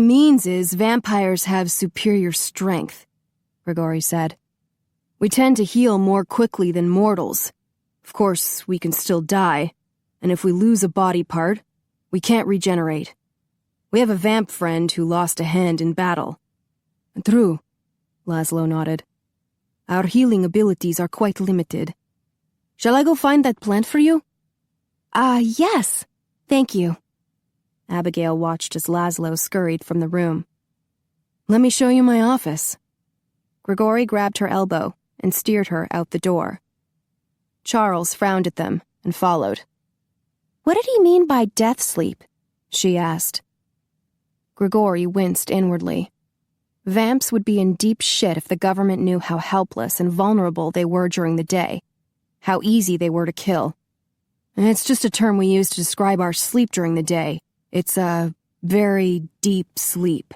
Means is vampires have superior strength, Gregori said. We tend to heal more quickly than mortals. Of course, we can still die, and if we lose a body part, we can't regenerate. We have a vamp friend who lost a hand in battle. True, Laszlo nodded. Our healing abilities are quite limited. Shall I go find that plant for you? Yes. Thank you. Abigail watched as Laszlo scurried from the room. Let me show you my office. Gregori grabbed her elbow and steered her out the door. Charles frowned at them and followed. What did he mean by death sleep? She asked. Gregori winced inwardly. Vamps would be in deep shit if the government knew how helpless and vulnerable they were during the day, how easy they were to kill. And it's just a term we use to describe our sleep during the day. It's a very deep sleep.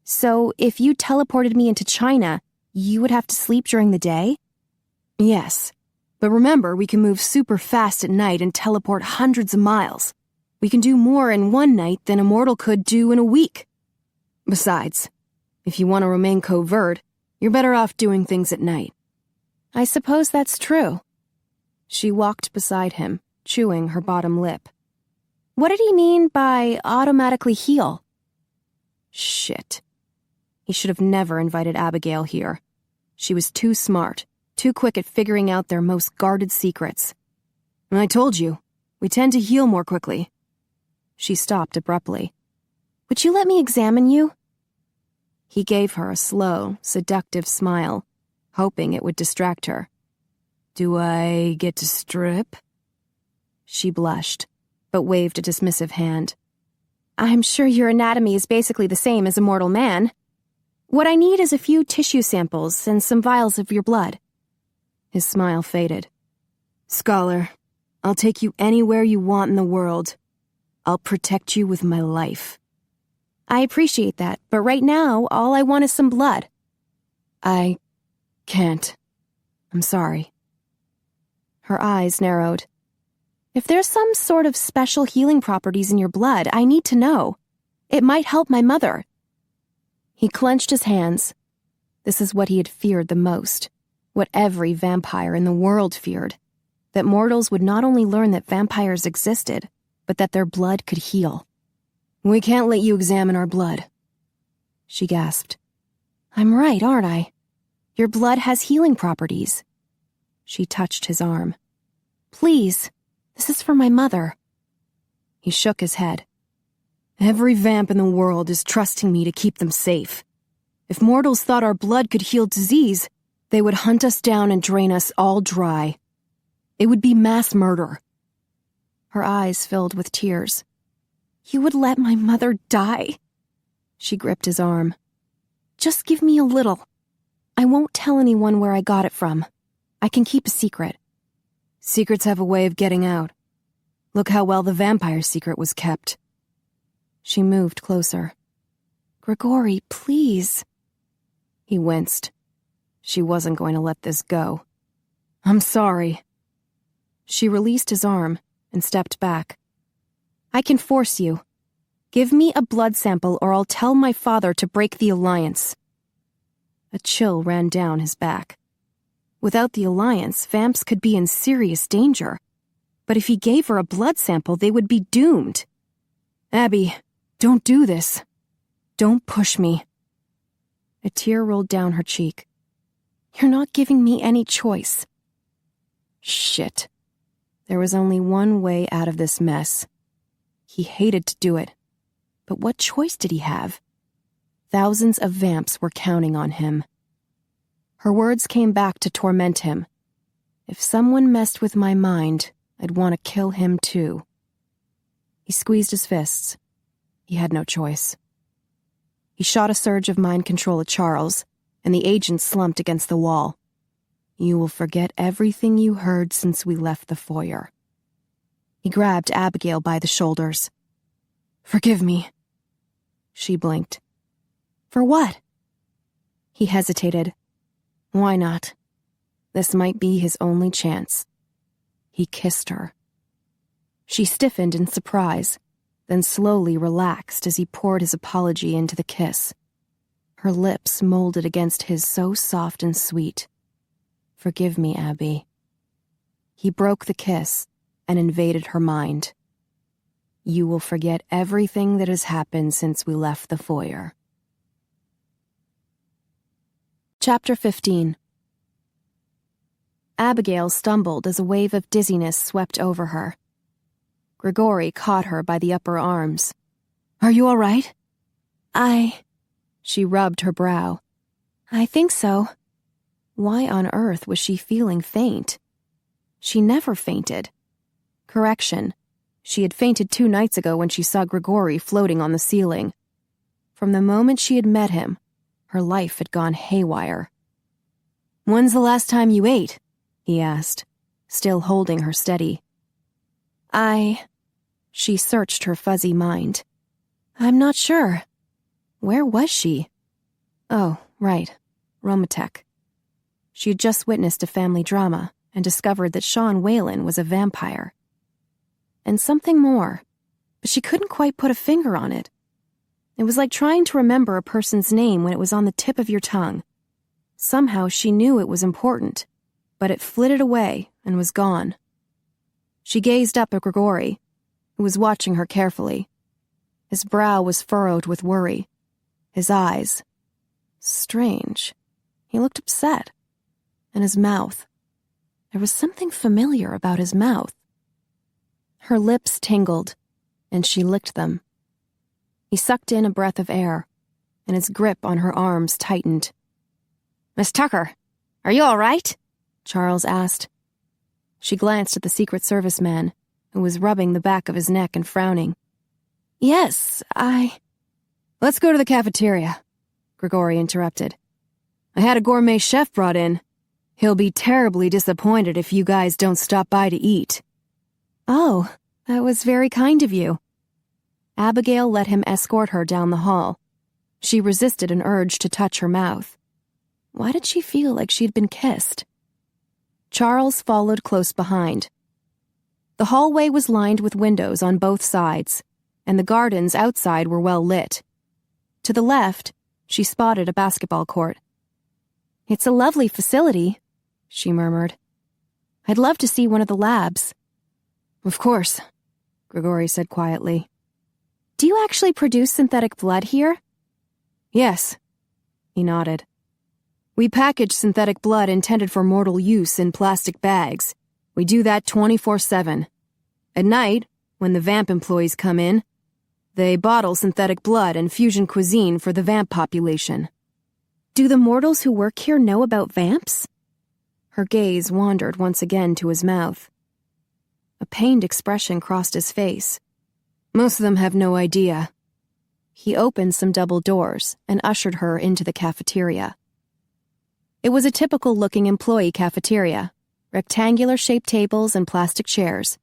So if you teleported me into China, you would have to sleep during the day? Yes. But remember, we can move super fast at night and teleport hundreds of miles. We can do more in one night than a mortal could do in a week. Besides, if you want to remain covert, you're better off doing things at night. I suppose that's true. She walked beside him, chewing her bottom lip. What did he mean by automatically heal? Shit. He should have never invited Abigail here. She was too smart, too quick at figuring out their most guarded secrets. And I told you, we tend to heal more quickly. She stopped abruptly. Would you let me examine you? He gave her a slow, seductive smile, hoping it would distract her. Do I get to strip? She blushed, but waved a dismissive hand. I'm sure your anatomy is basically the same as a mortal man. What I need is a few tissue samples and some vials of your blood. His smile faded. Scholar, I'll take you anywhere you want in the world. I'll protect you with my life. I appreciate that, but right now, all I want is some blood. I can't. I'm sorry. Her eyes narrowed. If there's some sort of special healing properties in your blood, I need to know. It might help my mother. He clenched his hands. This is what he had feared the most, what every vampire in the world feared, that mortals would not only learn that vampires existed, but that their blood could heal. We can't let you examine our blood. She gasped. I'm right, aren't I? Your blood has healing properties. She touched his arm. Please, this is for my mother. He shook his head. Every vamp in the world is trusting me to keep them safe. If mortals thought our blood could heal disease, they would hunt us down and drain us all dry. It would be mass murder. Her eyes filled with tears. You would let my mother die? She gripped his arm. Just give me a little. I won't tell anyone where I got it from. I can keep a secret. Secrets have a way of getting out. Look how well the vampire secret was kept. She moved closer. Gregori, please. He winced. She wasn't going to let this go. I'm sorry. She released his arm and stepped back. I can force you. Give me a blood sample or I'll tell my father to break the alliance. A chill ran down his back. Without the alliance, vamps could be in serious danger. But if he gave her a blood sample, they would be doomed. Abby, don't do this. Don't push me. A tear rolled down her cheek. You're not giving me any choice. Shit. There was only one way out of this mess. He hated to do it. But what choice did he have? Thousands of vamps were counting on him. Her words came back to torment him. If someone messed with my mind, I'd want to kill him too. He squeezed his fists. He had no choice. He shot a surge of mind control at Charles, and the agent slumped against the wall. You will forget everything you heard since we left the foyer. He grabbed Abigail by the shoulders. Forgive me. She blinked. For what? He hesitated. Why not? This might be his only chance. He kissed her. She stiffened in surprise. then slowly relaxed as he poured his apology into the kiss. Her lips molded against his so soft and sweet. "Forgive me, Abby." He broke the kiss and invaded her mind. "You will forget everything that has happened since we left the foyer." Chapter 15. Abigail stumbled as a wave of dizziness swept over her. Gregori caught her by the upper arms. "Are you all right?" She rubbed her brow. "I think so." Why on earth was she feeling faint? She never fainted. Correction. She had fainted 2 nights ago when she saw Gregori floating on the ceiling. From the moment she had met him, her life had gone haywire. "When's the last time you ate?" he asked, still holding her steady. She searched her fuzzy mind. "I'm not sure. Where was she? Oh, right, Romatech." She had just witnessed a family drama and discovered that Sean Whalen was a vampire. And something more, but she couldn't quite put a finger on it. It was like trying to remember a person's name when it was on the tip of your tongue. Somehow she knew it was important, but it flitted away and was gone. She gazed up at Gregori, who was watching her carefully. His brow was furrowed with worry. His eyes. Strange. He looked upset. And his mouth. There was something familiar about his mouth. Her lips tingled, and she licked them. He sucked in a breath of air, and his grip on her arms tightened. "Miss Tucker, are you all right?" Charles asked. She glanced at the Secret Service man, who was rubbing the back of his neck and frowning. "Yes, Let's go to the cafeteria," Gregori interrupted. "I had a gourmet chef brought in. He'll be terribly disappointed if you guys don't stop by to eat." "Oh, that was very kind of you." Abigail let him escort her down the hall. She resisted an urge to touch her mouth. Why did she feel like she'd been kissed? Charles followed close behind. The hallway was lined with windows on both sides, and the gardens outside were well lit. To the left, she spotted a basketball court. "It's a lovely facility," she murmured. "I'd love to see one of the labs." "Of course," Gregori said quietly. "Do you actually produce synthetic blood here?" "Yes," he nodded. "We package synthetic blood intended for mortal use in plastic bags. We do that 24/7. At night, when the vamp employees come in, they bottle synthetic blood and fusion cuisine for the vamp population." "Do the mortals who work here know about vamps?" Her gaze wandered once again to his mouth. A pained expression crossed his face. "Most of them have no idea." He opened some double doors and ushered her into the cafeteria. It was a typical-looking employee cafeteria, rectangular-shaped tables and plastic chairs,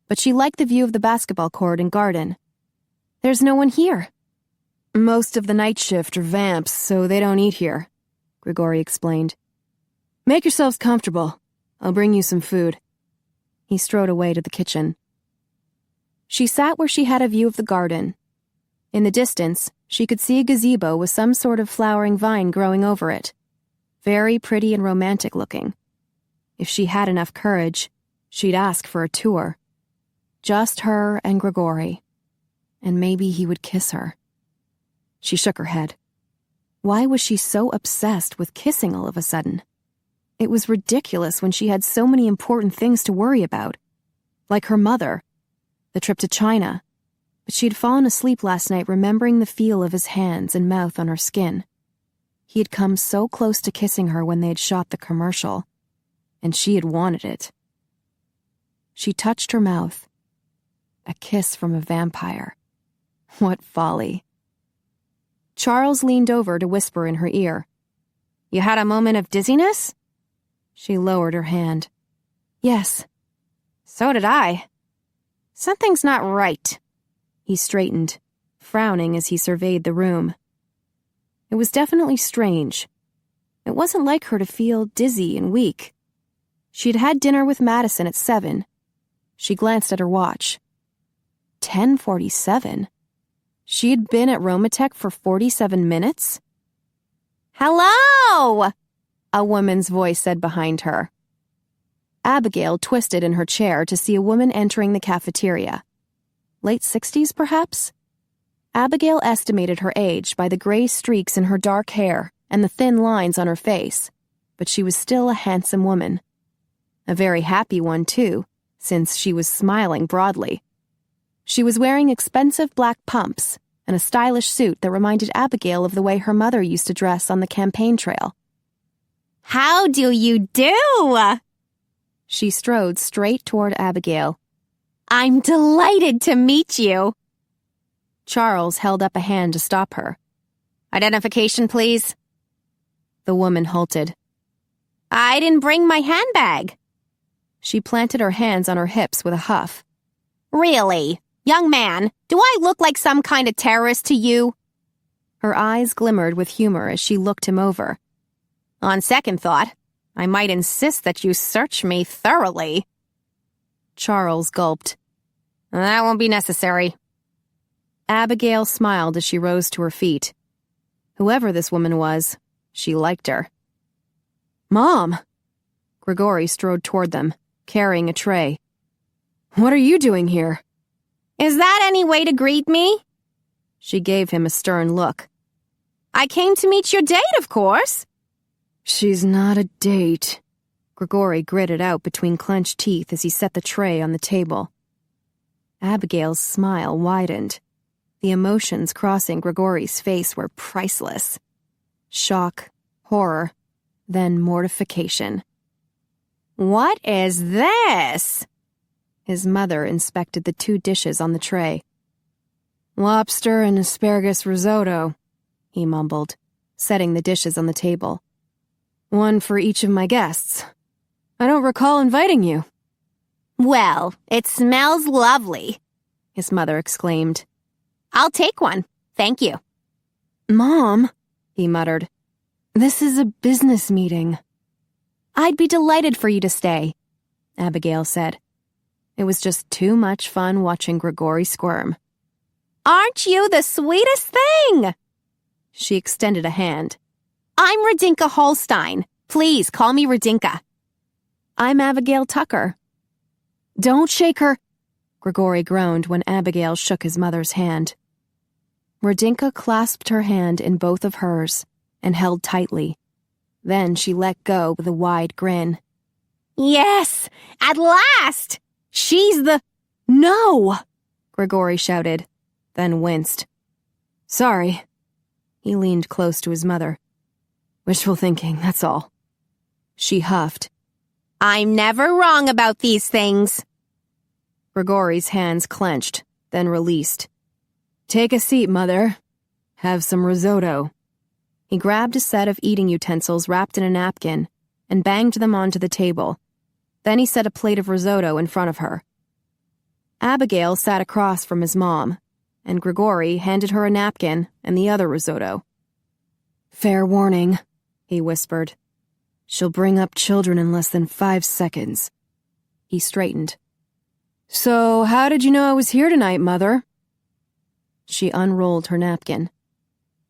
but she liked the view of the basketball court and garden. "There's no one here." "Most of the night shift are vamps, so they don't eat here," Gregori explained. "Make yourselves comfortable. I'll bring you some food." He strode away to the kitchen. She sat where she had a view of the garden. In the distance, she could see a gazebo with some sort of flowering vine growing over it. Very pretty and romantic looking. If she had enough courage, she'd ask for a tour. Just her and Gregori. And maybe he would kiss her. She shook her head. Why was she so obsessed with kissing all of a sudden? It was ridiculous when she had so many important things to worry about. Like her mother, the trip to China. But she'd fallen asleep last night remembering the feel of his hands and mouth on her skin. He had come so close to kissing her when they had shot the commercial, and she had wanted it. She touched her mouth. A kiss from a vampire. What folly. Charles leaned over to whisper in her ear. "You had a moment of dizziness?" She lowered her hand. "Yes." "So did I." "Something's not right." He straightened, frowning as he surveyed the room. It was definitely strange. It wasn't like her to feel dizzy and weak. She'd had dinner with Madison at 7. She glanced at her watch. 10:47. She had been at Romatech for 47 minutes? "Hello!" a woman's voice said behind her. Abigail twisted in her chair to see a woman entering the cafeteria. Late 60s, perhaps? Abigail estimated her age by the gray streaks in her dark hair and the thin lines on her face, but she was still a handsome woman. A very happy one, too, since she was smiling broadly. She was wearing expensive black pumps and a stylish suit that reminded Abigail of the way her mother used to dress on the campaign trail. "How do you do?" She strode straight toward Abigail. "I'm delighted to meet you." Charles held up a hand to stop her. "Identification, please." The woman halted. "I didn't bring my handbag." She planted her hands on her hips with a huff. "Really? Young man, do I look like some kind of terrorist to you?" Her eyes glimmered with humor as she looked him over. "On second thought, I might insist that you search me thoroughly." Charles gulped. "That won't be necessary." Abigail smiled as she rose to her feet. Whoever this woman was, she liked her. "Mom!" Gregori strode toward them, carrying a tray. "What are you doing here?" "Is that any way to greet me?" She gave him a stern look. "I came to meet your date, of course." "She's not a date," Gregori gritted out between clenched teeth as he set the tray on the table. Abigail's smile widened. The emotions crossing Gregori's face were priceless. Shock, horror, then mortification. "What is this?" His mother inspected the 2 dishes on the tray. "Lobster and asparagus risotto," he mumbled, setting the dishes on the table. "One for each of my guests. I don't recall inviting you." "Well, it smells lovely," his mother exclaimed. "I'll take one, thank you." "Mom," he muttered, "this is a business meeting." "I'd be delighted for you to stay," Abigail said. It was just too much fun watching Gregori squirm. "Aren't you the sweetest thing?" She extended a hand. "I'm Radinka Holstein. Please call me Radinka." "I'm Abigail Tucker." "Don't shake her," Gregori groaned when Abigail shook his mother's hand. Radinka clasped her hand in both of hers and held tightly. Then she let go with a wide grin. "Yes, at last! She's the—" "No!" Gregori shouted, then winced. "Sorry." He leaned close to his mother. "Wishful thinking, that's all." She huffed. "I'm never wrong about these things." Gregori's hands clenched, then released. "Take a seat, Mother. Have some risotto." He grabbed a set of eating utensils wrapped in a napkin and banged them onto the table. Then he set a plate of risotto in front of her. Abigail sat across from his mom, and Gregori handed her a napkin and the other risotto. "Fair warning," he whispered. "She'll bring up children in less than 5 seconds." He straightened. "So, how did you know I was here tonight, Mother?" She unrolled her napkin.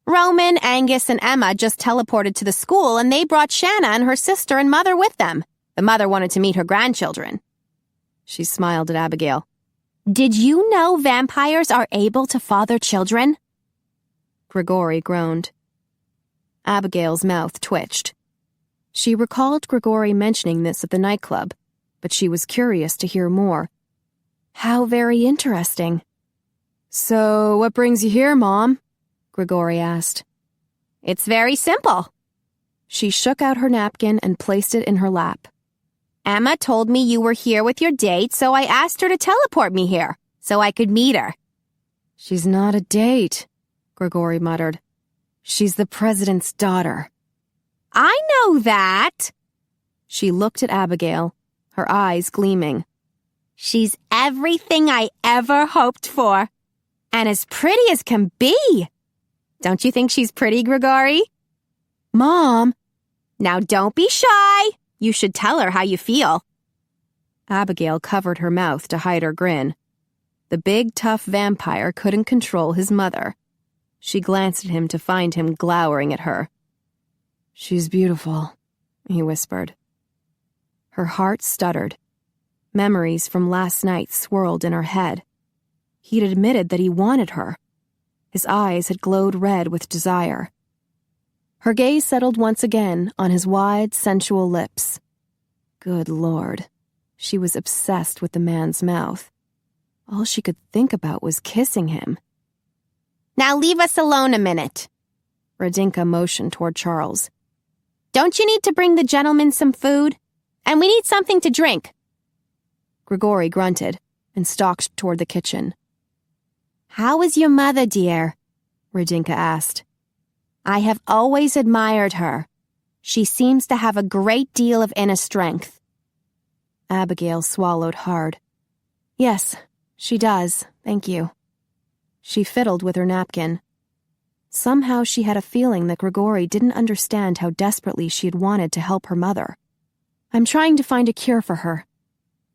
"Roman, Angus, and Emma just teleported to the school, and they brought Shanna and her sister and mother with them. The mother wanted to meet her grandchildren." She smiled at Abigail. "Did you know vampires are able to father children?" Gregori groaned. Abigail's mouth twitched. She recalled Gregori mentioning this at the nightclub, but she was curious to hear more. How very interesting. "So, what brings you here, Mom?" Gregori asked. "It's very simple." She shook out her napkin and placed it in her lap. "Emma told me you were here with your date, so I asked her to teleport me here, so I could meet her." "She's not a date," Gregori muttered. "She's the president's daughter." "I know that." She looked at Abigail, her eyes gleaming. "She's everything I ever hoped for, and as pretty as can be. Don't you think she's pretty, Gregori?" "Mom!" "Now don't be shy. You should tell her how you feel." Abigail covered her mouth to hide her grin. The big, tough vampire couldn't control his mother. She glanced at him to find him glowering at her. "She's beautiful," he whispered. Her heart stuttered. Memories from last night swirled in her head. He'd admitted that he wanted her. His eyes had glowed red with desire. Her gaze settled once again on his wide, sensual lips. Good Lord, she was obsessed with the man's mouth. All she could think about was kissing him. "Now leave us alone a minute." Radinka motioned toward Charles. "Don't you need to bring the gentleman some food? And we need something to drink." Gregori grunted and stalked toward the kitchen. "How is your mother, dear?" Radinka asked. "I have always admired her. She seems to have a great deal of inner strength." Abigail swallowed hard. "Yes, she does, thank you." She fiddled with her napkin. Somehow she had a feeling that Gregori didn't understand how desperately she had wanted to help her mother. "I'm trying to find a cure for her."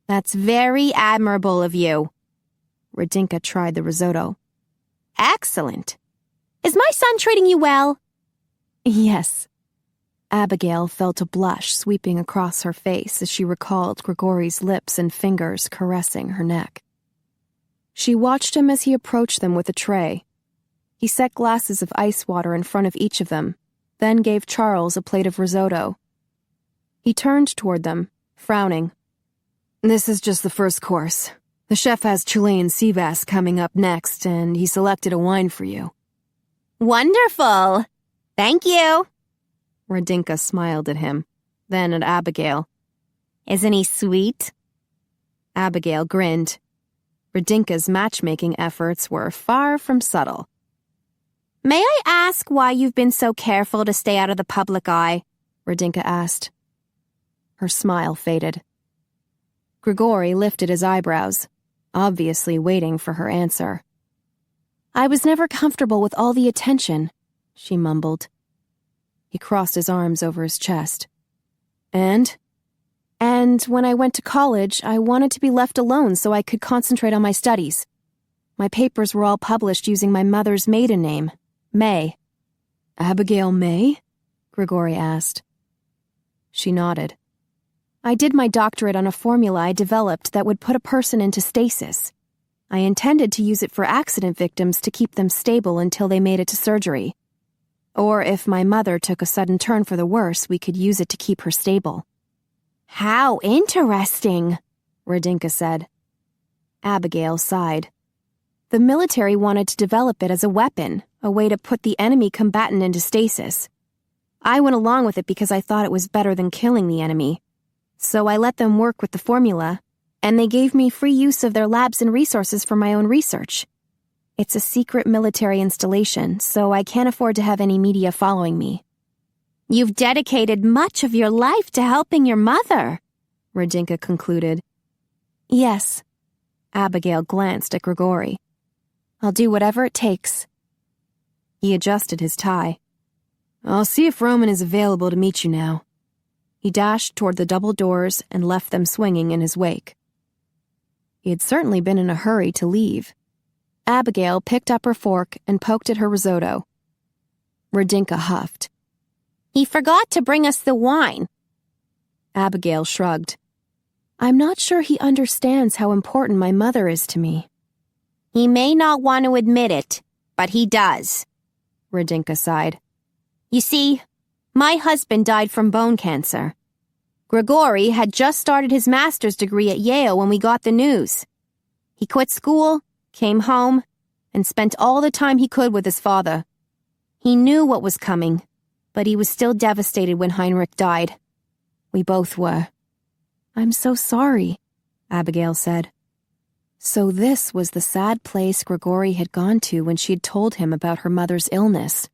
"That's very admirable of you." Radinka tried the risotto. "Excellent. Is my son treating you well?" "Yes." Abigail felt a blush sweeping across her face as she recalled Gregori's lips and fingers caressing her neck. She watched him as he approached them with a tray. He set glasses of ice water in front of each of them, then gave Charles a plate of risotto. He turned toward them, frowning. "This is just the first course. The chef has Chilean sea bass coming up next, and he selected a wine for you." "Wonderful. Thank you." Radinka smiled at him, then at Abigail. "Isn't he sweet?" Abigail grinned. Radinka's matchmaking efforts were far from subtle. "May I ask why you've been so careful to stay out of the public eye?" Radinka asked. Her smile faded. Gregori lifted his eyebrows, obviously waiting for her answer. "I was never comfortable with all the attention," she mumbled. He crossed his arms over his chest. And when I went to college, I wanted to be left alone so I could concentrate on my studies. My papers were all published using my mother's maiden name, May." "Abigail May?" Gregori asked. She nodded. "I did my doctorate on a formula I developed that would put a person into stasis. I intended to use it for accident victims to keep them stable until they made it to surgery. Or if my mother took a sudden turn for the worse, we could use it to keep her stable." "How interesting," Radinka said. Abigail sighed. "The military wanted to develop it as a weapon, a way to put the enemy combatant into stasis. I went along with it because I thought it was better than killing the enemy. So I let them work with the formula, and they gave me free use of their labs and resources for my own research. It's a secret military installation, so I can't afford to have any media following me." "You've dedicated much of your life to helping your mother," Radinka concluded. "Yes." Abigail glanced at Gregori. "I'll do whatever it takes." He adjusted his tie. "I'll see if Roman is available to meet you now." He dashed toward the double doors and left them swinging in his wake. He had certainly been in a hurry to leave. Abigail picked up her fork and poked at her risotto. Radinka huffed. "He forgot to bring us the wine." Abigail shrugged. "I'm not sure he understands how important my mother is to me." "He may not want to admit it, but he does," Radinka sighed. "You see, my husband died from bone cancer. Gregori had just started his master's degree at Yale when we got the news. He quit school, came home, and spent all the time he could with his father. He knew what was coming, but he was still devastated when Heinrich died. We both were." "I'm so sorry," Abigail said. So this was the sad place Gregori had gone to when she had told him about her mother's illness.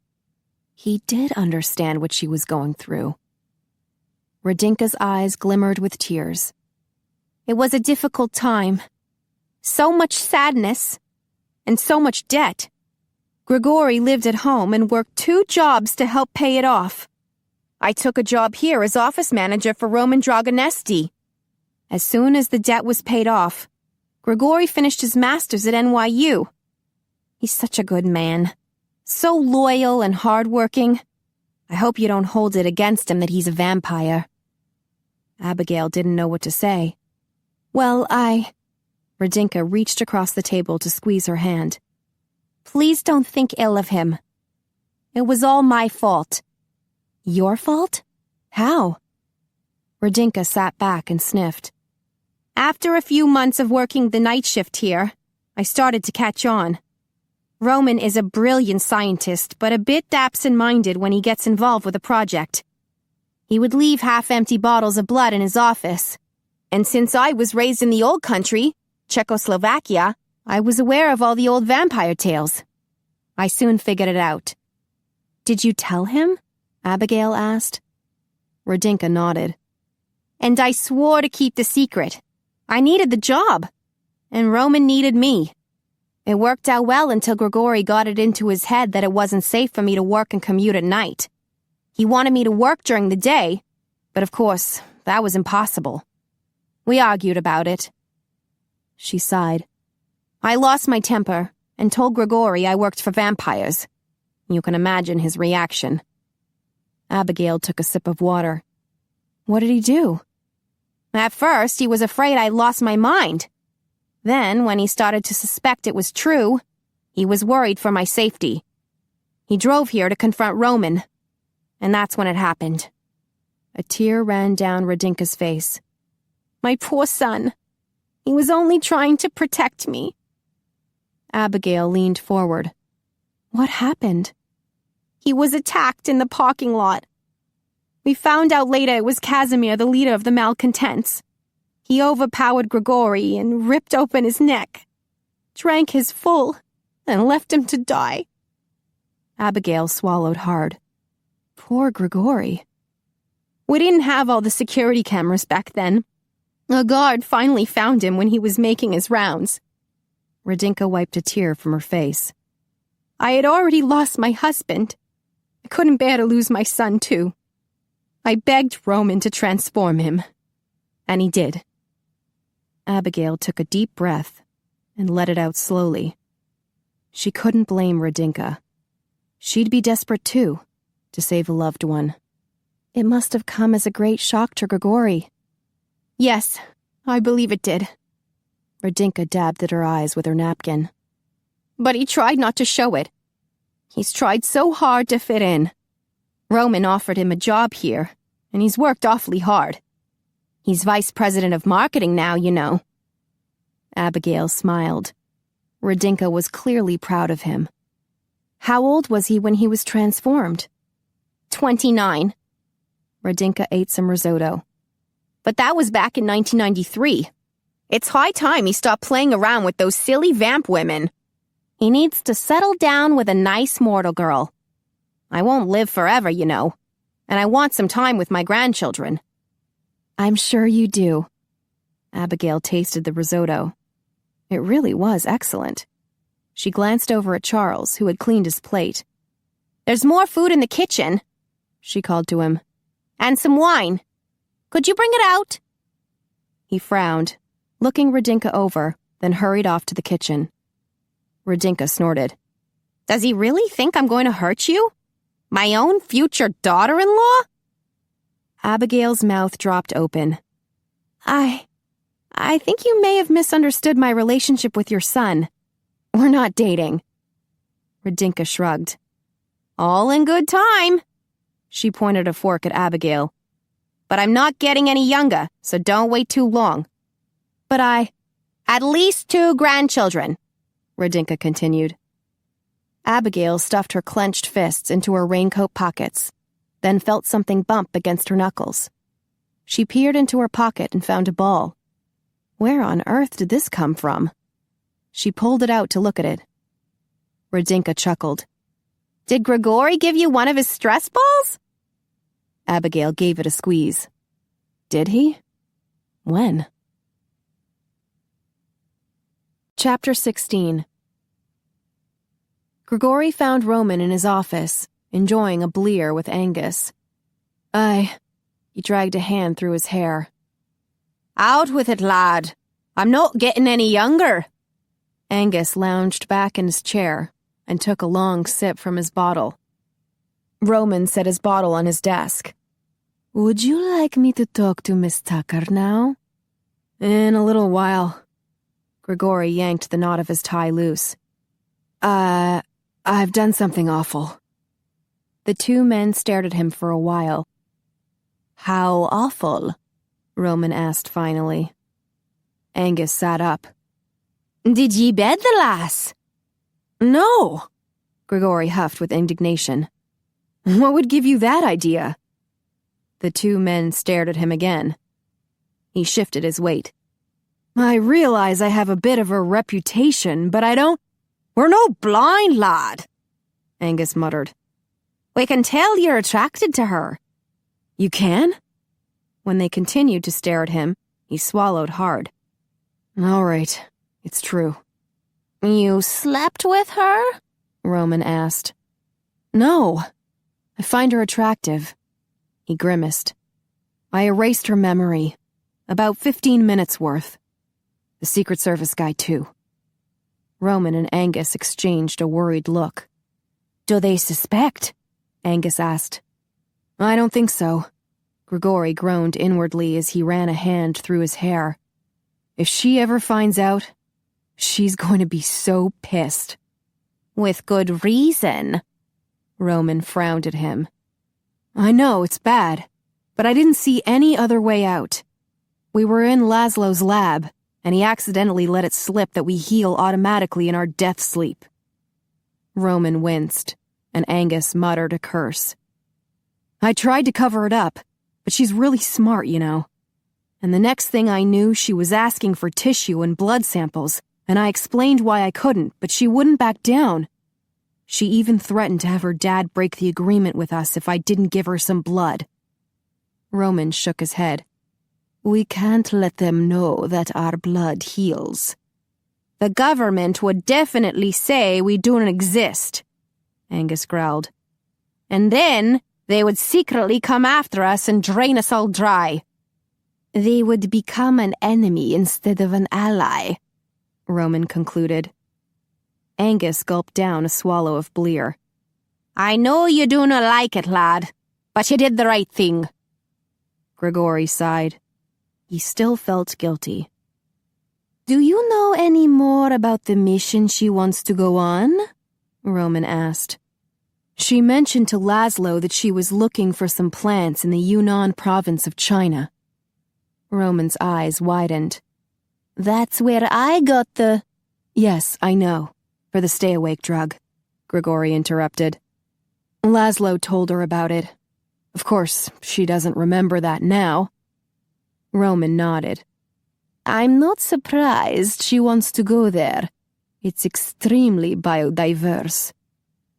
He did understand what she was going through. Radinka's eyes glimmered with tears. "It was a difficult time. So much sadness, and so much debt. Gregori lived at home and worked 2 jobs to help pay it off. I took a job here as office manager for Roman Dragonesti. As soon as the debt was paid off, Gregori finished his master's at NYU. He's such a good man. So loyal and hardworking. I hope you don't hold it against him that he's a vampire." Abigail didn't know what to say. "Well, Radinka reached across the table to squeeze her hand. "Please don't think ill of him. It was all my fault." "Your fault? How?" Radinka sat back and sniffed. "After a few months of working the night shift here, I started to catch on. Roman is a brilliant scientist, but a bit absent-minded when he gets involved with a project. He would leave half-empty bottles of blood in his office. And since I was raised in the old country, Czechoslovakia, I was aware of all the old vampire tales. I soon figured it out." "Did you tell him?" Abigail asked. Radinka nodded. "And I swore to keep the secret. I needed the job. And Roman needed me. It worked out well until Gregori got it into his head that it wasn't safe for me to work and commute at night. He wanted me to work during the day, but of course, that was impossible. We argued about it." She sighed. "I lost my temper and told Gregori I worked for vampires. You can imagine his reaction." Abigail took a sip of water. "What did he do?" "At first, he was afraid I'd lost my mind. Then, when he started to suspect it was true, he was worried for my safety. He drove here to confront Roman, and that's when it happened." A tear ran down Radinka's face. "My poor son. He was only trying to protect me." Abigail leaned forward. "What happened?" "He was attacked in the parking lot. We found out later it was Casimir, the leader of the malcontents. He overpowered Gregori and ripped open his neck, drank his full, and left him to die." Abigail swallowed hard. Poor Gregori. "We didn't have all the security cameras back then. A guard finally found him when he was making his rounds." Radinka wiped a tear from her face. "I had already lost my husband. I couldn't bear to lose my son, too. I begged Roman to transform him, and he did." Abigail took a deep breath and let it out slowly. She couldn't blame Radinka. She'd be desperate, too, to save a loved one. It must have come as a great shock to Gregori. "Yes, I believe it did." Radinka dabbed at her eyes with her napkin. "But he tried not to show it. He's tried so hard to fit in. Roman offered him a job here, and he's worked awfully hard. He's vice president of marketing now, you know." Abigail smiled. Radinka was clearly proud of him. How old was he when he was transformed? 29. Radinka ate some risotto. "But that was back in 1993. It's high time he stopped playing around with those silly vamp women. He needs to settle down with a nice mortal girl. I won't live forever, you know, and I want some time with my grandchildren." "I'm sure you do." Abigail tasted the risotto. It really was excellent. She glanced over at Charles, who had cleaned his plate. "There's more food in the kitchen," she called to him. "And some wine. Could you bring it out?" He frowned, looking Radinka over, then hurried off to the kitchen. Radinka snorted. "Does he really think I'm going to hurt you? My own future daughter-in-law?" Abigail's mouth dropped open. I think you may have misunderstood my relationship with your son. We're not dating." Radinka shrugged. "All in good time." She pointed a fork at Abigail. "But I'm not getting any younger, so don't wait too long." "But at least 2 grandchildren," Radinka continued. Abigail stuffed her clenched fists into her raincoat pockets, then felt something bump against her knuckles. She peered into her pocket and found a ball. Where on earth did this come from? She pulled it out to look at it. Radinka chuckled. "Did Gregori give you one of his stress balls?" Abigail gave it a squeeze. "Did he? When?" Chapter 16. Gregori found Roman in his office, enjoying a blear with Angus. He dragged a hand through his hair. "Out with it, lad. I'm not getting any younger. Angus lounged back in his chair and took a long sip from his bottle. Roman set his bottle on his desk. Would you like me to talk to Miss Tucker now? In a little while. Gregori yanked the knot of his tie loose. I've done something awful. The two men stared at him for a while. How awful? Roman asked finally. Angus sat up. Did ye bed the lass? No, Gregori huffed with indignation. What would give you that idea? The two men stared at him again. He shifted his weight. I realize I have a bit of a reputation, but I don't... We're no blind, lad, Angus muttered. We can tell you're attracted to her. You can? When they continued to stare at him, he swallowed hard. All right, it's true. You slept with her? Roman asked. No, I find her attractive. He grimaced. I erased her memory. About 15 minutes worth. The Secret Service guy, too. Roman and Angus exchanged a worried look. Do they suspect? Angus asked. I don't think so. Gregori groaned inwardly as he ran a hand through his hair. If she ever finds out, she's going to be so pissed. With good reason. Roman frowned at him. I know, it's bad, but I didn't see any other way out. We were in Laszlo's lab, and he accidentally let it slip that we heal automatically in our death sleep. Roman winced, and Angus muttered a curse. I tried to cover it up, but she's really smart, you know. And the next thing I knew, she was asking for tissue and blood samples, and I explained why I couldn't, but she wouldn't back down. She even threatened to have her dad break the agreement with us if I didn't give her some blood. Roman shook his head. We can't let them know that our blood heals. The government would definitely say we don't exist, Angus growled. And then they would secretly come after us and drain us all dry. They would become an enemy instead of an ally, Roman concluded. Angus gulped down a swallow of Bleer. I know you do not like it, lad, but you did the right thing. Gregori sighed. He still felt guilty. Do you know any more about the mission she wants to go on? Roman asked. She mentioned to Laszlo that she was looking for some plants in the Yunnan province of China. Roman's eyes widened. That's where I got the... Yes, I know. For the stay-awake drug, Gregori interrupted. Laszlo told her about it. Of course, she doesn't remember that now. Roman nodded. I'm not surprised she wants to go there. It's extremely biodiverse.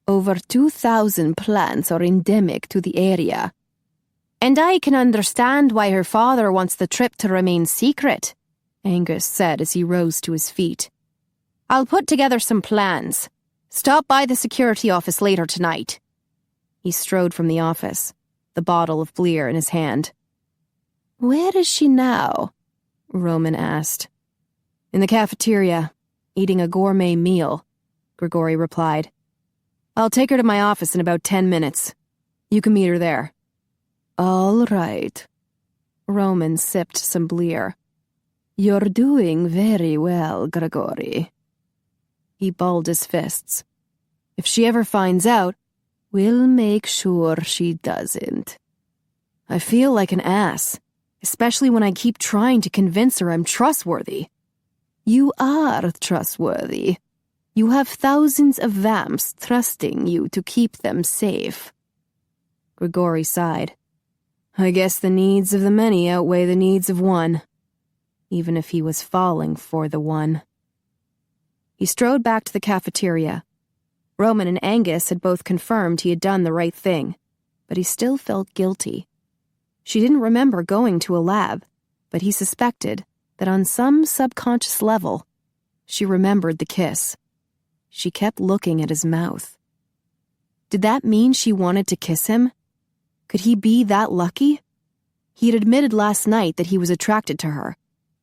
Over 2,000 plants are endemic to the area. And I can understand why her father wants the trip to remain secret, Angus said as he rose to his feet. I'll put together some plans. Stop by the security office later tonight. He strode from the office, the bottle of Bleer in his hand. Where is she now? Roman asked. In the cafeteria, eating a gourmet meal, Gregori replied. I'll take her to my office in about 10 minutes. You can meet her there. All right. Roman sipped some Bleer. You're doing very well, Gregori. He balled his fists. If she ever finds out, we'll make sure she doesn't. I feel like an ass, especially when I keep trying to convince her I'm trustworthy. You are trustworthy. You have thousands of vamps trusting you to keep them safe. Gregori sighed. I guess the needs of the many outweigh the needs of one, even if he was falling for the one. He strode back to the cafeteria. Roman and Angus had both confirmed he had done the right thing, but he still felt guilty. She didn't remember going to a lab, but he suspected that on some subconscious level, she remembered the kiss. She kept looking at his mouth. Did that mean she wanted to kiss him? Could he be that lucky? He had admitted last night that he was attracted to her,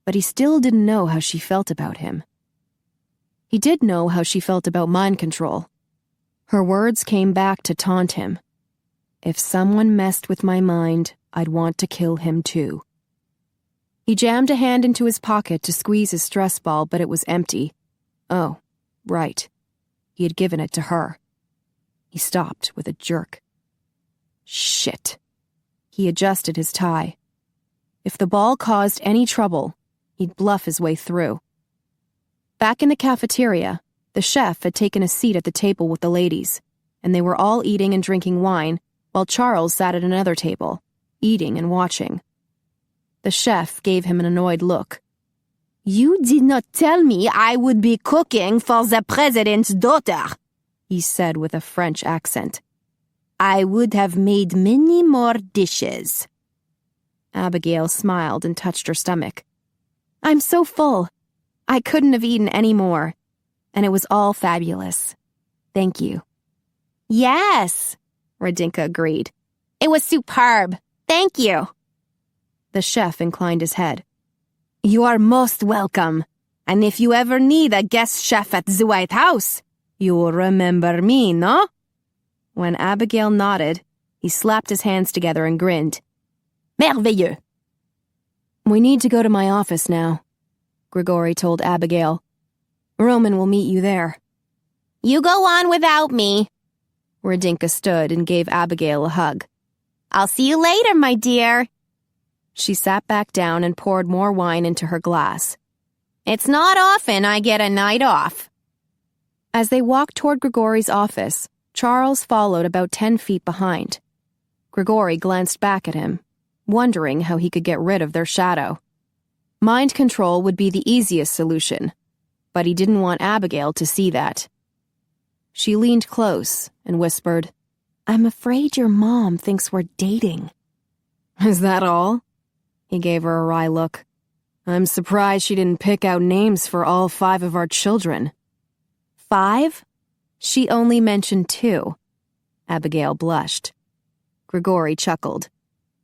but he still didn't know how she felt about him. He did know how she felt about mind control. Her words came back to taunt him. If someone messed with my mind, I'd want to kill him too. He jammed a hand into his pocket to squeeze his stress ball, but it was empty. Oh, right. He had given it to her. He stopped with a jerk. Shit. He adjusted his tie. If the ball caused any trouble, he'd bluff his way through. Back in the cafeteria, the chef had taken a seat at the table with the ladies, and they were all eating and drinking wine, while Charles sat at another table, eating and watching. The chef gave him an annoyed look. "You did not tell me I would be cooking for the president's daughter," he said with a French accent. "I would have made many more dishes." Abigail smiled and touched her stomach. "I'm so full. I couldn't have eaten any more. And it was all fabulous. Thank you." "Yes," Radinka agreed. "It was superb. Thank you." The chef inclined his head. "You are most welcome. And if you ever need a guest chef at the White House, you'll remember me, no?" When Abigail nodded, he slapped his hands together and grinned. "Merveilleux." "We need to go to my office now," Gregori told Abigail. "Roman will meet you there." "You go on without me." Radinka stood and gave Abigail a hug. "I'll see you later, my dear." She sat back down and poured more wine into her glass. "It's not often I get a night off." As they walked toward Gregori's office, Charles followed about 10 feet behind. Gregori glanced back at him, wondering how he could get rid of their shadow. Mind control would be the easiest solution, but he didn't want Abigail to see that. She leaned close and whispered, "I'm afraid your mom thinks we're dating." "Is that all?" He gave her a wry look. "I'm surprised she didn't pick out names for all 5 of our children." 5? She only mentioned 2. Abigail blushed. Gregori chuckled.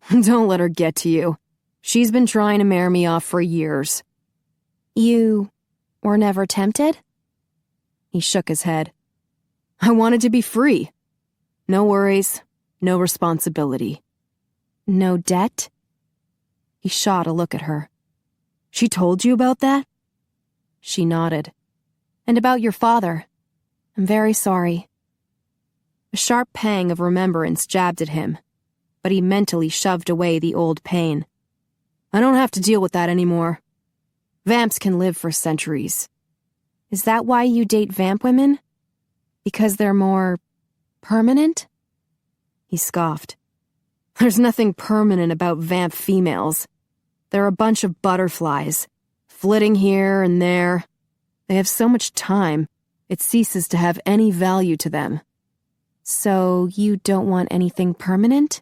"Don't let her get to you. She's been trying to marry me off for years." "You were never tempted?" He shook his head. "I wanted to be free. No worries, no responsibility." "No debt?" He shot a look at her. "She told you about that?" She nodded. "And about your father. I'm very sorry." A sharp pang of remembrance jabbed at him, but he mentally shoved away the old pain. "I don't have to deal with that anymore. Vamps can live for centuries." "Is that why you date vamp women? Because they're more permanent?" He scoffed. "There's nothing permanent about vamp females. They're a bunch of butterflies, flitting here and there. They have so much time, it ceases to have any value to them." "So you don't want anything permanent?"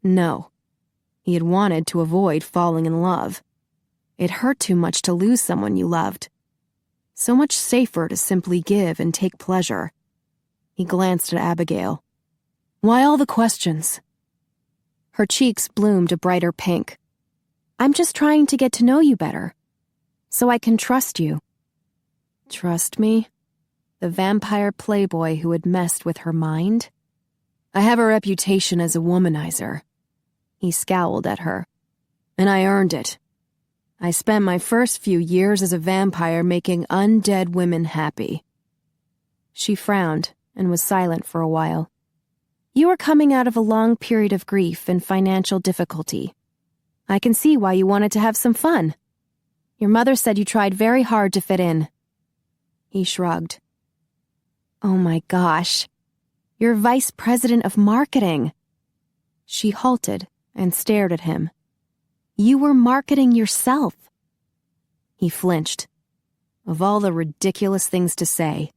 No. He had wanted to avoid falling in love. It hurt too much to lose someone you loved. So much safer to simply give and take pleasure. He glanced at Abigail. "Why all the questions?" Her cheeks bloomed a brighter pink. "I'm just trying to get to know you better, so I can trust you." Trust me? The vampire playboy who had messed with her mind? "I have a reputation as a womanizer." He scowled at her. "And I earned it. I spent my first few years as a vampire making undead women happy." She frowned and was silent for a while. "You are coming out of a long period of grief and financial difficulty. I can see why you wanted to have some fun. Your mother said you tried very hard to fit in." He shrugged. "Oh my gosh. You're vice president of marketing." She halted and stared at him. "You were marketing yourself." He flinched. Of all the ridiculous things to say,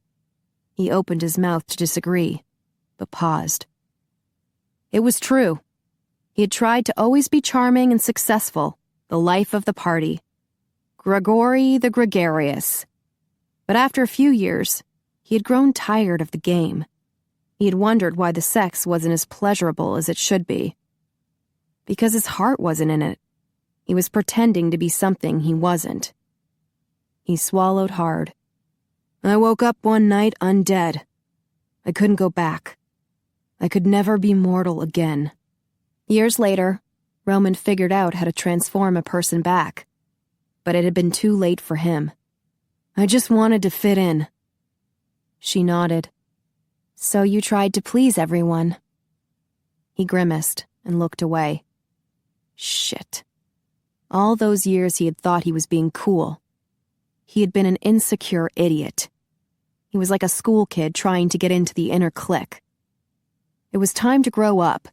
he opened his mouth to disagree, but paused. It was true. He had tried to always be charming and successful, the life of the party. Gregori the gregarious. But after a few years, he had grown tired of the game. He had wondered why the sex wasn't as pleasurable as it should be. Because his heart wasn't in it. He was pretending to be something he wasn't. He swallowed hard. I woke up one night undead. I couldn't go back. I could never be mortal again. Years later, Roman figured out how to transform a person back. But it had been too late for him. I just wanted to fit in. She nodded. So you tried to please everyone. He grimaced and looked away. Shit. All those years he had thought he was being cool. He had been an insecure idiot. He was like a school kid trying to get into the inner clique. It was time to grow up.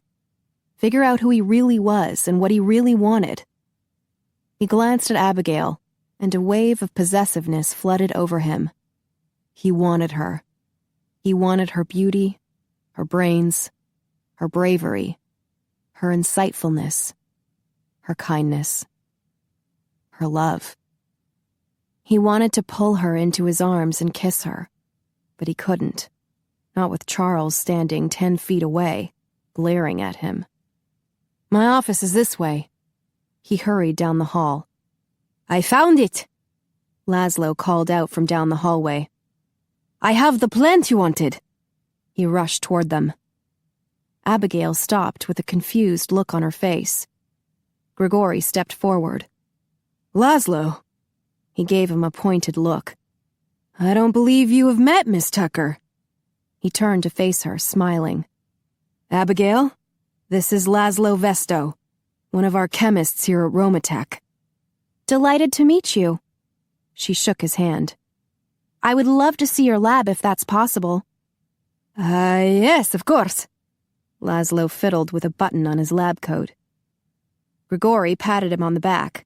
Figure out who he really was and what he really wanted. He glanced at Abigail, and a wave of possessiveness flooded over him. He wanted her. He wanted her beauty, her brains, her bravery, her insightfulness, her kindness, her love. He wanted to pull her into his arms and kiss her, but he couldn't, not with Charles standing 10 feet away, glaring at him. My office is this way. He hurried down the hall. I found it, Laszlo called out from down the hallway. I have the plant you wanted. He rushed toward them. Abigail stopped with a confused look on her face. Gregori stepped forward. Laszlo. He gave him a pointed look. I don't believe you have met Miss Tucker. He turned to face her, smiling. Abigail, this is Laszlo Vesto, one of our chemists here at Romatech. Delighted to meet you. She shook his hand. I would love to see your lab if that's possible. Yes, of course. Laszlo fiddled with a button on his lab coat. Gregori patted him on the back.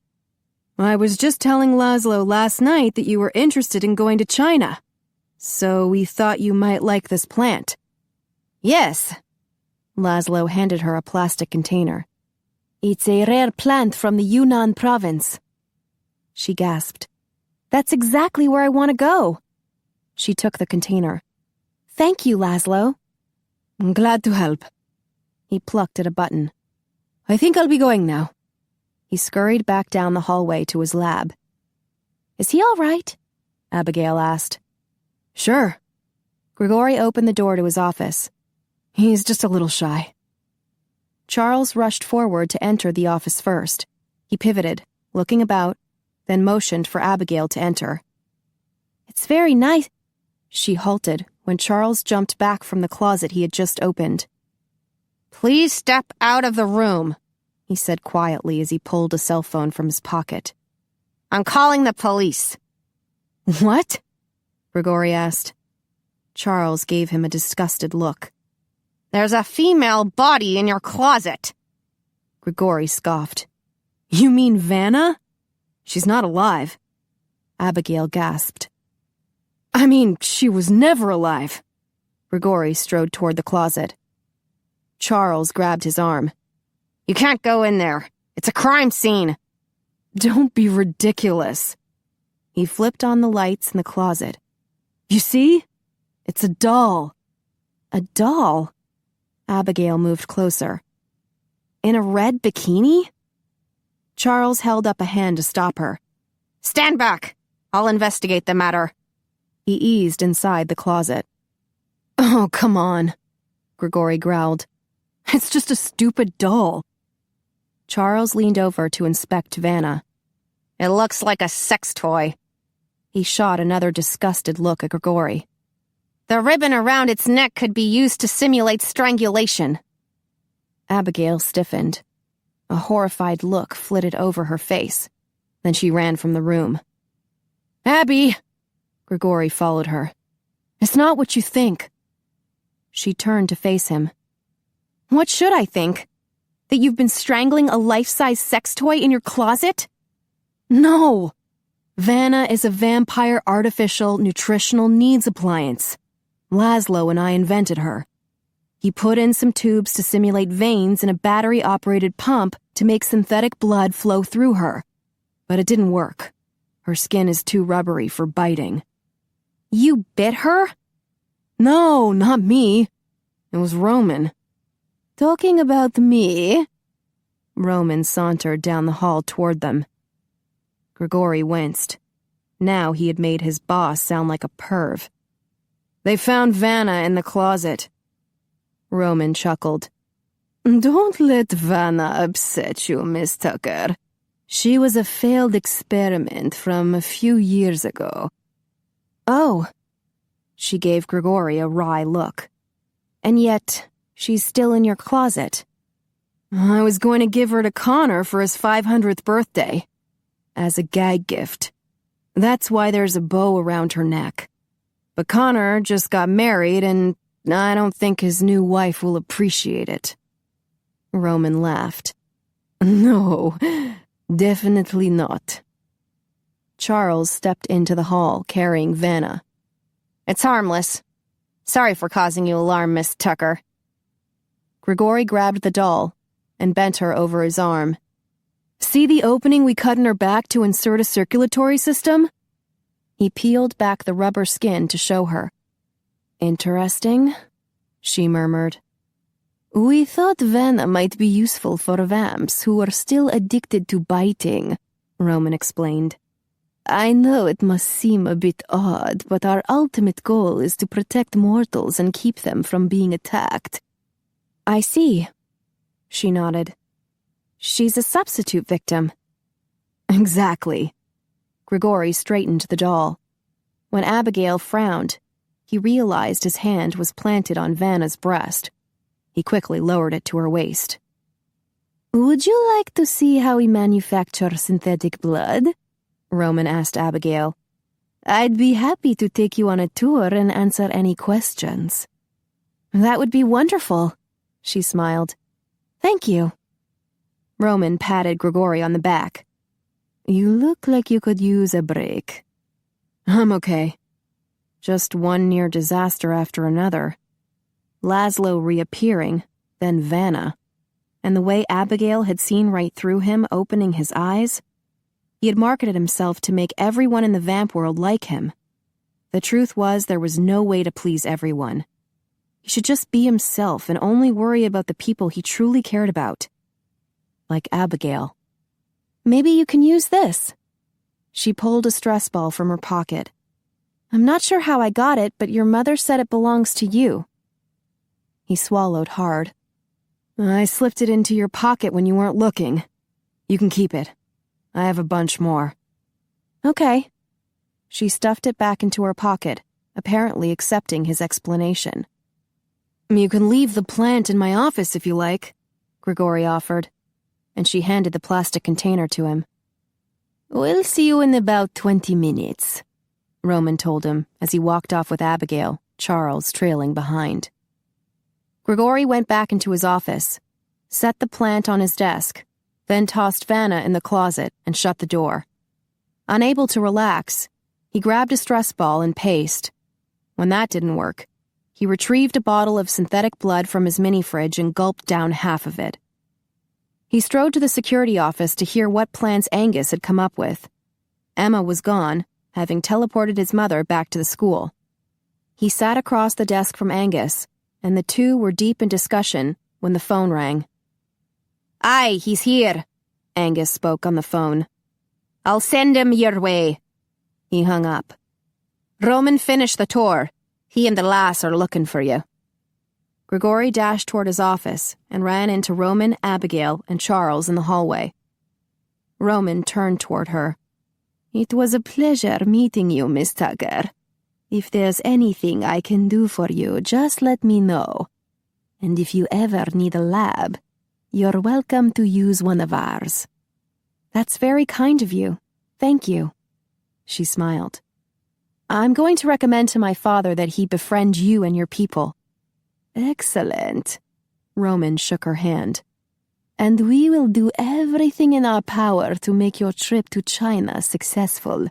I was just telling Laszlo last night that you were interested in going to China, so we thought you might like this plant. Yes. Laszlo handed her a plastic container. It's a rare plant from the Yunnan province. She gasped. That's exactly where I want to go. She took the container. Thank you, Laszlo. I'm glad to help. He plucked at a button. I think I'll be going now. He scurried back down the hallway to his lab. Is he all right? Abigail asked. Sure. Gregori opened the door to his office. He's just a little shy. Charles rushed forward to enter the office first. He pivoted, looking about, then motioned for Abigail to enter. It's very nice. She halted when Charles jumped back from the closet he had just opened. Please step out of the room, he said quietly as he pulled a cell phone from his pocket. I'm calling the police. What? Gregori asked. Charles gave him a disgusted look. There's a female body in your closet. Gregori scoffed. You mean Vanna? She's not alive. Abigail gasped. I mean, she was never alive. Gregori strode toward the closet. Charles grabbed his arm. You can't go in there. It's a crime scene. Don't be ridiculous. He flipped on the lights in the closet. You see? It's a doll. A doll? Abigail moved closer. In a red bikini? Charles held up a hand to stop her. Stand back. I'll investigate the matter. He eased inside the closet. Oh, come on, Gregori growled. It's just a stupid doll. Charles leaned over to inspect Vanna. It looks like a sex toy. He shot another disgusted look at Gregori. The ribbon around its neck could be used to simulate strangulation. Abigail stiffened. A horrified look flitted over her face. Then she ran from the room. Abby! Gregori followed her. It's not what you think. She turned to face him. What should I think? That you've been strangling a life-size sex toy in your closet? No! Vanna is a vampire artificial nutritional needs appliance. Laszlo and I invented her. He put in some tubes to simulate veins and a battery-operated pump to make synthetic blood flow through her. But it didn't work. Her skin is too rubbery for biting. You bit her? No, not me. It was Roman. Talking about me? Roman sauntered down the hall toward them. Gregori winced. Now he had made his boss sound like a perv. They found Vanna in the closet. Roman chuckled. Don't let Vanna upset you, Miss Tucker. She was a failed experiment from a few years ago. Oh. She gave Gregori a wry look. And yet, she's still in your closet. I was going to give her to Connor for his 500th birthday. As a gag gift. That's why there's a bow around her neck. But Connor just got married, and I don't think his new wife will appreciate it. Roman laughed. No, definitely not. Charles stepped into the hall, carrying Vanna. It's harmless. Sorry for causing you alarm, Miss Tucker. Gregori grabbed the doll and bent her over his arm. See the opening we cut in her back to insert a circulatory system? He peeled back the rubber skin to show her. Interesting, she murmured. We thought Vanna might be useful for vamps who are still addicted to biting, Roman explained. I know it must seem a bit odd, but our ultimate goal is to protect mortals and keep them from being attacked. I see, she nodded. She's a substitute victim. Exactly. Gregori straightened the doll. When Abigail frowned, he realized his hand was planted on Vanna's breast. He quickly lowered it to her waist. Would you like to see how we manufacture synthetic blood? Roman asked Abigail. I'd be happy to take you on a tour and answer any questions. That would be wonderful, she smiled. Thank you. Roman patted Gregori on the back. You look like you could use a break. I'm okay. Just one near disaster after another. Laszlo reappearing, then Vanna. And the way Abigail had seen right through him, opening his eyes. He had marketed himself to make everyone in the vamp world like him. The truth was there was no way to please everyone. He should just be himself and only worry about the people he truly cared about. Like Abigail. Maybe you can use this. She pulled a stress ball from her pocket. I'm not sure how I got it, but your mother said it belongs to you. He swallowed hard. I slipped it into your pocket when you weren't looking. You can keep it. I have a bunch more. Okay. She stuffed it back into her pocket, apparently accepting his explanation. You can leave the plant in my office if you like, Gregori offered, and she handed the plastic container to him. We'll see you in about 20 minutes, Roman told him as he walked off with Abigail, Charles trailing behind. Gregori went back into his office, set the plant on his desk, then tossed Vanna in the closet and shut the door. Unable to relax, he grabbed a stress ball and paced. When that didn't work, he retrieved a bottle of synthetic blood from his mini-fridge and gulped down half of it. He strode to the security office to hear what plans Angus had come up with. Emma was gone, having teleported his mother back to the school. He sat across the desk from Angus, and the two were deep in discussion when the phone rang. Aye, he's here, Angus spoke on the phone. I'll send him your way. He hung up. Roman finished the tour. He and the lass are looking for you. Gregori dashed toward his office and ran into Roman, Abigail, and Charles in the hallway. Roman turned toward her. It was a pleasure meeting you, Miss Tucker. If there's anything I can do for you, just let me know. And if you ever need a lab, you're welcome to use one of ours. That's very kind of you. Thank you. She smiled. I'm going to recommend to my father that he befriend you and your people. Excellent. Roman shook her hand. And we will do everything in our power to make your trip to China successful.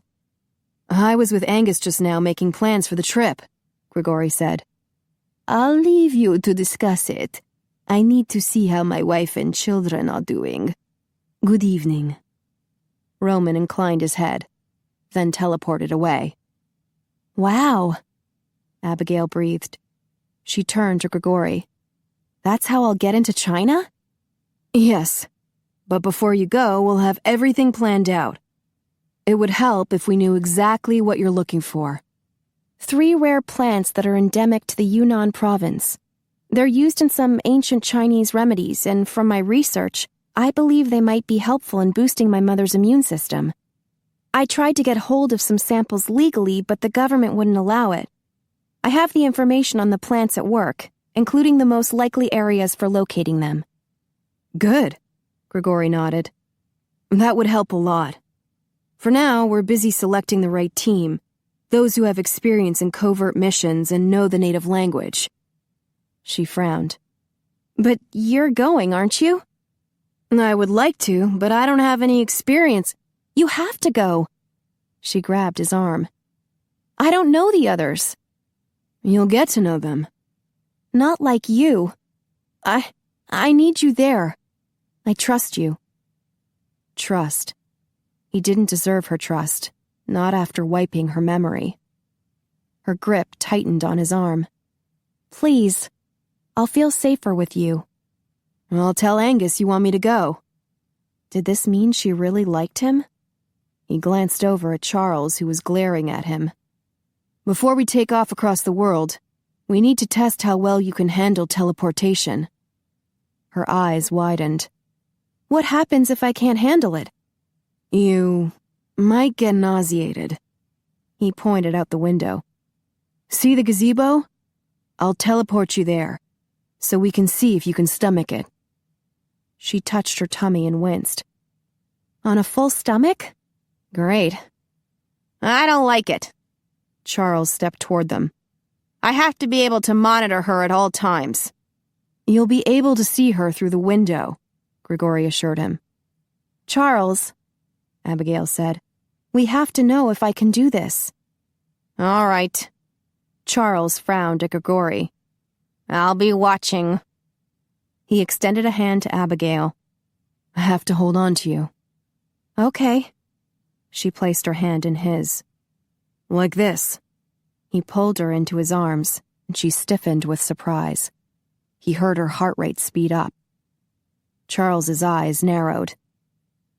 I was with Angus just now making plans for the trip, Gregori said. I'll leave you to discuss it. I need to see how my wife and children are doing. Good evening. Roman inclined his head, then teleported away. Wow, Abigail breathed. She turned to Gregori. That's how I'll get into China? Yes. But before you go, we'll have everything planned out. It would help if we knew exactly what you're looking for. 3 rare plants that are endemic to the Yunnan province. They're used in some ancient Chinese remedies, and from my research, I believe they might be helpful in boosting my mother's immune system. I tried to get hold of some samples legally, but the government wouldn't allow it. I have the information on the plants at work, including the most likely areas for locating them. Good, Gregori nodded. That would help a lot. For now, we're busy selecting the right team, those who have experience in covert missions and know the native language. She frowned. But you're going, aren't you? I would like to, but I don't have any experience. You have to go. She grabbed his arm. I don't know the others. You'll get to know them. Not like you. I need you there. I trust you. Trust. He didn't deserve her trust, not after wiping her memory. Her grip tightened on his arm. Please, I'll feel safer with you. I'll tell Angus you want me to go. Did this mean she really liked him? He glanced over at Charles, who was glaring at him. Before we take off across the world, we need to test how well you can handle teleportation. Her eyes widened. What happens if I can't handle it? You might get nauseated. He pointed out the window. See the gazebo? I'll teleport you there, so we can see if you can stomach it. She touched her tummy and winced. On a full stomach? Great. I don't like it. Charles stepped toward them. I have to be able to monitor her at all times. You'll be able to see her through the window, Gregori assured him. Charles, Abigail said, we have to know if I can do this. All right. Charles frowned at Gregori. I'll be watching. He extended a hand to Abigail. I have to hold on to you. Okay. She placed her hand in his. Like this. He pulled her into his arms, and she stiffened with surprise. He heard her heart rate speed up. Charles's eyes narrowed.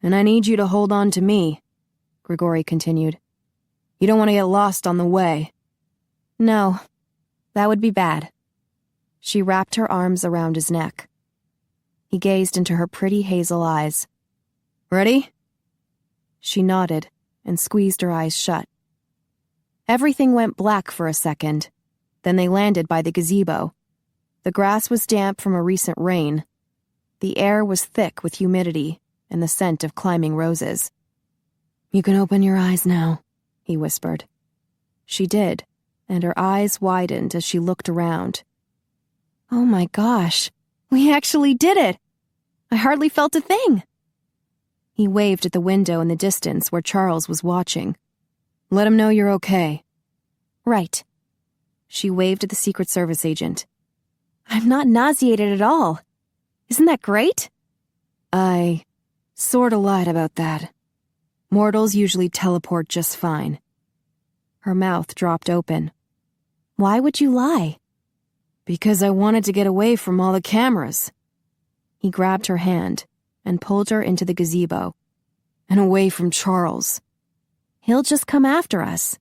And I need you to hold on to me, Gregori continued. You don't want to get lost on the way. No, that would be bad. She wrapped her arms around his neck. He gazed into her pretty hazel eyes. Ready? She nodded and squeezed her eyes shut. Everything went black for a second. Then they landed by the gazebo. The grass was damp from a recent rain. The air was thick with humidity and the scent of climbing roses. You can open your eyes now, he whispered. She did, and her eyes widened as she looked around. Oh my gosh, we actually did it! I hardly felt a thing. He waved at the window in the distance where Charles was watching. Let him know you're okay. Right. She waved at the Secret Service agent. I'm not nauseated at all. Isn't that great? I sorta lied about that. Mortals usually teleport just fine. Her mouth dropped open. Why would you lie? Because I wanted to get away from all the cameras. He grabbed her hand and pulled her into the gazebo. And away from Charles. He'll just come after us.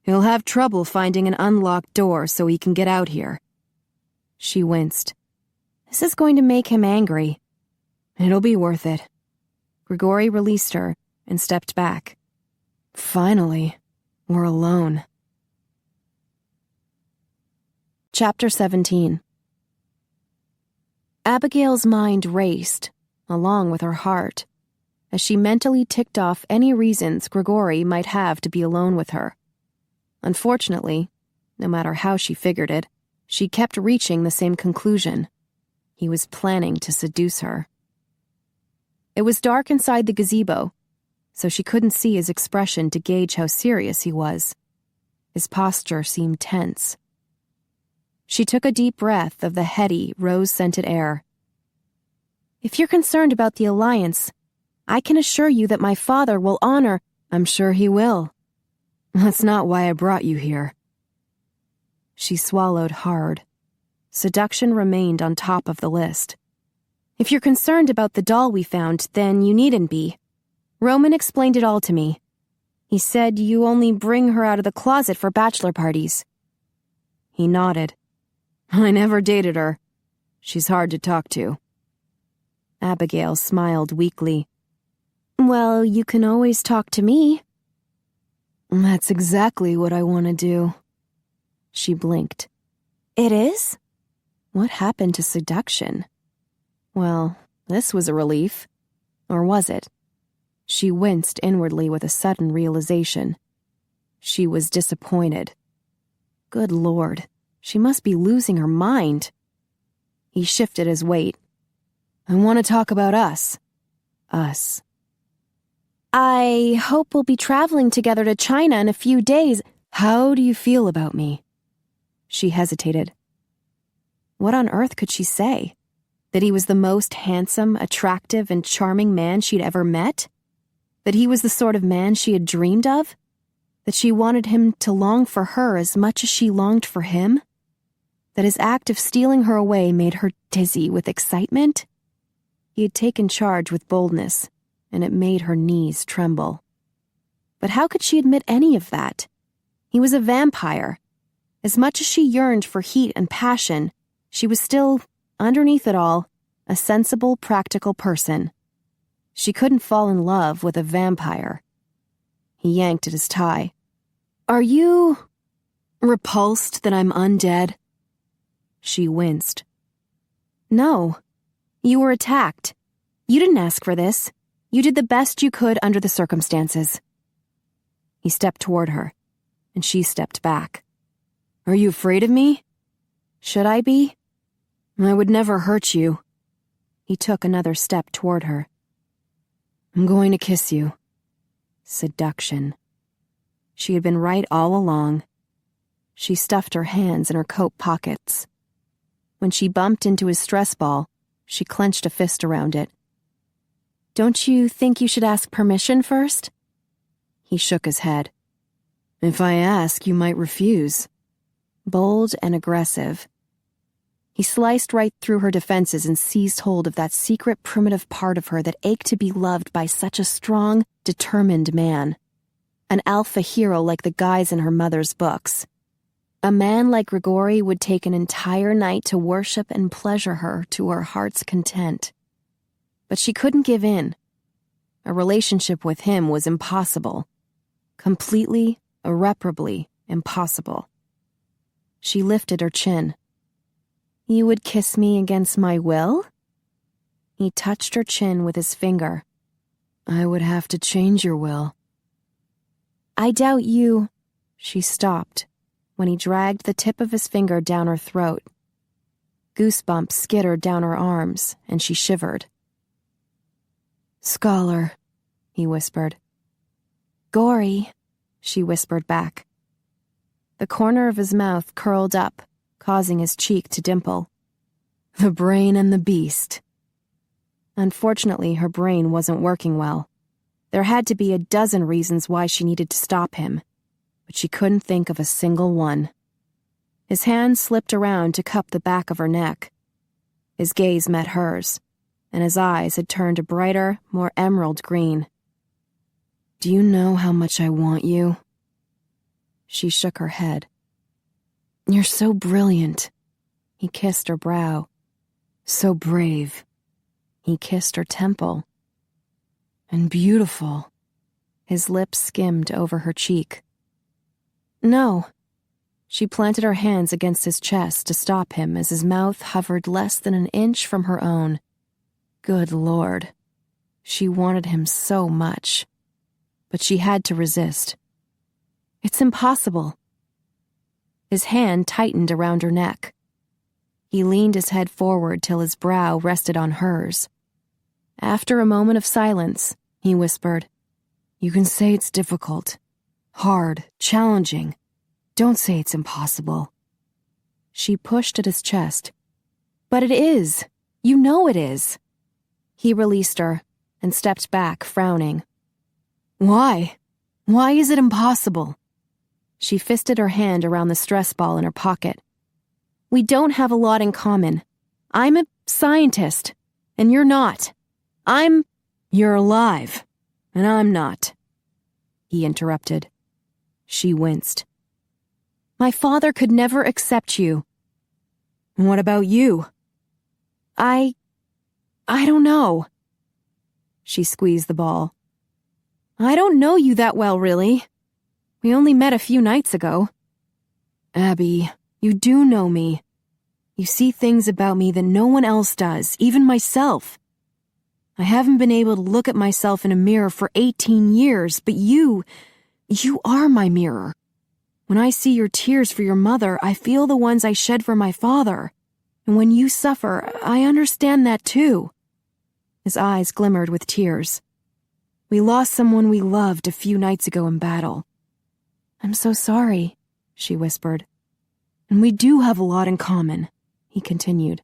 He'll have trouble finding an unlocked door so he can get out here. She winced. This is going to make him angry. It'll be worth it. Gregori released her and stepped back. Finally, we're alone. Chapter 17. Abigail's mind raced, along with her heart, as she mentally ticked off any reasons Gregori might have to be alone with her. Unfortunately, no matter how she figured it, she kept reaching the same conclusion. He was planning to seduce her. It was dark inside the gazebo, so she couldn't see his expression to gauge how serious he was. His posture seemed tense. She took a deep breath of the heady, rose-scented air. If you're concerned about the alliance, I can assure you that my father will honor— I'm sure he will. That's not why I brought you here. She swallowed hard. Seduction remained on top of the list. If you're concerned about the doll we found, then you needn't be. Roman explained it all to me. He said you only bring her out of the closet for bachelor parties. He nodded. I never dated her. She's hard to talk to. Abigail smiled weakly. Well, you can always talk to me. That's exactly what I want to do. She blinked. It is? What happened to seduction? Well, this was a relief. Or was it? She winced inwardly with a sudden realization. She was disappointed. Good Lord, she must be losing her mind. He shifted his weight. I want to talk about us. Us. I hope we'll be traveling together to China in a few days. How do you feel about me? She hesitated. What on earth could she say? That he was the most handsome, attractive, and charming man she'd ever met? That he was the sort of man she had dreamed of? That she wanted him to long for her as much as she longed for him? That his act of stealing her away made her dizzy with excitement? He had taken charge with boldness, and it made her knees tremble. But how could she admit any of that? He was a vampire. As much as she yearned for heat and passion, she was still, underneath it all, a sensible, practical person. She couldn't fall in love with a vampire. He yanked at his tie. Are you repulsed that I'm undead? She winced. No. You were attacked. You didn't ask for this. You did the best you could under the circumstances. He stepped toward her, and she stepped back. Are you afraid of me? Should I be? I would never hurt you. He took another step toward her. I'm going to kiss you. Seduction. She had been right all along. She stuffed her hands in her coat pockets. When she bumped into his stress ball, she clenched a fist around it. Don't you think you should ask permission first? He shook his head. If I ask, you might refuse. Bold and aggressive. He sliced right through her defenses and seized hold of that secret primitive part of her that ached to be loved by such a strong, determined man. An alpha hero like the guys in her mother's books. A man like Gregori would take an entire night to worship and pleasure her to her heart's content. But she couldn't give in. A relationship with him was impossible. Completely, irreparably impossible. She lifted her chin. You would kiss me against my will? He touched her chin with his finger. I would have to change your will. I doubt you. She stopped when he dragged the tip of his finger down her throat. Goosebumps skittered down her arms, and she shivered. Scholar, he whispered. Gory, she whispered back. The corner of his mouth curled up, causing his cheek to dimple. The brain and the beast. Unfortunately, her brain wasn't working well. There had to be a dozen reasons why she needed to stop him, but she couldn't think of a single one. His hand slipped around to cup the back of her neck. His gaze met hers, and his eyes had turned a brighter, more emerald green. Do you know how much I want you? She shook her head. You're so brilliant. He kissed her brow. So brave. He kissed her temple. And beautiful. His lips skimmed over her cheek. No. She planted her hands against his chest to stop him as his mouth hovered less than an inch from her own. Good Lord. She wanted him so much. But she had to resist. It's impossible. His hand tightened around her neck. He leaned his head forward till his brow rested on hers. After a moment of silence, he whispered, You can say it's difficult, hard, challenging. Don't say it's impossible. She pushed at his chest. But it is. You know it is. He released her and stepped back, frowning. Why? Why is it impossible? She fisted her hand around the stress ball in her pocket. We don't have a lot in common. I'm a scientist. and you're not. You're alive, and I'm not," he interrupted. She winced. My father could never accept you. "And what about you?" I don't know." She squeezed the ball. "I don't know you that well, really. We only met a few nights ago." "Abby, you do know me. You see things about me that no one else does, even myself. I haven't been able to look at myself in a mirror for 18 years, but you are my mirror. When I see your tears for your mother, I feel the ones I shed for my father. And when you suffer, I understand that too." His eyes glimmered with tears. "We lost someone we loved a few nights ago in battle." "I'm so sorry," she whispered. "And we do have a lot in common," he continued.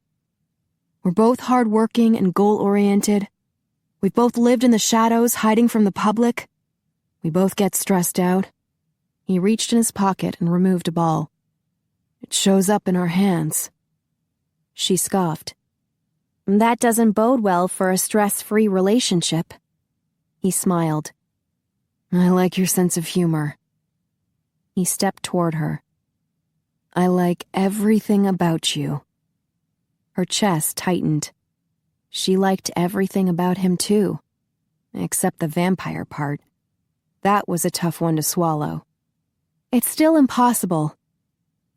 "We're both hardworking and goal-oriented. We've both lived in the shadows, hiding from the public. We both get stressed out." He reached in his pocket and removed a ball. "It shows up in our hands." She scoffed. "That doesn't bode well for a stress-free relationship." He smiled. "I like your sense of humor." He stepped toward her. "I like everything about you." Her chest tightened. She liked everything about him too, except the vampire part. That was a tough one to swallow. "It's still impossible.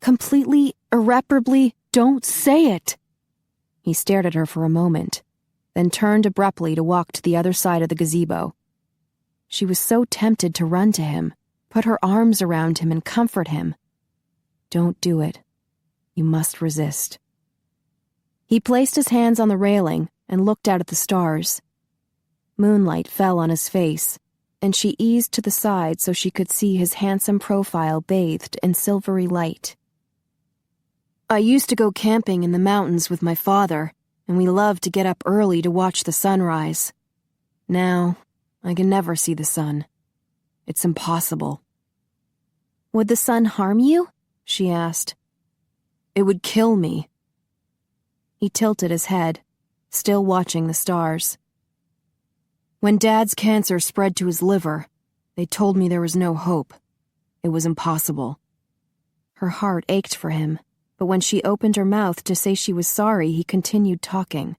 Completely, irreparably, don't say it." He stared at her for a moment, then turned abruptly to walk to the other side of the gazebo. She was so tempted to run to him, put her arms around him and comfort him. "Don't do it. You must resist." He placed his hands on the railing and looked out at the stars. Moonlight fell on his face, and she eased to the side so she could see his handsome profile bathed in silvery light. "I used to go camping in the mountains with my father, and we loved to get up early to watch the sunrise. Now, I can never see the sun. It's impossible." "Would the sun harm you?" she asked. "It would kill me." He tilted his head, still watching the stars. "When Dad's cancer spread to his liver, they told me there was no hope. It was impossible." Her heart ached for him, but when she opened her mouth to say she was sorry, he continued talking.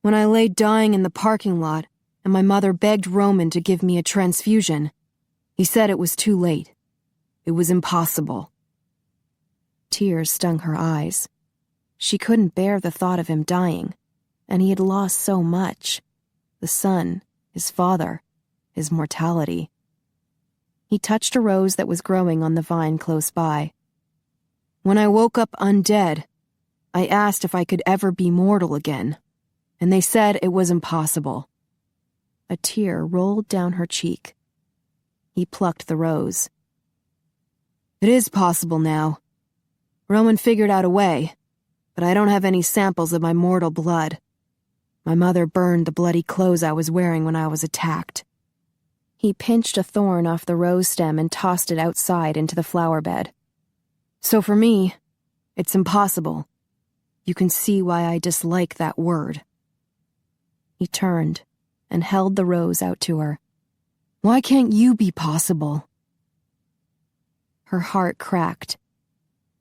"When I lay dying in the parking lot, and my mother begged Roman to give me a transfusion, he said it was too late. It was impossible." Tears stung her eyes. She couldn't bear the thought of him dying, and he had lost so much. The son, his father, his mortality. He touched a rose that was growing on the vine close by. "When I woke up undead, I asked if I could ever be mortal again, and they said it was impossible." A tear rolled down her cheek. He plucked the rose. "It is possible now. Roman figured out a way, but I don't have any samples of my mortal blood. My mother burned the bloody clothes I was wearing when I was attacked." He pinched a thorn off the rose stem and tossed it outside into the flower bed. "So for me, it's impossible. You can see why I dislike that word." He turned and held the rose out to her. "Why can't you be possible?" Her heart cracked.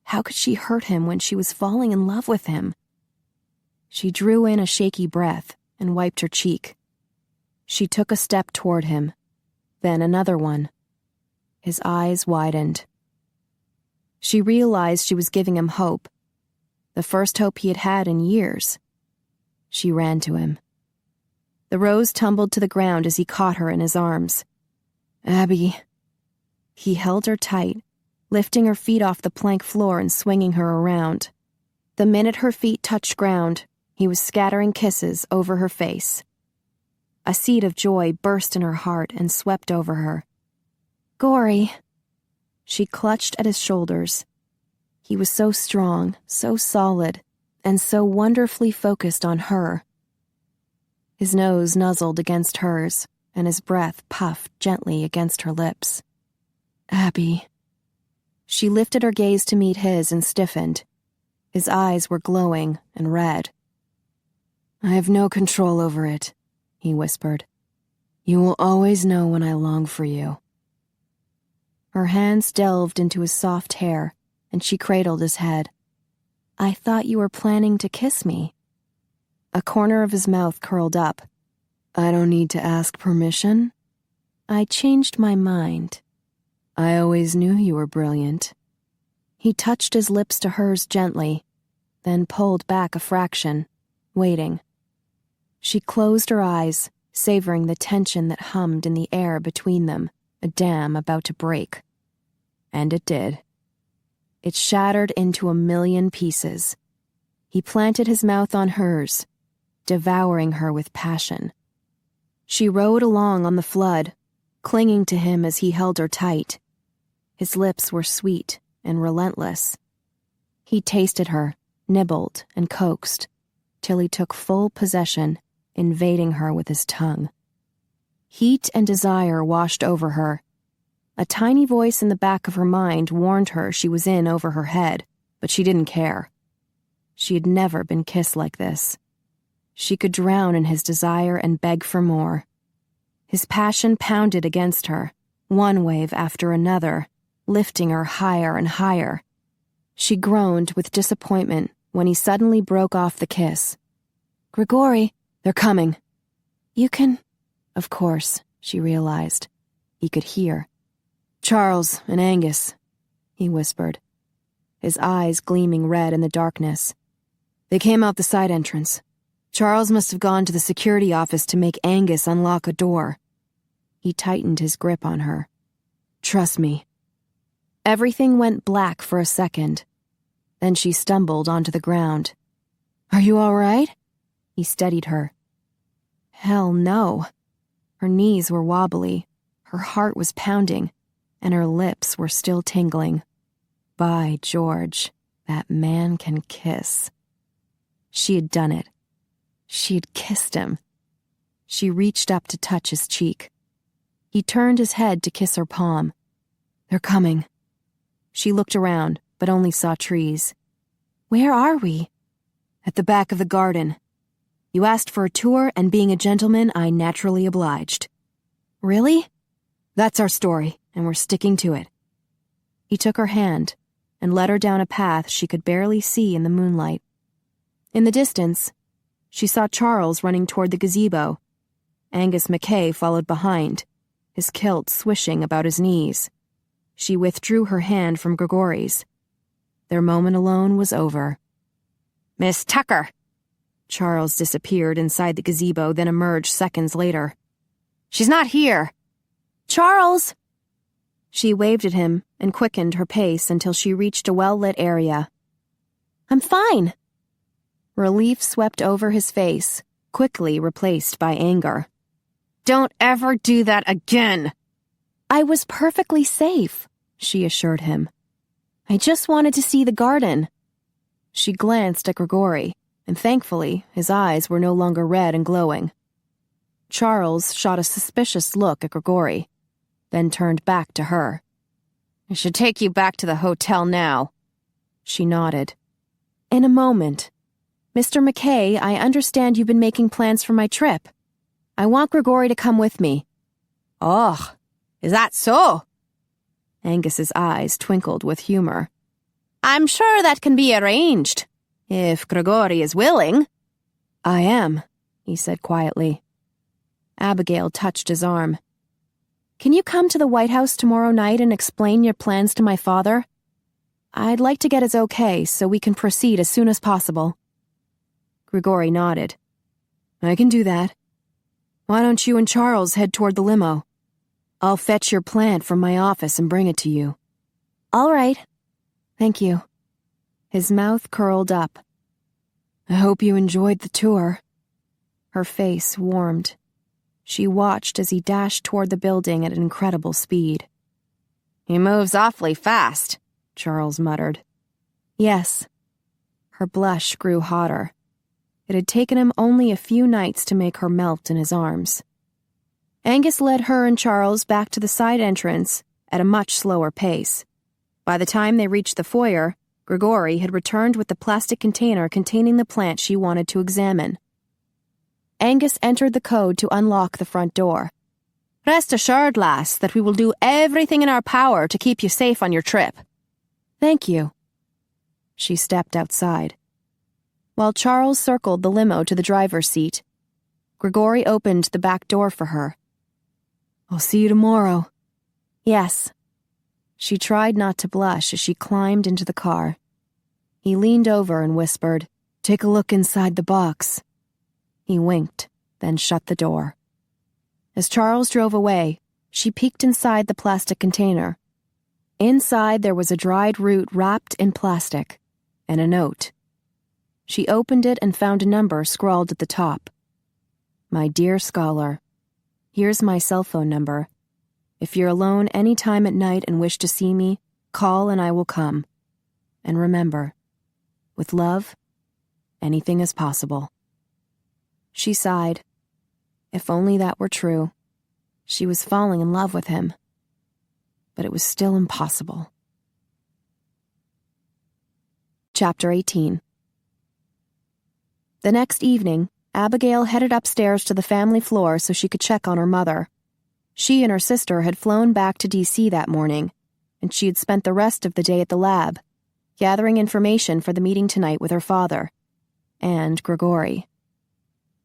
How could she hurt him when she was falling in love with him? She drew in a shaky breath and wiped her cheek. She took a step toward him, then another one. His eyes widened. She realized she was giving him hope, the first hope he had had in years. She ran to him. The rose tumbled to the ground as he caught her in his arms. "Abby." He held her tight, lifting her feet off the plank floor and swinging her around. The minute her feet touched ground, he was scattering kisses over her face. A seed of joy burst in her heart and swept over her. "Gori." She clutched at his shoulders. He was so strong, so solid, and so wonderfully focused on her. His nose nuzzled against hers, and his breath puffed gently against her lips. "Abby." She lifted her gaze to meet his and stiffened. His eyes were glowing and red. I have no control over it, he whispered. You will always know when I long for you. Her hands delved into his soft hair, and she cradled his head. I thought you were planning to kiss me. A corner of his mouth curled up. I don't need to ask permission. I changed my mind. I always knew you were brilliant. He touched his lips to hers gently, then pulled back a fraction, waiting. She closed her eyes, savoring the tension that hummed in the air between them, a dam about to break. And it did. It shattered into a million pieces. He planted his mouth on hers, devouring her with passion. She rode along on the flood, clinging to him as he held her tight. His lips were sweet and relentless. He tasted her, nibbled and coaxed, till he took full possession, invading her with his tongue. Heat and desire washed over her. A tiny voice in the back of her mind warned her she was in over her head, but she didn't care. She had never been kissed like this. She could drown in his desire and beg for more. His passion pounded against her, one wave after another, lifting her higher and higher. She groaned with disappointment when he suddenly broke off the kiss. Gregori, they're coming. You can... Of course, she realized. He could hear. Charles and Angus, he whispered, his eyes gleaming red in the darkness. They came out the side entrance. Charles must have gone to the security office to make Angus unlock a door. He tightened his grip on her. Trust me. Everything went black for a second. Then she stumbled onto the ground. Are you all right? He steadied her. Hell no. Her knees were wobbly, her heart was pounding, and her lips were still tingling. By George, that man can kiss. She had done it. She had kissed him. She reached up to touch his cheek. He turned his head to kiss her palm. They're coming. She looked around, but only saw trees. Where are we? At the back of the garden. You asked for a tour, and being a gentleman, I naturally obliged. Really? That's our story, and we're sticking to it. He took her hand and led her down a path she could barely see in the moonlight. In the distance, she saw Charles running toward the gazebo. Angus McKay followed behind, his kilt swishing about his knees. She withdrew her hand from Gregori's. Their moment alone was over. Miss Tucker! Charles disappeared inside the gazebo, then emerged seconds later. She's not here! Charles! She waved at him and quickened her pace until she reached a well-lit area. I'm fine. Relief swept over his face, quickly replaced by anger. Don't ever do that again! I was perfectly safe, she assured him. I just wanted to see the garden. She glanced at Gregori, and thankfully his eyes were no longer red and glowing. Charles shot a suspicious look at Gregori, then turned back to her. I should take you back to the hotel now. She nodded. In a moment. Mr. McKay, I understand you've been making plans for my trip. I want Gregori to come with me. Oh, is that so? Angus's eyes twinkled with humor. I'm sure that can be arranged, if Gregori is willing. I am, he said quietly. Abigail touched his arm. Can you come to the White House tomorrow night and explain your plans to my father? I'd like to get his okay so we can proceed as soon as possible. Gregori nodded. I can do that. Why don't you and Charles head toward the limo? I'll fetch your plant from my office and bring it to you. All right. Thank you. His mouth curled up. I hope you enjoyed the tour. Her face warmed. She watched as he dashed toward the building at an incredible speed. He moves awfully fast, Charles muttered. Yes. Her blush grew hotter. It had taken him only a few nights to make her melt in his arms. Angus led her and Charles back to the side entrance at a much slower pace. By the time they reached the foyer, Gregori had returned with the plastic container containing the plant she wanted to examine. Angus entered the code to unlock the front door. "Rest assured, lass, that we will do everything in our power to keep you safe on your trip." "Thank you." She stepped outside. While Charles circled the limo to the driver's seat, Gregori opened the back door for her. "I'll see you tomorrow." "Yes." She tried not to blush as she climbed into the car. He leaned over and whispered, "Take a look inside the box." He winked, then shut the door. As Charles drove away, she peeked inside the plastic container. Inside there was a dried root wrapped in plastic, and a note. She opened it and found a number scrawled at the top. "My dear scholar, here's my cell phone number. If you're alone any time at night and wish to see me, call and I will come. And remember, with love, anything is possible." She sighed. If only that were true. She was falling in love with him. But it was still impossible. Chapter 18. The next evening, Abigail headed upstairs to the family floor so she could check on her mother. She and her sister had flown back to D.C. that morning, and she had spent the rest of the day at the lab, gathering information for the meeting tonight with her father. And Gregori.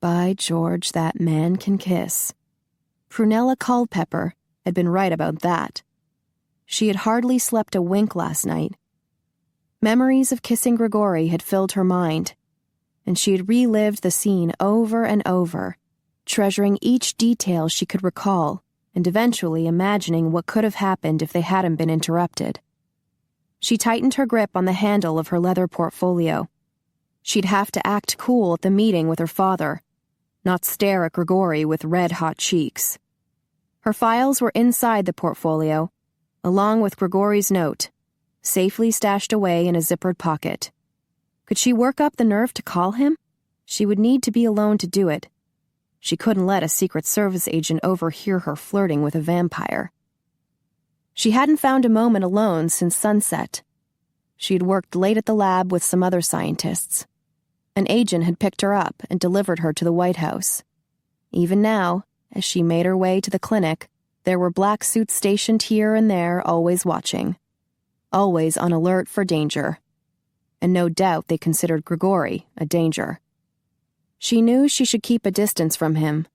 By George, that man can kiss. Prunella Culpepper had been right about that. She had hardly slept a wink last night. Memories of kissing Gregori had filled her mind, and she had relived the scene over and over, treasuring each detail she could recall and eventually imagining what could have happened if they hadn't been interrupted. She tightened her grip on the handle of her leather portfolio. She'd have to act cool at the meeting with her father, not stare at Gregori with red-hot cheeks. Her files were inside the portfolio, along with Gregori's note, safely stashed away in a zippered pocket. Could she work up the nerve to call him? She would need to be alone to do it. She couldn't let a Secret Service agent overhear her flirting with a vampire. She hadn't found a moment alone since sunset. She'd worked late at the lab with some other scientists. An agent had picked her up and delivered her to the White House. Even now, as she made her way to the clinic, there were black suits stationed here and there, always watching. Always on alert for danger. And no doubt they considered Gregori a danger. She knew she should keep a distance from him.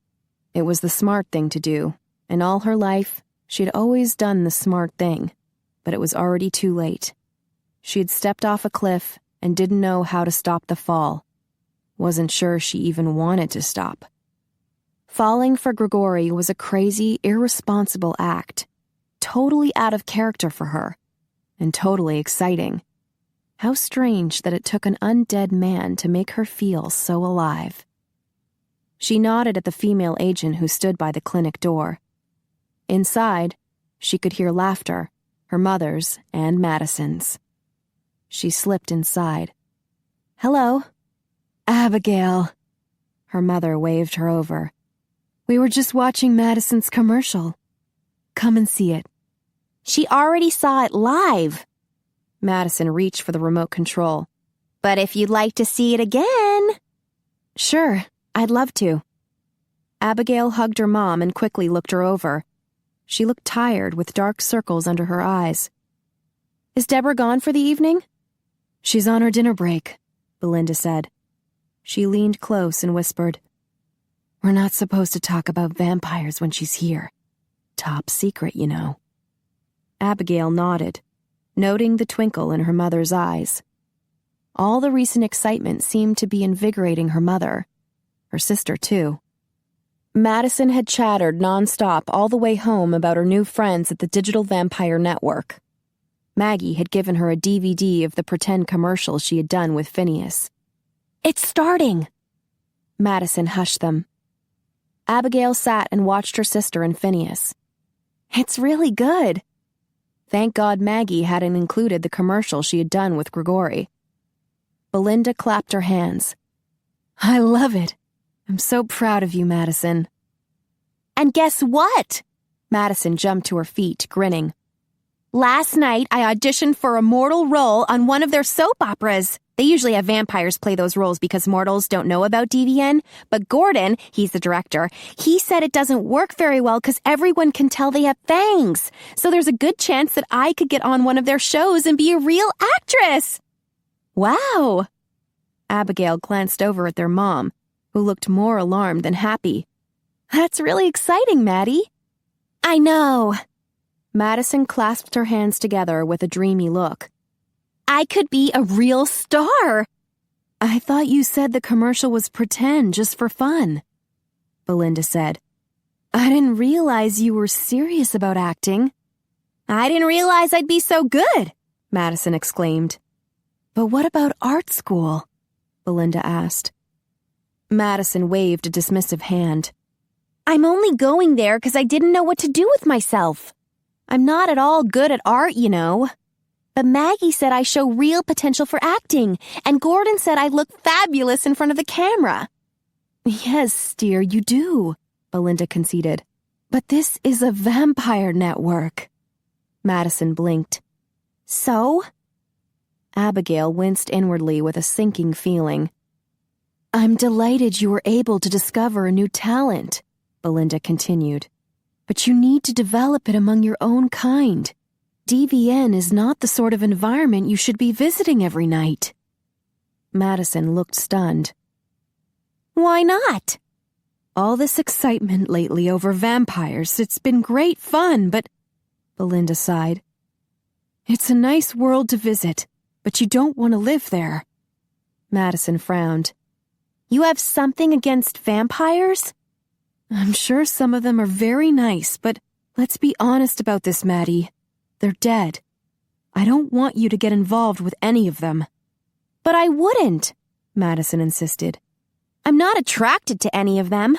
It was the smart thing to do, and all her life, she'd always done the smart thing, but it was already too late. She had stepped off a cliff and didn't know how to stop the fall. Wasn't sure she even wanted to stop. Falling for Gregori was a crazy, irresponsible act, totally out of character for her, and totally exciting. How strange that it took an undead man to make her feel so alive. She nodded at the female agent who stood by the clinic door. Inside, she could hear laughter, her mother's and Madison's. She slipped inside. "Hello." "Abigail." Her mother waved her over. "We were just watching Madison's commercial. Come and see it." "She already saw it live." Madison reached for the remote control. "But if you'd like to see it again..." "Sure, I'd love to." Abigail hugged her mom and quickly looked her over. She looked tired with dark circles under her eyes. "Is Deborah gone for the evening?" "She's on her dinner break," Belinda said. She leaned close and whispered, "We're not supposed to talk about vampires when she's here. Top secret, you know." Abigail nodded, noting the twinkle in her mother's eyes. All the recent excitement seemed to be invigorating her mother. Her sister, too. Madison had chattered nonstop all the way home about her new friends at the Digital Vampire Network. Maggie had given her a DVD of the pretend commercial she had done with Phineas. "It's starting!" Madison hushed them. Abigail sat and watched her sister and Phineas. "It's really good." Thank God Maggie hadn't included the commercial she had done with Gregori. Belinda clapped her hands. "I love it. I'm so proud of you, Madison." "And guess what?" Madison jumped to her feet, grinning. "Last night I auditioned for a mortal role on one of their soap operas. They usually have vampires play those roles because mortals don't know about DVN, but Gordon, he's the director, he said it doesn't work very well because everyone can tell they have fangs. So there's a good chance that I could get on one of their shows and be a real actress. Wow. Abigail glanced over at their mom, who looked more alarmed than happy. That's really exciting, Maddie. I know. Madison clasped her hands together with a dreamy look. I could be a real star. I thought you said the commercial was pretend, just for fun, Belinda said. I didn't realize you were serious about acting. I didn't realize I'd be so good, Madison exclaimed. But what about art school? Belinda asked. Madison waved a dismissive hand. I'm only going there because I didn't know what to do with myself. I'm not at all good at art, you know. But Maggie said I show real potential for acting, and Gordon said I look fabulous in front of the camera. Yes, dear, you do, Belinda conceded. But this is a vampire network. Madison blinked. So? Abigail winced inwardly with a sinking feeling. I'm delighted you were able to discover a new talent, Belinda continued. But you need to develop it among your own kind. DVN is not the sort of environment you should be visiting every night. Madison looked stunned. Why not? All this excitement lately over vampires, it's been great fun, but... Belinda sighed. It's a nice world to visit, but you don't want to live there. Madison frowned. You have something against vampires? I'm sure some of them are very nice, but let's be honest about this, Maddie. They're dead. I don't want you to get involved with any of them. But I wouldn't, Madison insisted. I'm not attracted to any of them.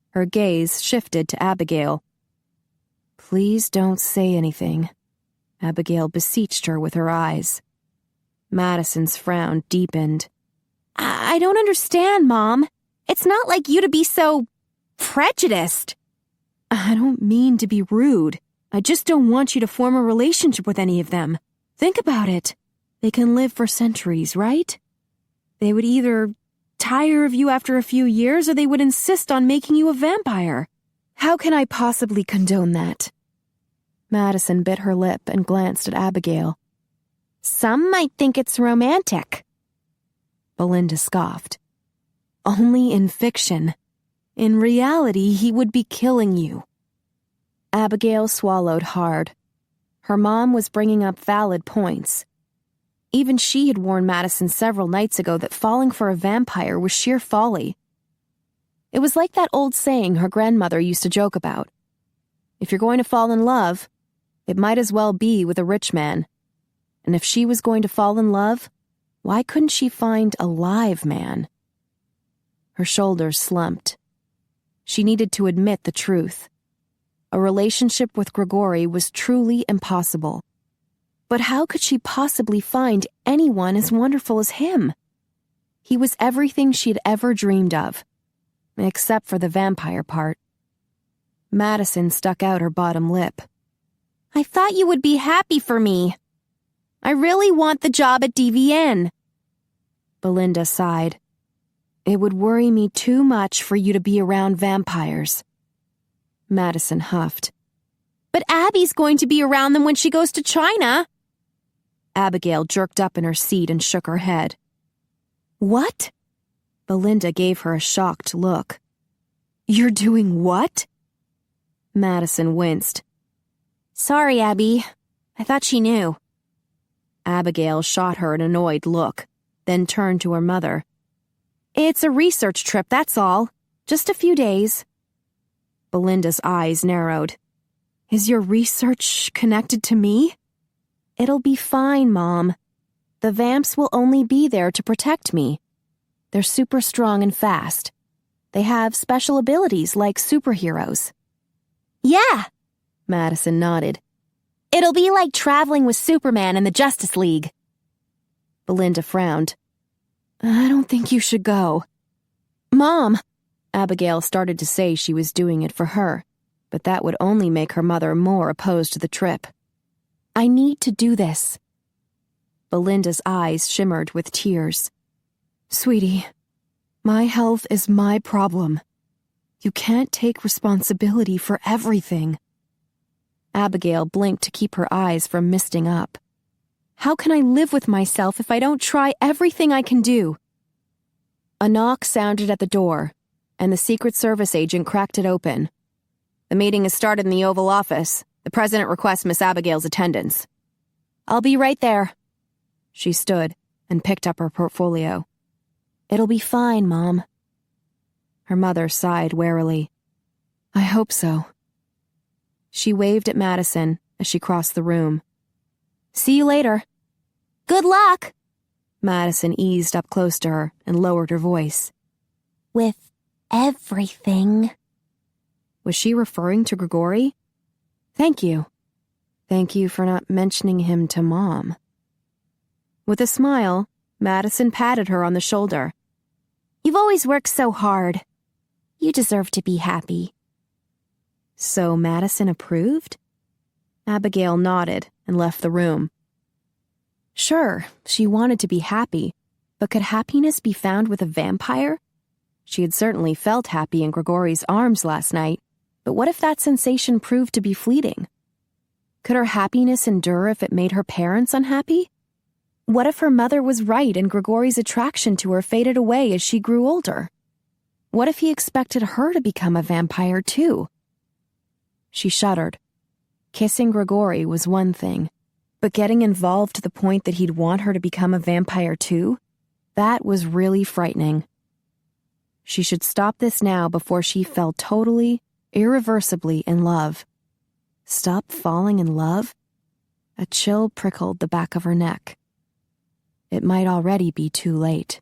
Her gaze shifted to Abigail. Please don't say anything, Abigail beseeched her with her eyes. Madison's frown deepened. I don't understand, Mom. It's not like you to be so prejudiced. I don't mean to be rude. I just don't want you to form a relationship with any of them. Think about it. They can live for centuries, right? They would either tire of you after a few years or they would insist on making you a vampire. How can I possibly condone that? Madison bit her lip and glanced at Abigail. Some might think it's romantic. Belinda scoffed. Only in fiction. In reality, he would be killing you. Abigail swallowed hard. Her mom was bringing up valid points. Even she had warned Madison several nights ago that falling for a vampire was sheer folly. It was like that old saying her grandmother used to joke about. If you're going to fall in love, it might as well be with a rich man. And if she was going to fall in love, why couldn't she find a live man? Her shoulders slumped. She needed to admit the truth. A relationship with Gregori was truly impossible. But how could she possibly find anyone as wonderful as him? He was everything she'd ever dreamed of, except for the vampire part. Madison stuck out her bottom lip. I thought you would be happy for me. I really want the job at DVN. Belinda sighed. It would worry me too much for you to be around vampires. Madison huffed. But Abby's going to be around them when she goes to China. Abigail jerked up in her seat and shook her head. What? Belinda gave her a shocked look. You're doing what? Madison winced. Sorry, Abby. I thought she knew. Abigail shot her an annoyed look, then turned to her mother. It's a research trip, that's all. Just a few days. Belinda's eyes narrowed. Is your research connected to me? It'll be fine, Mom. The vamps will only be there to protect me. They're super strong and fast. They have special abilities like superheroes. Yeah, Madison nodded. It'll be like traveling with Superman and the Justice League. Belinda frowned. I don't think you should go. Mom! Abigail started to say she was doing it for her, but that would only make her mother more opposed to the trip. I need to do this. Belinda's eyes shimmered with tears. "Sweetie, my health is my problem. You can't take responsibility for everything." Abigail blinked to keep her eyes from misting up. "How can I live with myself if I don't try everything I can do?" A knock sounded at the door, and the Secret Service agent cracked it open. "The meeting has started in the Oval Office. The President requests Miss Abigail's attendance." "I'll be right there." She stood and picked up her portfolio. "It'll be fine, Mom." Her mother sighed wearily. "I hope so." She waved at Madison as she crossed the room. "See you later." "Good luck!" Madison eased up close to her and lowered her voice. "With everything." Was she referring to Gregori? "Thank you. Thank you for not mentioning him to Mom." With a smile, Madison patted her on the shoulder. "You've always worked so hard. You deserve to be happy." So Madison approved? Abigail nodded and left the room. Sure, she wanted to be happy, but could happiness be found with a vampire? She had certainly felt happy in Gregori's arms last night, but what if that sensation proved to be fleeting? Could her happiness endure if it made her parents unhappy? What if her mother was right and Gregori's attraction to her faded away as she grew older? What if he expected her to become a vampire too? She shuddered. Kissing Gregori was one thing, but getting involved to the point that he'd want her to become a vampire too? That was really frightening. She should stop this now before she fell totally, irreversibly in love. Stop falling in love? A chill prickled the back of her neck. It might already be too late.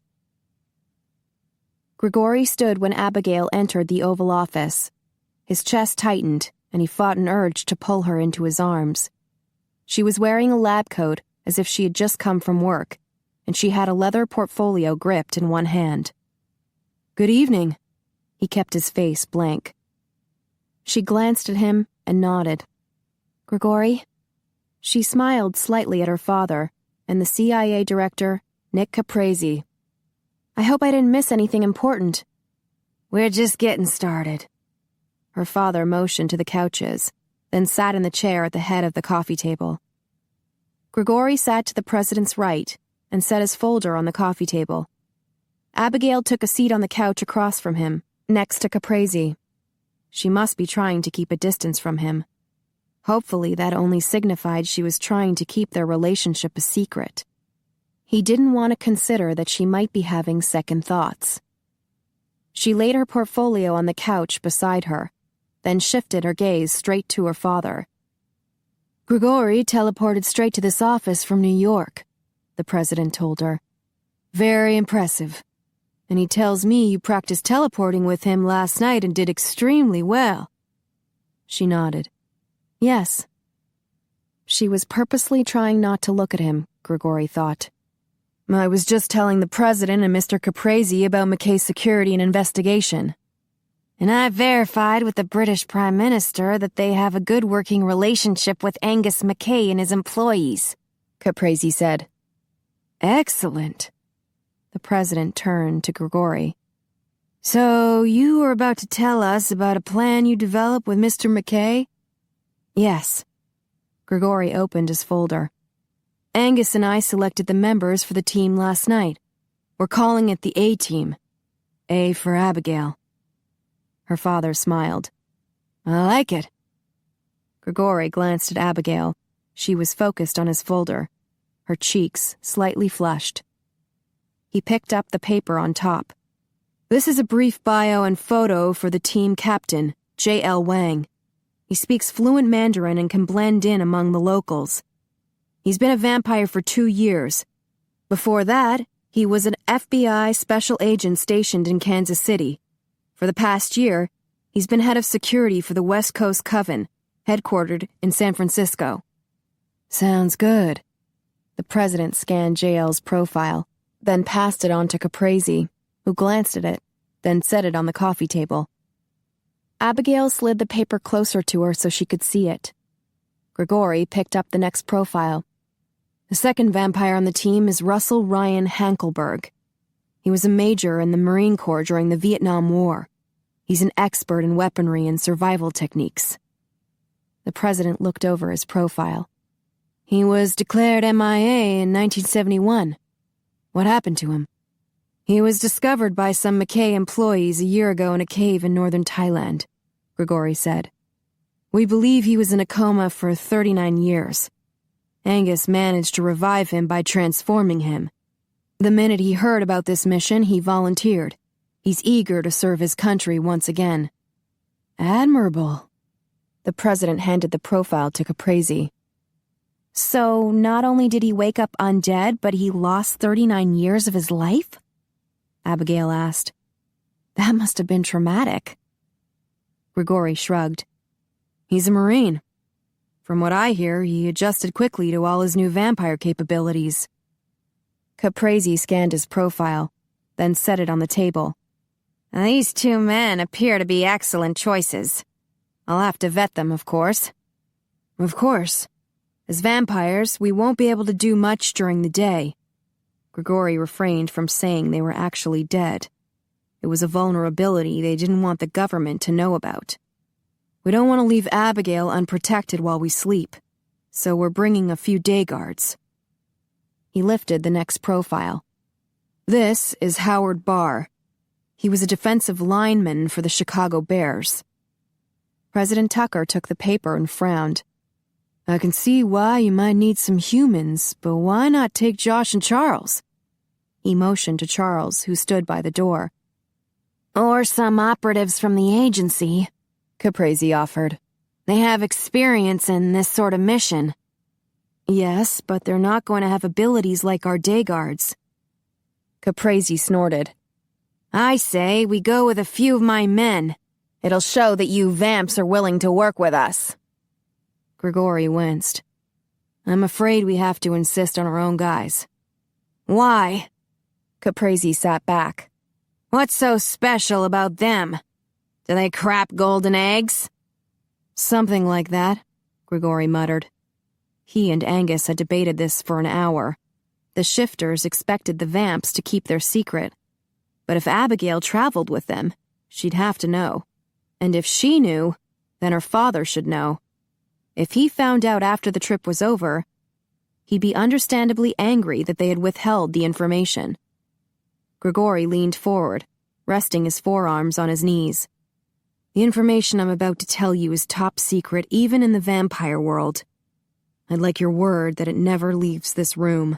Gregori stood when Abigail entered the Oval Office. His chest tightened, and he fought an urge to pull her into his arms. She was wearing a lab coat as if she had just come from work, and she had a leather portfolio gripped in one hand. "Good evening." He kept his face blank. She glanced at him and nodded. "Gregori?" She smiled slightly at her father and the CIA director, Nick Caprese. "I hope I didn't miss anything important." "We're just getting started." Her father motioned to the couches, then sat in the chair at the head of the coffee table. Gregori sat to the president's right and set his folder on the coffee table. Abigail took a seat on the couch across from him, next to Caprese. She must be trying to keep a distance from him. Hopefully that only signified she was trying to keep their relationship a secret. He didn't want to consider that she might be having second thoughts. She laid her portfolio on the couch beside her, then shifted her gaze straight to her father. "Gregori teleported straight to this office from New York," the president told her. "Very impressive. And he tells me you practiced teleporting with him last night and did extremely well." She nodded. "Yes." She was purposely trying not to look at him, Gregori thought. "I was just telling the president and Mr. Caprese about McKay's security and investigation. And I verified with the British Prime Minister that they have a good working relationship with Angus McKay and his employees," Caprese said. "Excellent." The president turned to Gregori. "So you were about to tell us about a plan you developed with Mr. McKay?" "Yes." Gregori opened his folder. "Angus and I selected the members for the team last night. We're calling it the A-Team. A for Abigail." Her father smiled. "I like it." Gregori glanced at Abigail. She was focused on his folder, her cheeks slightly flushed. He picked up the paper on top. "This is a brief bio and photo for the team captain, J.L. Wang. He speaks fluent Mandarin and can blend in among the locals. He's been a vampire for 2 years. Before that, he was an FBI special agent stationed in Kansas City. For the past year, he's been head of security for the West Coast Coven, headquartered in San Francisco." "Sounds good." The president scanned JL's profile, then passed it on to Caprese, who glanced at it, then set it on the coffee table. Abigail slid the paper closer to her so she could see it. Gregori picked up the next profile. The second vampire on the team is Russell Ryan Hankelberg. He was a major in the Marine Corps during the Vietnam War. He's an expert in weaponry and survival techniques. The president looked over his profile. He was declared MIA in 1971. What happened to him? He was discovered by some McKay employees a year ago in a cave in northern Thailand, Gregori said. We believe he was in a coma for 39 years. Angus managed to revive him by transforming him. The minute he heard about this mission, he volunteered. He's eager to serve his country once again. Admirable. The president handed the profile to Caprese. So, not only did he wake up undead, but he lost 39 years of his life? Abigail asked. That must have been traumatic. Gregori shrugged. He's a Marine. From what I hear, he adjusted quickly to all his new vampire capabilities. Caprese scanned his profile, then set it on the table. These two men appear to be excellent choices. I'll have to vet them, of course. Of course. As vampires, we won't be able to do much during the day. Gregori refrained from saying they were actually dead. It was a vulnerability they didn't want the government to know about. We don't want to leave Abigail unprotected while we sleep, so we're bringing a few day guards. He lifted the next profile. This is Howard Barr. He was a defensive lineman for the Chicago Bears. President Tucker took the paper and frowned. I can see why you might need some humans, but why not take Josh and Charles? He motioned to Charles, who stood by the door. Or some operatives from the agency, Caprese offered. They have experience in this sort of mission. Yes, but they're not going to have abilities like our day guards. Caprese snorted. I say we go with a few of my men. It'll show that you vamps are willing to work with us. Gregori winced. I'm afraid we have to insist on our own guys. Why? Caprese sat back. What's so special about them? Do they crap golden eggs? Something like that, Gregori muttered. He and Angus had debated this for an hour. The shifters expected the vamps to keep their secret. But if Abigail traveled with them, she'd have to know. And if she knew, then her father should know. If he found out after the trip was over, he'd be understandably angry that they had withheld the information. Gregori leaned forward, resting his forearms on his knees. The information I'm about to tell you is top secret even in the vampire world. I'd like your word that it never leaves this room.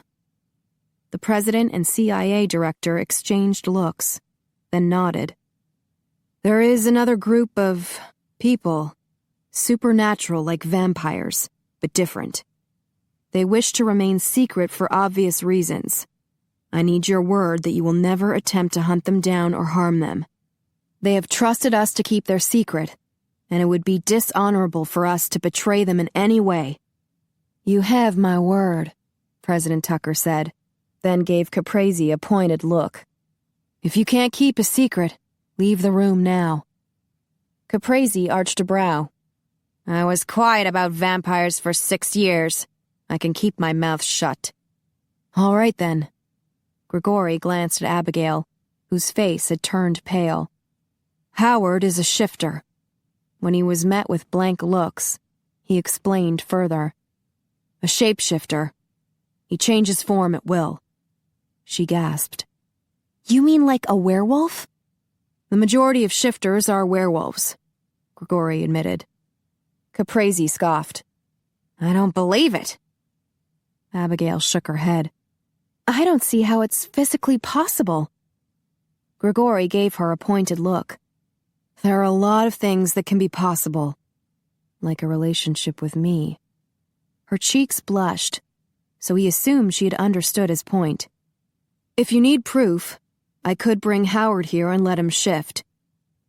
The president and CIA director exchanged looks, then nodded. There is another group of people, supernatural like vampires, but different. They wish to remain secret for obvious reasons. I need your word that you will never attempt to hunt them down or harm them. They have trusted us to keep their secret, and it would be dishonorable for us to betray them in any way. You have my word, President Tucker said, then gave Caprese a pointed look. If you can't keep a secret, leave the room now. Caprese arched a brow. I was quiet about vampires for 6 years. I can keep my mouth shut. All right, then. Gregori glanced at Abigail, whose face had turned pale. Howard is a shifter. When he was met with blank looks, he explained further. A shapeshifter. He changes form at will. She gasped. You mean like a werewolf? The majority of shifters are werewolves, Gregori admitted. Caprese scoffed. I don't believe it. Abigail shook her head. I don't see how it's physically possible. Gregori gave her a pointed look. There are a lot of things that can be possible, like a relationship with me. Her cheeks blushed, so he assumed she had understood his point. If you need proof, I could bring Howard here and let him shift.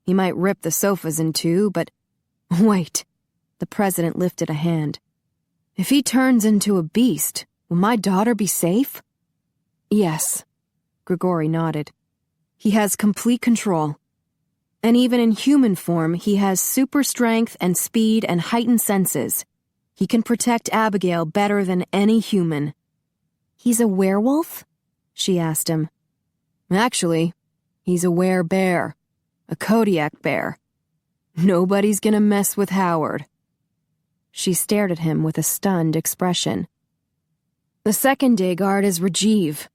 He might rip the sofas in two, but... Wait. The president lifted a hand. If he turns into a beast, will my daughter be safe? Yes. Gregori nodded. He has complete control. And even in human form, he has super strength and speed and heightened senses. He can protect Abigail better than any human. He's a werewolf? She asked him. Actually, he's a werebear, a Kodiak bear. Nobody's gonna mess with Howard. She stared at him with a stunned expression. The second day guard is Rajiv.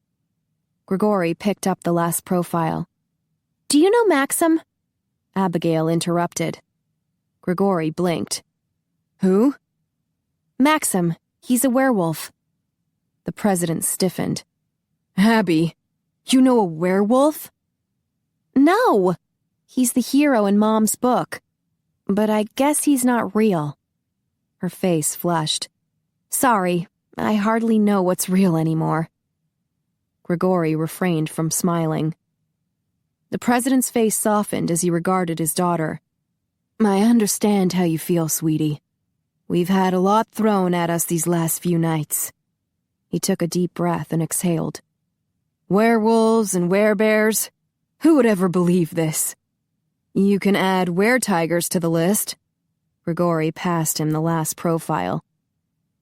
Gregori picked up the last profile. Do you know Maxim? Abigail interrupted. Gregori blinked. Who? Maxim. He's a werewolf. The president stiffened. Abby, you know a werewolf? No. He's the hero in Mom's book. But I guess he's not real. Her face flushed. Sorry, I hardly know what's real anymore. Gregori refrained from smiling. The president's face softened as he regarded his daughter. I understand how you feel, sweetie. We've had a lot thrown at us these last few nights. He took a deep breath and exhaled. Werewolves and werebears? Who would ever believe this? You can add weretigers to the list. Gregori passed him the last profile.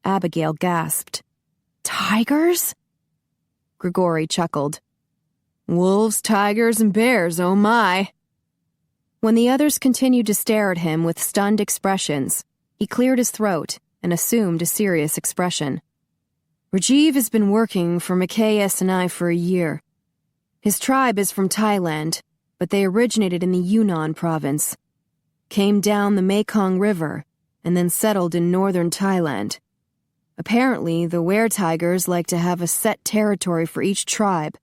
Abigail gasped. Tigers? Gregori chuckled. Wolves, tigers, and bears, oh my. When the others continued to stare at him with stunned expressions, he cleared his throat and assumed a serious expression. Rajiv has been working for McKay and I for a year. His tribe is from Thailand, but they originated in the Yunnan province, came down the Mekong River, and then settled in northern Thailand. Apparently, the weretigers like to have a set territory for each tribe,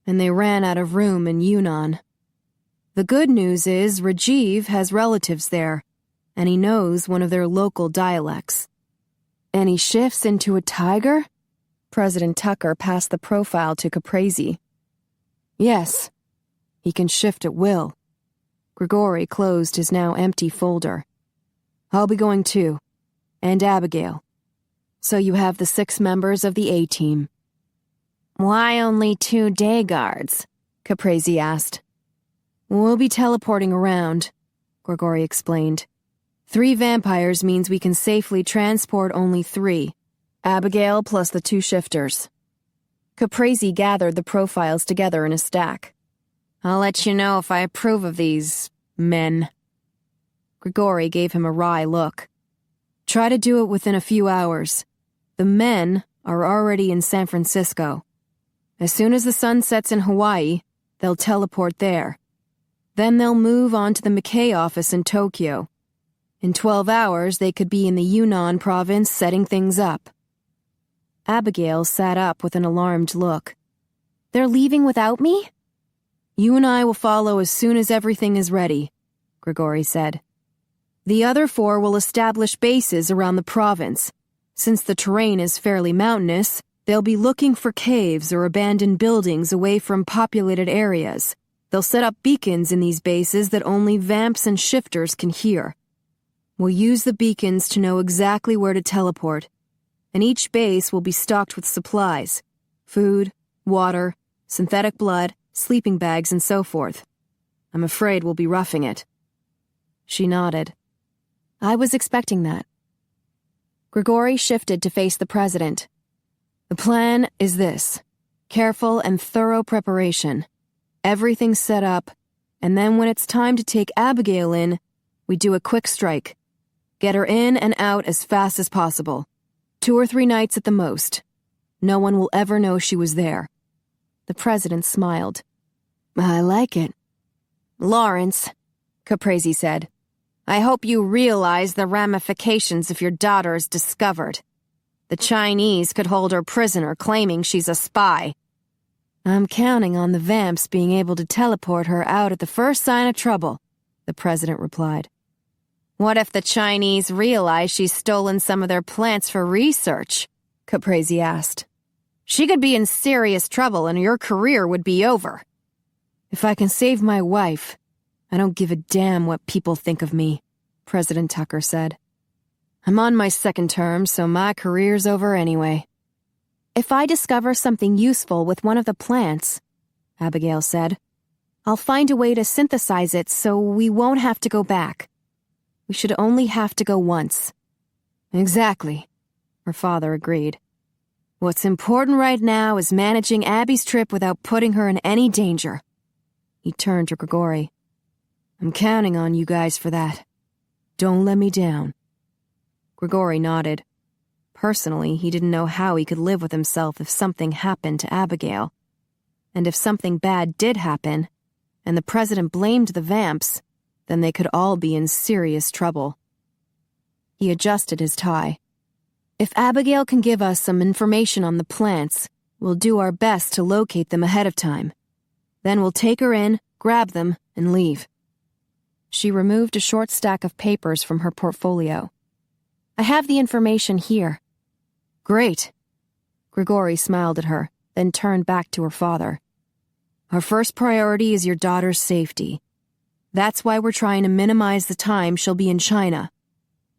and they ran out of room in Yunnan. The good news is Rajiv has relatives there, and he knows one of their local dialects. And he shifts into a tiger? President Tucker passed the profile to Caprese. Yes, he can shift at will. Gregori closed his now empty folder. I'll be going too, and Abigail. So you have the 6 members of the A-team. Why only 2 day guards? Caprese asked. We'll be teleporting around, Gregori explained. 3 vampires means we can safely transport only 3. Abigail plus the 2 shifters. Caprese gathered the profiles together in a stack. I'll let you know if I approve of these men. Gregori gave him a wry look. Try to do it within a few hours. The men are already in San Francisco. As soon as the sun sets in Hawaii, they'll teleport there. Then they'll move on to the McKay office in Tokyo. In 12 hours, they could be in the Yunnan province setting things up. Abigail sat up with an alarmed look. They're leaving without me? You and I will follow as soon as everything is ready, Gregori said. The other 4 will establish bases around the province. Since the terrain is fairly mountainous, they'll be looking for caves or abandoned buildings away from populated areas. They'll set up beacons in these bases that only vamps and shifters can hear. We'll use the beacons to know exactly where to teleport, and each base will be stocked with supplies, food, water, synthetic blood, sleeping bags, and so forth. I'm afraid we'll be roughing it. She nodded. I was expecting that. Gregori shifted to face the president. The plan is this. Careful and thorough preparation. Everything's set up, and then when it's time to take Abigail in, we do a quick strike. Get her in and out as fast as possible. 2 or 3 nights at the most. No one will ever know she was there. The president smiled. I like it. Lawrence, Caprese said, I hope you realize the ramifications if your daughter is discovered. The Chinese could hold her prisoner claiming she's a spy. I'm counting on the vamps being able to teleport her out at the first sign of trouble, the president replied. What if the Chinese realize she's stolen some of their plants for research? Caprese asked. She could be in serious trouble and your career would be over. If I can save my wife, I don't give a damn what people think of me, President Tucker said. I'm on my 2nd term, so my career's over anyway. If I discover something useful with one of the plants, Abigail said, I'll find a way to synthesize it so we won't have to go back. We should only have to go once. Exactly, her father agreed. What's important right now is managing Abby's trip without putting her in any danger. He turned to Gregori. I'm counting on you guys for that. Don't let me down. Gregori nodded. Personally, he didn't know how he could live with himself if something happened to Abigail. And if something bad did happen, and the president blamed the vamps, then they could all be in serious trouble. He adjusted his tie. If Abigail can give us some information on the plants, we'll do our best to locate them ahead of time. Then we'll take her in, grab them, and leave. She removed a short stack of papers from her portfolio. I have the information here. Great. Gregori smiled at her, then turned back to her father. Our first priority is your daughter's safety. That's why we're trying to minimize the time she'll be in China.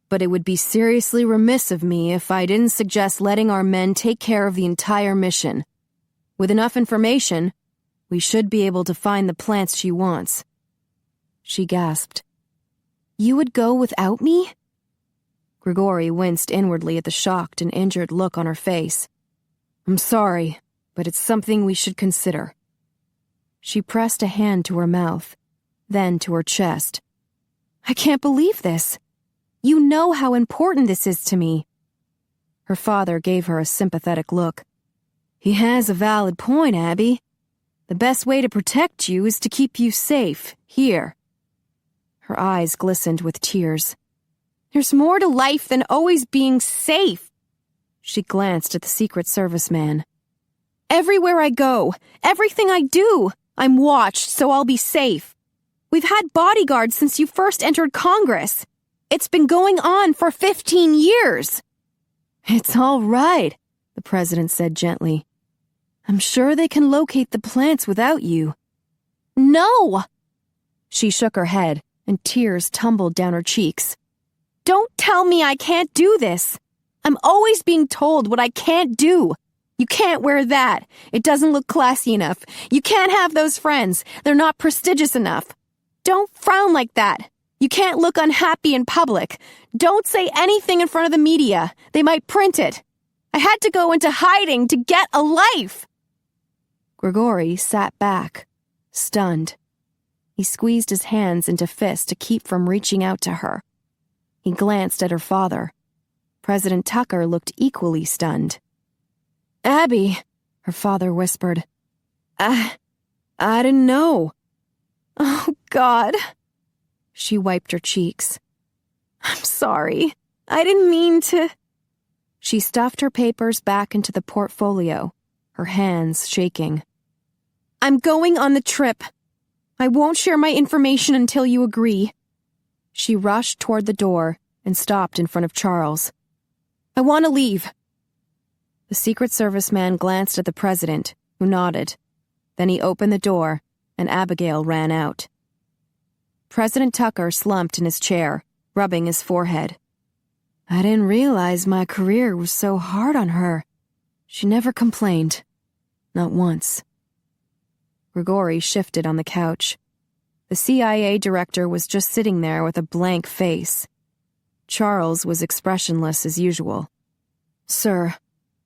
But it would be seriously remiss of me if I didn't suggest letting our men take care of the entire mission. With enough information, we should be able to find the plants she wants. She gasped. You would go without me? Gregori winced inwardly at the shocked and injured look on her face. I'm sorry, but it's something we should consider. She pressed a hand to her mouth, then to her chest. I can't believe this. You know how important this is to me. Her father gave her a sympathetic look. He has a valid point, Abby. The best way to protect you is to keep you safe, here. Her eyes glistened with tears. There's more to life than always being safe. She glanced at the Secret Service man. Everywhere I go, everything I do, I'm watched so I'll be safe. We've had bodyguards since you first entered Congress. It's been going on for 15 years. It's all right, the president said gently. I'm sure they can locate the plants without you. No! She shook her head, and tears tumbled down her cheeks. Don't tell me I can't do this. I'm always being told what I can't do. You can't wear that. It doesn't look classy enough. You can't have those friends. They're not prestigious enough. Don't frown like that. You can't look unhappy in public. Don't say anything in front of the media. They might print it. I had to go into hiding to get a life. Gregori sat back, stunned. He squeezed his hands into fists to keep from reaching out to her. He glanced at her father. President Tucker looked equally stunned. Abby, her father whispered. I didn't know. Oh, God. She wiped her cheeks. I'm sorry. I didn't mean to. She stuffed her papers back into the portfolio, her hands shaking. I'm going on the trip. I won't share my information until you agree. She rushed toward the door and stopped in front of Charles. I want to leave. The Secret Service man glanced at the president, who nodded. Then he opened the door, and Abigail ran out. President Tucker slumped in his chair, rubbing his forehead. I didn't realize my career was so hard on her. She never complained. Not once. Gregori shifted on the couch. The CIA director was just sitting there with a blank face. Charles was expressionless as usual. Sir,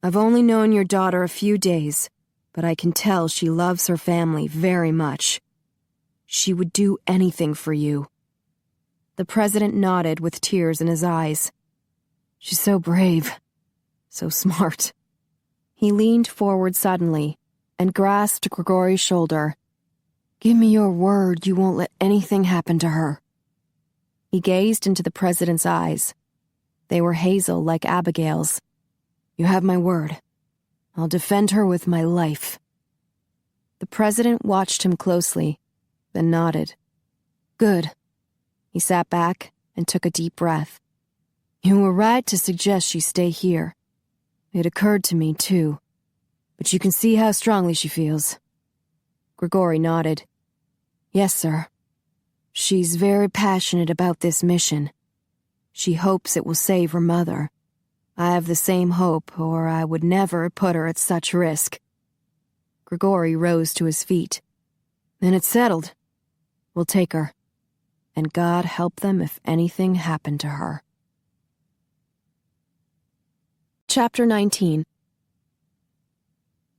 I've only known your daughter a few days, but I can tell she loves her family very much. She would do anything for you. The president nodded with tears in his eyes. She's so brave, so smart. He leaned forward suddenly and grasped Gregori's shoulder. Give me your word you won't let anything happen to her. He gazed into the president's eyes. They were hazel like Abigail's. You have my word. I'll defend her with my life. The president watched him closely, then nodded. Good. He sat back and took a deep breath. You were right to suggest she stay here. It occurred to me, too. But you can see how strongly she feels. Gregori nodded. Yes, sir. She's very passionate about this mission. She hopes it will save her mother. I have the same hope, or I would never put her at such risk. Gregori rose to his feet. Then it's settled. We'll take her. And God help them if anything happened to her. Chapter 19.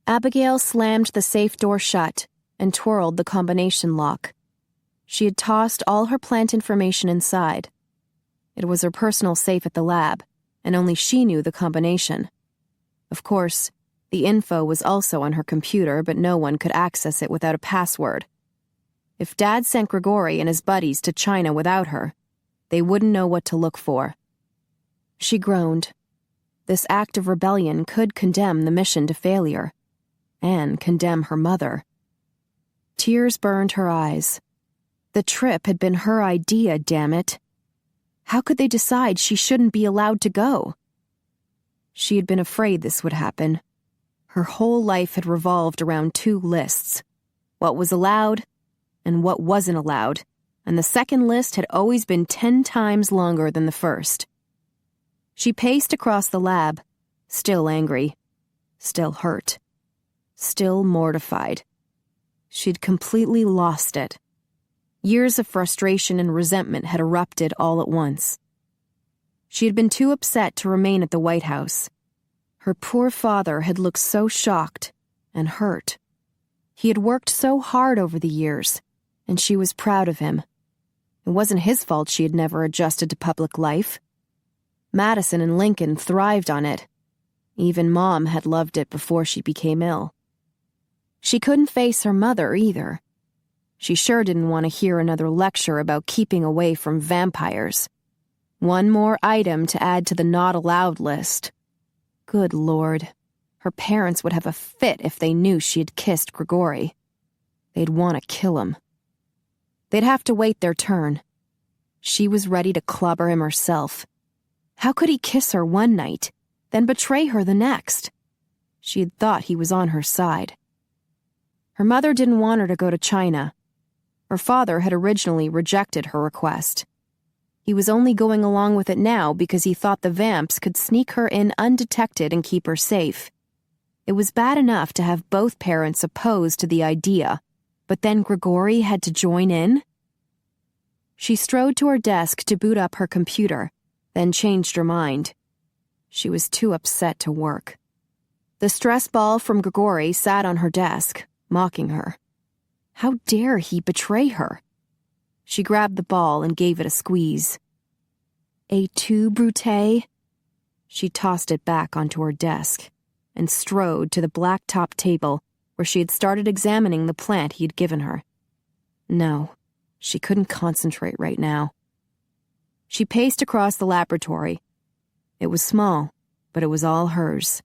Abigail slammed the safe door shut and twirled the combination lock. She had tossed all her plant information inside. It was her personal safe at the lab, and only she knew the combination. Of course, the info was also on her computer, but no one could access it without a password. If Dad sent Gregori and his buddies to China without her, they wouldn't know what to look for. She groaned. This act of rebellion could condemn the mission to failure, and condemn her mother. Tears burned her eyes. The trip had been her idea, damn it. How could they decide she shouldn't be allowed to go? She had been afraid this would happen. Her whole life had revolved around two lists: what was allowed and what wasn't allowed, and the second list had always been 10 times longer than the first. She paced across the lab, still angry, still hurt, still mortified. She'd completely lost it. Years of frustration and resentment had erupted all at once. She had been too upset to remain at the White House. Her poor father had looked so shocked and hurt. He had worked so hard over the years, and she was proud of him. It wasn't his fault she had never adjusted to public life. Madison and Lincoln thrived on it. Even Mom had loved it before she became ill. She couldn't face her mother either. She sure didn't want to hear another lecture about keeping away from vampires. One more item to add to the not allowed list. Good Lord. Her parents would have a fit if they knew she had kissed Gregori. They'd want to kill him. They'd have to wait their turn. She was ready to clobber him herself. How could he kiss her one night, then betray her the next? She had thought he was on her side. Her mother didn't want her to go to China. Her father had originally rejected her request. He was only going along with it now because he thought the vamps could sneak her in undetected and keep her safe. It was bad enough to have both parents opposed to the idea, but then Gregori had to join in? She strode to her desk to boot up her computer, then changed her mind. She was too upset to work. The stress ball from Gregori sat on her desk, mocking her. How dare he betray her? She grabbed the ball and gave it a squeeze. Et tu, Brute? She tossed it back onto her desk and strode to the black-top table where she had started examining the plant he had given her. No, she couldn't concentrate right now. She paced across the laboratory. It was small, but it was all hers.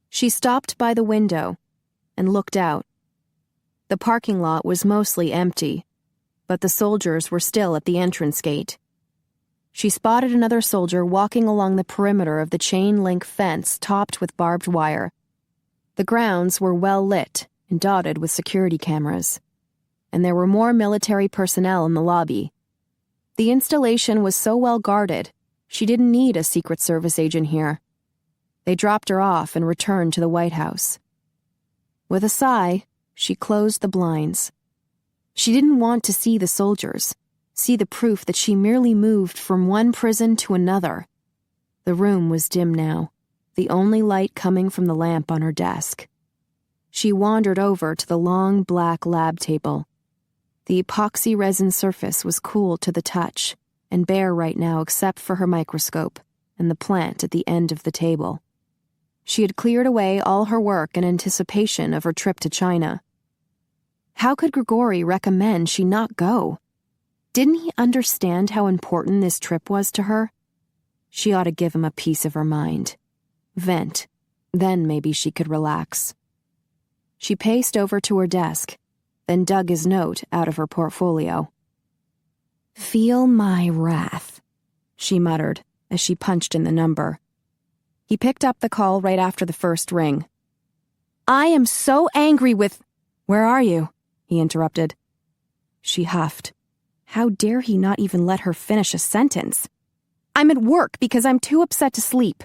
She stopped by the window and looked out. The parking lot was mostly empty, but the soldiers were still at the entrance gate. She spotted another soldier walking along the perimeter of the chain-link fence topped with barbed wire. The grounds were well lit and dotted with security cameras, and there were more military personnel in the lobby. The installation was so well guarded, she didn't need a Secret Service agent here. They dropped her off and returned to the White House. With a sigh, she closed the blinds. She didn't want to see the soldiers, see the proof that she merely moved from one prison to another. The room was dim now, the only light coming from the lamp on her desk. She wandered over to the long black lab table. The epoxy resin surface was cool to the touch, and bare right now except for her microscope and the plant at the end of the table. She had cleared away all her work in anticipation of her trip to China. How could Gregori recommend she not go? Didn't he understand how important this trip was to her? She ought to give him a piece of her mind. Vent. Then maybe she could relax. She paced over to her desk, then dug his note out of her portfolio. "Feel my wrath," she muttered as she punched in the number. He picked up the call right after the first ring. "I am so angry with—" "Where are you?" he interrupted. She huffed. How dare he not even let her finish a sentence? "I'm at work because I'm too upset to sleep.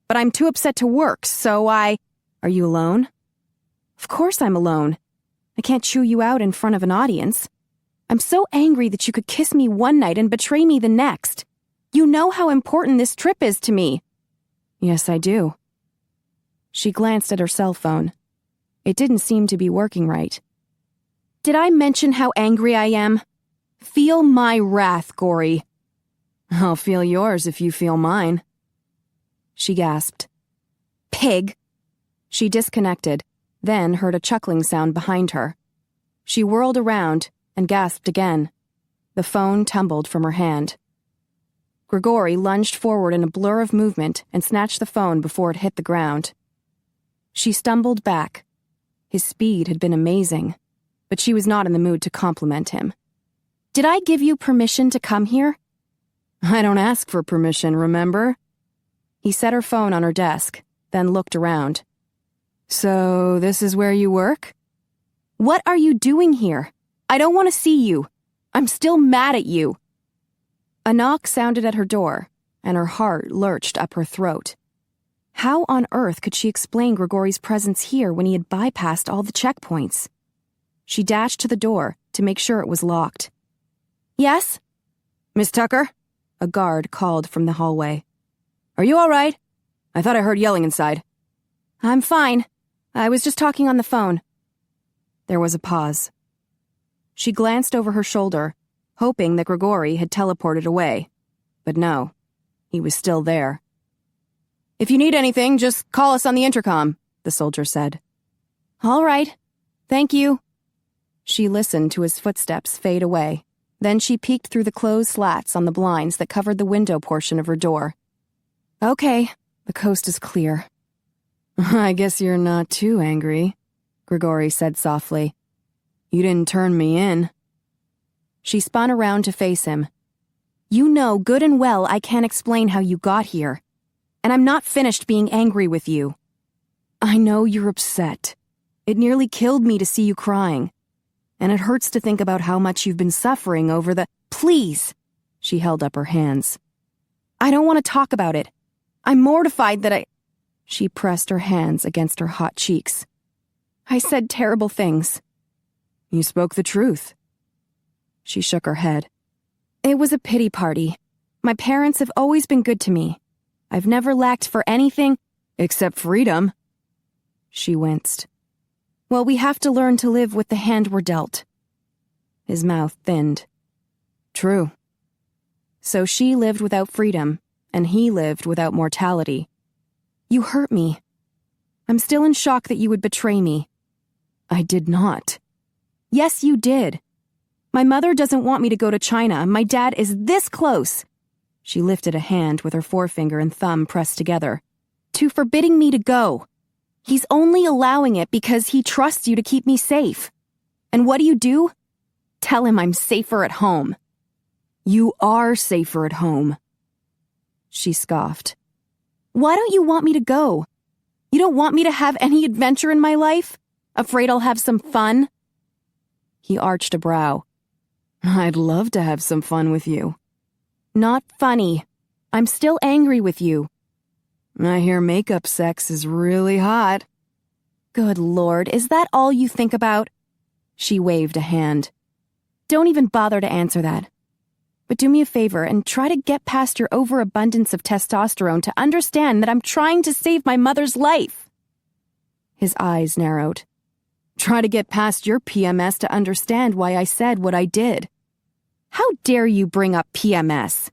But I'm too upset to work, so I—" "Are you alone?" "Of course I'm alone. I can't chew you out in front of an audience. I'm so angry that you could kiss me one night and betray me the next. You know how important this trip is to me." "Yes, I do." She glanced at her cell phone. It didn't seem to be working right. "Did I mention how angry I am? Feel my wrath, Gory." "I'll feel yours if you feel mine." She gasped. "Pig." She disconnected, then heard a chuckling sound behind her. She whirled around and gasped again. The phone tumbled from her hand. Gregori lunged forward in a blur of movement and snatched the phone before it hit the ground. She stumbled back. His speed had been amazing, but she was not in the mood to compliment him. "Did I give you permission to come here?" "I don't ask for permission, remember?" He set her phone on her desk, then looked around. "So, this is where you work?" "What are you doing here? I don't want to see you. I'm still mad at you." A knock sounded at her door, and her heart lurched up her throat. How on earth could she explain Gregori's presence here when he had bypassed all the checkpoints? She dashed to the door to make sure it was locked. "Yes?" "Miss Tucker?" a guard called from the hallway. "Are you all right? I thought I heard yelling inside." "I'm fine. I was just talking on the phone." There was a pause. She glanced over her shoulder, hoping that Gregori had teleported away. But no, he was still there. "If you need anything, just call us on the intercom," the soldier said. "All right. Thank you." She listened to his footsteps fade away. Then she peeked through the closed slats on the blinds that covered the window portion of her door. "Okay, the coast is clear." "I guess you're not too angry," Gregori said softly. "You didn't turn me in." She spun around to face him. "You know good and well I can't explain how you got here. And I'm not finished being angry with you." "I know you're upset. It nearly killed me to see you crying. And it hurts to think about how much you've been suffering over the—" "Please!" She held up her hands. "I don't want to talk about it. I'm mortified that I—" She pressed her hands against her hot cheeks. "I said terrible things." "You spoke the truth." She shook her head. "It was a pity party. My parents have always been good to me. I've never lacked for anything—" "Except freedom." She winced. "Well, we have to learn to live with the hand we're dealt." His mouth thinned. "True." So she lived without freedom, and he lived without mortality. "You hurt me. I'm still in shock that you would betray me." "I did not." "Yes, you did. My mother doesn't want me to go to China. My dad is this close." She lifted a hand with her forefinger and thumb pressed together. "To forbidding me to go. He's only allowing it because he trusts you to keep me safe. And what do? Tell him I'm safer at home." "You are safer at home." She scoffed. "Why don't you want me to go? You don't want me to have any adventure in my life? Afraid I'll have some fun?" He arched a brow. "I'd love to have some fun with you." "Not funny. I'm still angry with you." "I hear makeup sex is really hot." "Good Lord, is that all you think about?" She waved a hand. "Don't even bother to answer that. But do me a favor and try to get past your overabundance of testosterone to understand that I'm trying to save my mother's life." His eyes narrowed. "Try to get past your PMS to understand why I said what I did." "How dare you bring up PMS?"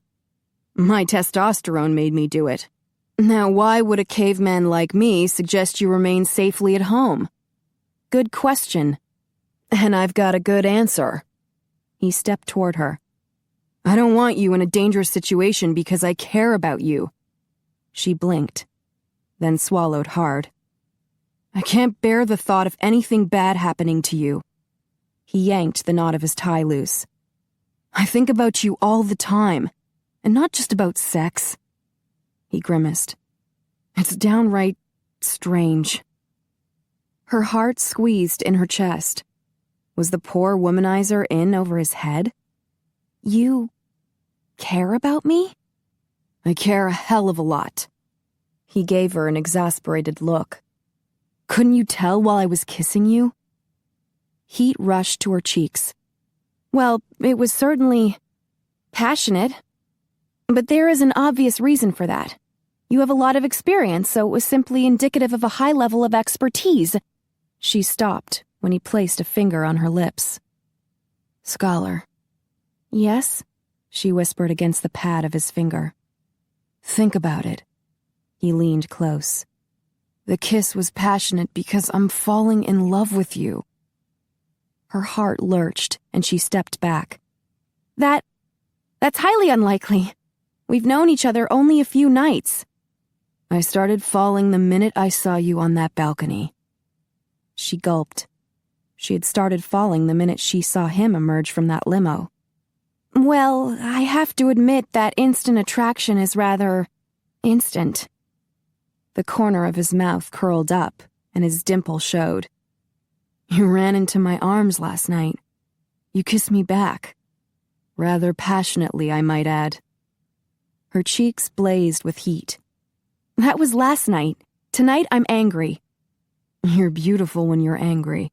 "My testosterone made me do it. Now why would a caveman like me suggest you remain safely at home?" "Good question." "And I've got a good answer." He stepped toward her. "I don't want you in a dangerous situation because I care about you." She blinked, then swallowed hard. "I can't bear the thought of anything bad happening to you." He yanked the knot of his tie loose. "I think about you all the time, and not just about sex." He grimaced. "It's downright strange." Her heart squeezed in her chest. Was the poor womanizer in over his head? "You care about me?" "I care a hell of a lot." He gave her an exasperated look. "Couldn't you tell while I was kissing you?" Heat rushed to her cheeks. "Well, it was certainly passionate. But there is an obvious reason for that. You have a lot of experience, so it was simply indicative of a high level of expertise." She stopped when he placed a finger on her lips. "Scholar." "Yes?" she whispered against the pad of his finger. "Think about it." He leaned close. "The kiss was passionate because I'm falling in love with you." Her heart lurched, and she stepped back. That's highly unlikely. We've known each other only a few nights." "I started falling the minute I saw you on that balcony." She gulped. She had started falling the minute she saw him emerge from that limo. "Well, I have to admit that instant attraction is rather instant." The corner of his mouth curled up, and his dimple showed. "You ran into my arms last night. You kissed me back. Rather passionately, I might add." Her cheeks blazed with heat. "That was last night. Tonight I'm angry." "You're beautiful when you're angry."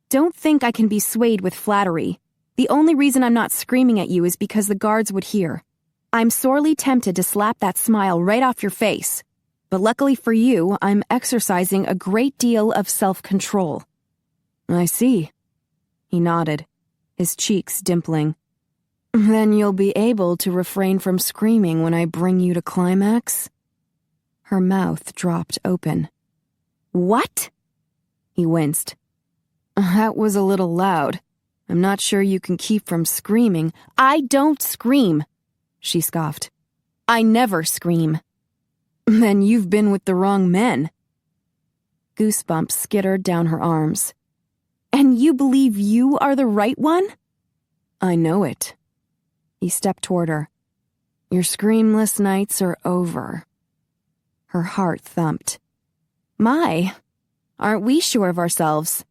"Don't think I can be swayed with flattery. The only reason I'm not screaming at you is because the guards would hear. I'm sorely tempted to slap that smile right off your face. But luckily for you, I'm exercising a great deal of self-control." "I see." He nodded, his cheeks dimpling. "Then you'll be able to refrain from screaming when I bring you to climax?" Her mouth dropped open. "What?" He winced. "That was a little loud. I'm not sure you can keep from screaming." "I don't scream," she scoffed. "I never scream." "Then you've been with the wrong men." Goosebumps skittered down her arms. "And you believe you are the right one?" "I know it." He stepped toward her. "Your screamless nights are over." Her heart thumped. "My, aren't we sure of ourselves?"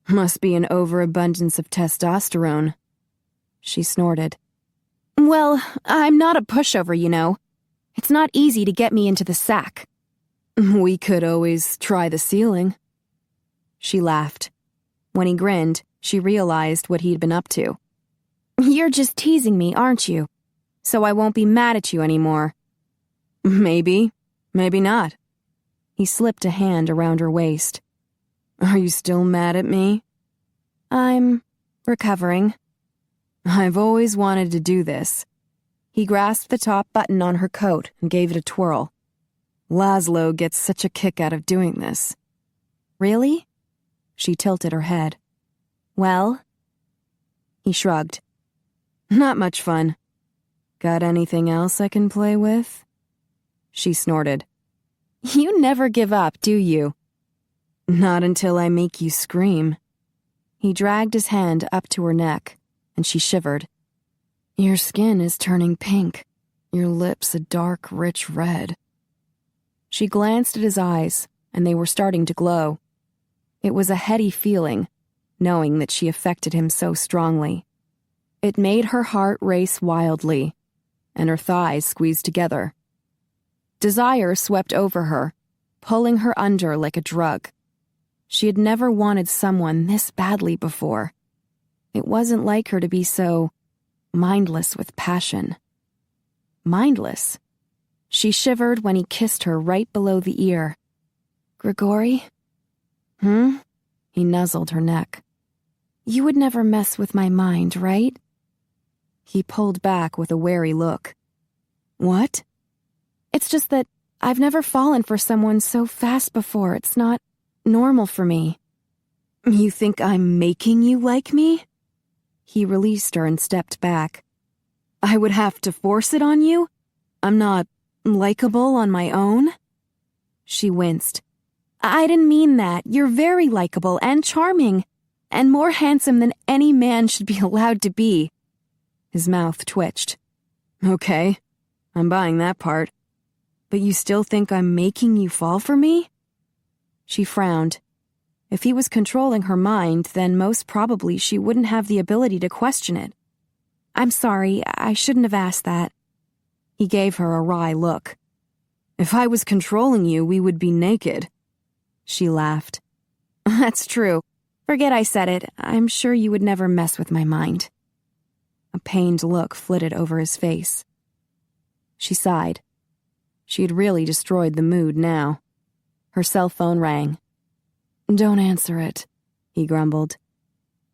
"Must be an overabundance of testosterone." She snorted. "Well, I'm not a pushover, you know. It's not easy to get me into the sack." "We could always try the ceiling." She laughed. When he grinned, she realized what he'd been up to. "You're just teasing me, aren't you? So I won't be mad at you anymore." "Maybe, maybe not." He slipped a hand around her waist. "Are you still mad at me?" "I'm recovering." "I've always wanted to do this." He grasped the top button on her coat and gave it a twirl. "Laszlo gets such a kick out of doing this." "Really?" She tilted her head. "Well?" He shrugged. "Not much fun." "Got anything else I can play with?" She snorted. "You never give up, do you?" "Not until I make you scream." He dragged his hand up to her neck, and she shivered. "Your skin is turning pink. Your lips a dark, rich red." She glanced at his eyes, and they were starting to glow. It was a heady feeling, knowing that she affected him so strongly. It made her heart race wildly, and her thighs squeezed together. Desire swept over her, pulling her under like a drug. She had never wanted someone this badly before. It wasn't like her to be so mindless with passion. Mindless. She shivered when he kissed her right below the ear. "Gregori?" He nuzzled her neck. "You would never mess with my mind, right?" He pulled back with a wary look. "What?" "It's just that I've never fallen for someone so fast before. It's not normal for me." "You think I'm making you like me?" He released her and stepped back. "I would have to force it on you? I'm not likable on my own?" She winced. "I didn't mean that. You're very likable and charming, and more handsome than any man should be allowed to be." His mouth twitched. "Okay, I'm buying that part. But you still think I'm making you fall for me?" She frowned. If he was controlling her mind, then most probably she wouldn't have the ability to question it. "I'm sorry, I shouldn't have asked that." He gave her a wry look. "If I was controlling you, we would be naked." She laughed. "That's true. Forget I said it. I'm sure you would never mess with my mind." A pained look flitted over his face. She sighed. She had really destroyed the mood now. Her cell phone rang. Don't answer it, he grumbled.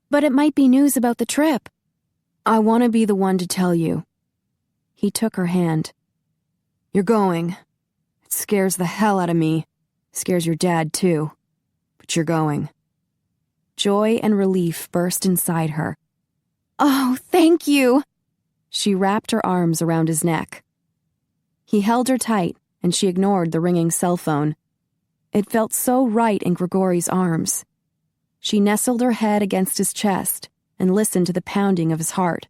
But it might be news about the trip. I want to be the one to tell you. He took her hand. You're going. It scares the hell out of me. Scares your dad, too. But you're going. Joy and relief burst inside her. Oh, thank you. She wrapped her arms around his neck. He held her tight, and she ignored the ringing cell phone. It felt so right in Gregori's arms. She nestled her head against his chest and listened to the pounding of his heart.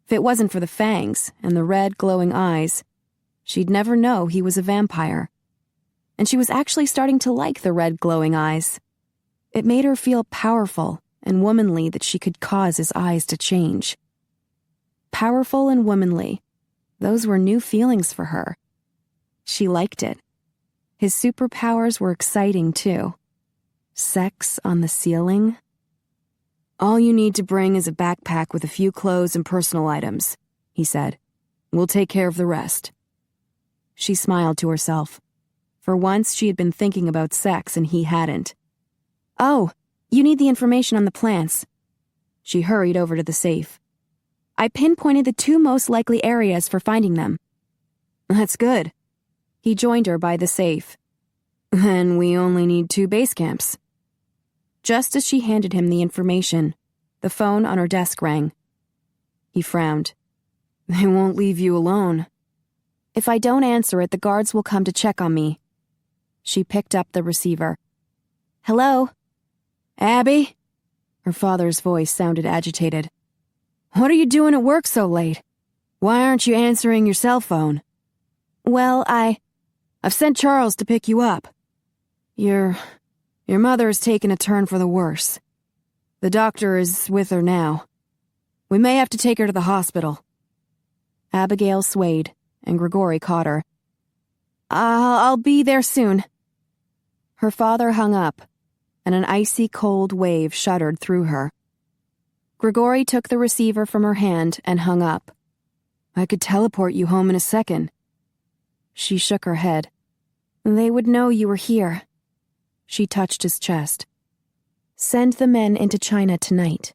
If it wasn't for the fangs and the red, glowing eyes, she'd never know he was a vampire. And she was actually starting to like the red, glowing eyes. It made her feel powerful and womanly that she could cause his eyes to change. Powerful and womanly, those were new feelings for her. She liked it. His superpowers were exciting, too. Sex on the ceiling? All you need to bring is a backpack with a few clothes and personal items, he said. We'll take care of the rest. She smiled to herself. For once, she had been thinking about sex and he hadn't. Oh, you need the information on the plants. She hurried over to the safe. I pinpointed the 2 most likely areas for finding them. That's good. He joined her by the safe. Then we only need 2 base camps. Just as she handed him the information, the phone on her desk rang. He frowned. They won't leave you alone. If I don't answer it, the guards will come to check on me. She picked up the receiver. Hello? Abby? Her father's voice sounded agitated. What are you doing at work so late? Why aren't you answering your cell phone? Well, I've sent Charles to pick you up. Your mother has taken a turn for the worse. The doctor is with her now. We may have to take her to the hospital. Abigail swayed, and Gregori caught her. I'll be there soon. Her father hung up, and an icy cold wave shuddered through her. Gregori took the receiver from her hand and hung up. I could teleport you home in a second. She shook her head. They would know you were here. She touched his chest. Send the men into China tonight.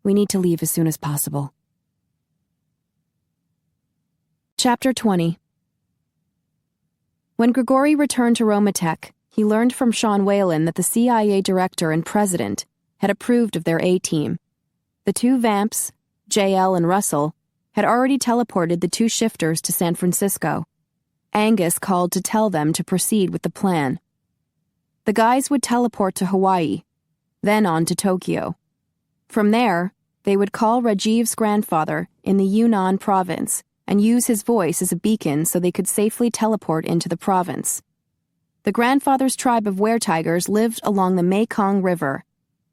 We need to leave as soon as possible. Chapter 20. When Gregori returned to Romatech, he learned from Sean Whalen that the CIA director and president had approved of their A-team. The 2 vamps, JL and Russell, had already teleported the 2 shifters to San Francisco. Angus called to tell them to proceed with the plan. The guys would teleport to Hawaii, then on to Tokyo. From there, they would call Rajiv's grandfather in the Yunnan province and use his voice as a beacon so they could safely teleport into the province. The grandfather's tribe of were-tigers lived along the Mekong River,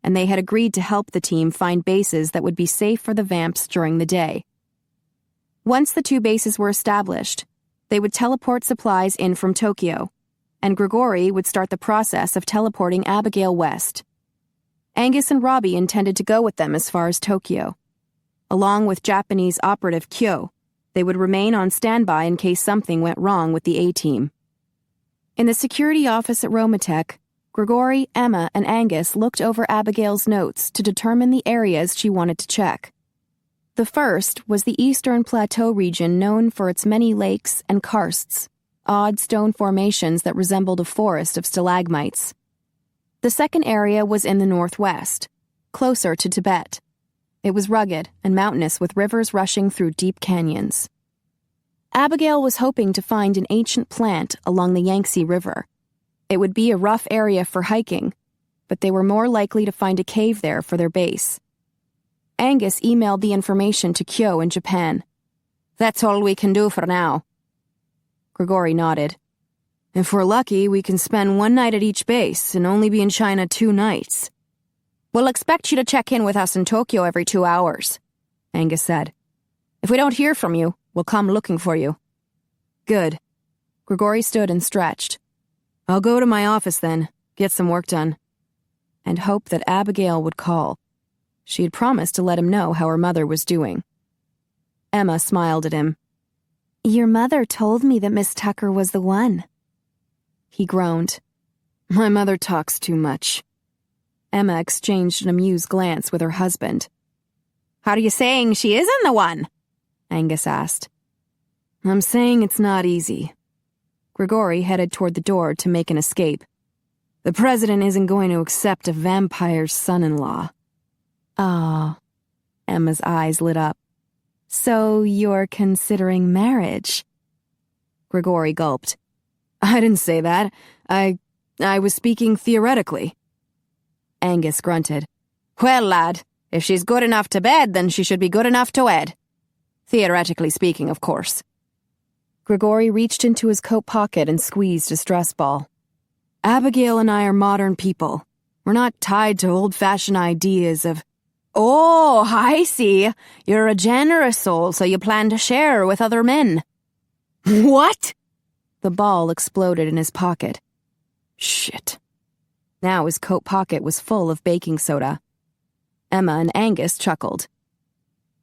and they had agreed to help the team find bases that would be safe for the vamps during the day. Once the 2 bases were established, they would teleport supplies in from Tokyo, and Gregori would start the process of teleporting Abigail west. Angus and Robbie intended to go with them as far as Tokyo. Along with Japanese operative Kyo, they would remain on standby in case something went wrong with the A-team. In the security office at Romatech, Gregori, Emma, and Angus looked over Abigail's notes to determine the areas she wanted to check. The first was the Eastern Plateau region known for its many lakes and karsts, odd stone formations that resembled a forest of stalagmites. The second area was in the northwest, closer to Tibet. It was rugged and mountainous with rivers rushing through deep canyons. Abigail was hoping to find an ancient plant along the Yangtze River. It would be a rough area for hiking, but they were more likely to find a cave there for their base. Angus emailed the information to Kyo in Japan. That's all we can do for now. Gregori nodded. If we're lucky, we can spend 1 night at each base and only be in China 2 nights. We'll expect you to check in with us in Tokyo every 2 hours, Angus said. If we don't hear from you, we'll come looking for you. Good. Gregori stood and stretched. I'll go to my office then, get some work done. And hope that Abigail would call. She had promised to let him know how her mother was doing. Emma smiled at him. Your mother told me that Miss Tucker was the one. He groaned. My mother talks too much. Emma exchanged an amused glance with her husband. Are you saying she isn't the one? Angus asked. I'm saying it's not easy. Gregori headed toward the door to make an escape. The president isn't going to accept a vampire's son-in-law. Oh. Emma's eyes lit up. So you're considering marriage? Gregori gulped. I didn't say that. I was speaking theoretically. Angus grunted. Well, lad, if she's good enough to bed, then she should be good enough to wed. Theoretically speaking, of course. Gregori reached into his coat pocket and squeezed a stress ball. Abigail and I are modern people. We're not tied to old-fashioned ideas of, oh, I see. You're a generous soul, so you plan to share with other men. What? The ball exploded in his pocket. Shit. Now his coat pocket was full of baking soda. Emma and Angus chuckled.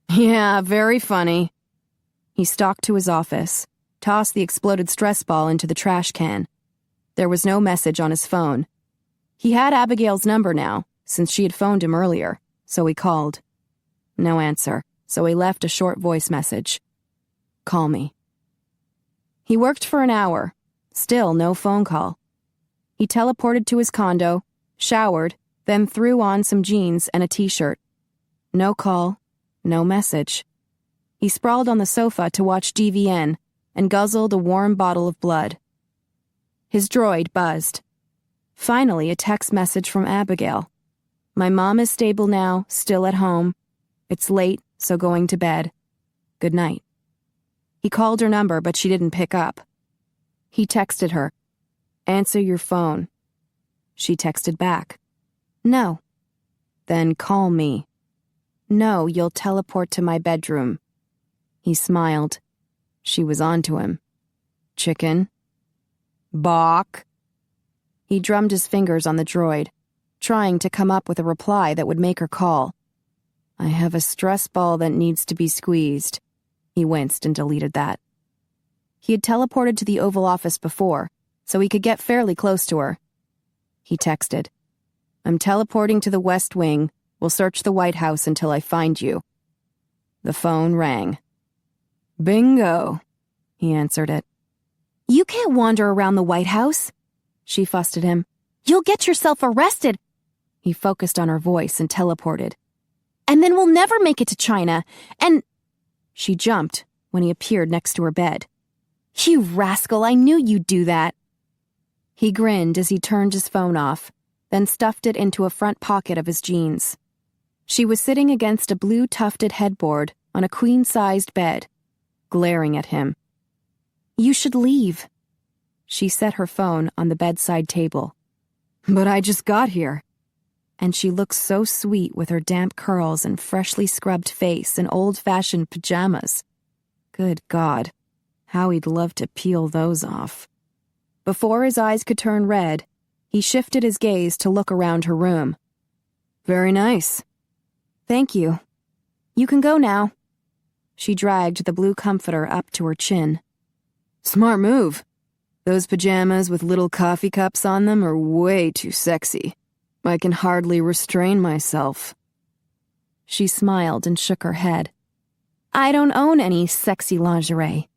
Yeah, very funny. He stalked to his office, tossed the exploded stress ball into the trash can. There was no message on his phone. He had Abigail's number now, since she had phoned him earlier, so he called. No answer, so he left a short voice message. Call me. He worked for an hour. Still no phone call. He teleported to his condo, showered, then threw on some jeans and a t-shirt. No call, no message. He sprawled on the sofa to watch DVN and guzzled a warm bottle of blood. His droid buzzed. Finally, a text message from Abigail. My mom is stable now, still at home. It's late, so going to bed. Good night. He called her number, but she didn't pick up. He texted her. Answer your phone. She texted back. No. Then call me. No, you'll teleport to my bedroom. He smiled. She was onto him. Chicken. Bok. He drummed his fingers on the droid, trying to come up with a reply that would make her call. I have a stress ball that needs to be squeezed. He winced and deleted that. He had teleported to the Oval Office before, so he could get fairly close to her. He texted, I'm teleporting to the West Wing. We'll search the White House until I find you. The phone rang. Bingo, he answered it. You can't wander around the White House, she fussed at him. You'll get yourself arrested. He focused on her voice and teleported. And then we'll never make it to China, and... She jumped when he appeared next to her bed. You rascal, I knew you'd do that. He grinned as he turned his phone off, then stuffed it into a front pocket of his jeans. She was sitting against a blue tufted headboard on a queen-sized bed, glaring at him. You should leave. She set her phone on the bedside table. But I just got here. And she looked so sweet with her damp curls and freshly scrubbed face in old-fashioned pajamas. Good God, how he'd love to peel those off. Before his eyes could turn red, he shifted his gaze to look around her room. Very nice. Thank you. You can go now. She dragged the blue comforter up to her chin. Smart move. Those pajamas with little coffee cups on them are way too sexy. I can hardly restrain myself. She smiled and shook her head. I don't own any sexy lingerie.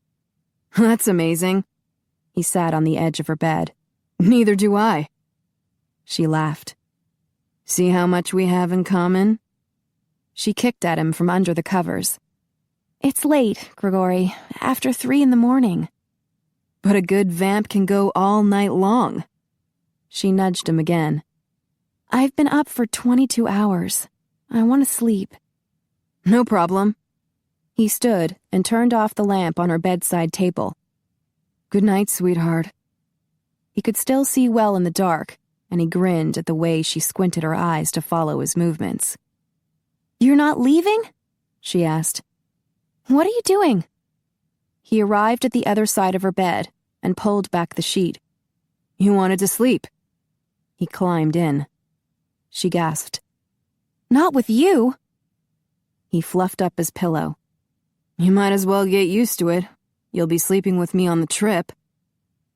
That's amazing. He sat on the edge of her bed. Neither do I. She laughed. See how much we have in common? She kicked at him from under the covers. It's late, Gregori. After 3 a.m. But a good vamp can go all night long. She nudged him again. I've been up for 22 hours. I want to sleep. No problem. He stood and turned off the lamp on her bedside table. Good night, sweetheart. He could still see well in the dark, and he grinned at the way she squinted her eyes to follow his movements. You're not leaving? She asked. What are you doing? He arrived at the other side of her bed and pulled back the sheet. You wanted to sleep. He climbed in. She gasped. Not with you. He fluffed up his pillow. You might as well get used to it. You'll be sleeping with me on the trip.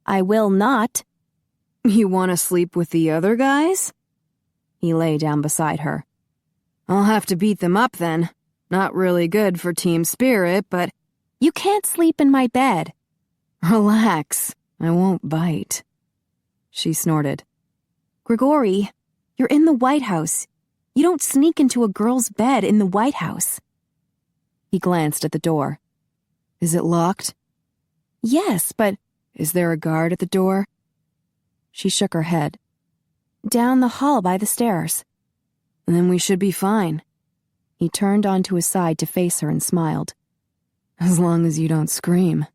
I will not. You want to sleep with the other guys? He lay down beside her. I'll have to beat them up then. Not really good for team spirit, but... You can't sleep in my bed. Relax. I won't bite. She snorted. Gregori, you're in the White House. You don't sneak into a girl's bed in the White House. He glanced at the door. Is it locked? Yes, but... Is there a guard at the door? She shook her head. Down the hall by the stairs. Then we should be fine. He turned onto his side to face her and smiled. As long as you don't scream.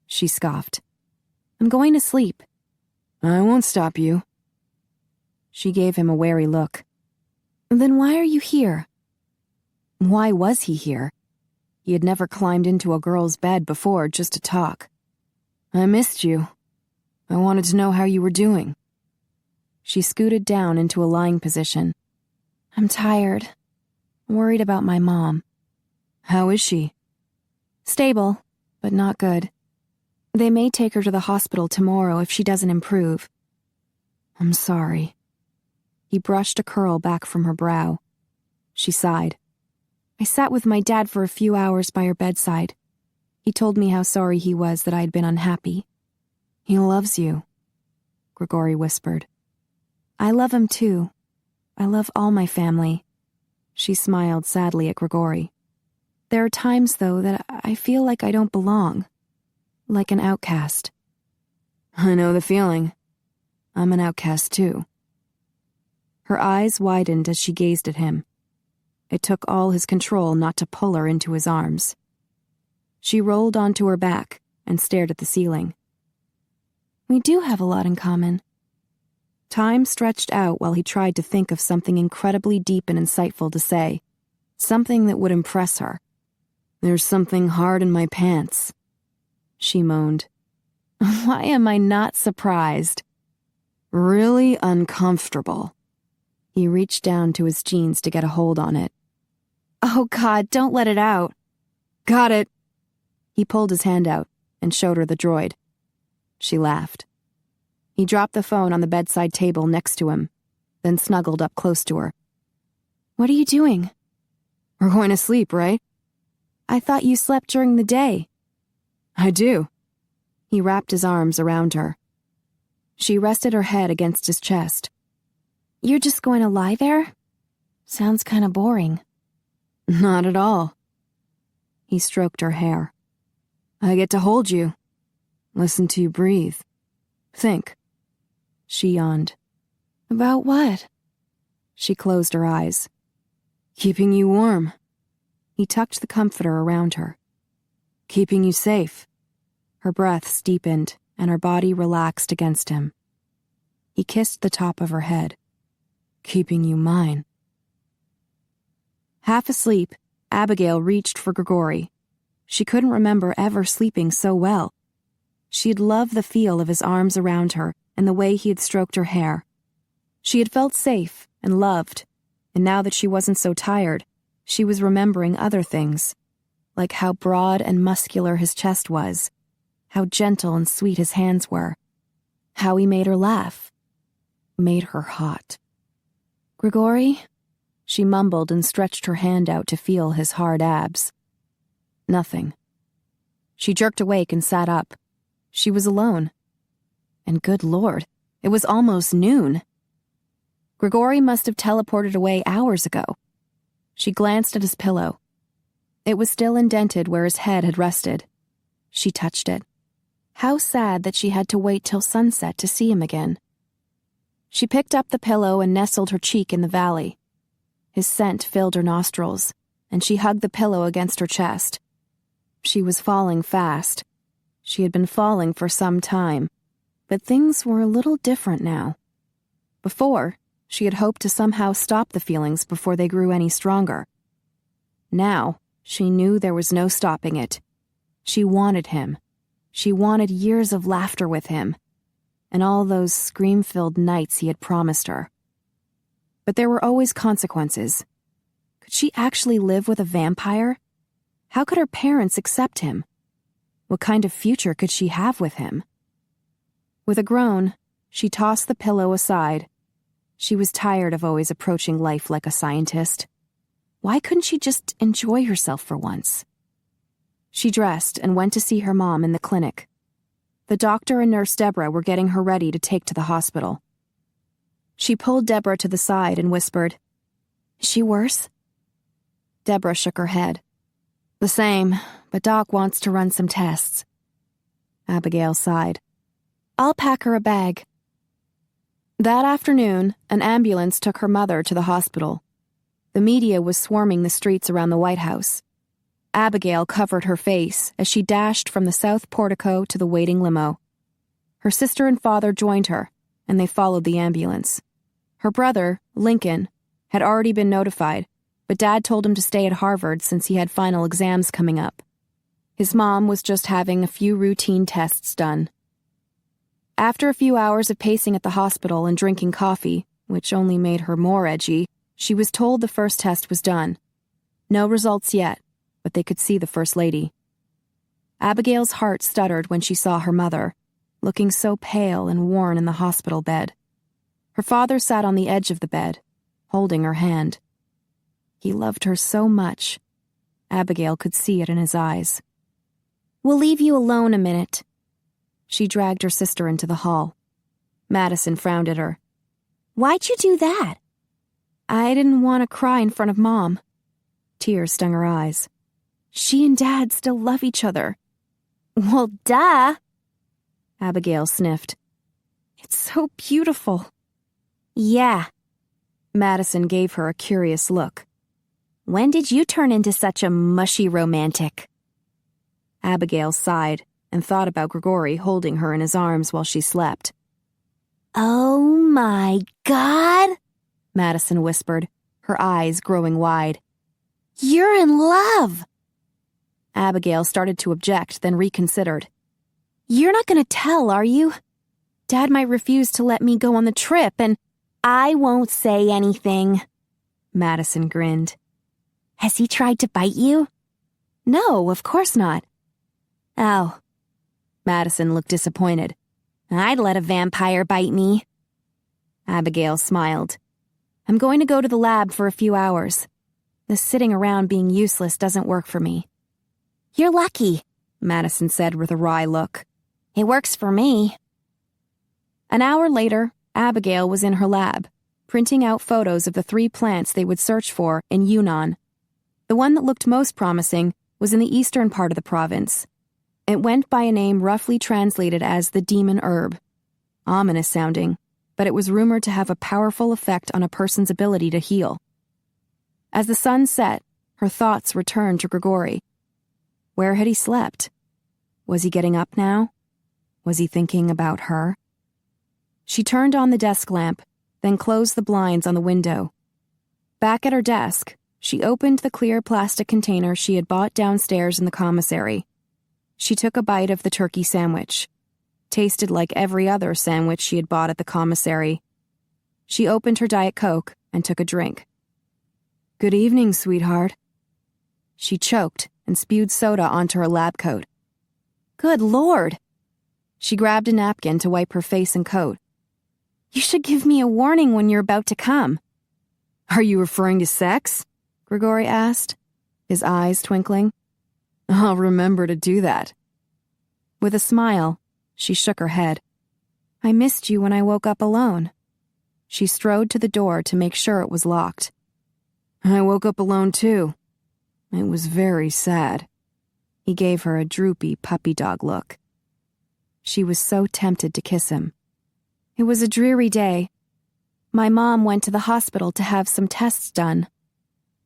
She scoffed. I'm going to sleep. I won't stop you. She gave him a wary look. Then why are you here? Why was he here? He had never climbed into a girl's bed before just to talk. I missed you. I wanted to know how you were doing. She scooted down into a lying position. I'm tired. Worried about my mom. How is she? Stable, but not good. They may take her to the hospital tomorrow if she doesn't improve. I'm sorry. He brushed a curl back from her brow. She sighed. I sat with my dad for a few hours by her bedside. He told me how sorry he was that I had been unhappy. He loves you, Gregori whispered. I love him too. I love all my family. She smiled sadly at Gregori. There are times, though, that I feel like I don't belong. Like an outcast. I know the feeling. I'm an outcast too. Her eyes widened as she gazed at him. It took all his control not to pull her into his arms. She rolled onto her back and stared at the ceiling. We do have a lot in common. Time stretched out while he tried to think of something incredibly deep and insightful to say. Something that would impress her. There's something hard in my pants. She moaned. Why am I not surprised? Really uncomfortable. He reached down to his jeans to get a hold on it. Oh God, don't let it out. Got it. He pulled his hand out and showed her the droid. She laughed. He dropped the phone on the bedside table next to him, then snuggled up close to her. What are you doing? We're going to sleep, right? I thought you slept during the day. I do. He wrapped his arms around her. She rested her head against his chest. You're just going to lie there? Sounds kind of boring. Not at all. He stroked her hair. I get to hold you. Listen to you breathe. Think. She yawned. About what? She closed her eyes. Keeping you warm. He tucked the comforter around her. Keeping you safe. Her breaths deepened, and her body relaxed against him. He kissed the top of her head. Keeping you mine. Half asleep, Abigail reached for Gregori. She couldn't remember ever sleeping so well. She'd loved the feel of his arms around her and the way he had stroked her hair. She had felt safe and loved, and now that she wasn't so tired, she was remembering other things, like how broad and muscular his chest was, how gentle and sweet his hands were, how he made her laugh, made her hot. Gregori? She mumbled and stretched her hand out to feel his hard abs. Nothing. She jerked awake and sat up. She was alone. And good Lord, it was almost noon. Gregori must have teleported away hours ago. She glanced at his pillow. It was still indented where his head had rested. She touched it. How sad that she had to wait till sunset to see him again. She picked up the pillow and nestled her cheek in the valley. His scent filled her nostrils, and she hugged the pillow against her chest. She was falling fast. She had been falling for some time, but things were a little different now. Before, she had hoped to somehow stop the feelings before they grew any stronger. Now, she knew there was no stopping it. She wanted him. She wanted years of laughter with him, and all those scream-filled nights he had promised her. But there were always consequences. Could she actually live with a vampire? How could her parents accept him? What kind of future could she have with him? With a groan, she tossed the pillow aside. She was tired of always approaching life like a scientist. Why couldn't she just enjoy herself for once? She dressed and went to see her mom in the clinic. The doctor and Nurse Deborah were getting her ready to take to the hospital. She pulled Deborah to the side and whispered, "Is she worse?" Deborah shook her head. "The same, but Doc wants to run some tests." Abigail sighed. "I'll pack her a bag." That afternoon, an ambulance took her mother to the hospital. The media was swarming the streets around the White House. Abigail covered her face as she dashed from the south portico to the waiting limo. Her sister and father joined her, and they followed the ambulance. Her brother, Lincoln, had already been notified, but Dad told him to stay at Harvard since he had final exams coming up. His mom was just having a few routine tests done. After a few hours of pacing at the hospital and drinking coffee, which only made her more edgy, she was told the first test was done. No results yet, but they could see the First Lady. Abigail's heart stuttered when she saw her mother, looking so pale and worn in the hospital bed. Her father sat on the edge of the bed, holding her hand. He loved her so much. Abigail could see it in his eyes. "We'll leave you alone a minute." She dragged her sister into the hall. Madison frowned at her. "Why'd you do that?" "I didn't want to cry in front of Mom." Tears stung her eyes. "She and Dad still love each other." "Well, duh." Abigail sniffed. "It's so beautiful." "Yeah." Madison gave her a curious look. "When did you turn into such a mushy romantic?" Abigail sighed and thought about Gregori holding her in his arms while she slept. "Oh my God," Madison whispered, her eyes growing wide. "You're in love!" Abigail started to object, then reconsidered. "You're not going to tell, are you? Dad might refuse to let me go on the trip, and—" "I won't say anything." Madison grinned. "Has he tried to bite you?" "No, of course not." "Oh." Madison looked disappointed. "I'd let a vampire bite me." Abigail smiled. "I'm going to go to the lab for a few hours. This sitting around being useless doesn't work for me." "You're lucky," Madison said with a wry look. "It works for me." An hour later, Abigail was in her lab, printing out photos of the 3 plants they would search for in Yunnan. The one that looked most promising was in the eastern part of the province. It went by a name roughly translated as the demon herb. Ominous sounding, but it was rumored to have a powerful effect on a person's ability to heal. As the sun set, her thoughts returned to Gregori. Where had he slept? Was he getting up now? Was he thinking about her? She turned on the desk lamp, then closed the blinds on the window. Back at her desk, she opened the clear plastic container she had bought downstairs in the commissary. She took a bite of the turkey sandwich. Tasted like every other sandwich she had bought at the commissary. She opened her Diet Coke and took a drink. "Good evening, sweetheart." She choked and spewed soda onto her lab coat. "Good Lord!" She grabbed a napkin to wipe her face and coat. "You should give me a warning when you're about to come." "Are you referring to sex?" Gregori asked, his eyes twinkling. "I'll remember to do that." With a smile, she shook her head. "I missed you when I woke up alone." She strode to the door to make sure it was locked. "I woke up alone too. It was very sad." He gave her a droopy puppy dog look. She was so tempted to kiss him. "It was a dreary day. My mom went to the hospital to have some tests done."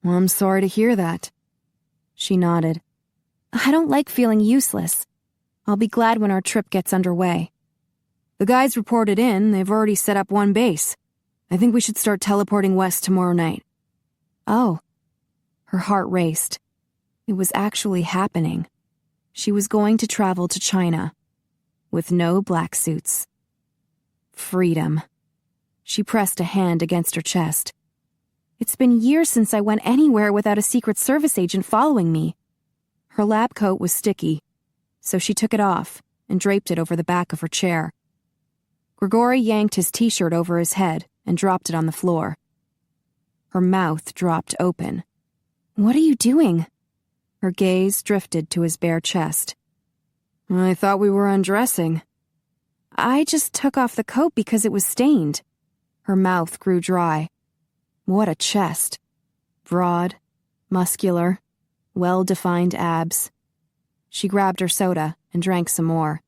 "Well, I'm sorry to hear that." She nodded. "I don't like feeling useless. I'll be glad when our trip gets underway." "The guys reported in. They've already set up one base. I think we should start teleporting west tomorrow night." "Oh." Her heart raced. It was actually happening. She was going to travel to China. With no black suits. Freedom. She pressed a hand against her chest. "It's been years since I went anywhere without a Secret Service agent following me." Her lab coat was sticky, so she took it off and draped it over the back of her chair. Gregori yanked his t-shirt over his head and dropped it on the floor. Her mouth dropped open. "What are you doing?" Her gaze drifted to his bare chest. "I thought we were undressing." "I just took off the coat because it was stained." Her mouth grew dry. What a chest. Broad, muscular, well-defined abs. She grabbed her soda and drank some more.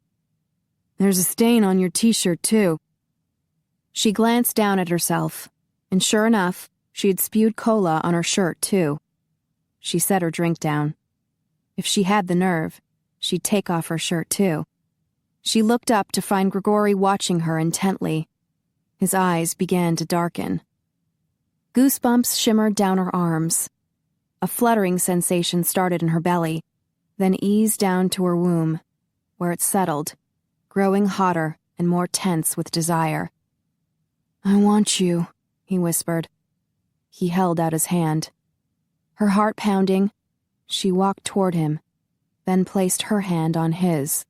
"There's a stain on your t-shirt, too." She glanced down at herself, and sure enough, she had spewed cola on her shirt, too. She set her drink down. If she had the nerve, she'd take off her shirt, too. She looked up to find Gregori watching her intently. His eyes began to darken. Goosebumps shimmered down her arms. A fluttering sensation started in her belly, then eased down to her womb, where it settled, growing hotter and more tense with desire. "I want you," he whispered. He held out his hand. Her heart pounding, she walked toward him, then placed her hand on his.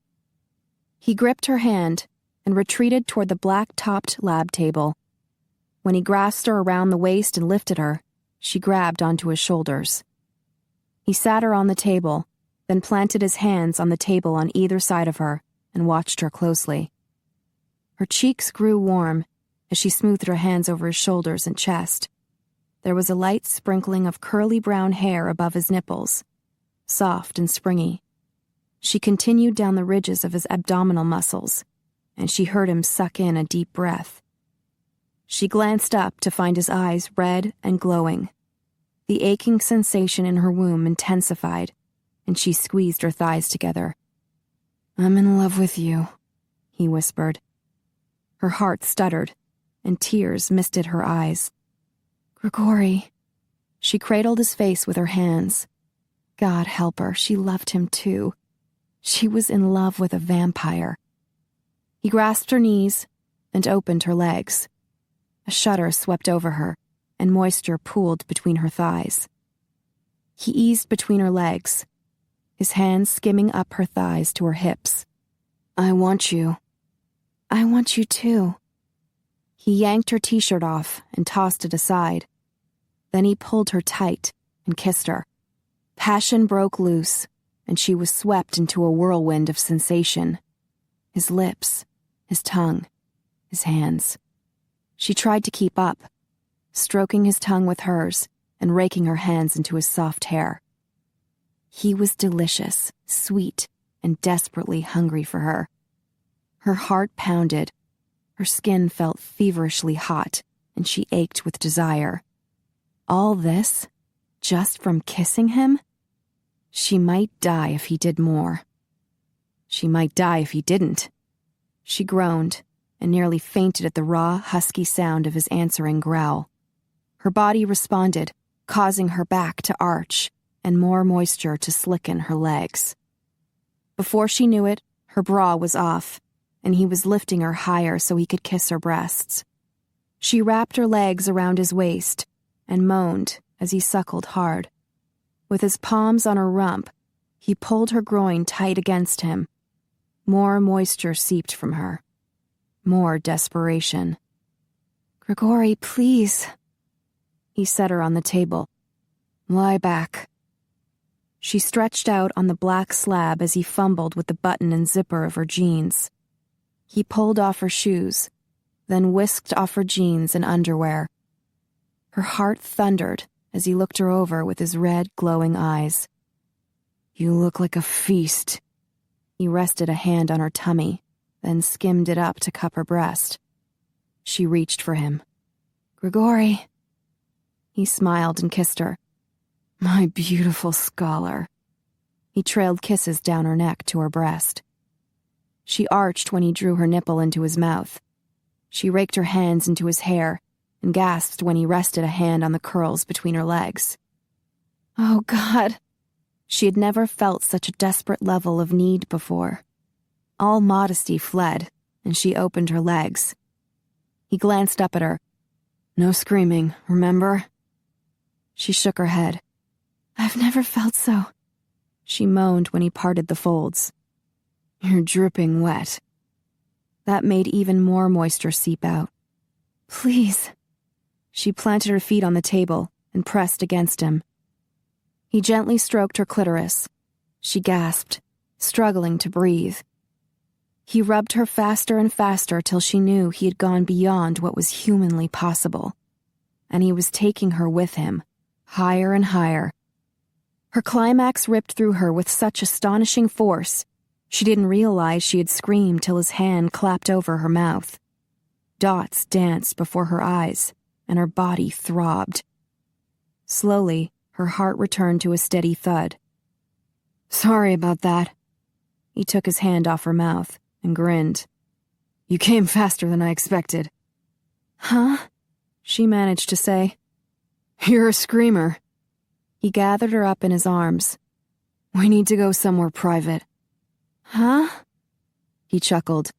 He gripped her hand and retreated toward the black-topped lab table. When he grasped her around the waist and lifted her, she grabbed onto his shoulders. He sat her on the table, then planted his hands on the table on either side of her and watched her closely. Her cheeks grew warm as she smoothed her hands over his shoulders and chest. There was a light sprinkling of curly brown hair above his nipples, soft and springy. She continued down the ridges of his abdominal muscles, and she heard him suck in a deep breath. She glanced up to find his eyes red and glowing. The aching sensation in her womb intensified, and she squeezed her thighs together. "I'm in love with you," he whispered. Her heart stuttered, and tears misted her eyes. "Gregori." She cradled his face with her hands. God help her, she loved him too. She was in love with a vampire. He grasped her knees and opened her legs. A shudder swept over her, and moisture pooled between her thighs. He eased between her legs, his hands skimming up her thighs to her hips. "I want you." "I want you too." He yanked her t-shirt off and tossed it aside. Then he pulled her tight and kissed her. Passion broke loose, and she was swept into a whirlwind of sensation. His lips, his tongue, his hands. She tried to keep up, stroking his tongue with hers and raking her hands into his soft hair. He was delicious, sweet, and desperately hungry for her. Her heart pounded. Her skin felt feverishly hot, and she ached with desire. All this, just from kissing him? She might die if he did more. She might die if he didn't. She groaned and nearly fainted at the raw, husky sound of his answering growl. Her body responded, causing her back to arch and more moisture to slicken her legs. Before she knew it, her bra was off, and he was lifting her higher so he could kiss her breasts. She wrapped her legs around his waist and moaned as he suckled hard. With his palms on her rump, he pulled her groin tight against him. More moisture seeped from her. More desperation. "Gregori, please." He set her on the table. "Lie back." She stretched out on the black slab as he fumbled with the button and zipper of her jeans. He pulled off her shoes, then whisked off her jeans and underwear. Her heart thundered as he looked her over with his red, glowing eyes. "You look like a feast." He rested a hand on her tummy, then skimmed it up to cup her breast. She reached for him. "Gregori." He smiled and kissed her. "My beautiful scholar." He trailed kisses down her neck to her breast. She arched when he drew her nipple into his mouth. She raked her hands into his hair and gasped when he rested a hand on the curls between her legs. Oh, God. She had never felt such a desperate level of need before. All modesty fled, and she opened her legs. He glanced up at her. "No screaming, remember?" She shook her head. "I've never felt so," she moaned when he parted the folds. "You're dripping wet." That made even more moisture seep out. Please. She planted her feet on the table and pressed against him. He gently stroked her clitoris. She gasped, struggling to breathe. He rubbed her faster and faster till she knew he had gone beyond what was humanly possible, and he was taking her with him, higher and higher. Her climax ripped through her with such astonishing force, she didn't realize she had screamed till his hand clapped over her mouth. Dots danced before her eyes, and her body throbbed. Slowly, her heart returned to a steady thud. Sorry about that. He took his hand off her mouth and grinned. You came faster than I expected. Huh? She managed to say. You're a screamer. He gathered her up in his arms. We need to go somewhere private. Huh? He chuckled.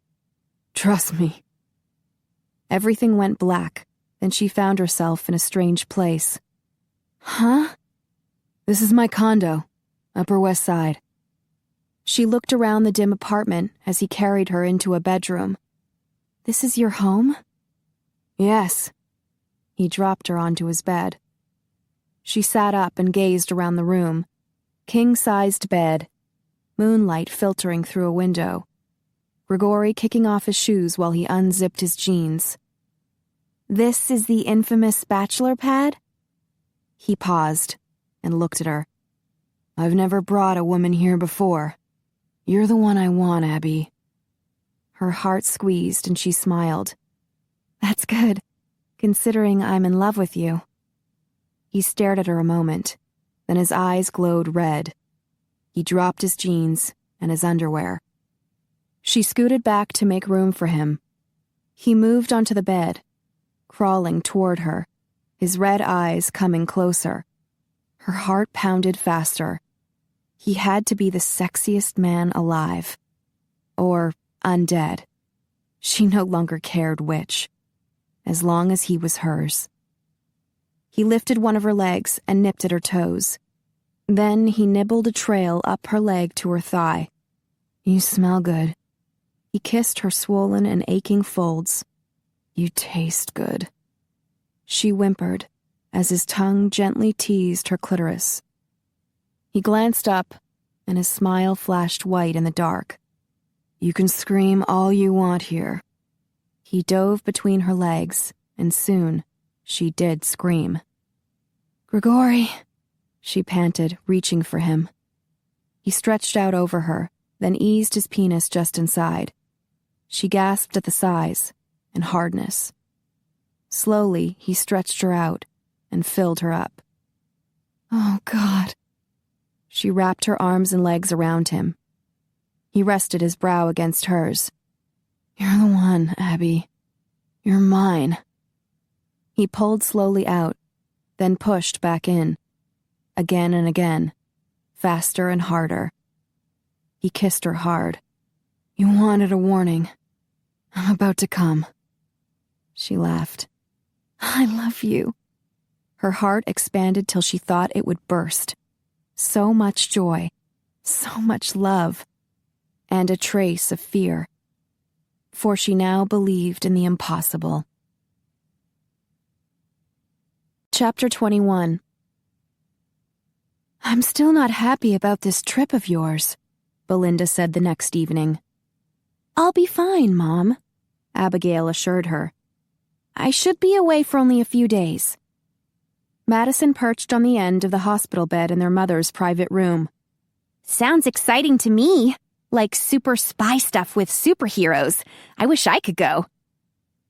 Trust me. Everything went black, then she found herself in a strange place. Huh? This is my condo, Upper West Side. She looked around the dim apartment as he carried her into a bedroom. This is your home? Yes. He dropped her onto his bed. She sat up and gazed around the room. King-sized bed, moonlight filtering through a window. Gregori kicking off his shoes while he unzipped his jeans. This is the infamous bachelor pad? He paused and looked at her. I've never brought a woman here before. You're the one I want, Abby. Her heart squeezed and she smiled. That's good, considering I'm in love with you. He stared at her a moment, then his eyes glowed red. He dropped his jeans and his underwear. She scooted back to make room for him. He moved onto the bed, crawling toward her, his red eyes coming closer. Her heart pounded faster. He had to be the sexiest man alive. Or undead. She no longer cared which, as long as he was hers. He lifted one of her legs and nipped at her toes. Then he nibbled a trail up her leg to her thigh. You smell good. He kissed her swollen and aching folds. You taste good. She whimpered as his tongue gently teased her clitoris. He glanced up, and his smile flashed white in the dark. You can scream all you want here. He dove between her legs, and soon she did scream. Gregori, she panted, reaching for him. He stretched out over her, then eased his penis just inside. She gasped at the size and hardness. Slowly, he stretched her out and filled her up. Oh, God. She wrapped her arms and legs around him. He rested his brow against hers. You're the one, Abby. You're mine. He pulled slowly out, then pushed back in. Again and again, faster and harder. He kissed her hard. You wanted a warning. I'm about to come. She laughed. I love you. Her heart expanded till she thought it would burst. So much joy, so much love, and a trace of fear. For she now believed in the impossible. Chapter 21. I'm still not happy about this trip of yours, Belinda said the next evening. I'll be fine, Mom, Abigail assured her. I should be away for only a few days. Madison perched on the end of the hospital bed in their mother's private room. Sounds exciting to me. Like super spy stuff with superheroes. I wish I could go.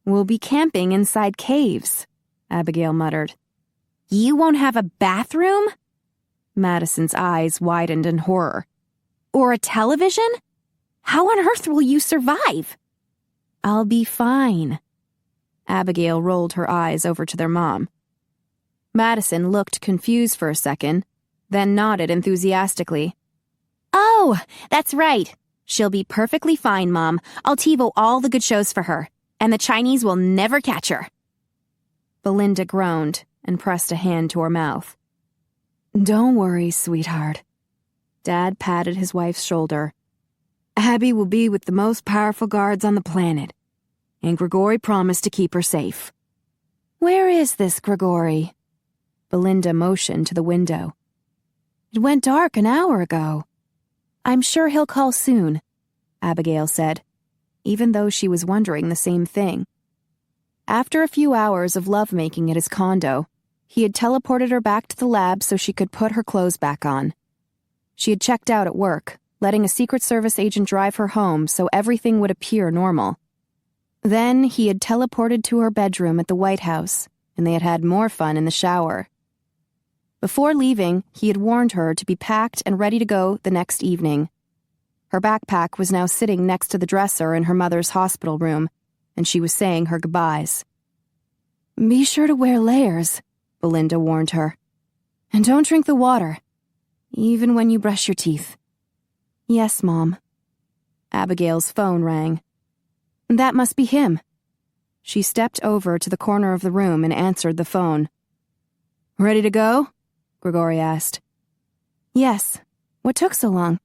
We'll be camping inside caves, Abigail muttered. You won't have a bathroom? Madison's eyes widened in horror. Or a television? How on earth will you survive? I'll be fine. Abigail rolled her eyes over to their mom. Madison looked confused for a second, then nodded enthusiastically. Oh, that's right. She'll be perfectly fine, Mom. I'll TiVo all the good shows for her, and the Chinese will never catch her. Belinda groaned and pressed a hand to her mouth. Don't worry, sweetheart. Dad patted his wife's shoulder. Abby will be with the most powerful guards on the planet, and Gregori promised to keep her safe. Where is this Gregori? Belinda motioned to the window. It went dark an hour ago. I'm sure he'll call soon, Abigail said, even though she was wondering the same thing. After a few hours of lovemaking at his condo, he had teleported her back to the lab so she could put her clothes back on. She had checked out at work, letting a Secret Service agent drive her home so everything would appear normal. Then he had teleported to her bedroom at the White House, and they had had more fun in the shower. Before leaving, he had warned her to be packed and ready to go the next evening. Her backpack was now sitting next to the dresser in her mother's hospital room, and she was saying her goodbyes. Be sure to wear layers, Belinda warned her. And don't drink the water, even when you brush your teeth. Yes, Mom. Abigail's phone rang. That must be him. She stepped over to the corner of the room and answered the phone. Ready to go? Gregori asked. Yes. What took so long?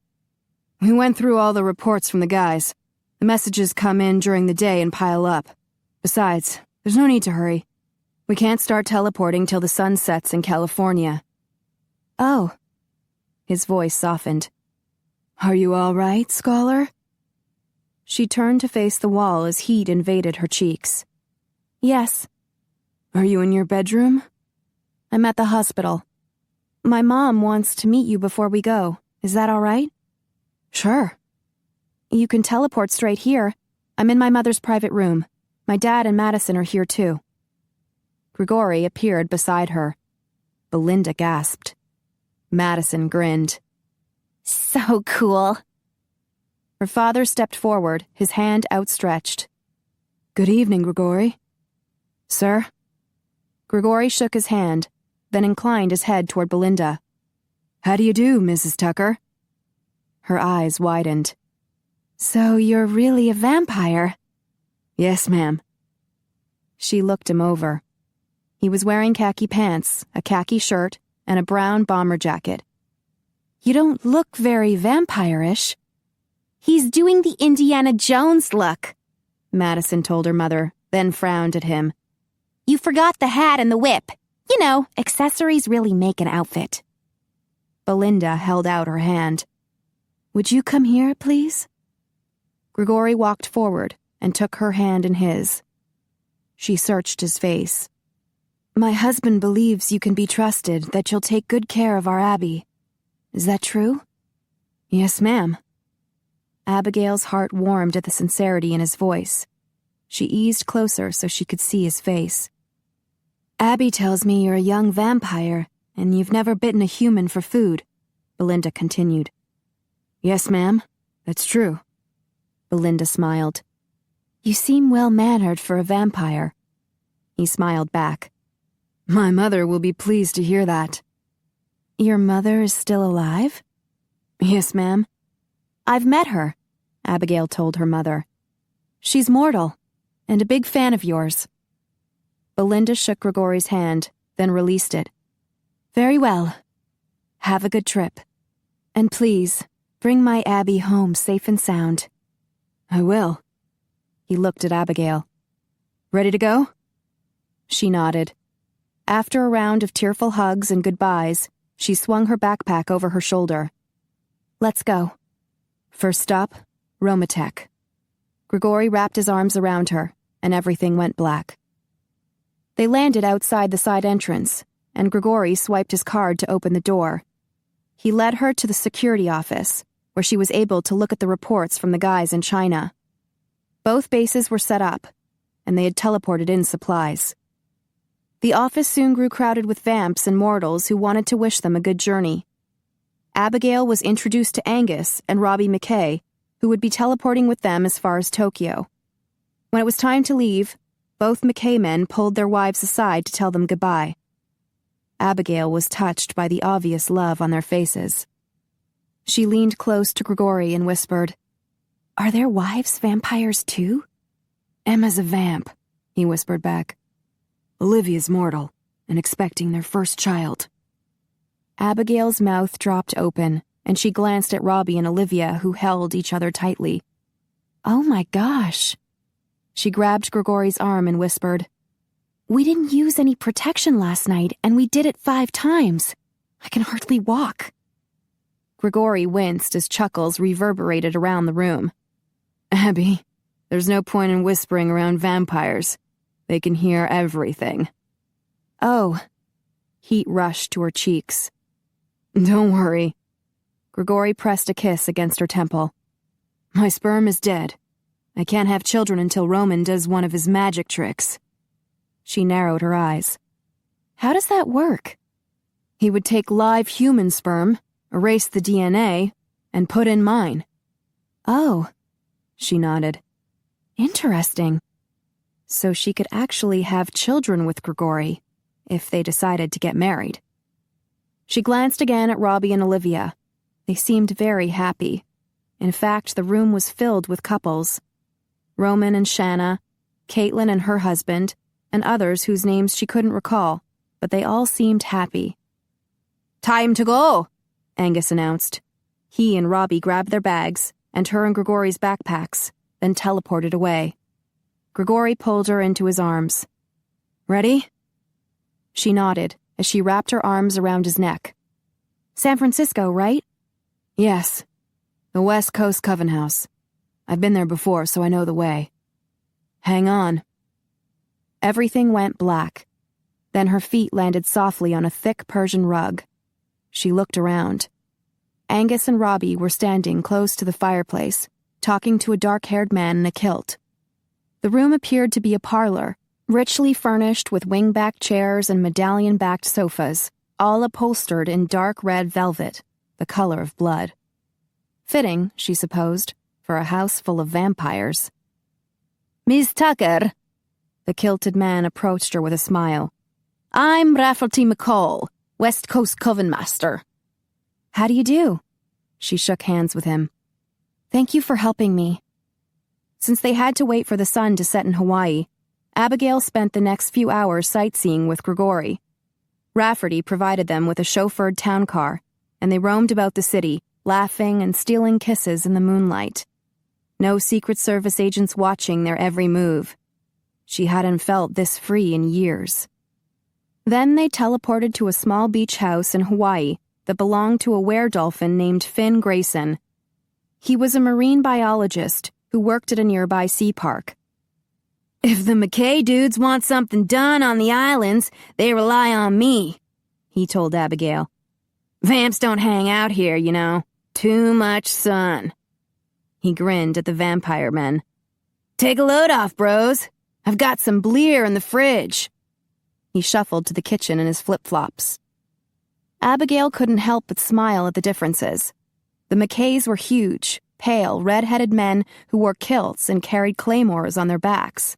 We went through all the reports from the guys. The messages come in during the day and pile up. Besides, there's no need to hurry. We can't start teleporting till the sun sets in California. Oh. His voice softened. Are you all right, Scholar? She turned to face the wall as heat invaded her cheeks. Yes. Are you in your bedroom? I'm at the hospital. My mom wants to meet you before we go. Is that all right? Sure. You can teleport straight here. I'm in my mother's private room. My dad and Madison are here too. Gregori appeared beside her. Belinda gasped. Madison grinned. So cool. Her father stepped forward, his hand outstretched. Good evening, Gregori. Sir? Gregori shook his hand, then inclined his head toward Belinda. How do you do, Mrs. Tucker? Her eyes widened. So you're really a vampire? Yes, ma'am. She looked him over. He was wearing khaki pants, a khaki shirt, and a brown bomber jacket. You don't look very vampire-ish. He's doing the Indiana Jones look, Madison told her mother, then frowned at him. You forgot the hat and the whip. You know, accessories really make an outfit. Belinda held out her hand. Would you come here, please? Gregori walked forward and took her hand in his. She searched his face. My husband believes you can be trusted, that you'll take good care of our Abby. Is that true? Yes, ma'am. Abigail's heart warmed at the sincerity in his voice. She eased closer so she could see his face. Abby tells me you're a young vampire, and you've never bitten a human for food, Belinda continued. Yes, ma'am. That's true. Belinda smiled. You seem well-mannered for a vampire. He smiled back. My mother will be pleased to hear that. Your mother is still alive? Yes, ma'am. I've met her, Abigail told her mother. She's mortal, and a big fan of yours. Belinda shook Gregori's hand, then released it. Very well. Have a good trip. And please, bring my Abby home safe and sound. I will. He looked at Abigail. Ready to go? She nodded. After a round of tearful hugs and goodbyes, she swung her backpack over her shoulder. Let's go. First stop, Romatech. Gregori wrapped his arms around her, and everything went black. They landed outside the side entrance, and Gregori swiped his card to open the door. He led her to the security office, where she was able to look at the reports from the guys in China. Both bases were set up, and they had teleported in supplies. The office soon grew crowded with vamps and mortals who wanted to wish them a good journey. Abigail was introduced to Angus and Robbie McKay, who would be teleporting with them as far as Tokyo. When it was time to leave, both McKay men pulled their wives aside to tell them goodbye. Abigail was touched by the obvious love on their faces. She leaned close to Gregori and whispered, Are their wives vampires too? Emma's a vamp, he whispered back. Olivia's mortal, and expecting their first child. Abigail's mouth dropped open, and she glanced at Robbie and Olivia, who held each other tightly. Oh my gosh. She grabbed Gregori's arm and whispered, We didn't use any protection last night, and we did it 5 times. I can hardly walk. Gregori winced as chuckles reverberated around the room. Abby, there's no point in whispering around vampires. They can hear everything. Oh. Heat rushed to her cheeks. Don't worry. Gregori pressed a kiss against her temple. My sperm is dead. I can't have children until Roman does one of his magic tricks. She narrowed her eyes. How does that work? He would take live human sperm, erase the DNA, and put in mine. Oh, she nodded. Interesting. So she could actually have children with Gregori, if they decided to get married. She glanced again at Robbie and Olivia. They seemed very happy. In fact, the room was filled with couples. Roman and Shanna, Caitlin and her husband, and others whose names she couldn't recall, but they all seemed happy. Time to go, Angus announced. He and Robbie grabbed their bags, and her and Gregori's backpacks, then teleported away. Gregori pulled her into his arms. Ready? She nodded as she wrapped her arms around his neck. San Francisco, right? Yes. The West Coast Coven House. I've been there before, so I know the way. Hang on. Everything went black. Then her feet landed softly on a thick Persian rug. She looked around. Angus and Robbie were standing close to the fireplace, talking to a dark-haired man in a kilt. The room appeared to be a parlor, richly furnished with wing-back chairs and medallion-backed sofas, all upholstered in dark red velvet, the color of blood. Fitting, she supposed, for a house full of vampires. Miss Tucker, the kilted man approached her with a smile. I'm Rafferty McCall, West Coast Coven Master. How do you do? She shook hands with him. Thank you for helping me. Since they had to wait for the sun to set in Hawaii, Abigail spent the next few hours sightseeing with Gregori. Rafferty provided them with a chauffeured town car, and they roamed about the city, laughing and stealing kisses in the moonlight. No Secret Service agents watching their every move. She hadn't felt this free in years. Then they teleported to a small beach house in Hawaii that belonged to a were-dolphin named Finn Grayson. He was a marine biologist who worked at a nearby sea park. If the McKay dudes want something done on the islands, they rely on me, he told Abigail. Vamps don't hang out here, you know. Too much sun. He grinned at the vampire men. Take a load off, bros. I've got some Bleer in the fridge. He shuffled to the kitchen in his flip-flops. Abigail couldn't help but smile at the differences. The McKays were huge, pale, red-headed men who wore kilts and carried claymores on their backs.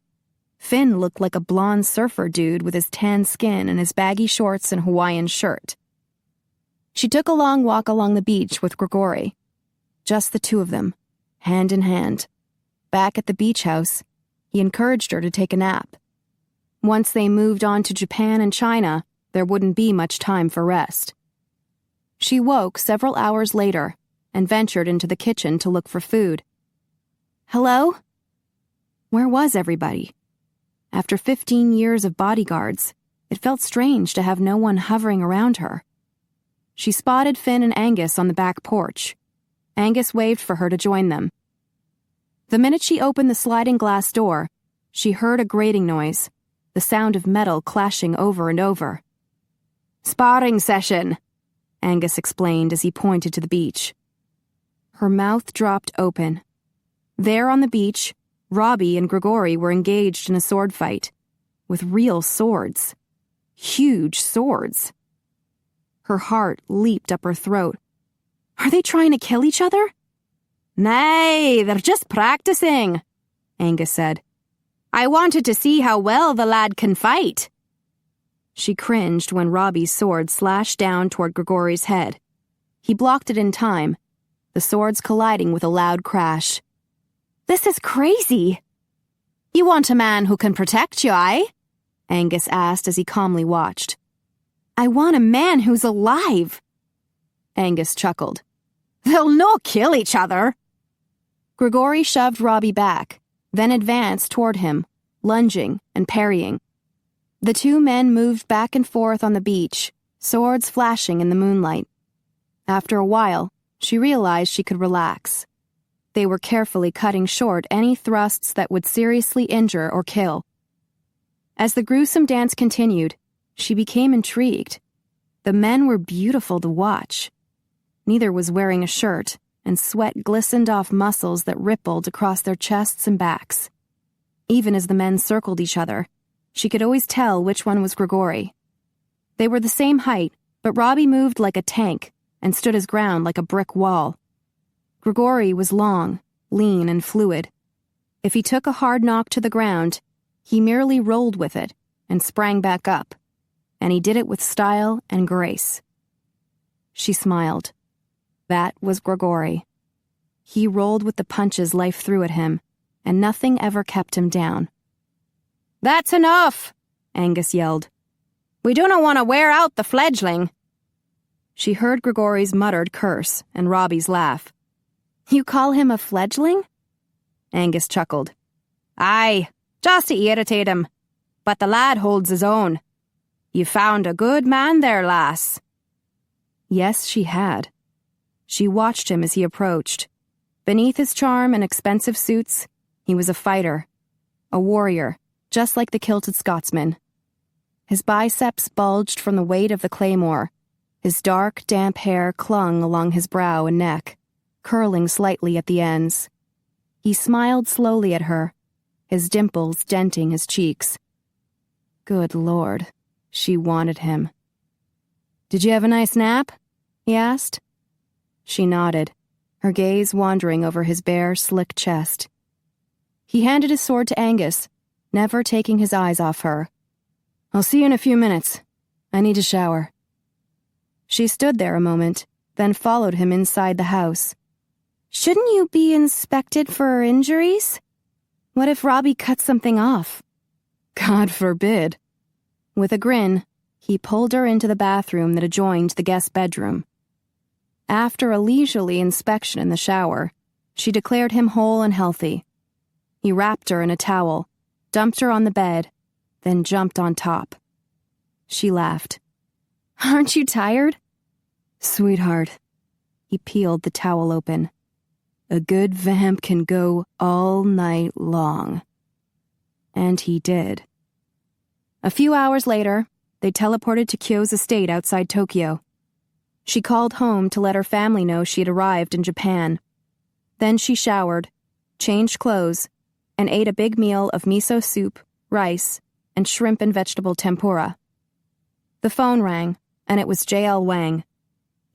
Finn looked like a blonde surfer dude with his tan skin and his baggy shorts and Hawaiian shirt. She took a long walk along the beach with Gregori. Just the two of them, hand in hand. Back at the beach house, he encouraged her to take a nap. Once they moved on to Japan and China, there wouldn't be much time for rest. She woke several hours later and ventured into the kitchen to look for food. Hello? Where was everybody? After 15 years of bodyguards, it felt strange to have no one hovering around her. She spotted Finn and Angus on the back porch. Angus waved for her to join them. The minute she opened the sliding glass door, she heard a grating noise, the sound of metal clashing over and over. Sparring session, Angus explained as he pointed to the beach. Her mouth dropped open. There on the beach, Robbie and Gregori were engaged in a sword fight, with real swords. Huge swords. Her heart leaped up her throat. Are they trying to kill each other? Nay, they're just practicing, Angus said. I wanted to see how well the lad can fight. She cringed when Robbie's sword slashed down toward Gregori's head. He blocked it in time, the swords colliding with a loud crash. This is crazy. You want a man who can protect you, aye? Angus asked as he calmly watched. I want a man who's alive. Angus chuckled. They'll no kill each other. Gregori shoved Robbie back, then advanced toward him, lunging and parrying. The two men moved back and forth on the beach, swords flashing in the moonlight. After a while, she realized she could relax. They were carefully cutting short any thrusts that would seriously injure or kill. As the gruesome dance continued, she became intrigued. The men were beautiful to watch. Neither was wearing a shirt, and sweat glistened off muscles that rippled across their chests and backs. Even as the men circled each other, she could always tell which one was Gregori. They were the same height, but Robbie moved like a tank and stood his ground like a brick wall. Gregori was long, lean, and fluid. If he took a hard knock to the ground, he merely rolled with it and sprang back up, and he did it with style and grace. She smiled. That was Gregori. He rolled with the punches life threw at him, and nothing ever kept him down. "That's enough," Angus yelled. "We do not want to wear out the fledgling." She heard Gregori's muttered curse and Robbie's laugh. "You call him a fledgling?" Angus chuckled. "Aye, just to irritate him. But the lad holds his own. You found a good man there, lass." Yes, she had. She watched him as he approached. Beneath his charm and expensive suits, he was a fighter, a warrior, just like the kilted Scotsman. His biceps bulged from the weight of the claymore. His dark, damp hair clung along his brow and neck, curling slightly at the ends. He smiled slowly at her, his dimples denting his cheeks. Good Lord, she wanted him. "Did you have a nice nap?" he asked. She nodded, her gaze wandering over his bare, slick chest. He handed his sword to Angus, never taking his eyes off her. "I'll see you in a few minutes. I need a shower." She stood there a moment, then followed him inside the house. "Shouldn't you be inspected for injuries? What if Robbie cut something off?" "God forbid." With a grin, he pulled her into the bathroom that adjoined the guest bedroom. After a leisurely inspection in the shower, she declared him whole and healthy. He wrapped her in a towel, dumped her on the bed, then jumped on top. She laughed. "Aren't you tired?" "Sweetheart." He peeled the towel open. "A good vamp can go all night long." And he did. A few hours later, they teleported to Kyo's estate outside Tokyo. She called home to let her family know she had arrived in Japan. Then she showered, changed clothes, and ate a big meal of miso soup, rice, and shrimp and vegetable tempura. The phone rang, and it was J.L. Wang.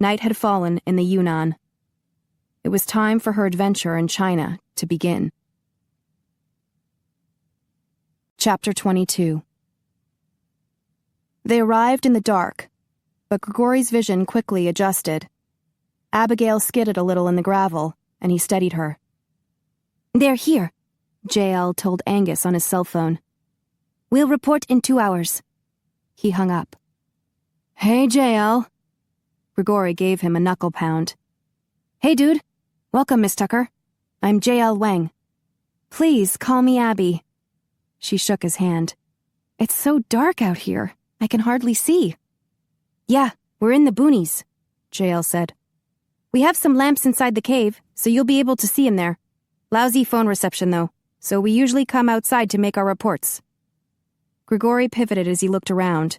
Night had fallen in the Yunnan. It was time for her adventure in China to begin. Chapter 22. They arrived in the dark, but Gregori's vision quickly adjusted. Abigail skidded a little in the gravel, and he steadied her. "They're here," J.L. told Angus on his cell phone. "We'll report in 2 hours." He hung up. "Hey, J.L." Gregori gave him a knuckle pound. "Hey, dude. Welcome, Miss Tucker. I'm J.L. Wang. Please call me Abby." She shook his hand. "It's so dark out here. I can hardly see." "Yeah, we're in the boonies," J.L. said. "We have some lamps inside the cave, so you'll be able to see in there. Lousy phone reception, though, so we usually come outside to make our reports." Gregori pivoted as he looked around.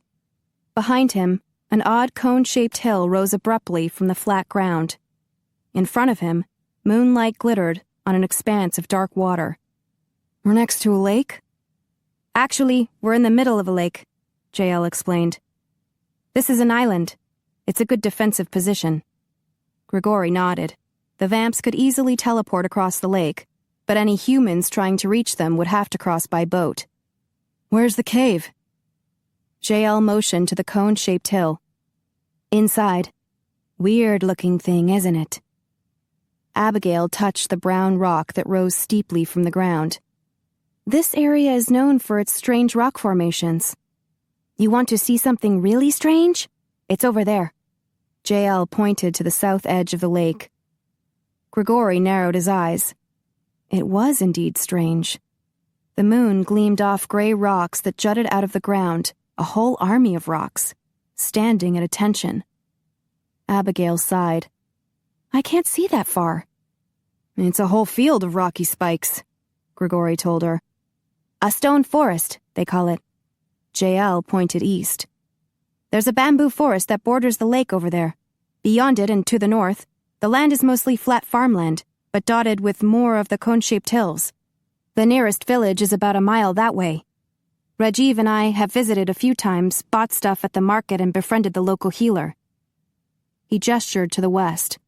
Behind him, an odd cone-shaped hill rose abruptly from the flat ground. In front of him, moonlight glittered on an expanse of dark water. "We're next to a lake?" "Actually, we're in the middle of a lake," J.L. explained. "This is an island. It's a good defensive position." Gregori nodded. The vamps could easily teleport across the lake, but any humans trying to reach them would have to cross by boat. "Where's the cave?" J.L. motioned to the cone-shaped hill. "Inside. Weird-looking thing, isn't it?" Abigail touched the brown rock that rose steeply from the ground. "This area is known for its strange rock formations. You want to see something really strange? It's over there." J.L. pointed to the south edge of the lake. Gregori narrowed his eyes. It was indeed strange. The moon gleamed off gray rocks that jutted out of the ground, a whole army of rocks, standing at attention. Abigail sighed. I can't see that far. It's a whole field of rocky spikes, Gregori told her. A stone forest, they call it. JL pointed east. There's a bamboo forest that borders the lake over there. Beyond it and to the north, the land is mostly flat farmland, but dotted with more of the cone-shaped hills. The nearest village is about a mile that way. Rajiv and I have visited a few times, bought stuff at the market and befriended the local healer. He gestured to the west.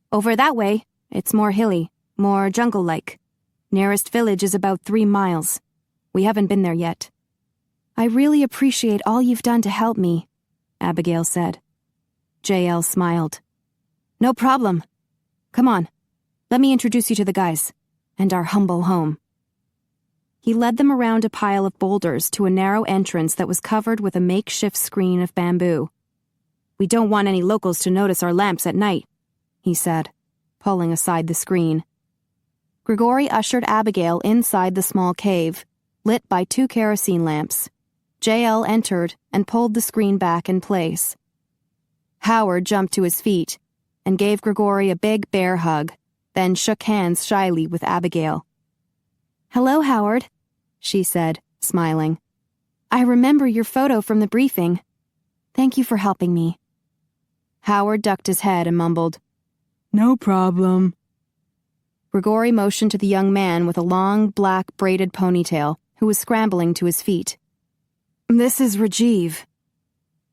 Over that way, it's more hilly, more jungle-like. Nearest village is about 3 miles. We haven't been there yet. I really appreciate all you've done to help me, Abigail said. JL smiled. No problem. Come on, let me introduce you to the guys, and our humble home. He led them around a pile of boulders to a narrow entrance that was covered with a makeshift screen of bamboo. We don't want any locals to notice our lamps at night, he said, pulling aside the screen. Gregori ushered Abigail inside the small cave, lit by 2 kerosene lamps. JL entered and pulled the screen back in place. Howard jumped to his feet and gave Gregori a big bear hug, then shook hands shyly with Abigail. Hello, Howard, she said, smiling. I remember your photo from the briefing. Thank you for helping me. Howard ducked his head and mumbled, No problem. Gregori motioned to the young man with a long, black, braided ponytail, who was scrambling to his feet. This is Rajiv.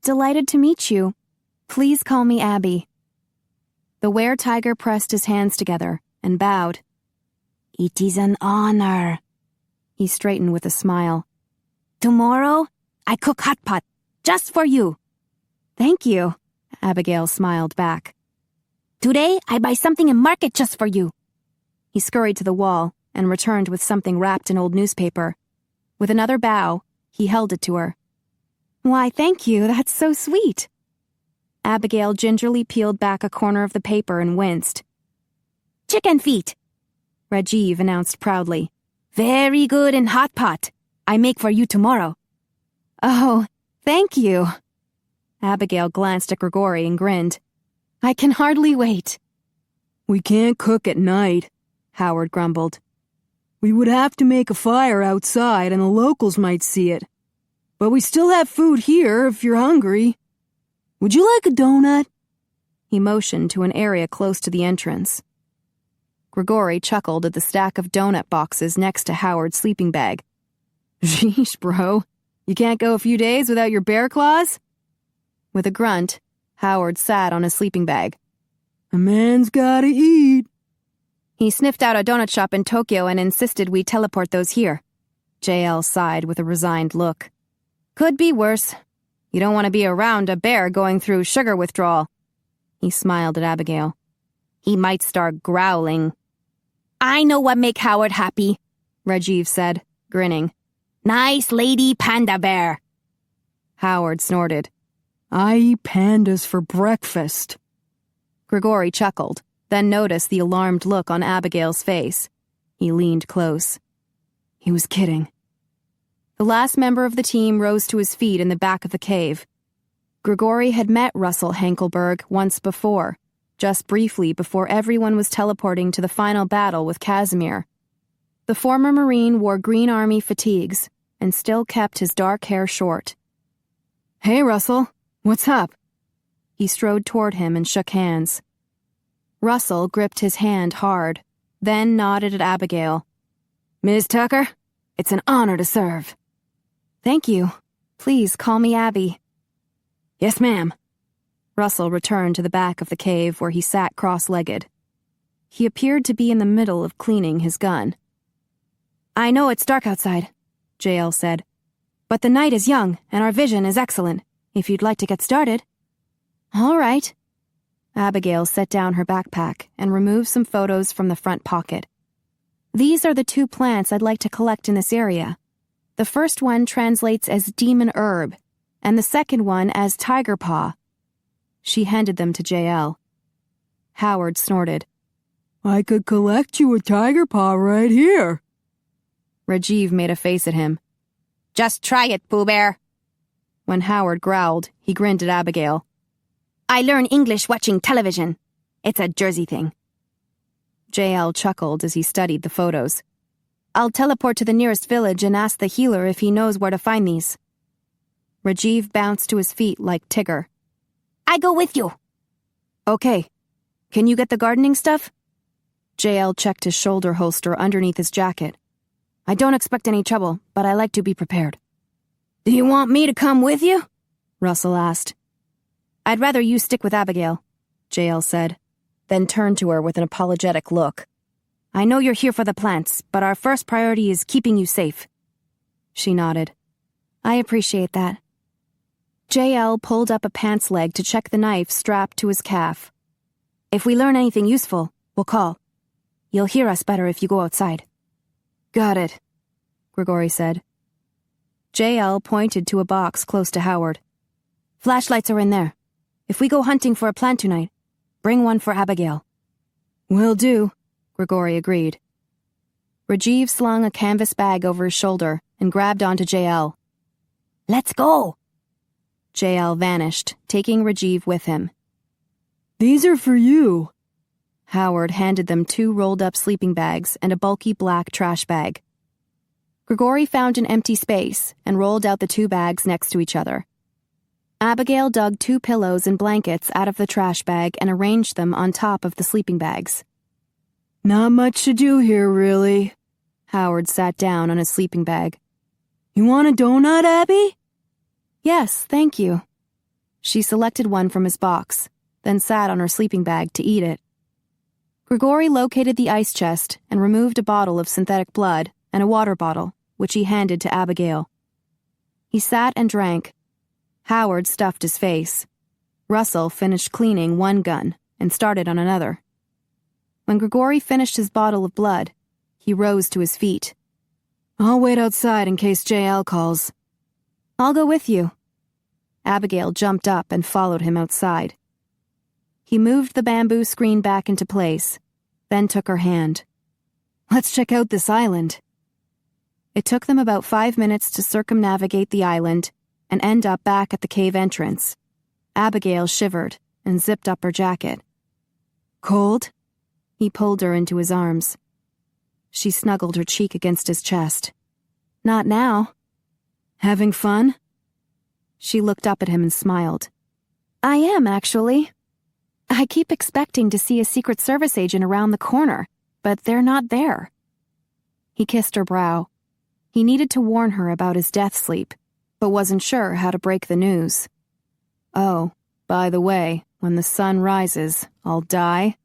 Delighted to meet you. Please call me Abby. The were-tiger pressed his hands together and bowed. It is an honor. He straightened with a smile. Tomorrow, I cook hot pot, just for you. Thank you, Abigail smiled back. Today, I buy something in market just for you. He scurried to the wall and returned with something wrapped in old newspaper. With another bow, he held it to her. Why, thank you, that's so sweet. Abigail gingerly peeled back a corner of the paper and winced. Chicken feet, Rajiv announced proudly. Very good in hot pot. I make for you tomorrow. Oh, thank you. Abigail glanced at Gregori and grinned. I can hardly wait. We can't cook at night, Howard grumbled. We would have to make a fire outside and the locals might see it. But we still have food here if you're hungry. Would you like a donut? He motioned to an area close to the entrance. Gregori chuckled at the stack of donut boxes next to Howard's sleeping bag. Sheesh, bro. You can't go a few days without your bear claws? With a grunt, Howard sat on his sleeping bag. A man's gotta eat. He sniffed out a donut shop in Tokyo and insisted we teleport those here. JL sighed with a resigned look. Could be worse. You don't want to be around a bear going through sugar withdrawal. He smiled at Abigail. He might start growling. I know what make Howard happy, Rajiv said, grinning. Nice lady panda bear. Howard snorted. I eat pandas for breakfast. Gregori chuckled, then noticed the alarmed look on Abigail's face. He leaned close. He was kidding. The last member of the team rose to his feet in the back of the cave. Gregori had met Russell Hankelberg once before, just briefly before everyone was teleporting to the final battle with Casimir. The former Marine wore Green Army fatigues and still kept his dark hair short. Hey, Russell, what's up? He strode toward him and shook hands. Russell gripped his hand hard, then nodded at Abigail. Ms. Tucker, it's an honor to serve. Thank you. Please call me Abby. Yes, ma'am. Russell returned to the back of the cave where he sat cross-legged. He appeared to be in the middle of cleaning his gun. I know it's dark outside, JL said, but the night is young and our vision is excellent, if you'd like to get started. All right. Abigail set down her backpack and removed some photos from the front pocket. These are the 2 plants I'd like to collect in this area. The first one translates as demon herb, and the second one as tiger paw. She handed them to JL. Howard snorted. I could collect you a tiger paw right here. Rajiv made a face at him. Just try it, Pooh Bear. When Howard growled, he grinned at Abigail. I learn English watching television. It's a Jersey thing. JL chuckled as he studied the photos. I'll teleport to the nearest village and ask the healer if he knows where to find these. Rajiv bounced to his feet like Tigger. I go with you. Okay. Can you get the gardening stuff? JL checked his shoulder holster underneath his jacket. I don't expect any trouble, but I like to be prepared. Do you want me to come with you? Russell asked. I'd rather you stick with Abigail, JL said, then turned to her with an apologetic look. I know you're here for the plants, but our first priority is keeping you safe. She nodded. I appreciate that. JL pulled up a pants leg to check the knife strapped to his calf. If we learn anything useful, we'll call. You'll hear us better if you go outside. Got it, Gregori said. JL pointed to a box close to Howard. Flashlights are in there. If we go hunting for a plant tonight, bring one for Abigail. Will do, Gregori agreed. Rajiv slung a canvas bag over his shoulder and grabbed onto JL. Let's go! JL vanished, taking Rajiv with him. These are for you. Howard handed them 2 rolled-up sleeping bags and a bulky black trash bag. Gregori found an empty space and rolled out the 2 bags next to each other. Abigail dug 2 pillows and blankets out of the trash bag and arranged them on top of the sleeping bags. Not much to do here, really. Howard sat down on his sleeping bag. You want a donut, Abby? Yes, thank you. She selected one from his box, then sat on her sleeping bag to eat it. Gregori located the ice chest and removed a bottle of synthetic blood and a water bottle, which he handed to Abigail. He sat and drank. Howard stuffed his face. Russell finished cleaning one gun and started on another. When Gregori finished his bottle of blood, he rose to his feet. I'll wait outside in case JL calls. I'll go with you. Abigail jumped up and followed him outside. He moved the bamboo screen back into place, then took her hand. Let's check out this island. It took them about 5 minutes to circumnavigate the island and end up back at the cave entrance. Abigail shivered and zipped up her jacket. Cold? He pulled her into his arms. She snuggled her cheek against his chest. Not now. Having fun? She looked up at him and smiled. I am, actually. I keep expecting to see a Secret Service agent around the corner, but they're not there. He kissed her brow. He needed to warn her about his death sleep, but wasn't sure how to break the news. Oh, by the way, when the sun rises, I'll die.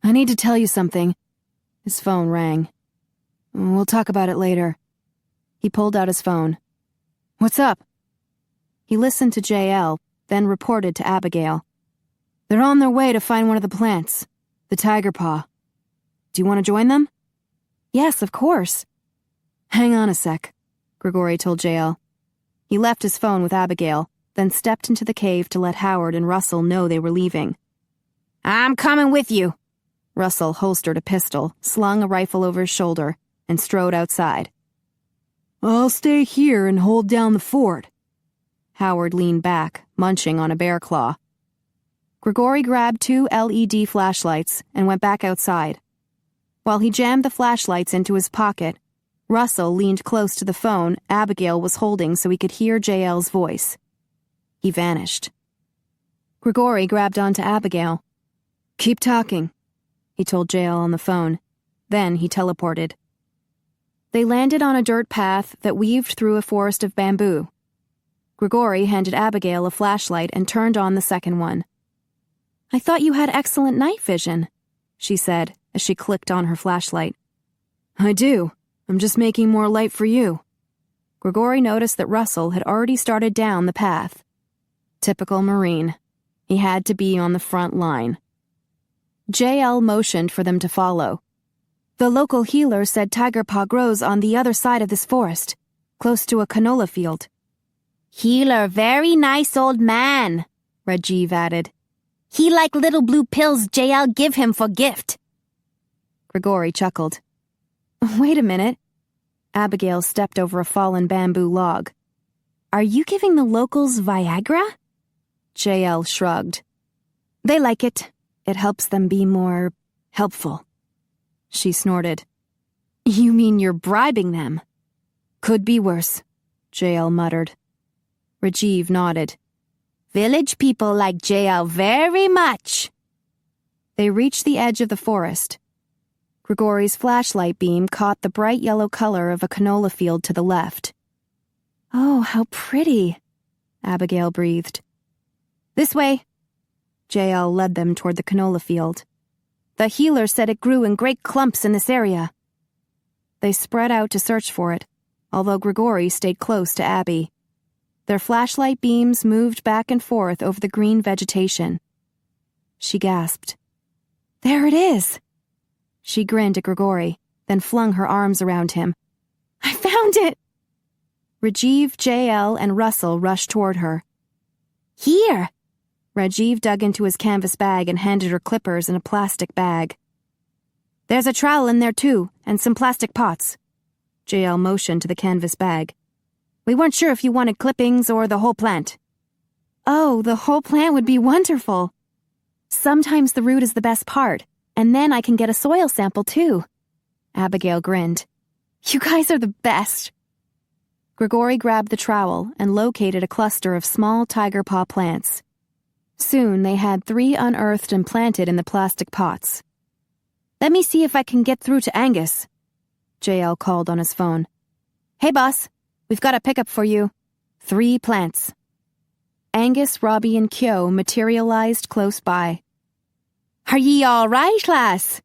I need to tell you something. His phone rang. We'll talk about it later. He pulled out his phone. What's up? He listened to JL, then reported to Abigail. They're on their way to find one of the plants, the tiger paw. Do you want to join them? Yes, of course. Hang on a sec, Gregori told JL. He left his phone with Abigail, then stepped into the cave to let Howard and Russell know they were leaving. I'm coming with you. Russell holstered a pistol, slung a rifle over his shoulder, and strode outside. I'll stay here and hold down the fort. Howard leaned back, munching on a bear claw. Gregori grabbed 2 LED flashlights and went back outside. While he jammed the flashlights into his pocket, Russell leaned close to the phone Abigail was holding so he could hear JL's voice. He vanished. Gregori grabbed onto Abigail. Keep talking, he told JL on the phone. Then he teleported. They landed on a dirt path that weaved through a forest of bamboo. Gregori handed Abigail a flashlight and turned on the second one. I thought you had excellent night vision, she said as she clicked on her flashlight. I do. I'm just making more light for you. Gregori noticed that Russell had already started down the path. Typical Marine. He had to be on the front line. JL motioned for them to follow. The local healer said tiger paw grows on the other side of this forest, close to a canola field. Healer, very nice old man, Rajiv added. He like little blue pills JL give him for gift. Gregori chuckled. Wait a minute. Abigail stepped over a fallen bamboo log. Are you giving the locals Viagra? JL shrugged. They like it. It helps them be more helpful. She snorted. You mean you're bribing them? Could be worse, JL muttered. Rajiv nodded. Village people like JL very much. They reached the edge of the forest. Gregori's flashlight beam caught the bright yellow color of a canola field to the left. Oh, how pretty, Abigail breathed. This way. JL led them toward the canola field. The healer said it grew in great clumps in this area. They spread out to search for it, although Gregori stayed close to Abby. Their flashlight beams moved back and forth over the green vegetation. She gasped. There it is! She grinned at Gregori, then flung her arms around him. I found it! Rajiv, JL, and Russell rushed toward her. Here! Rajiv dug into his canvas bag and handed her clippers in a plastic bag. There's a trowel in there too, and some plastic pots. JL motioned to the canvas bag. We weren't sure if you wanted clippings or the whole plant. Oh, the whole plant would be wonderful. Sometimes the root is the best part, and then I can get a soil sample too. Abigail grinned. You guys are the best. Gregori grabbed the trowel and located a cluster of small tiger paw plants. Soon they had 3 unearthed and planted in the plastic pots. Let me see if I can get through to Angus. JL called on his phone. Hey boss, we've got a pickup for you. 3 plants. Angus, Robbie, and Kyo materialized close by. Are ye all right, lass?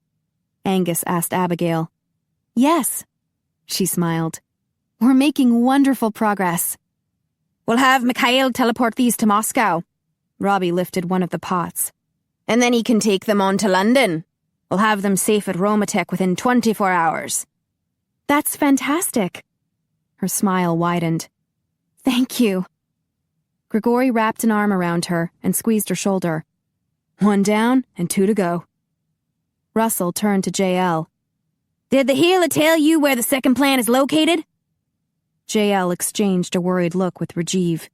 Angus asked Abigail. Yes, she smiled. We're making wonderful progress. We'll have Mikhail teleport these to Moscow. Robbie lifted one of the pots. And then he can take them on to London. We'll have them safe at Romatech within 24 hours. That's fantastic. Her smile widened. Thank you. Gregori wrapped an arm around her and squeezed her shoulder. 1 down and 2 to go. Russell turned to JL. Did the healer tell you where the second plant is located? JL exchanged a worried look with Rajiv.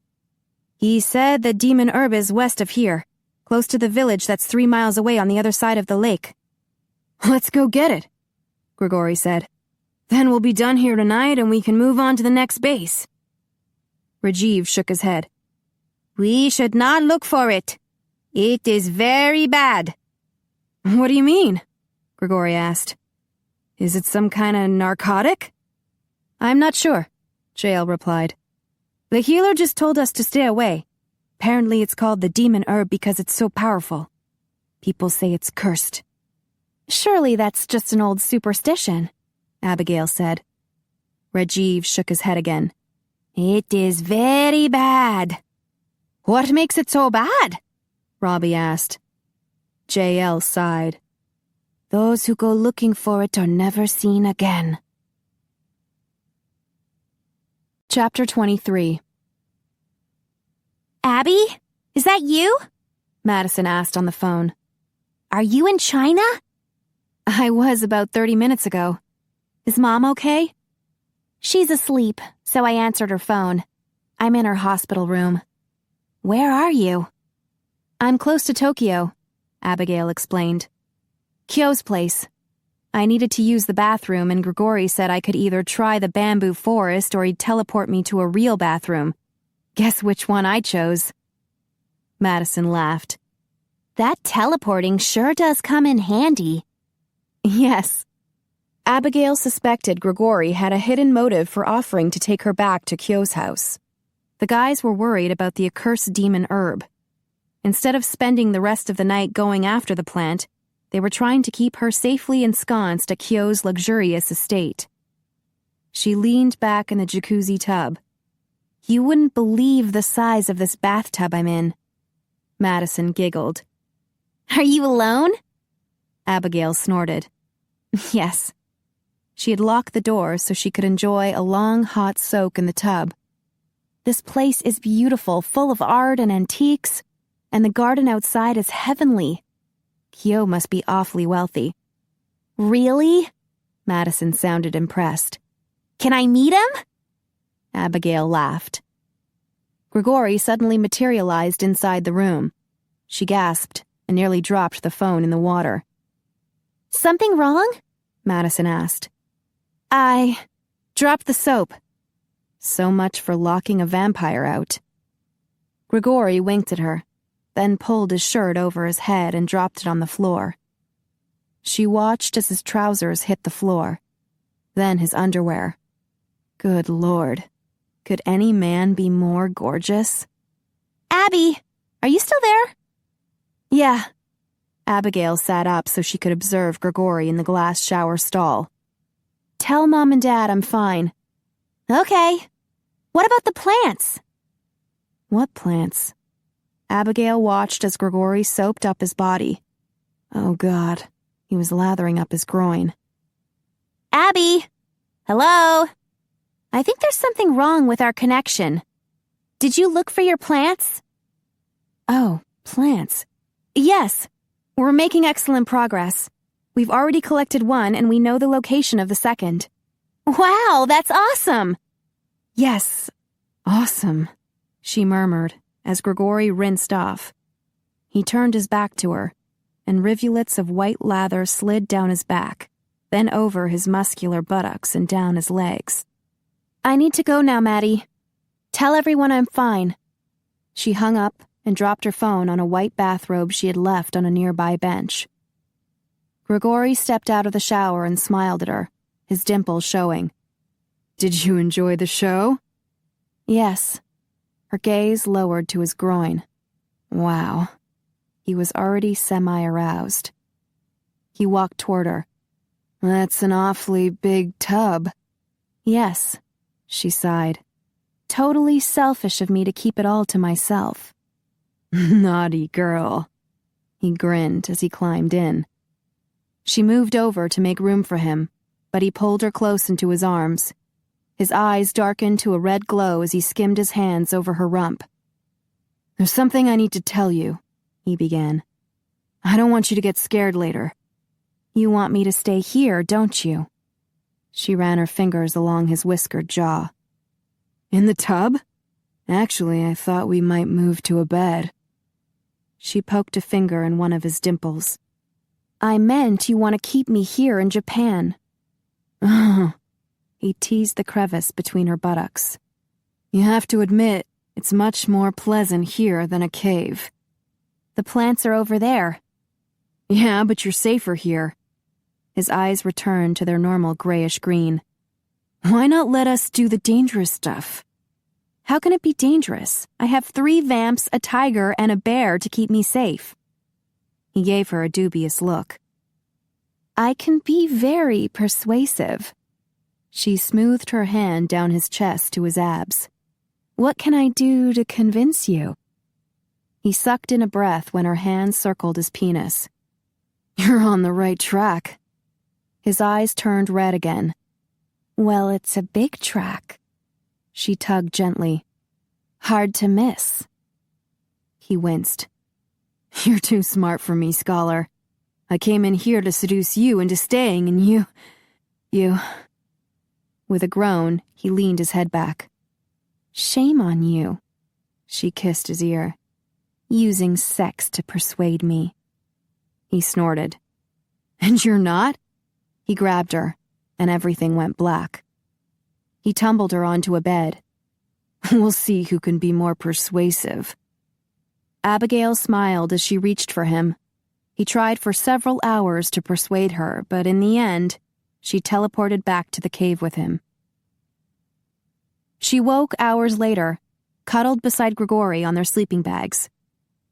He said the demon herb is west of here, close to the village that's 3 miles away on the other side of the lake. Let's go get it, Gregori said. Then we'll be done here tonight and we can move on to the next base. Rajiv shook his head. We should not look for it. It is very bad. What do you mean? Gregori asked. Is it some kind of narcotic? I'm not sure, JL replied. The healer just told us to stay away. Apparently it's called the demon herb because it's so powerful. People say it's cursed. Surely that's just an old superstition, Abigail said. Rajiv shook his head again. It is very bad. What makes it so bad? Robbie asked. JL sighed. Those who go looking for it are never seen again. Chapter 23. Abby? Is that you? Madison asked on the phone. Are you in China? I was about 30 minutes ago. Is Mom okay? She's asleep, so I answered her phone. I'm in her hospital room. Where are you? I'm close to Tokyo, Abigail explained. Kyo's place. I needed to use the bathroom and Gregori said I could either try the bamboo forest or he'd teleport me to a real bathroom. Guess which one I chose? Madison laughed. That teleporting sure does come in handy. Yes. Abigail suspected Gregori had a hidden motive for offering to take her back to Kyo's house. The guys were worried about the accursed demon herb. Instead of spending the rest of the night going after the plant, they were trying to keep her safely ensconced at Kyo's luxurious estate. She leaned back in the jacuzzi tub. You wouldn't believe the size of this bathtub I'm in. Madison giggled. Are you alone? Abigail snorted. Yes. She had locked the door so she could enjoy a long, hot soak in the tub. This place is beautiful, full of art and antiques, and the garden outside is heavenly. Kyo must be awfully wealthy. Really? Madison sounded impressed. Can I meet him? Abigail laughed. Gregori suddenly materialized inside the room. She gasped and nearly dropped the phone in the water. Something wrong? Madison asked. I dropped the soap. So much for locking a vampire out. Gregori winked at her, then pulled his shirt over his head and dropped it on the floor. She watched as his trousers hit the floor, then his underwear. Good Lord, could any man be more gorgeous? Abby, are you still there? Yeah. Abigail sat up so she could observe Gregori in the glass shower stall. Tell Mom and Dad I'm fine. Okay. What about the plants? What plants? Abigail watched as Gregori soaped up his body. Oh, God. He was lathering up his groin. Abby! Hello? I think there's something wrong with our connection. Did you look for your plants? Oh, plants. Yes. We're making excellent progress. We've already collected one and we know the location of the second. Wow, that's awesome! Yes, awesome, she murmured as Gregori rinsed off. He turned his back to her, and rivulets of white lather slid down his back, then over his muscular buttocks and down his legs. I need to go now, Maddie. Tell everyone I'm fine. She hung up and dropped her phone on a white bathrobe she had left on a nearby bench. Gregori stepped out of the shower and smiled at her, his dimples showing. Did you enjoy the show? Yes. Her gaze lowered to his groin. Wow. He was already semi-aroused. He walked toward her. That's an awfully big tub. Yes, she sighed. Totally selfish of me to keep it all to myself. Naughty girl. He grinned as he climbed in. She moved over to make room for him, but he pulled her close into his arms. His eyes darkened to a red glow as he skimmed his hands over her rump. There's something I need to tell you, he began. I don't want you to get scared later. You want me to stay here, don't you? She ran her fingers along his whiskered jaw. In the tub? Actually, I thought we might move to a bed. She poked a finger in one of his dimples. I meant you want to keep me here in Japan. Oh. He teased the crevice between her buttocks. You have to admit, it's much more pleasant here than a cave. The plants are over there. Yeah, but you're safer here. His eyes returned to their normal grayish green. Why not let us do the dangerous stuff? How can it be dangerous? I have 3 vamps, a tiger, and a bear to keep me safe. He gave her a dubious look. I can be very persuasive. She smoothed her hand down his chest to his abs. What can I do to convince you? He sucked in a breath when her hand circled his penis. You're on the right track. His eyes turned red again. Well, it's a big track. She tugged gently. Hard to miss. He winced. You're too smart for me, Scholar. I came in here to seduce you into staying, and you... With a groan, he leaned his head back. Shame on you. She kissed his ear. Using sex to persuade me. He snorted. And you're not? He grabbed her, and everything went black. He tumbled her onto a bed. We'll see who can be more persuasive. Abigail smiled as she reached for him. He tried for several hours to persuade her, but in the end, she teleported back to the cave with him. She woke hours later, cuddled beside Gregori on their sleeping bags.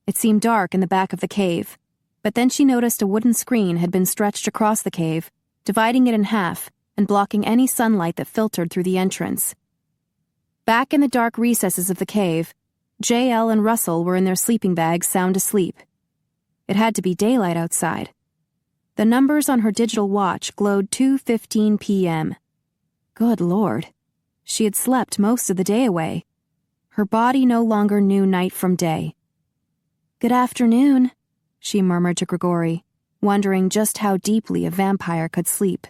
It seemed dark in the back of the cave, but then she noticed a wooden screen had been stretched across the cave, dividing it in half and blocking any sunlight that filtered through the entrance. Back in the dark recesses of the cave, J.L. and Russell were in their sleeping bags sound asleep. It had to be daylight outside. The numbers on her digital watch glowed 2:15 p.m. Good Lord. She had slept most of the day away. Her body no longer knew night from day. Good afternoon, she murmured to Gregori, wondering just how deeply a vampire could sleep.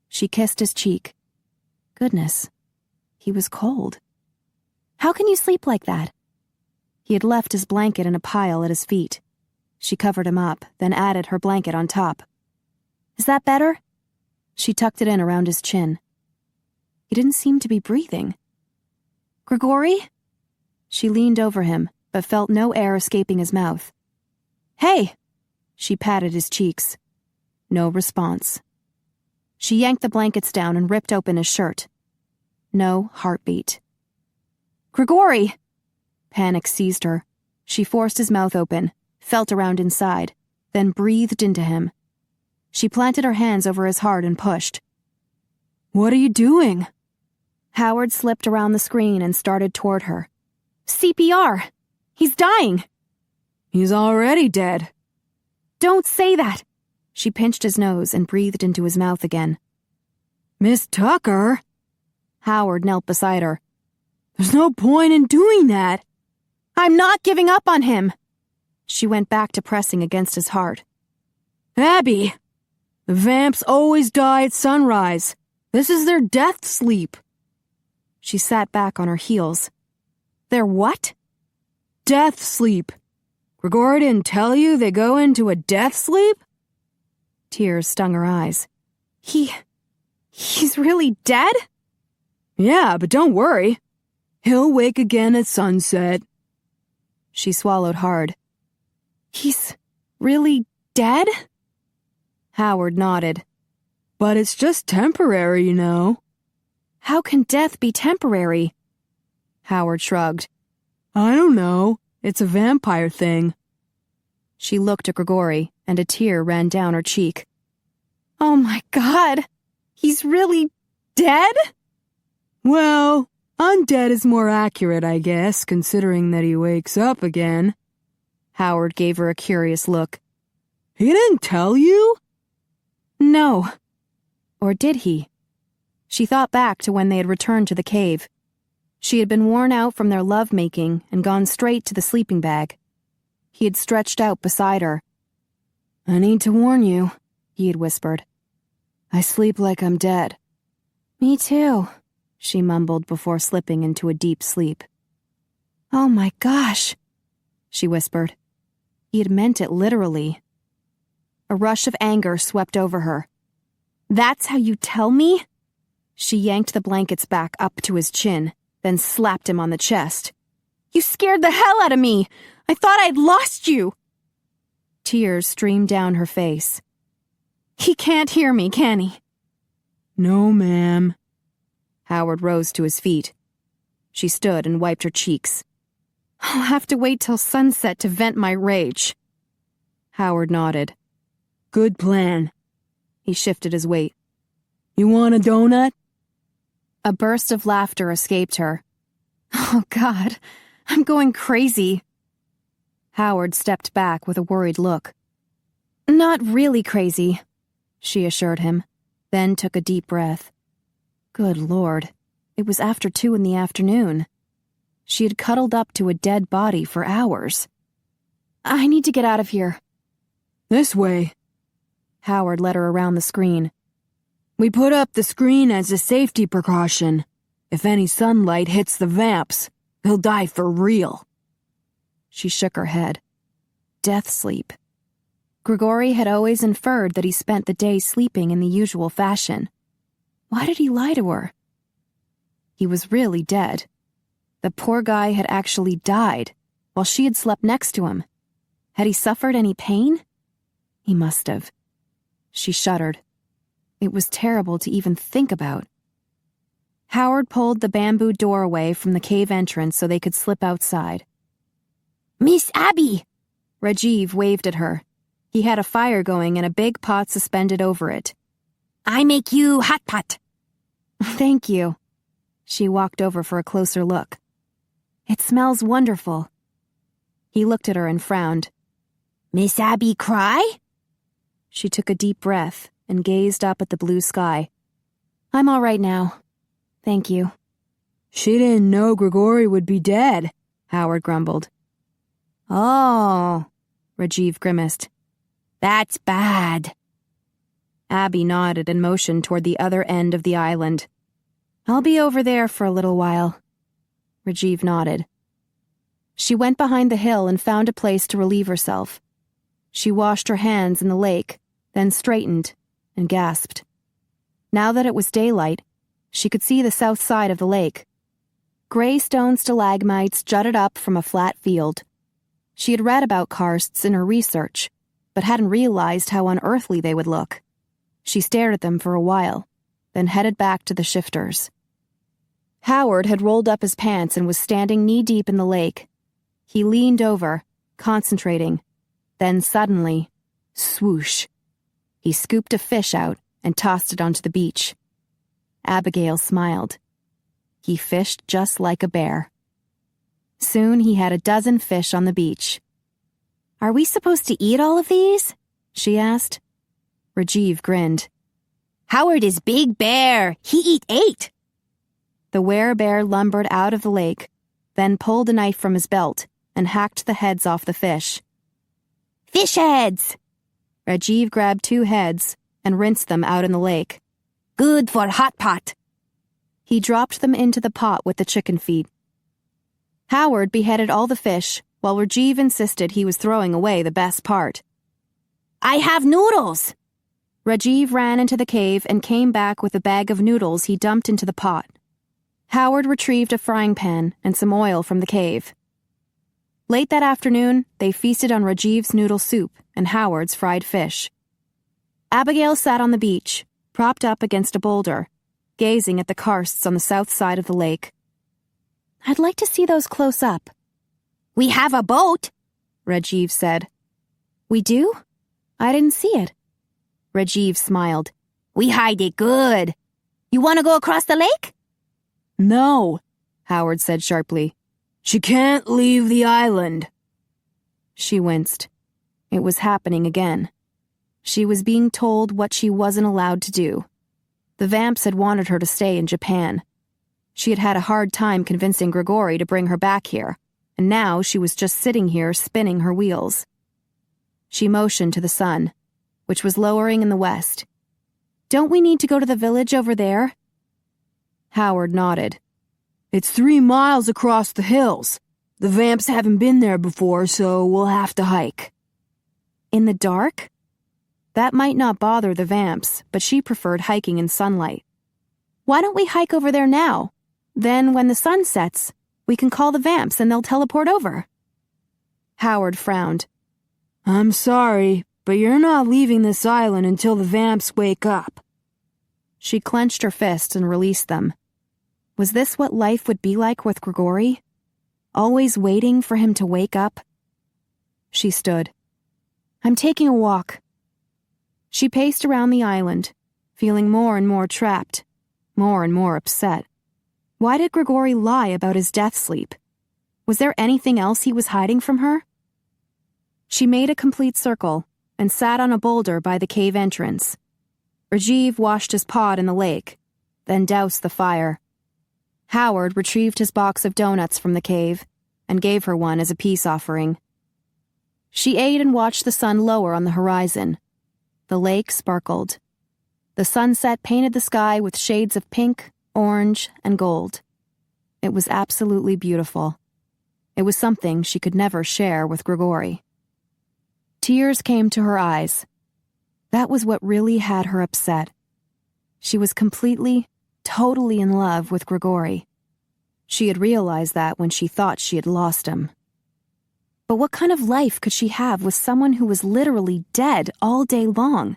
She kissed his cheek. Goodness, he was cold. How can you sleep like that? He had left his blanket in a pile at his feet. She covered him up, then added her blanket on top. Is that better? She tucked it in around his chin. He didn't seem to be breathing. Gregori? She leaned over him, but felt no air escaping his mouth. Hey! She patted his cheeks. No response. She yanked the blankets down and ripped open his shirt. No heartbeat. Gregori! Panic seized her. She forced his mouth open, felt around inside, then breathed into him. She planted her hands over his heart and pushed. What are you doing? Howard slipped around the screen and started toward her. CPR! He's dying! He's already dead. Don't say that! She pinched his nose and breathed into his mouth again. Miss Tucker! Howard knelt beside her. There's no point in doing that. I'm not giving up on him! She went back to pressing against his heart. Abby! The vamps always die at sunrise. This is their death sleep. She sat back on her heels. Their what? Death sleep. Gregori didn't tell you they go into a death sleep? Tears stung her eyes. He's really dead? Yeah, but don't worry. He'll wake again at sunset. She swallowed hard. He's really dead? Howard nodded. But it's just temporary, you know. How can death be temporary? Howard shrugged. I don't know. It's a vampire thing. She looked at Gregori, and a tear ran down her cheek. Oh my God! He's really dead? Well, undead is more accurate, I guess, considering that he wakes up again. Howard gave her a curious look. He didn't tell you? No. Or did he? She thought back to when they had returned to the cave. She had been worn out from their lovemaking and gone straight to the sleeping bag. He had stretched out beside her. I need to warn you, he had whispered. I sleep like I'm dead. Me too, she mumbled before slipping into a deep sleep. Oh my gosh, she whispered. He had meant it literally. A rush of anger swept over her. That's how you tell me? She yanked the blankets back up to his chin, then slapped him on the chest. You scared the hell out of me! I thought I'd lost you! Tears streamed down her face. He can't hear me, can he? No, ma'am. Howard rose to his feet. She stood and wiped her cheeks. I'll have to wait till sunset to vent my rage. Howard nodded. Good plan. He shifted his weight. You want a donut? A burst of laughter escaped her. Oh, God, I'm going crazy. Howard stepped back with a worried look. Not really crazy, she assured him, then took a deep breath. Good Lord, it was after 2 p.m. She had cuddled up to a dead body for hours. I need to get out of here. This way. Howard led her around the screen. We put up the screen as a safety precaution. If any sunlight hits the vamps, they'll die for real. She shook her head. Death sleep. Gregori had always inferred that he spent the day sleeping in the usual fashion. Why did he lie to her? He was really dead. The poor guy had actually died, while she had slept next to him. Had he suffered any pain? He must have. She shuddered. It was terrible to even think about. Howard pulled the bamboo door away from the cave entrance so they could slip outside. Miss Abby! Rajiv waved at her. He had a fire going and a big pot suspended over it. I make you hot pot. Thank you. She walked over for a closer look. It smells wonderful. He looked at her and frowned. Miss Abby cry? She took a deep breath and gazed up at the blue sky. I'm all right now. Thank you. She didn't know Gregori would be dead, Howard grumbled. Oh, Rajiv grimaced. That's bad. Abby nodded and motioned toward the other end of the island. I'll be over there for a little while. Rajiv nodded. She went behind the hill and found a place to relieve herself. She washed her hands in the lake, then straightened and gasped. Now that it was daylight, she could see the south side of the lake. Gray stone stalagmites jutted up from a flat field. She had read about karsts in her research, but hadn't realized how unearthly they would look. She stared at them for a while, then headed back to the shifters. Howard had rolled up his pants and was standing knee-deep in the lake. He leaned over, concentrating. Then suddenly, swoosh. He scooped a fish out and tossed it onto the beach. Abigail smiled. He fished just like a bear. Soon he had a dozen fish on the beach. "Are we supposed to eat all of these?" she asked. Rajiv grinned. "Howard is Big Bear. He eat 8. The werebear lumbered out of the lake, then pulled a knife from his belt and hacked the heads off the fish. "Fish heads!" Rajiv grabbed 2 heads and rinsed them out in the lake. "Good for hot pot." He dropped them into the pot with the chicken feet. Howard beheaded all the fish, while Rajiv insisted he was throwing away the best part. "I have noodles!" Rajiv ran into the cave and came back with a bag of noodles he dumped into the pot. Howard retrieved a frying pan and some oil from the cave. Late that afternoon, they feasted on Rajiv's noodle soup and Howard's fried fish. Abigail sat on the beach, propped up against a boulder, gazing at the karsts on the south side of the lake. "I'd like to see those close up." "We have a boat," Rajiv said. "We do? I didn't see it." Rajiv smiled. "We hide it good. You want to go across the lake?" "No," Howard said sharply. "She can't leave the island." She winced. It was happening again. She was being told what she wasn't allowed to do. The Vamps had wanted her to stay in Japan. She had had a hard time convincing Gregori to bring her back here, and now she was just sitting here spinning her wheels. She motioned to the sun, which was lowering in the west. "Don't we need to go to the village over there?" Howard nodded. "It's 3 miles across the hills. The Vamps haven't been there before, so we'll have to hike." In the dark? That might not bother the Vamps, but she preferred hiking in sunlight. "Why don't we hike over there now? Then, when the sun sets, we can call the Vamps and they'll teleport over." Howard frowned. "I'm sorry, but you're not leaving this island until the Vamps wake up." She clenched her fists and released them. Was this what life would be like with Gregori? Always waiting for him to wake up? She stood. "I'm taking a walk." She paced around the island, feeling more and more trapped, more and more upset. Why did Gregori lie about his death sleep? Was there anything else he was hiding from her? She made a complete circle and sat on a boulder by the cave entrance. Rajiv washed his pot in the lake, then doused the fire. Howard retrieved his box of donuts from the cave and gave her one as a peace offering. She ate and watched the sun lower on the horizon. The lake sparkled. The sunset painted the sky with shades of pink, orange, and gold. It was absolutely beautiful. It was something she could never share with Gregori. Tears came to her eyes. That was what really had her upset. She was completely, totally in love with Gregori. She had realized that when she thought she had lost him. But what kind of life could she have with someone who was literally dead all day long?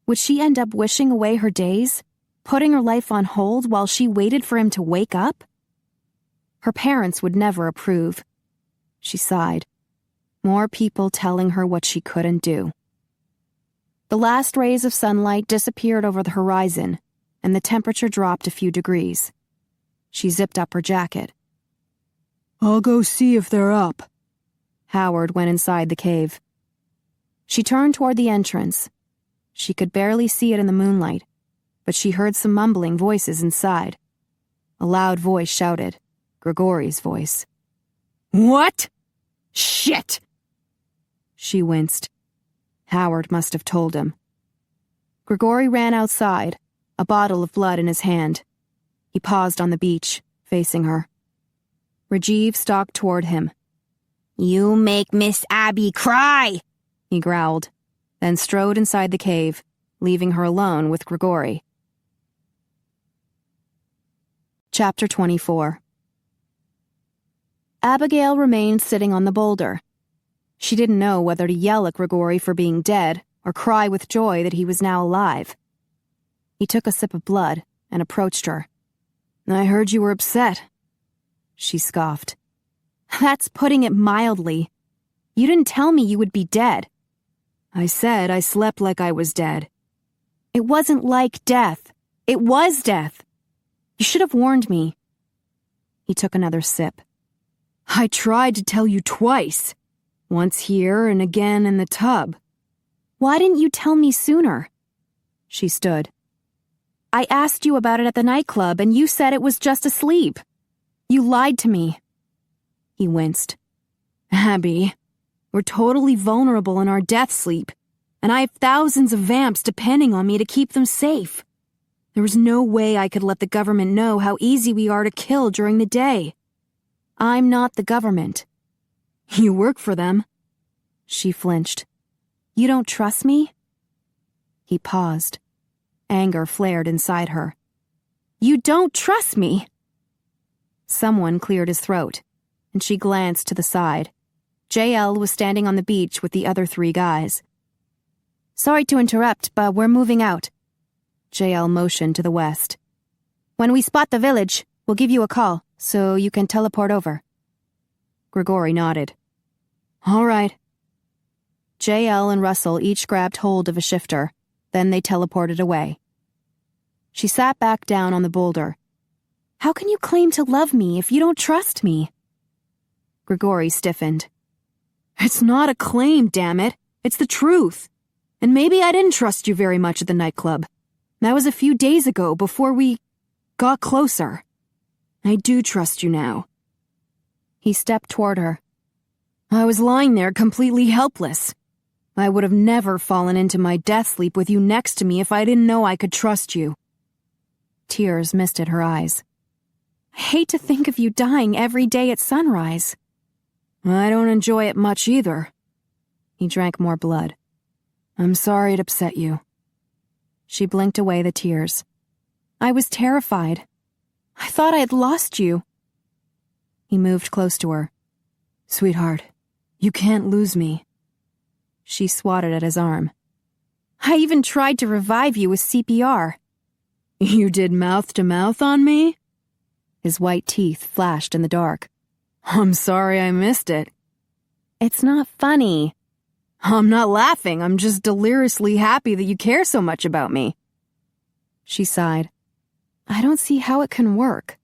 Would she end up wishing away her days, putting her life on hold while she waited for him to wake up? Her parents would never approve. She sighed. More people telling her what she couldn't do. The last rays of sunlight disappeared over the horizon, and the temperature dropped a few degrees. She zipped up her jacket. "I'll go see if they're up." Howard went inside the cave. She turned toward the entrance. She could barely see it in the moonlight, but she heard some mumbling voices inside. A loud voice shouted, Gregori's voice. "What? Shit!" She winced. Howard must have told him. Gregori ran outside, a bottle of blood in his hand. He paused on the beach, facing her. Rajiv stalked toward him. You make Miss Abby cry, he growled, then strode inside the cave, leaving her alone with Gregori. Chapter 24. Abigail remained sitting on the boulder. She didn't know whether to yell at Gregori for being dead or cry with joy that he was now alive. He took a sip of blood and approached her. I heard you were upset. She scoffed. That's putting it mildly. You didn't tell me you would be dead. I said I slept like I was dead. It wasn't like death. It was death. You should have warned me. He took another sip. I tried to tell you twice. Once here and again in the tub. Why didn't you tell me sooner? She stood. I asked you about it at the nightclub and you said it was just asleep. You lied to me. He winced. Abby, we're totally vulnerable in our death sleep, and I have thousands of vamps depending on me to keep them safe. There was no way I could let the government know how easy we are to kill during the day. I'm not the government. You work for them. She flinched. You don't trust me? He paused. Anger flared inside her. You don't trust me! Someone cleared his throat, and she glanced to the side. JL was standing on the beach with the other 3 guys. Sorry to interrupt, but we're moving out. JL motioned to the west. When we spot the village, we'll give you a call, so you can teleport over. Gregori nodded. All right. JL and Russell each grabbed hold of a shifter, then they teleported away. She sat back down on the boulder. How can you claim to love me if you don't trust me? Gregori stiffened. It's not a claim, damn it. It's the truth. And maybe I didn't trust you very much at the nightclub. That was a few days ago before we got closer. I do trust you now. He stepped toward her. I was lying there completely helpless. I would have never fallen into my death sleep with you next to me if I didn't know I could trust you. Tears misted her eyes. I hate to think of you dying every day at sunrise. I don't enjoy it much either. He drank more blood. I'm sorry it upset you. She blinked away the tears. I was terrified. I thought I had lost you. He moved close to her. Sweetheart, you can't lose me. She swatted at his arm. I even tried to revive you with CPR. You did mouth-to-mouth on me? His white teeth flashed in the dark. I'm sorry I missed it. It's not funny. I'm not laughing. I'm just deliriously happy that you care so much about me. She sighed. I don't see how it can work.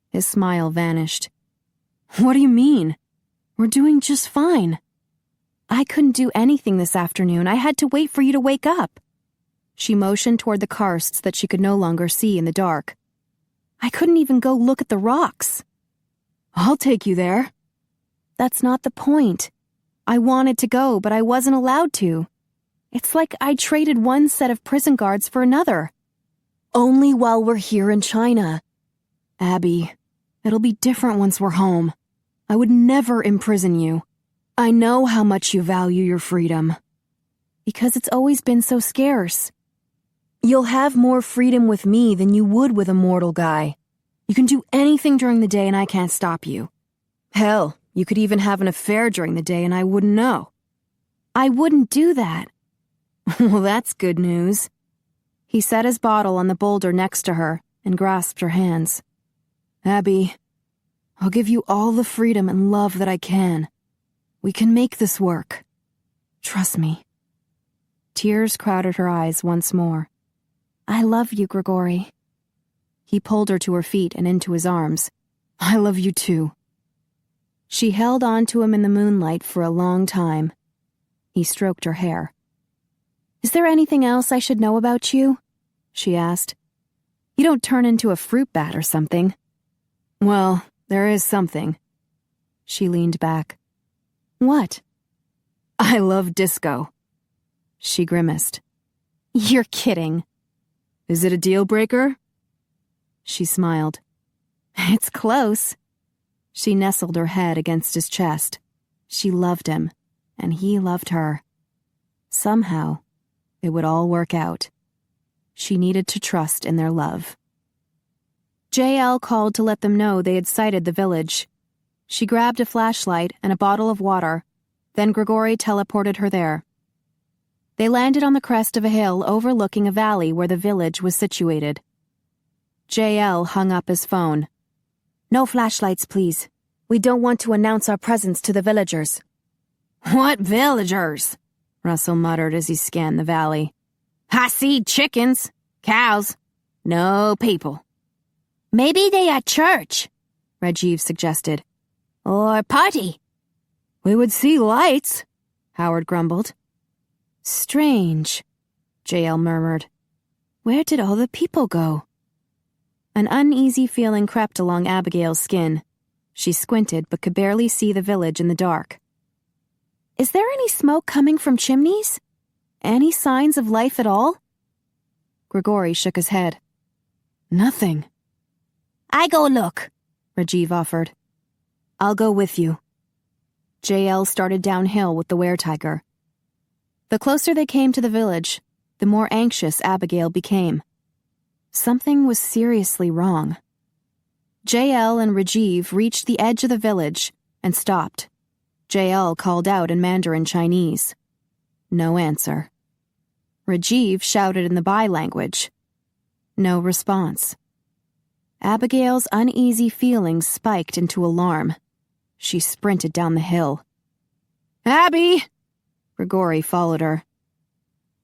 His smile vanished. What do you mean? We're doing just fine. I couldn't do anything this afternoon. I had to wait for you to wake up. She motioned toward the karsts that she could no longer see in the dark. I couldn't even go look at the rocks. I'll take you there. That's not the point. I wanted to go, but I wasn't allowed to. It's like I traded one set of prison guards for another. Only while we're here in China. Abby, it'll be different once we're home. I would never imprison you. I know how much you value your freedom. Because it's always been so scarce. You'll have more freedom with me than you would with a mortal guy. You can do anything during the day and I can't stop you. Hell, you could even have an affair during the day and I wouldn't know. I wouldn't do that. Well, that's good news. He set his bottle on the boulder next to her and grasped her hands. Abby, I'll give you all the freedom and love that I can. We can make this work. Trust me. Tears crowded her eyes once more. I love you, Gregori. He pulled her to her feet and into his arms. I love you too. She held on to him in the moonlight for a long time. He stroked her hair. Is there anything else I should know about you? She asked. You don't turn into a fruit bat or something. Well, there is something. She leaned back. What? I love disco. She grimaced. You're kidding. Is it a deal breaker? She smiled. It's close. She nestled her head against his chest. She loved him, and he loved her. Somehow, it would all work out. She needed to trust in their love. JL called to let them know they had sighted the village. She grabbed a flashlight and a bottle of water, then Gregori teleported her there. They landed on the crest of a hill overlooking a valley where the village was situated. JL hung up his phone. No flashlights, please. We don't want to announce our presence to the villagers. What villagers? Russell muttered as he scanned the valley. I see chickens, cows, no people. Maybe they at church, Rajiv suggested. or party. We would see lights, Howard grumbled. Strange, JL murmured. Where did all the people go? An uneasy feeling crept along Abigail's skin. She squinted but could barely see the village in the dark. Is there any smoke coming from chimneys? Any signs of life at all? Gregori shook his head. Nothing. I go look, Rajiv offered. I'll go with you. JL started downhill with the weretiger. The closer they came to the village, the more anxious Abigail became. Something was seriously wrong. JL and Rajiv reached the edge of the village and stopped. JL called out in Mandarin Chinese. No answer. Rajiv shouted in the Bai language. No response. Abigail's uneasy feelings spiked into alarm. She sprinted down the hill. Abby! Gregori followed her.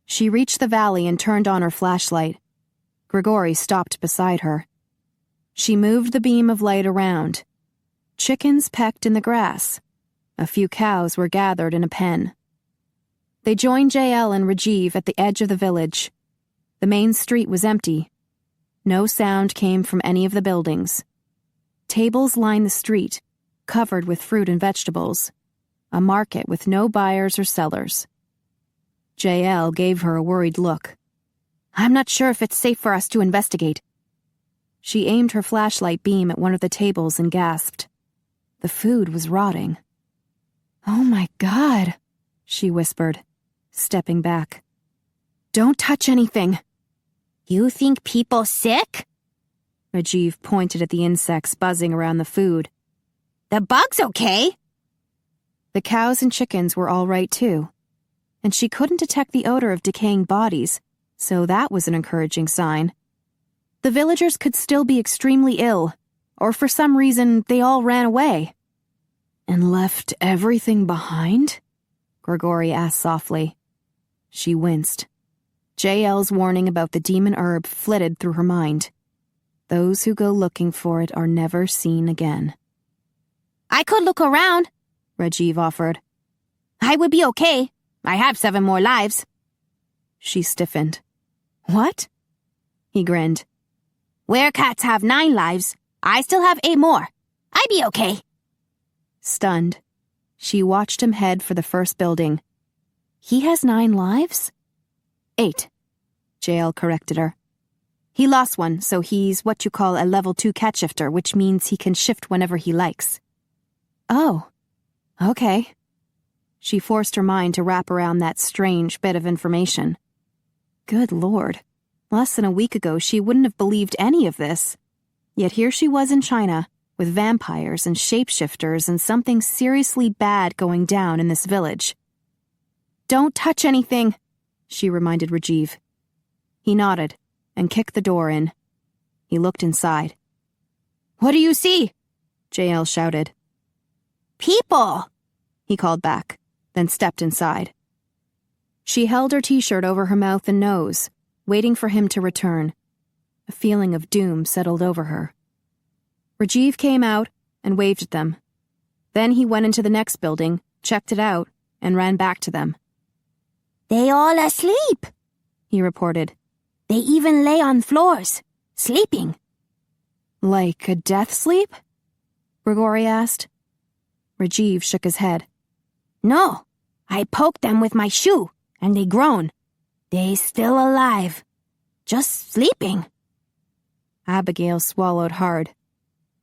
She reached the valley and turned on her flashlight. Gregori stopped beside her. She moved the beam of light around. Chickens pecked in the grass. A few cows were gathered in a pen. They joined JL and Rajiv at the edge of the village. The main street was empty. No sound came from any of the buildings. Tables lined the street, covered with fruit and vegetables. A market with no buyers or sellers. JL gave her a worried look. I'm not sure if it's safe for us to investigate. She aimed her flashlight beam at one of the tables and gasped. The food was rotting. Oh my God, she whispered, stepping back. Don't touch anything. You think people sick? Rajiv pointed at the insects buzzing around the food. The bug's okay. The cows and chickens were all right too, and she couldn't detect the odor of decaying bodies, so that was an encouraging sign. The villagers could still be extremely ill, or for some reason they all ran away. And left everything behind? Gregori asked softly. She winced. JL's warning about the demon herb flitted through her mind. Those who go looking for it are never seen again. I could look around, Rajiv offered. I would be okay. I have 7 more lives. She stiffened. What? He grinned. Werecats have 9 lives. I still have 8 more. I'd be okay. Stunned, she watched him head for the first building. He has 9 lives? 8, JL corrected her. He lost one, so he's what you call a level 2 catshifter, which means he can shift whenever he likes. Oh, okay. She forced her mind to wrap around that strange bit of information. Good Lord. Less than a week ago, she wouldn't have believed any of this. Yet here she was in China, with vampires and shapeshifters and something seriously bad going down in this village. Don't touch anything, she reminded Rajiv. He nodded and kicked the door in. He looked inside. What do you see? JL shouted. People, he called back, then stepped inside. She held her t-shirt over her mouth and nose, waiting for him to return. A feeling of doom settled over her. Rajiv came out and waved at them. Then he went into the next building, checked it out, and ran back to them. They all asleep, he reported. They even lay on floors, sleeping. Like a death sleep? Gregori asked. Rajiv shook his head. No, I poked them with my shoe, and they groan. They still alive. Just sleeping. Abigail swallowed hard.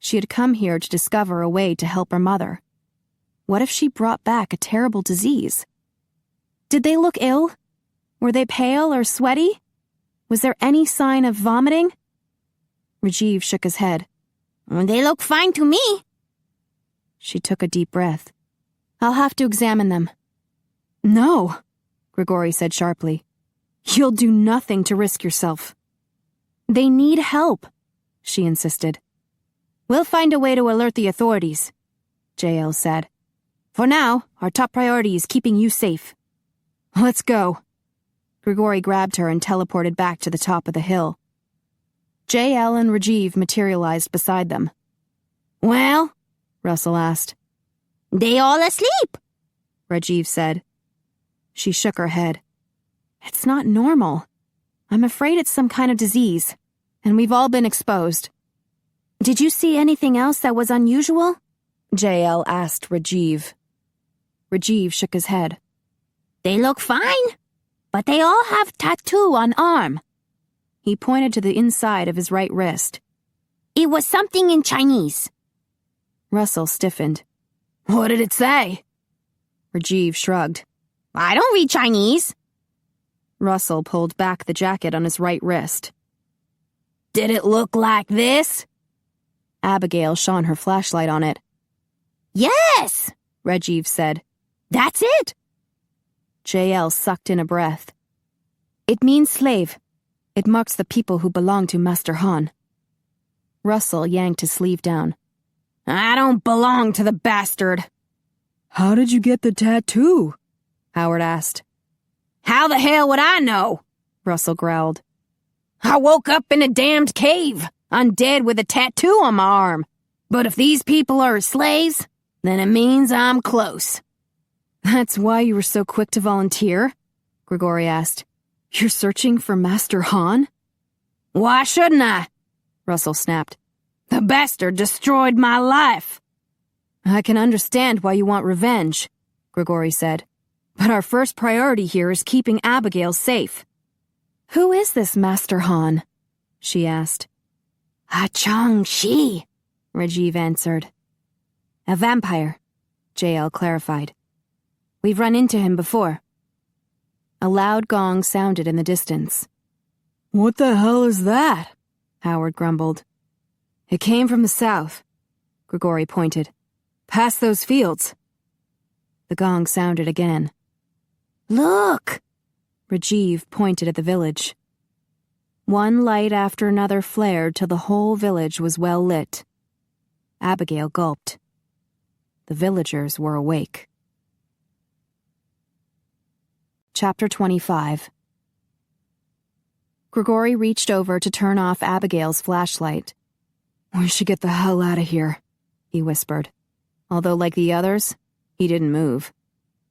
She had come here to discover a way to help her mother. What if she brought back a terrible disease? Did they look ill? Were they pale or sweaty? Was there any sign of vomiting? Rajiv shook his head. They look fine to me. She took a deep breath. I'll have to examine them. No, Gregori said sharply. You'll do nothing to risk yourself. They need help, she insisted. We'll find a way to alert the authorities, JL said. For now, our top priority is keeping you safe. Let's go. Gregori grabbed her and teleported back to the top of the hill. JL and Rajiv materialized beside them. Well? Russell asked. They all asleep, Rajiv said. She shook her head. It's not normal. I'm afraid it's some kind of disease, and we've all been exposed. Did you see anything else that was unusual? JL asked Rajiv. Rajiv shook his head. They look fine, but they all have tattoo on arm. He pointed to the inside of his right wrist. It was something in Chinese. Russell stiffened. What did it say? Rajiv shrugged. I don't read Chinese. Russell pulled back the jacket on his right wrist. Did it look like this? Abigail shone her flashlight on it. Yes, Rajiv said. That's it. JL sucked in a breath. It means slave. It marks the people who belong to Master Han. Russell yanked his sleeve down. I don't belong to the bastard. How did you get the tattoo? Howard asked. How the hell would I know? Russell growled. I woke up in a damned cave, undead with a tattoo on my arm. But if these people are slaves, then it means I'm close. That's why you were so quick to volunteer? Gregori asked. You're searching for Master Han? Why shouldn't I? Russell snapped. The bastard destroyed my life. I can understand why you want revenge, Gregori said. But our first priority here is keeping Abigail safe. Who is this Master Han? She asked. Chang-Chi, Rajiv answered. A vampire, JL clarified. We've run into him before. A loud gong sounded in the distance. What the hell is that? Howard grumbled. It came from the south, Gregori pointed. Past those fields. The gong sounded again. Look! Rajiv pointed at the village. One light after another flared till the whole village was well lit. Abigail gulped. The villagers were awake. Chapter 25. Gregori reached over to turn off Abigail's flashlight. We should get the hell out of here, he whispered. Although, like the others, he didn't move.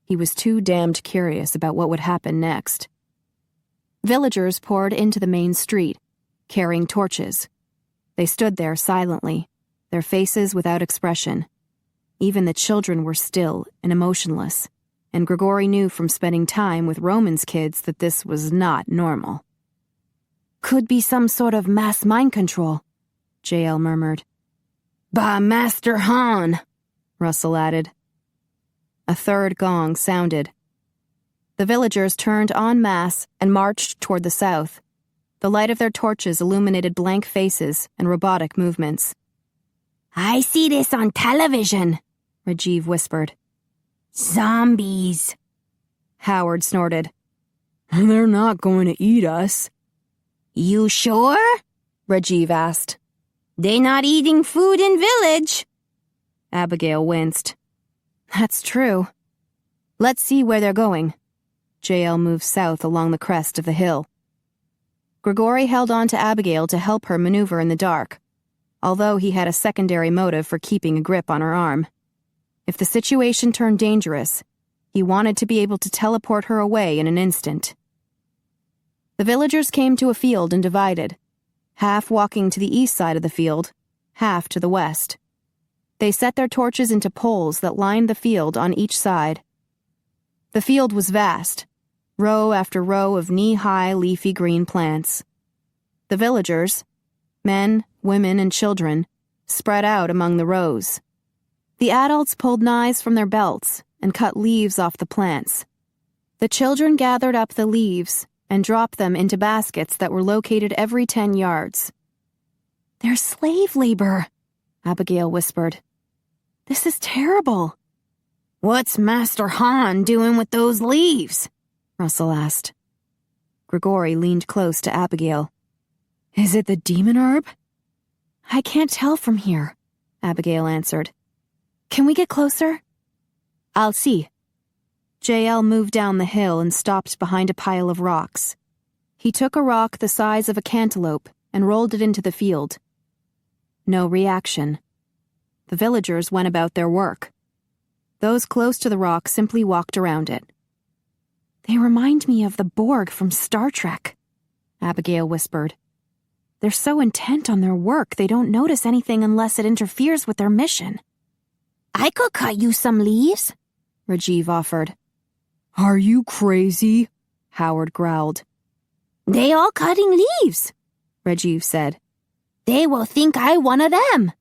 He was too damned curious about what would happen next. Villagers poured into the main street, carrying torches. They stood there silently, their faces without expression. Even the children were still and emotionless, and Gregori knew from spending time with Roman's kids that this was not normal. Could be some sort of mass mind control, JL murmured. By Master Han, Russell added. A third gong sounded. The villagers turned en masse and marched toward the south. The light of their torches illuminated blank faces and robotic movements. I see this on television, Rajiv whispered. Zombies. Howard snorted. They're not going to eat us. You sure? Rajiv asked. They're not eating food in village. Abigail winced. That's true. Let's see where they're going. JL moved south along the crest of the hill. Gregori held on to Abigail to help her maneuver in the dark, although he had a secondary motive for keeping a grip on her arm. If the situation turned dangerous, he wanted to be able to teleport her away in an instant. The villagers came to a field and divided, half walking to the east side of the field, half to the west. They set their torches into poles that lined the field on each side. The field was vast, row after row of knee-high leafy green plants. The villagers, Men, women, and children, spread out among the rows. The adults pulled knives from their belts and cut leaves off the plants. The children gathered up the leaves and dropped them into baskets that were located every 10 yards. "They're slave labor," Abigail whispered. "This is terrible." "What's Master Han doing with those leaves?" Russell asked. Gregori leaned close to Abigail. "Is it the demon herb?" "I can't tell from here," Abigail answered. "Can we get closer?" "I'll see." JL moved down the hill and stopped behind a pile of rocks. He took a rock the size of a cantaloupe and rolled it into the field. No reaction. The villagers went about their work. Those close to the rock simply walked around it. "They remind me of the Borg from Star Trek," Abigail whispered. "They're so intent on their work they don't notice anything unless it interferes with their mission." "I could cut you some leaves," Rajiv offered. "Are you crazy?" Howard growled. "They all cutting leaves," Rajiv said. "They will think I one of them."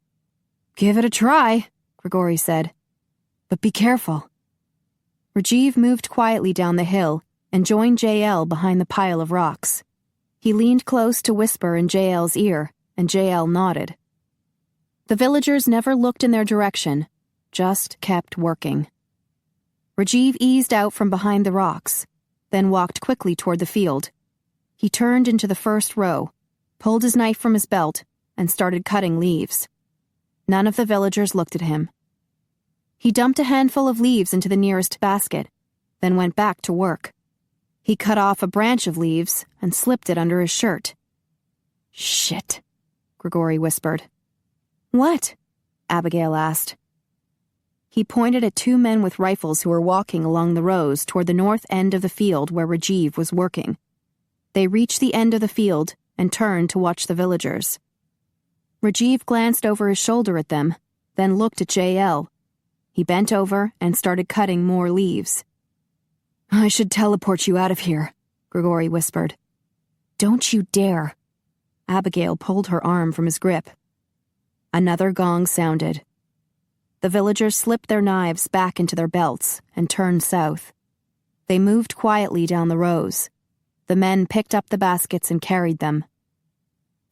"Give it a try," Gregori said. "But be careful." Rajiv moved quietly down the hill and joined JL behind the pile of rocks. He leaned close to whisper in JL's ear, and JL nodded. The villagers never looked in their direction, just kept working. Rajiv eased out from behind the rocks, then walked quickly toward the field. He turned into the first row, pulled his knife from his belt, and started cutting leaves. None of the villagers looked at him. He dumped a handful of leaves into the nearest basket, then went back to work. He cut off a branch of leaves and slipped it under his shirt. "Shit," Gregori whispered. "What?" Abigail asked. He pointed at 2 men with rifles who were walking along the rows toward the north end of the field where Rajiv was working. They reached the end of the field and turned to watch the villagers. Rajiv glanced over his shoulder at them, then looked at JL. He bent over and started cutting more leaves. "I should teleport you out of here," Gregori whispered. "Don't you dare." Abigail pulled her arm from his grip. Another gong sounded. The villagers slipped their knives back into their belts and turned south. They moved quietly down the rows. The men picked up the baskets and carried them.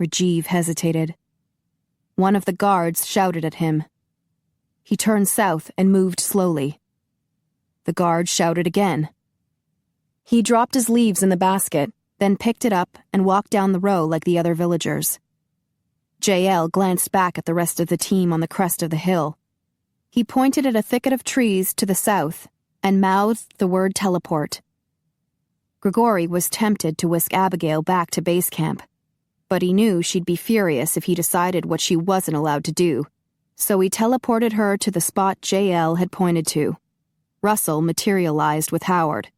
Rajiv hesitated. One of the guards shouted at him. He turned south and moved slowly. The guard shouted again. He dropped his leaves in the basket, then picked it up and walked down the row like the other villagers. JL glanced back at the rest of the team on the crest of the hill. He pointed at a thicket of trees to the south and mouthed the word teleport. Gregori was tempted to whisk Abigail back to base camp, but he knew she'd be furious if he decided what she wasn't allowed to do, so he teleported her to the spot JL had pointed to. Russell materialized with Howard.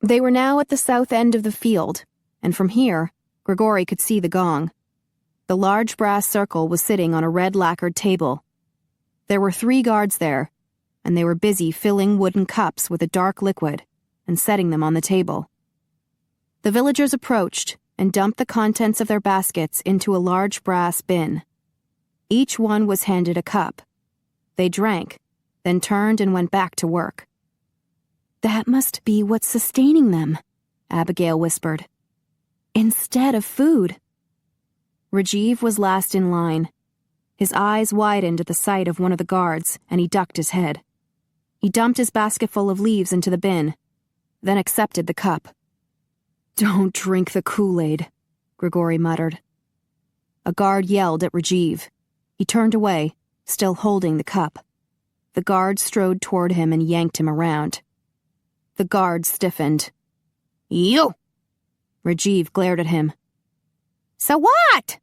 They were now at the south end of the field, and from here, Gregori could see the gong. The large brass circle was sitting on a red lacquered table. There were 3 guards there, and they were busy filling wooden cups with a dark liquid and setting them on the table. The villagers approached and dumped the contents of their baskets into a large brass bin. Each one was handed a cup. They drank, then turned and went back to work. "That must be what's sustaining them," Abigail whispered. "Instead of food." Rajiv was last in line. His eyes widened at the sight of one of the guards, and he ducked his head. He dumped his basketful of leaves into the bin, then accepted the cup. "Don't drink the Kool-Aid," Gregori muttered. A guard yelled at Rajiv. He turned away, still holding the cup. The guard strode toward him and yanked him around. The guard stiffened. "You!" Rajiv glared at him. "So what?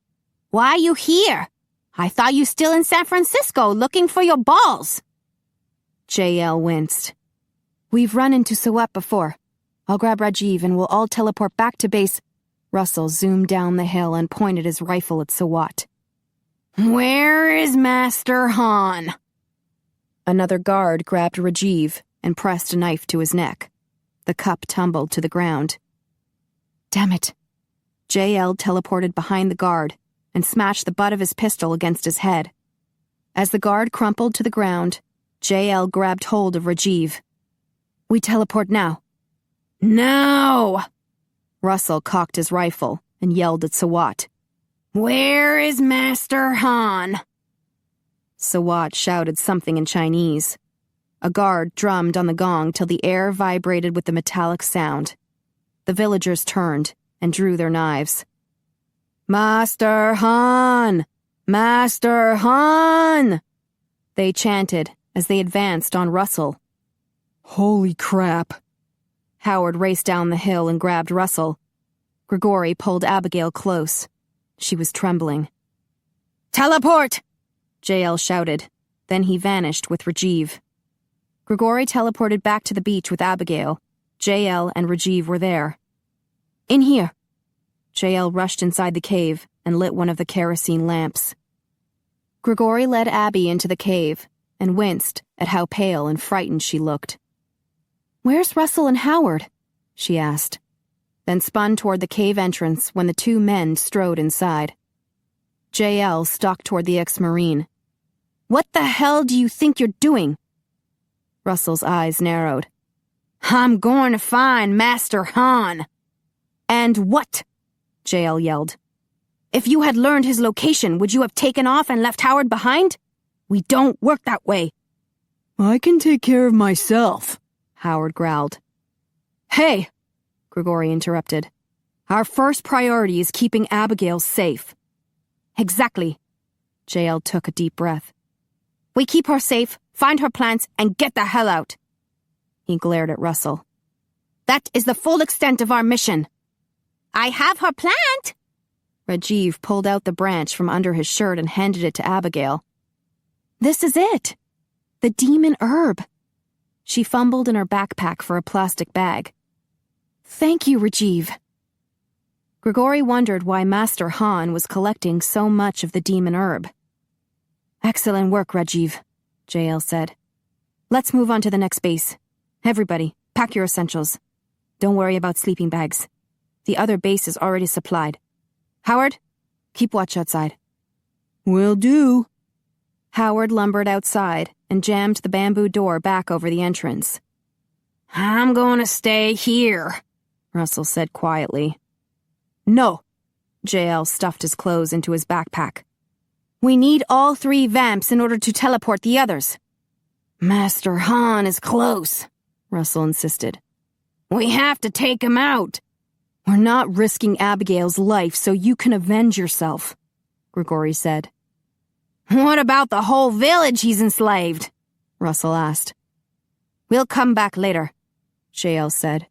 Why are you here? I thought you still in San Francisco looking for your balls." JL winced. "We've run into Sawat before. I'll grab Rajiv and we'll all teleport back to base." Russell zoomed down the hill and pointed his rifle at Sawat. "Where is Master Han?" Another guard grabbed Rajiv and pressed a knife to his neck. The cup tumbled to the ground. "Damn it." JL teleported behind the guard and smashed the butt of his pistol against his head. As the guard crumpled to the ground, JL grabbed hold of Rajiv. "We teleport now." "No!" Russell cocked his rifle and yelled at Sawat. "Where is Master Han?" Sawat shouted something in Chinese. A guard drummed on the gong till the air vibrated with the metallic sound. The villagers turned and drew their knives. "Master Han! Master Han!" they chanted as they advanced on Russell. "Holy crap!" Howard raced down the hill and grabbed Russell. Gregori pulled Abigail close. She was trembling. "Teleport!" JL shouted. Then he vanished with Rajiv. Gregori teleported back to the beach with Abigail. JL and Rajiv were there. "In here." JL rushed inside the cave and lit one of the kerosene lamps. Gregori led Abby into the cave and winced at how pale and frightened she looked. "Where's Russell and Howard?" she asked, then spun toward the cave entrance when the two men strode inside. JL stalked toward the ex-Marine. "What the hell do you think you're doing?" Russell's eyes narrowed. "I'm going to find Master Han." "And what?" JL yelled. "If you had learned his location, would you have taken off and left Howard behind? We don't work that way." "I can take care of myself," Howard growled. "Hey," Gregori interrupted. "Our first priority is keeping Abigail safe." "Exactly." JL took a deep breath. "We keep her safe, find her plants, and get the hell out." He glared at Russell. "That is the full extent of our mission." "I have her plant!" Rajiv pulled out the branch from under his shirt and handed it to Abigail. "This is it. The demon herb." She fumbled in her backpack for a plastic bag. "Thank you, Rajiv." Gregori wondered why Master Han was collecting so much of the demon herb. "Excellent work, Rajiv," JL said. "Let's move on to the next base. Everybody, pack your essentials. Don't worry about sleeping bags. The other base is already supplied. Howard, keep watch outside." "Will do." Howard lumbered outside and jammed the bamboo door back over the entrance. "I'm going to stay here," Russell said quietly. "No." JL stuffed his clothes into his backpack. "We need all 3 vamps in order to teleport the others." "Master Han is close," Russell insisted. "We have to take him out." "We're not risking Abigail's life so you can avenge yourself," Gregori said. "What about the whole village he's enslaved?" Russell asked. "We'll come back later," JL said.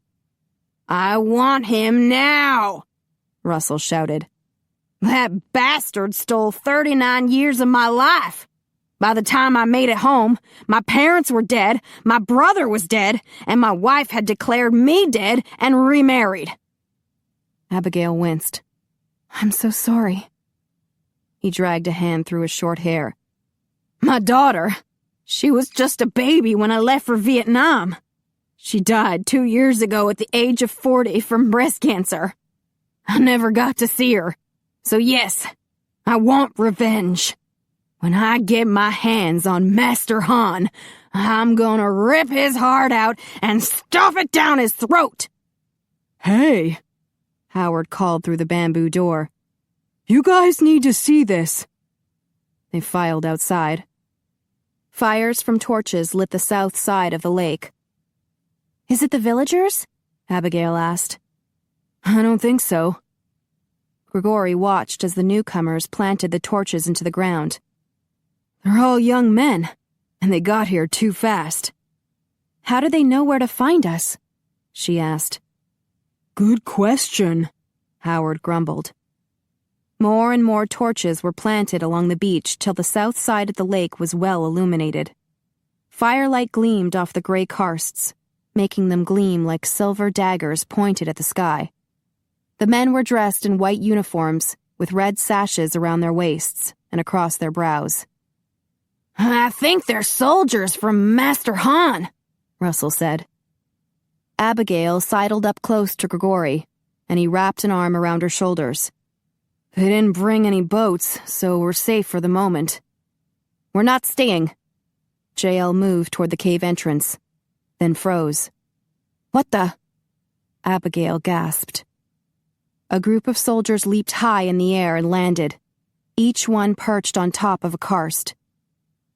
"I want him now," Russell shouted. "That bastard stole 39 years of my life. By the time I made it home, my parents were dead, my brother was dead, and my wife had declared me dead and remarried." Abigail winced. "I'm so sorry." He dragged a hand through his short hair. "My daughter, she was just a baby when I left for Vietnam. She died 2 years ago at the age of 40 from breast cancer. I never got to see her. So yes, I want revenge. When I get my hands on Master Han, I'm gonna rip his heart out and stuff it down his throat." "Hey," Howard called through the bamboo door. "You guys need to see this." They filed outside. Fires from torches lit the south side of the lake. "Is it the villagers?" Abigail asked. "I don't think so." Gregori watched as the newcomers planted the torches into the ground. "They're all young men, and they got here too fast." "How do they know where to find us?" she asked. "Good question," Howard grumbled. More and more torches were planted along the beach till the south side of the lake was well illuminated. Firelight gleamed off the gray karsts, making them gleam like silver daggers pointed at the sky. The men were dressed in white uniforms, with red sashes around their waists and across their brows. "I think they're soldiers from Master Han," Russell said. Abigail sidled up close to Gregori, and he wrapped an arm around her shoulders. They didn't bring any boats, so we're safe for the moment. We're not staying. JL moved toward the cave entrance, then froze. What the? Abigail gasped. A group of soldiers leaped high in the air and landed, each one perched on top of a karst.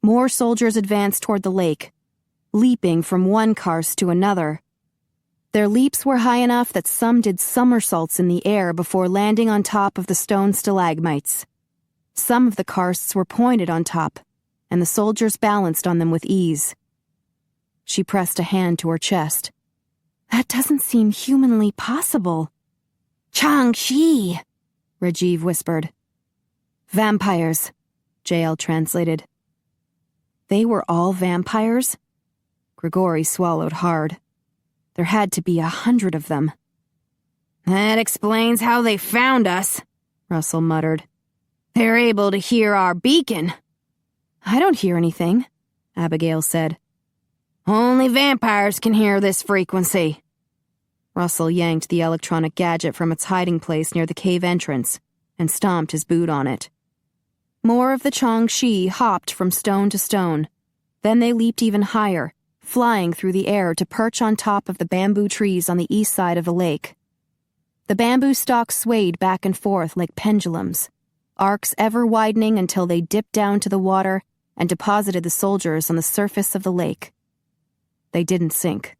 More soldiers advanced toward the lake, leaping from one karst to another. Their leaps were high enough that some did somersaults in the air before landing on top of the stone stalagmites. Some of the karsts were pointed on top, and the soldiers balanced on them with ease. She pressed a hand to her chest. That doesn't seem humanly possible. Chang-Chi, Rajiv whispered. Vampires, JL translated. They were all vampires? Gregori swallowed hard. There had to be 100 of them. That explains how they found us, Russell muttered. They're able to hear our beacon. I don't hear anything, Abigail said. Only vampires can hear this frequency. Russell yanked the electronic gadget from its hiding place near the cave entrance and stomped his boot on it. More of the Chang-Chi hopped from stone to stone. Then they leaped even higher, flying through the air to perch on top of the bamboo trees on the east side of the lake. The bamboo stalks swayed back and forth like pendulums, arcs ever widening until they dipped down to the water and deposited the soldiers on the surface of the lake. They didn't sink.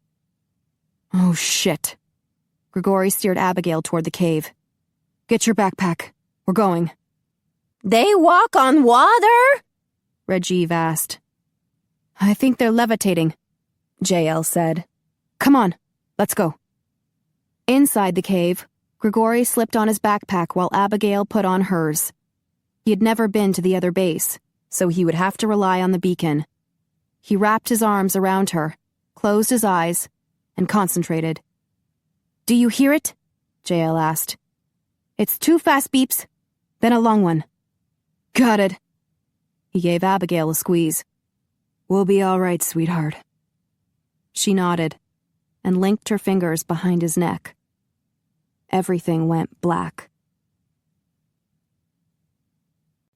Oh, shit. Gregori steered Abigail toward the cave. Get your backpack. We're going. They walk on water? Rajiv asked. I think they're levitating, JL said. Come on, let's go. Inside the cave, Gregori slipped on his backpack while Abigail put on hers. He had never been to the other base, so he would have to rely on the beacon. He wrapped his arms around her, closed his eyes, and concentrated. Do you hear it? JL asked. It's 2 fast beeps, then a long one. Got it. He gave Abigail a squeeze. We'll be all right, sweetheart. She nodded and linked her fingers behind his neck. Everything went black.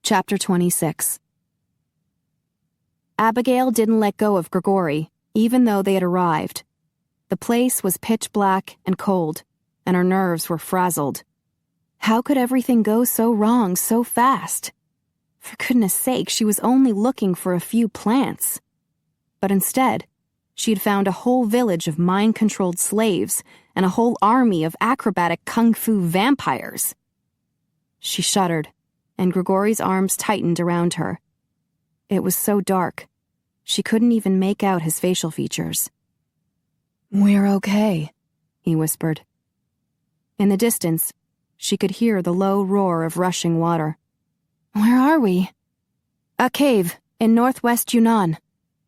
Chapter 26. Abigail didn't let go of Gregori, even though they had arrived. The place was pitch black and cold, and her nerves were frazzled. How could everything go so wrong so fast? For goodness sake, she was only looking for a few plants. But instead, she had found a whole village of mind-controlled slaves and a whole army of acrobatic kung fu vampires. She shuddered, and Gregori's arms tightened around her. It was so dark, she couldn't even make out his facial features. We're okay, he whispered. In the distance, she could hear the low roar of rushing water. Where are we? A cave in northwest Yunnan,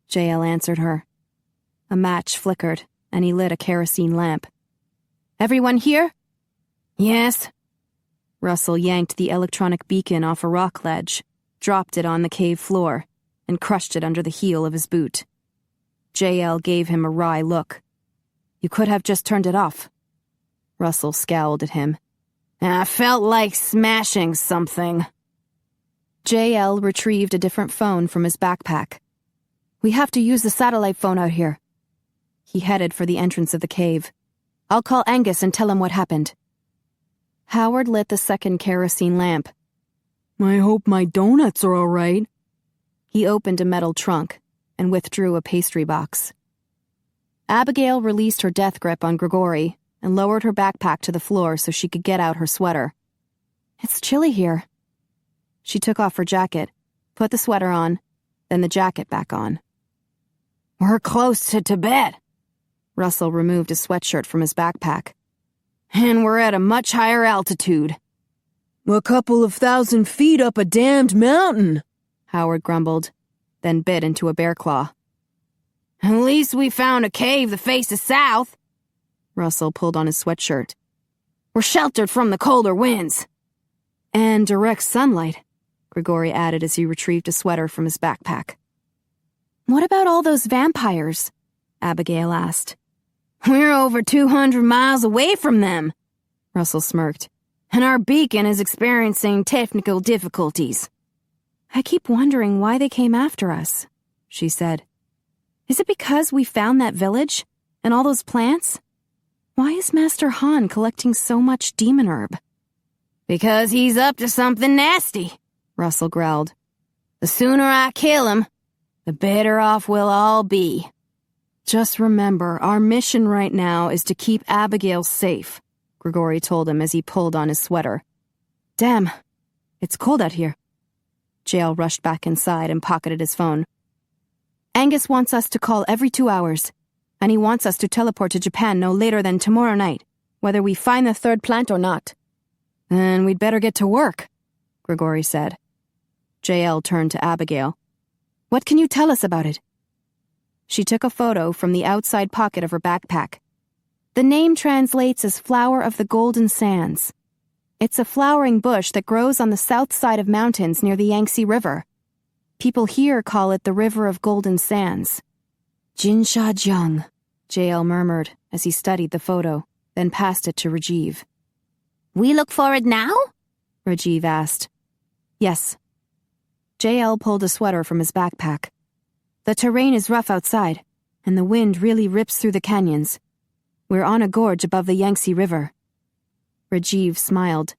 JL answered her. A match flickered, and he lit a kerosene lamp. Everyone here? Yes. Russell yanked the electronic beacon off a rock ledge, dropped it on the cave floor, and crushed it under the heel of his boot. JL gave him a wry look. You could have just turned it off. Russell scowled at him. I felt like smashing something. JL retrieved a different phone from his backpack. We have to use the satellite phone out here. He headed for the entrance of the cave. I'll call Angus and tell him what happened. Howard lit the second kerosene lamp. I hope my donuts are all right. He opened a metal trunk and withdrew a pastry box. Abigail released her death grip on Gregori and lowered her backpack to the floor so she could get out her sweater. It's chilly here. She took off her jacket, put the sweater on, then the jacket back on. We're close to Tibet. Russell removed his sweatshirt from his backpack. And we're at a much higher altitude. A couple of 1,000 feet up a damned mountain, Howard grumbled, then bit into a bear claw. At least we found a cave that faces south. Russell pulled on his sweatshirt. We're sheltered from the colder winds. And direct sunlight, Gregori added as he retrieved a sweater from his backpack. What about all those vampires? Abigail asked. We're over 200 miles away from them, Russell smirked. and our beacon is experiencing technical difficulties. I keep wondering why they came after us, she said. Is it because we found that village and all those plants? Why is Master Han collecting so much demon herb? Because he's up to something nasty, Russell growled. The sooner I kill him, the better off we'll all be. Just remember, our mission right now is to keep Abigail safe, Gregori told him as he pulled on his sweater. Damn, it's cold out here. Jael rushed back inside and pocketed his phone. Angus wants us to call every 2 hours, and he wants us to teleport to Japan no later than tomorrow night, whether we find the third plant or not. Then we'd better get to work, Gregori said. Jael turned to Abigail. What can you tell us about it? She took a photo from the outside pocket of her backpack. The name translates as Flower of the Golden Sands. It's a flowering bush that grows on the south side of mountains near the Yangtze River. People here call it the River of Golden Sands. Jinsha-jiang, Jael murmured as he studied the photo, then passed it to Rajiv. We look for it now? Rajiv asked. Yes. Jael pulled a sweater from his backpack. The terrain is rough outside, and the wind really rips through the canyons. We're on a gorge above the Yangtze River. Rajiv smiled.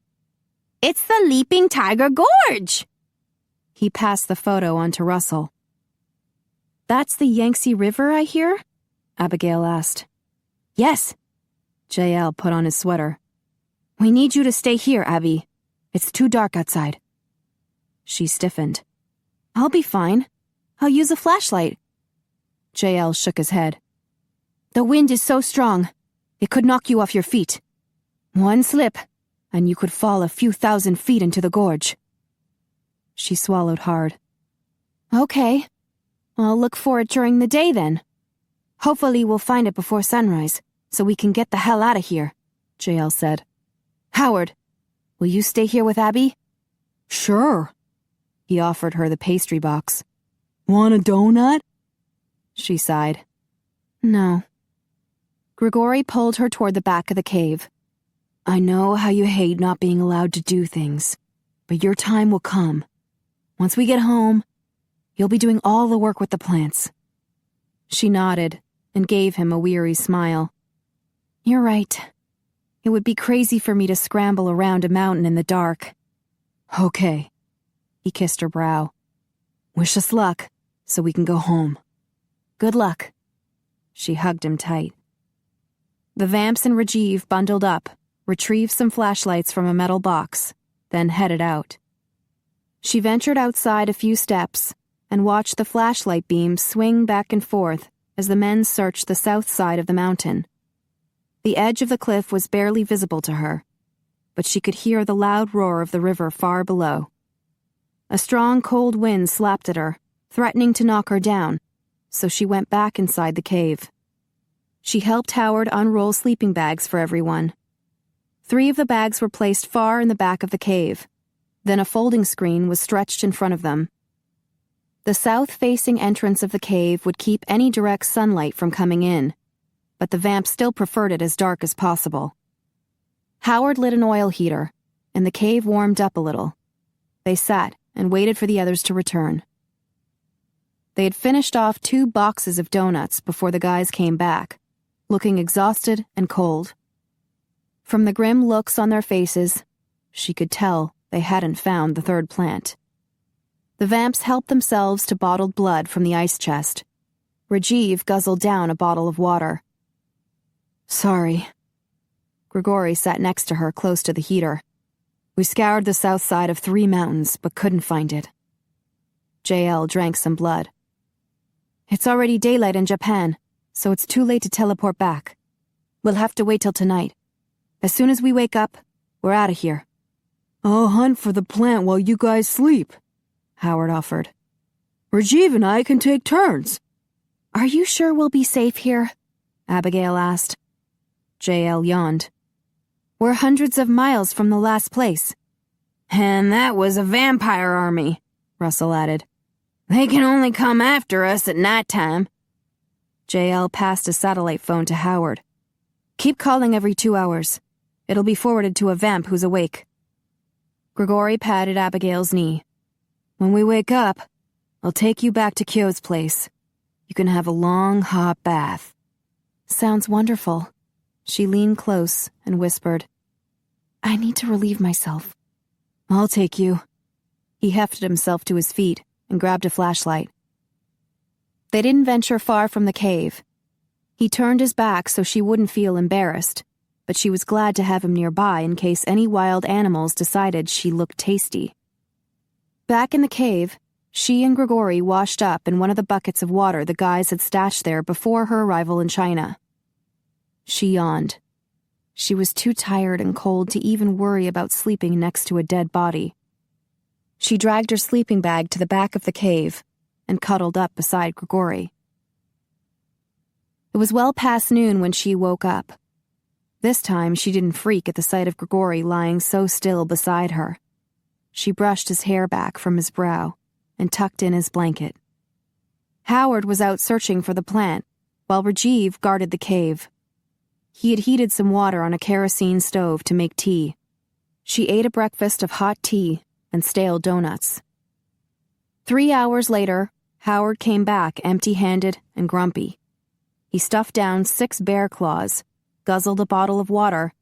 It's the Leaping Tiger Gorge! He passed the photo on to Russell. That's the Yangtze River, I hear? Abigail asked. Yes. Jael put on his sweater. We need you to stay here, Abby. It's too dark outside. She stiffened. I'll be fine. I'll use a flashlight. Jael shook his head. The wind is so strong, it could knock you off your feet. One slip, and you could fall a few thousand feet into the gorge. She swallowed hard. Okay. I'll look for it during the day then. Hopefully we'll find it before sunrise, so we can get the hell out of here, Jael said. Howard, will you stay here with Abby? Sure. He offered her the pastry box. Want a donut? She sighed. No. Gregori pulled her toward the back of the cave. I know how you hate not being allowed to do things, but your time will come. Once we get home, you'll be doing all the work with the plants. She nodded and gave him a weary smile. You're right. It would be crazy for me to scramble around a mountain in the dark. Okay. He kissed her brow. Wish us luck, so we can go home. Good luck. She hugged him tight. The Vamps and Rajiv bundled up, retrieved some flashlights from a metal box, then headed out. She ventured outside a few steps and watched the flashlight beams swing back and forth as the men searched the south side of the mountain. The edge of the cliff was barely visible to her, but she could hear the loud roar of the river far below. A strong cold wind slapped at her, threatening to knock her down, so she went back inside the cave. She helped Howard unroll sleeping bags for everyone. 3 of the bags were placed far in the back of the cave. Then a folding screen was stretched in front of them. The south-facing entrance of the cave would keep any direct sunlight from coming in, but the Vamps still preferred it as dark as possible. Howard lit an oil heater, and the cave warmed up a little. They sat and waited for the others to return. They had finished off 2 boxes of donuts before the guys came back, looking exhausted and cold. From the grim looks on their faces, she could tell they hadn't found the third plant. The Vamps helped themselves to bottled blood from the ice chest. Rajiv guzzled down a bottle of water. Sorry. Gregori sat next to her close to the heater. We scoured the south side of 3 mountains, but couldn't find it. Jael drank some blood. It's already daylight in Japan, so it's too late to teleport back. We'll have to wait till tonight. As soon as we wake up, we're out of here. I'll hunt for the plant while you guys sleep, Howard offered. Rajiv and I can take turns. Are you sure we'll be safe here? Abigail asked. Jael yawned. We're hundreds of miles from the last place. And that was a vampire army, Russell added. They can only come after us at nighttime. Jael passed a satellite phone to Howard. Keep calling every 2 hours. It'll be forwarded to a vamp who's awake. Gregori patted Abigail's knee. When we wake up, I'll take you back to Kyo's place. You can have a long, hot bath. Sounds wonderful. She leaned close and whispered, I need to relieve myself. I'll take you. He hefted himself to his feet and grabbed a flashlight. They didn't venture far from the cave. He turned his back so she wouldn't feel embarrassed, but she was glad to have him nearby in case any wild animals decided she looked tasty. Back in the cave, she and Gregori washed up in one of the buckets of water the guys had stashed there before her arrival in China. She yawned. She was too tired and cold to even worry about sleeping next to a dead body. She dragged her sleeping bag to the back of the cave and cuddled up beside Gregori. It was well past noon when she woke up. This time she didn't freak at the sight of Gregori lying so still beside her. She brushed his hair back from his brow and tucked in his blanket. Howard was out searching for the plant, while Rajiv guarded the cave. He had heated some water on a kerosene stove to make tea. She ate a breakfast of hot tea and stale donuts. 3 hours later, Howard came back empty-handed and grumpy. He stuffed down 6 bear claws, guzzled a bottle of water,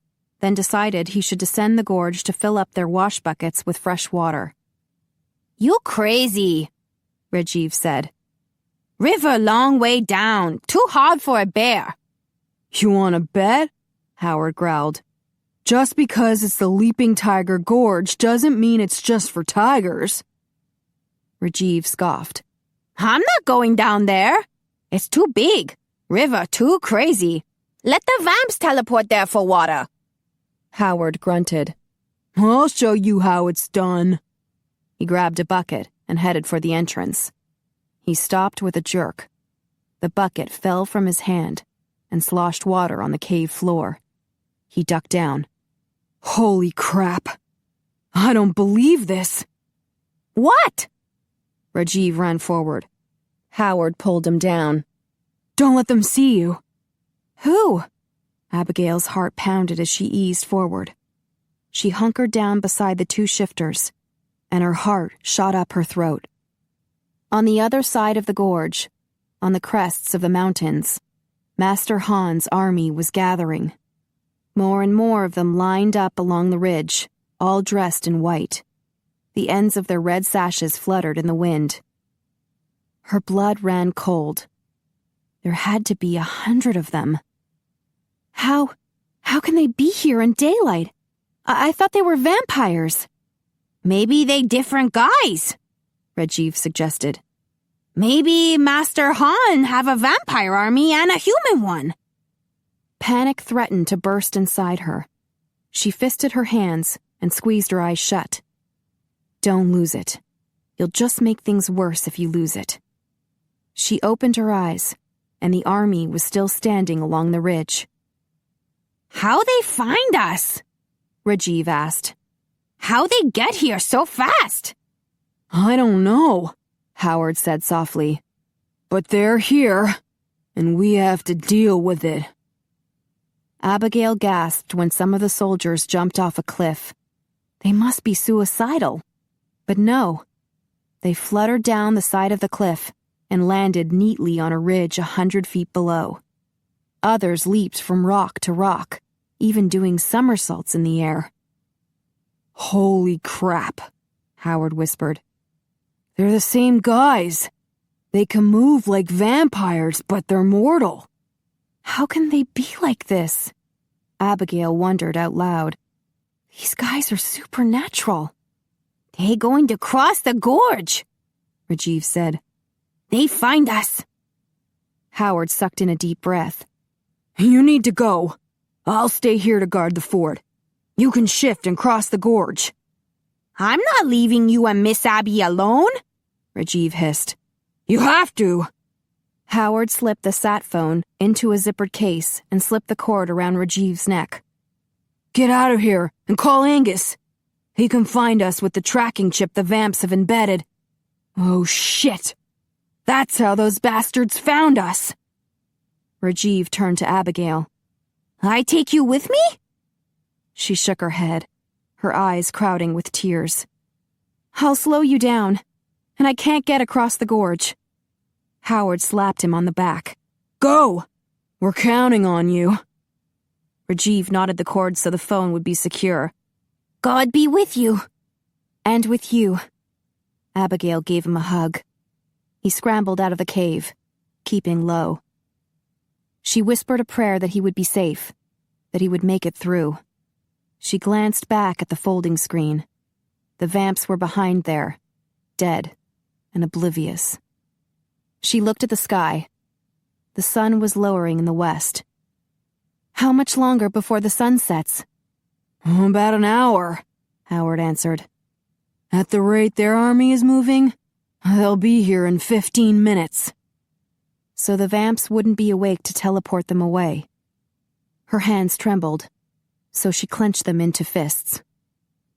then decided he should descend the gorge to fill up their wash buckets with fresh water. You crazy, Rajiv said. River long way down, too hard for a bear. You want to bet? Howard growled. Just because it's the Leaping Tiger Gorge doesn't mean it's just for tigers. Rajiv scoffed. I'm not going down there. It's too big. River too crazy. Let the vamps teleport there for water. Howard grunted. I'll show you how it's done. He grabbed a bucket and headed for the entrance. He stopped with a jerk. The bucket fell from his hand and sloshed water on the cave floor. He ducked down. Holy crap! I don't believe this. What? Rajiv ran forward. Howard pulled him down. Don't let them see you. Who? Abigail's heart pounded as she eased forward. She hunkered down beside the 2 shifters, and her heart shot up her throat. On the other side of the gorge, on the crests of the mountains, Master Han's army was gathering. More and more of them lined up along the ridge, all dressed in white. The ends of their red sashes fluttered in the wind. Her blood ran cold. There had to be 100 of them. How can they be here in daylight? I thought they were vampires. Maybe they different guys, Rajiv suggested. Maybe Master Han have a vampire army and a human one. Panic threatened to burst inside her. She fisted her hands and squeezed her eyes shut. Don't lose it. You'll just make things worse if you lose it. She opened her eyes, and the army was still standing along the ridge. How they find us? Rajiv asked. How they get here so fast? I don't know, Howard said softly. But they're here, and we have to deal with it. Abigail gasped when some of the soldiers jumped off a cliff. They must be suicidal. But no. They fluttered down the side of the cliff and landed neatly on a ridge 100 feet below. Others leaped from rock to rock, even doing somersaults in the air. Holy crap, Howard whispered. They're the same guys. They can move like vampires, but they're mortal. How can they be like this? Abigail wondered out loud. These guys are supernatural. They going to cross the gorge, Rajiv said. They find us. Howard sucked in a deep breath. You need to go. I'll stay here to guard the fort. You can shift and cross the gorge. I'm not leaving you and Miss Abby alone, Rajiv hissed. You have to. Howard slipped the sat phone into a zippered case and slipped the cord around Rajiv's neck. Get out of here and call Angus. He can find us with the tracking chip the vamps have embedded. Oh, shit. That's how those bastards found us. Rajiv turned to Abigail. I take you with me? She shook her head, her eyes crowding with tears. I'll slow you down, and I can't get across the gorge. Howard slapped him on the back. Go! We're counting on you. Rajiv knotted the cord so the phone would be secure. God be with you. And with you. Abigail gave him a hug. He scrambled out of the cave, keeping low. She whispered a prayer that he would be safe, that he would make it through. She glanced back at the folding screen. The vamps were behind there, dead and oblivious. She looked at the sky. The sun was lowering in the west. How much longer before the sun sets? About an hour, Howard answered. At the rate their army is moving, they'll be here in 15 minutes. So the vamps wouldn't be awake to teleport them away. Her hands trembled, so she clenched them into fists.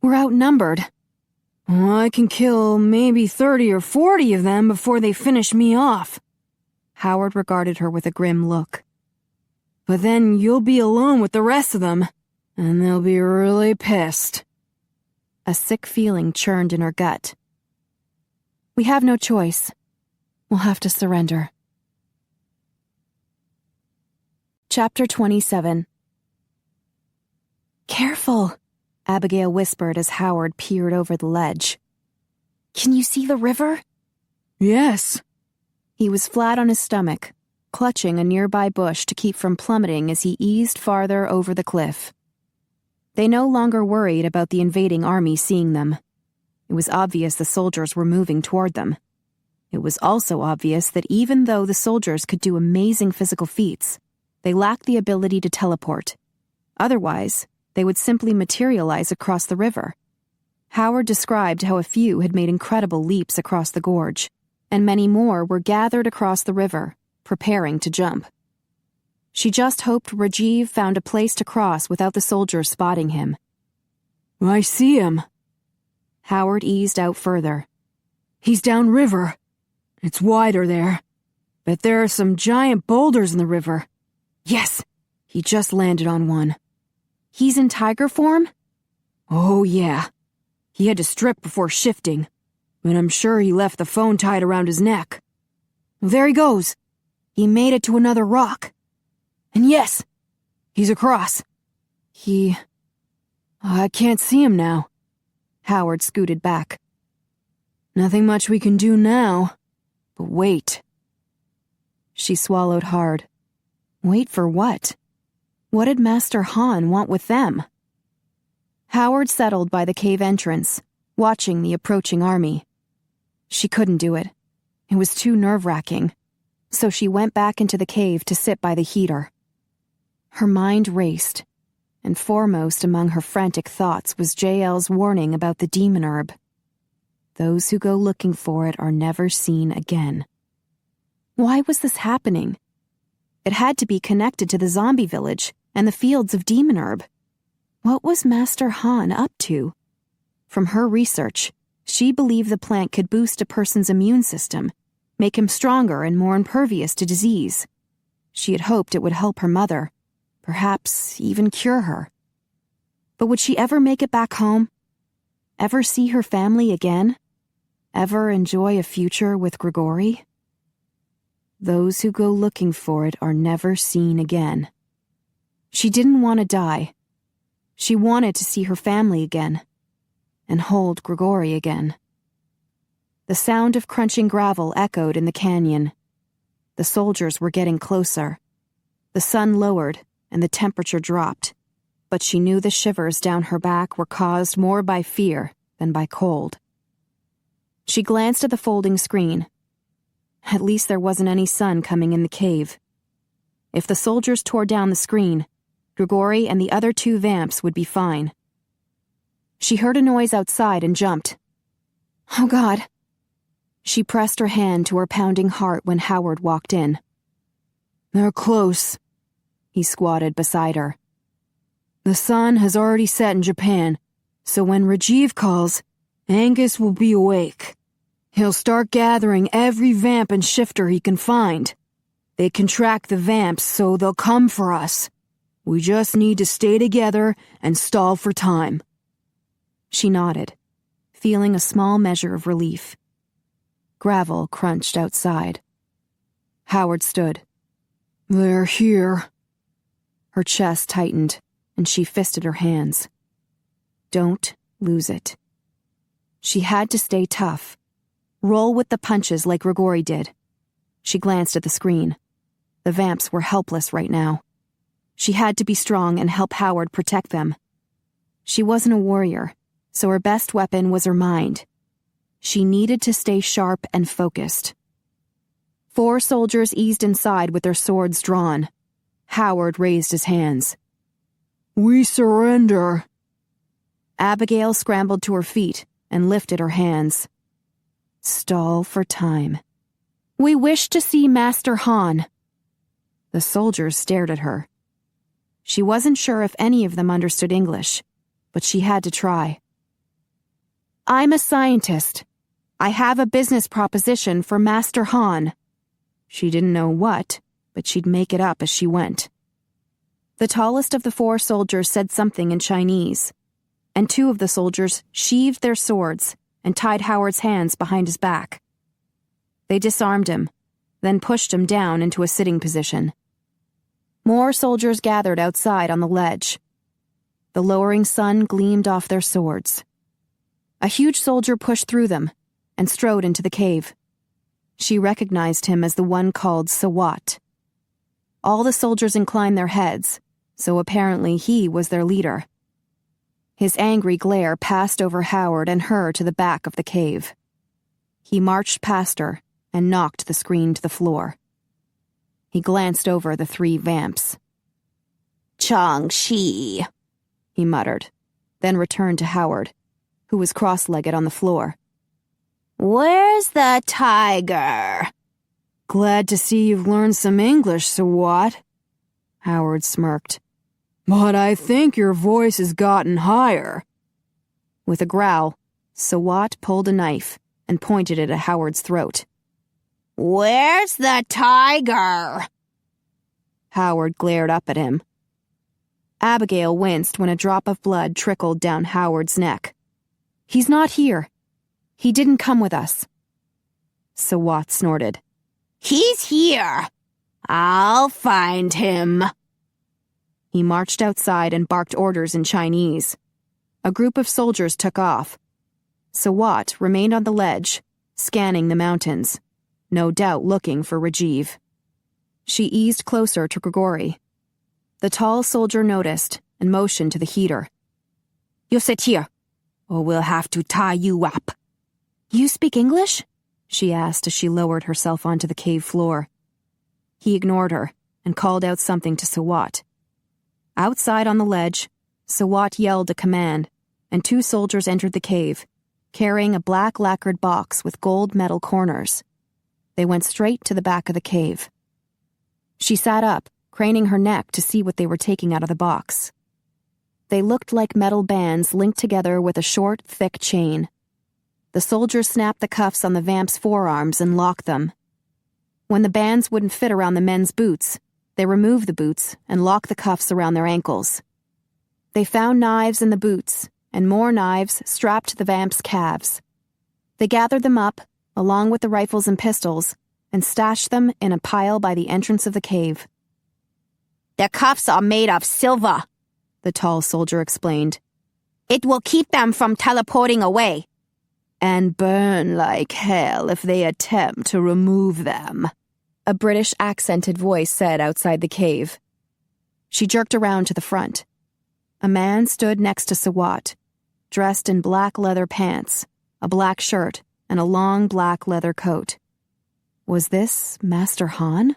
We're outnumbered. I can kill maybe 30 or 40 of them before they finish me off. Howard regarded her with a grim look. But then you'll be alone with the rest of them, and they'll be really pissed. A sick feeling churned in her gut. We have no choice. We'll have to surrender. Chapter 27. Careful, Abigail whispered as Howard peered over the ledge. Can you see the river? Yes. He was flat on his stomach, clutching a nearby bush to keep from plummeting as he eased farther over the cliff. They no longer worried about the invading army seeing them. It was obvious the soldiers were moving toward them. It was also obvious that even though the soldiers could do amazing physical feats, they lacked the ability to teleport. Otherwise, they would simply materialize across the river. Howard described how a few had made incredible leaps across the gorge, and many more were gathered across the river, preparing to jump. She just hoped Rajiv found a place to cross without the soldiers spotting him. I see him. Howard eased out further. He's downriver. It's wider there. But there are some giant boulders in the river. Yes, he just landed on one. He's in tiger form? Oh, yeah. He had to strip before shifting, but I'm sure he left the phone tied around his neck. Well, there he goes. He made it to another rock. And yes, he's across. I can't see him now. Howard scooted back. Nothing much we can do now, but wait. She swallowed hard. Wait for what? What did Master Han want with them? Howard settled by the cave entrance, watching the approaching army. She couldn't do it. It was too nerve-wracking, so she went back into the cave to sit by the heater. Her mind raced, and foremost among her frantic thoughts was JL's warning about the demon herb. Those who go looking for it are never seen again. Why was this happening? It had to be connected to the zombie village and the fields of demon herb. What was Master Han up to? From her research, she believed the plant could boost a person's immune system, make him stronger and more impervious to disease. She had hoped it would help her mother, perhaps even cure her. But would she ever make it back home? Ever see her family again? Ever enjoy a future with Gregori? Those who go looking for it are never seen again. She didn't want to die. She wanted to see her family again, and hold Gregori again. The sound of crunching gravel echoed in the canyon. The soldiers were getting closer. The sun lowered, and the temperature dropped, but she knew the shivers down her back were caused more by fear than by cold. She glanced at the folding screen. At least there wasn't any sun coming in the cave. If the soldiers tore down the screen, Gregori and the other two vamps would be fine. She heard a noise outside and jumped. Oh, God. She pressed her hand to her pounding heart when Howard walked in. They're close. He squatted beside her. The sun has already set in Japan, so when Rajiv calls, Angus will be awake. He'll start gathering every vamp and shifter he can find. They can track the vamps, so they'll come for us. We just need to stay together and stall for time." She nodded, feeling a small measure of relief. Gravel crunched outside. Howard stood. "They're here." Her chest tightened, and she fisted her hands. Don't lose it. She had to stay tough. Roll with the punches like Gregori did. She glanced at the screen. The vamps were helpless right now. She had to be strong and help Howard protect them. She wasn't a warrior, so her best weapon was her mind. She needed to stay sharp and focused. 4 soldiers eased inside with their swords drawn. Howard raised his hands. "We surrender." Abigail scrambled to her feet and lifted her hands. Stall for time. "We wish to see Master Han." The soldiers stared at her. She wasn't sure if any of them understood English, but she had to try. "I'm a scientist. I have a business proposition for Master Han." She didn't know what, but she'd make it up as she went. The tallest of the 4 soldiers said something in Chinese, and 2 of the soldiers sheathed their swords and tied Howard's hands behind his back. They disarmed him, then pushed him down into a sitting position. More soldiers gathered outside on the ledge. The lowering sun gleamed off their swords. A huge soldier pushed through them and strode into the cave. She recognized him as the one called Sawat. All the soldiers inclined their heads, so apparently he was their leader. His angry glare passed over Howard and her to the back of the cave. He marched past her and knocked the screen to the floor. He glanced over the 3 vamps. "Chang-Shi," he muttered, then returned to Howard, who was cross-legged on the floor. "Where's the tiger?" "Glad to see you've learned some English, Sawat." Howard smirked. "But I think your voice has gotten higher." With a growl, Sawat pulled a knife and pointed it at Howard's throat. "Where's the tiger?" Howard glared up at him. Abigail winced when a drop of blood trickled down Howard's neck. "He's not here. He didn't come with us." Sawat snorted. "He's here. I'll find him." He marched outside and barked orders in Chinese. A group of soldiers took off. Sawat remained on the ledge, scanning the mountains, no doubt looking for Rajiv. She eased closer to Gregori. The tall soldier noticed and motioned to the heater. "You sit here, or we'll have to tie you up." "You speak English?" she asked as she lowered herself onto the cave floor. He ignored her and called out something to Sawat. Outside on the ledge, Sawat yelled a command, and 2 soldiers entered the cave, carrying a black lacquered box with gold metal corners. They went straight to the back of the cave. She sat up, craning her neck to see what they were taking out of the box. They looked like metal bands linked together with a short, thick chain. The soldiers snapped the cuffs on the vamp's forearms and locked them. When the bands wouldn't fit around the men's boots, they removed the boots and locked the cuffs around their ankles. They found knives in the boots, and more knives strapped to the vamp's calves. They gathered them up, along with the rifles and pistols, and stashed them in a pile by the entrance of the cave. "The cuffs are made of silver," the tall soldier explained. "It will keep them from teleporting away." "And burn like hell if they attempt to remove them," a British accented voice said outside the cave. She jerked around to the front. A man stood next to Sawat, dressed in black leather pants, a black shirt, and a long black leather coat. Was this Master Han?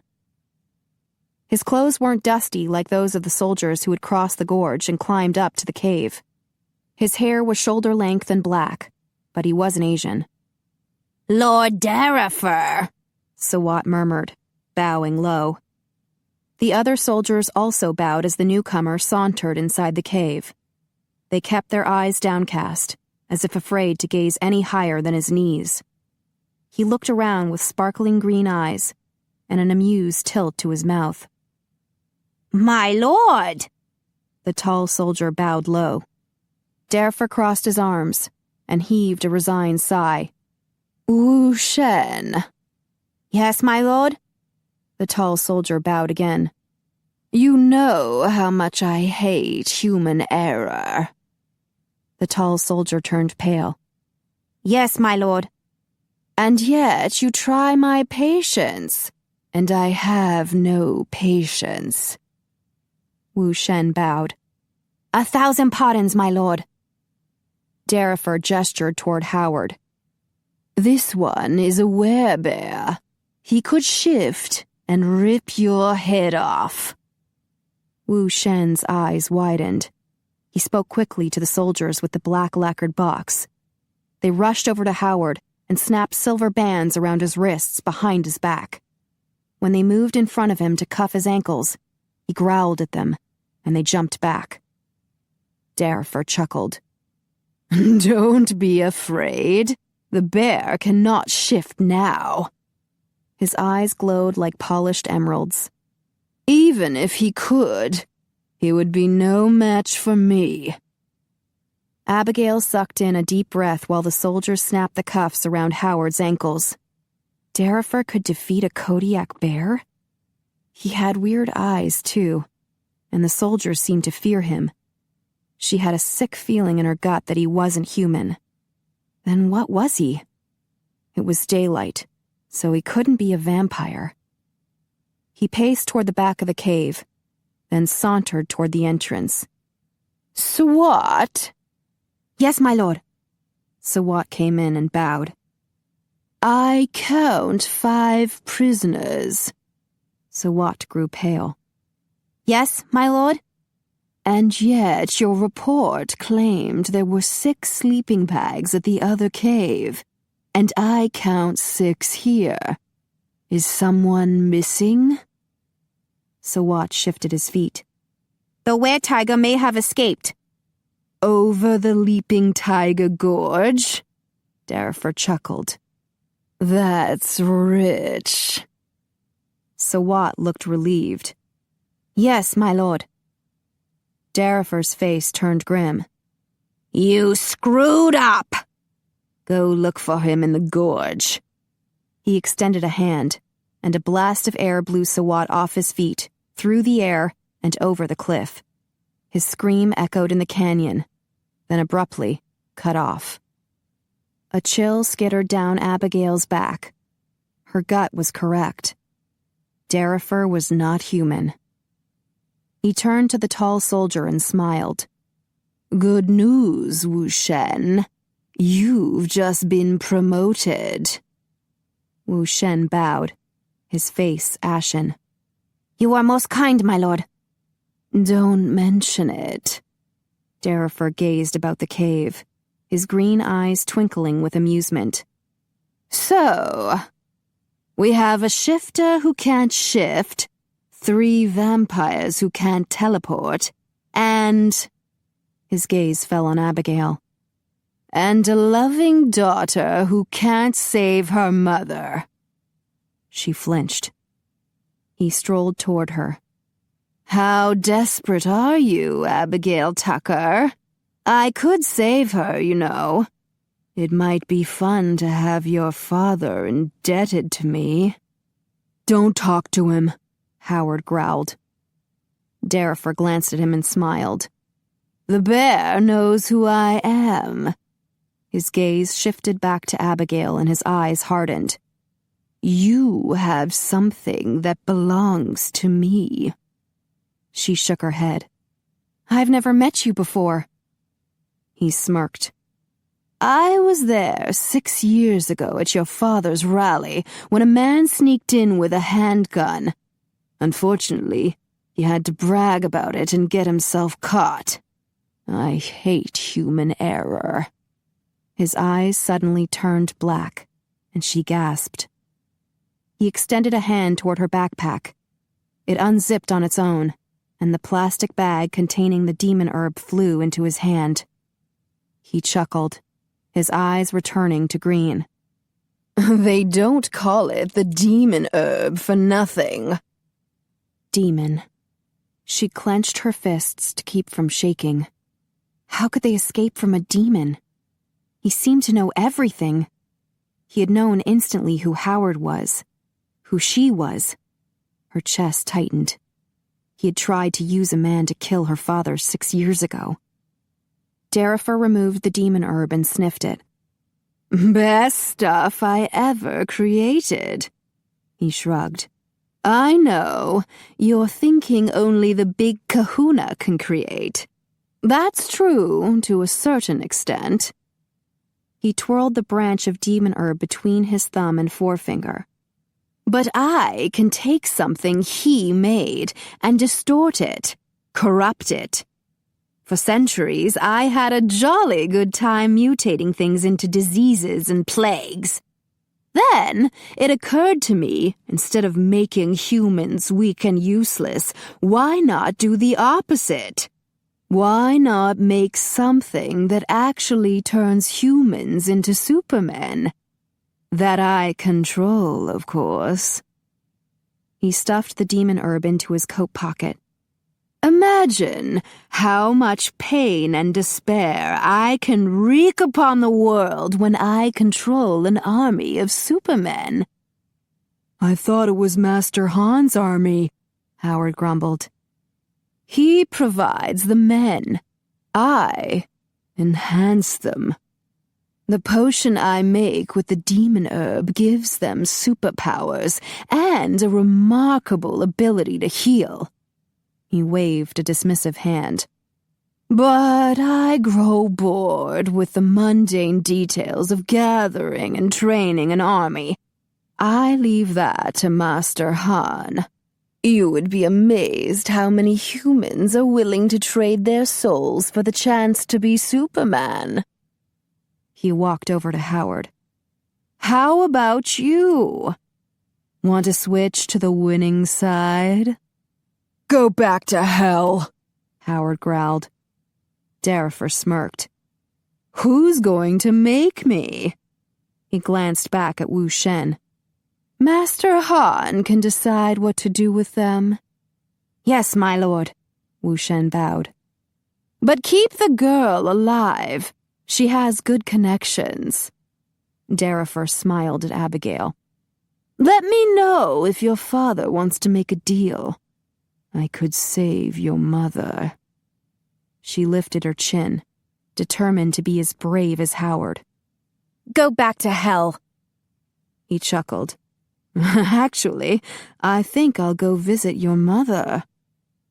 His clothes weren't dusty like those of the soldiers who had crossed the gorge and climbed up to the cave. His hair was shoulder length and black, but he wasn't Asian. "Lord Darifer," Sawat murmured, bowing low. The other soldiers also bowed as the newcomer sauntered inside the cave. They kept their eyes downcast, as if afraid to gaze any higher than his knees. He looked around with sparkling green eyes and an amused tilt to his mouth. "My lord," The tall soldier bowed low. Derfer crossed his arms and heaved a resigned sigh. Wu Shen. Yes, my lord? The tall soldier bowed again. You know how much I hate human error. The tall soldier turned pale. Yes, my lord. And yet you try my patience, and I have no patience. Wu Shen bowed. 1,000 pardons, my lord. Derfer gestured toward Howard. This one is a werebear. He could shift and rip your head off. Wu Shen's eyes widened. He spoke quickly to the soldiers with the black lacquered box. They rushed over to Howard and snapped silver bands around his wrists behind his back. When they moved in front of him to cuff his ankles, he growled at them, and they jumped back. Derfer chuckled. Don't be afraid. The bear cannot shift now. His eyes glowed like polished emeralds. Even if he could, he would be no match for me. Abigail sucked in a deep breath while the soldiers snapped the cuffs around Howard's ankles. Derfer could defeat a Kodiak bear? He had weird eyes, too, and the soldiers seemed to fear him. She had a sick feeling in her gut that he wasn't human. Then what was he? It was daylight, so he couldn't be a vampire. He paced toward the back of the cave, then sauntered toward the entrance. Swat? Yes, my lord. Sawat came in and bowed. I count 5 prisoners. Sawat grew pale. Yes, my lord? And yet your report claimed there were 6 sleeping bags at the other cave, and I count 6 here. Is someone missing? Sawat shifted his feet. The were-tiger may have escaped. Over the Leaping Tiger Gorge? Derfer chuckled. That's rich. Sawat looked relieved. Yes, my lord. Derfer's face turned grim. You screwed up! Go look for him in the gorge. He extended a hand, and a blast of air blew Sawat off his feet, through the air, and over the cliff. His scream echoed in the canyon, then abruptly cut off. A chill skittered down Abigail's back. Her gut was correct. Derfer was not human. He turned to the tall soldier and smiled. Good news, Wu Shen. You've just been promoted. Wu Shen bowed, his face ashen. You are most kind, my lord. Don't mention it. Derfer gazed about the cave, his green eyes twinkling with amusement. So, we have a shifter who can't shift, 3 vampires who can't teleport, and... His gaze fell on Abigail. And a loving daughter who can't save her mother. She flinched. He strolled toward her. How desperate are you, Abigail Tucker? I could save her, you know. It might be fun to have your father indebted to me. Don't talk to him, Howard growled. Derfer glanced at him and smiled. The bear knows who I am. His gaze shifted back to Abigail and his eyes hardened. You have something that belongs to me. She shook her head. I've never met you before. He smirked. I was there 6 years ago at your father's rally when a man sneaked in with a handgun. Unfortunately, he had to brag about it and get himself caught. I hate human error. His eyes suddenly turned black, and she gasped. He extended a hand toward her backpack. It unzipped on its own, and the plastic bag containing the demon herb flew into his hand. He chuckled, his eyes returning to green. They don't call it the demon herb for nothing. Demon. She clenched her fists to keep from shaking. How could they escape from a demon? He seemed to know everything. He had known instantly who Howard was, who she was. Her chest tightened. He had tried to use a man to kill her father 6 years ago. Darifer removed the demon herb and sniffed it. Best stuff I ever created. He shrugged. I know, you're thinking only the big kahuna can create. That's true, to a certain extent. He twirled the branch of demon herb between his thumb and forefinger. But I can take something he made and distort it, corrupt it. For centuries, I had a jolly good time mutating things into diseases and plagues. Then, it occurred to me, instead of making humans weak and useless, why not do the opposite? Why not make something that actually turns humans into supermen? That I control, of course. He stuffed the demon herb into his coat pocket. Imagine how much pain and despair I can wreak upon the world when I control an army of supermen. I thought it was Master Han's army, Howard grumbled. He provides the men. I enhance them. The potion I make with the demon herb gives them superpowers and a remarkable ability to heal. He waved a dismissive hand. But I grow bored with the mundane details of gathering and training an army. I leave that to Master Han. You would be amazed how many humans are willing to trade their souls for the chance to be Superman. He walked over to Howard. How about you? Want to switch to the winning side? Go back to hell, Howard growled. Darifer smirked. Who's going to make me? He glanced back at Wu Shen. Master Han can decide what to do with them. Yes, my lord, Wu Shen bowed. But keep the girl alive. She has good connections. Darifer smiled at Abigail. Let me know if your father wants to make a deal. I could save your mother. She lifted her chin, determined to be as brave as Howard. Go back to hell. He chuckled. Actually, I think I'll go visit your mother.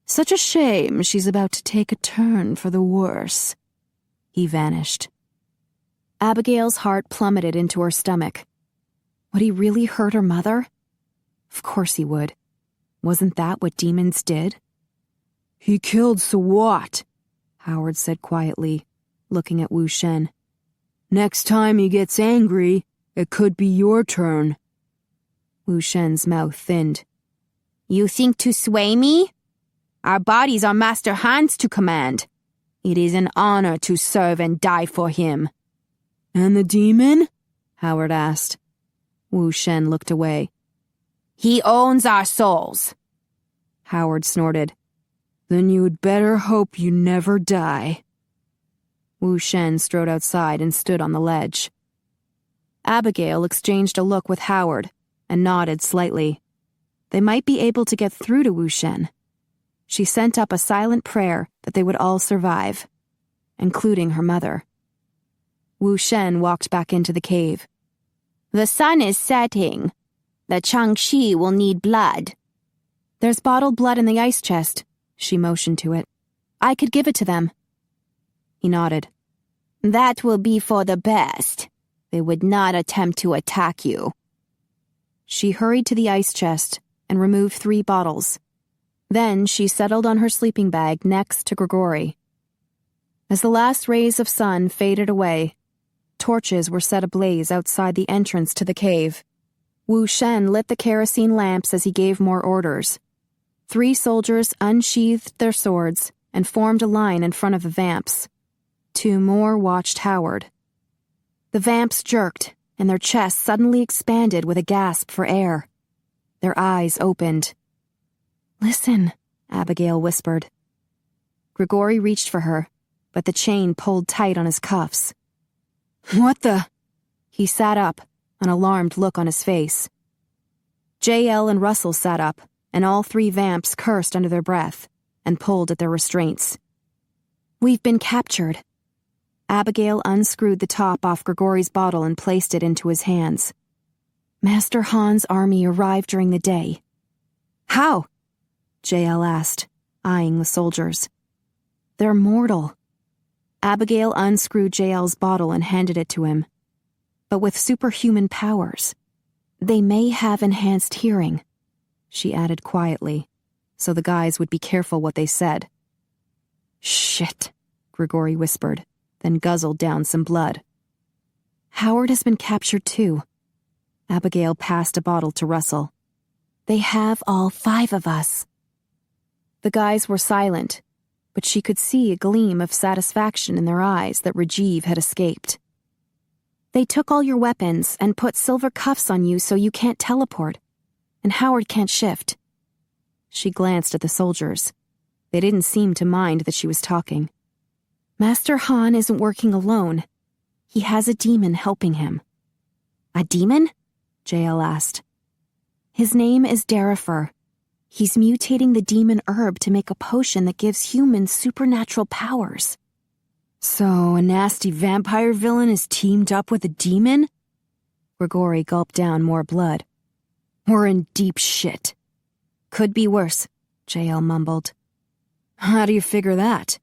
Such a shame she's about to take a turn for the worse. He vanished. Abigail's heart plummeted into her stomach. Would he really hurt her mother? Of course he would. Wasn't that what demons did? He killed Sawat, Howard said quietly, looking at Wu Shen. Next time he gets angry, it could be your turn. Wu Shen's mouth thinned. You think to sway me? Our bodies are Master Han's to command. It is an honor to serve and die for him. And the demon? Howard asked. Wu Shen looked away. He owns our souls. Howard snorted. Then you had better hope you never die. Wu Shen strode outside and stood on the ledge. Abigail exchanged a look with Howard and nodded slightly. They might be able to get through to Wu Shen. She sent up a silent prayer that they would all survive, including her mother. Wu Shen walked back into the cave. The sun is setting. The Changxi will need blood. There's bottled blood in the ice chest, she motioned to it. I could give it to them. He nodded. That will be for the best. They would not attempt to attack you. She hurried to the ice chest and removed 3 bottles. Then she settled on her sleeping bag next to Gregori. As the last rays of sun faded away, torches were set ablaze outside the entrance to the cave. Wu Shen lit the kerosene lamps as he gave more orders. 3 soldiers unsheathed their swords and formed a line in front of the vamps. 2 more watched Howard. The vamps jerked, and their chests suddenly expanded with a gasp for air. Their eyes opened. Listen, Abigail whispered. Gregori reached for her, but the chain pulled tight on his cuffs. What the? He sat up, an alarmed look on his face. JL and Russell sat up, and all three vamps cursed under their breath and pulled at their restraints. We've been captured. Abigail unscrewed the top off Gregori's bottle and placed it into his hands. Master Han's army arrived during the day. How? JL asked, eyeing the soldiers. They're mortal. Abigail unscrewed JL's bottle and handed it to him. But with superhuman powers. They may have enhanced hearing, she added quietly, so the guys would be careful what they said. Shit, Gregori whispered, then guzzled down some blood. Howard has been captured too. Abigail passed a bottle to Russell. They have all 5 of us. The guys were silent, but she could see a gleam of satisfaction in their eyes that Rajiv had escaped. They took all your weapons and put silver cuffs on you so you can't teleport, and Howard can't shift. She glanced at the soldiers. They didn't seem to mind that she was talking. Master Han isn't working alone. He has a demon helping him. A demon? JL asked. His name is Darifer. He's mutating the demon herb to make a potion that gives humans supernatural powers. So, a nasty vampire villain is teamed up with a demon? Gregori gulped down more blood. We're in deep shit. Could be worse, JL mumbled. How do you figure that?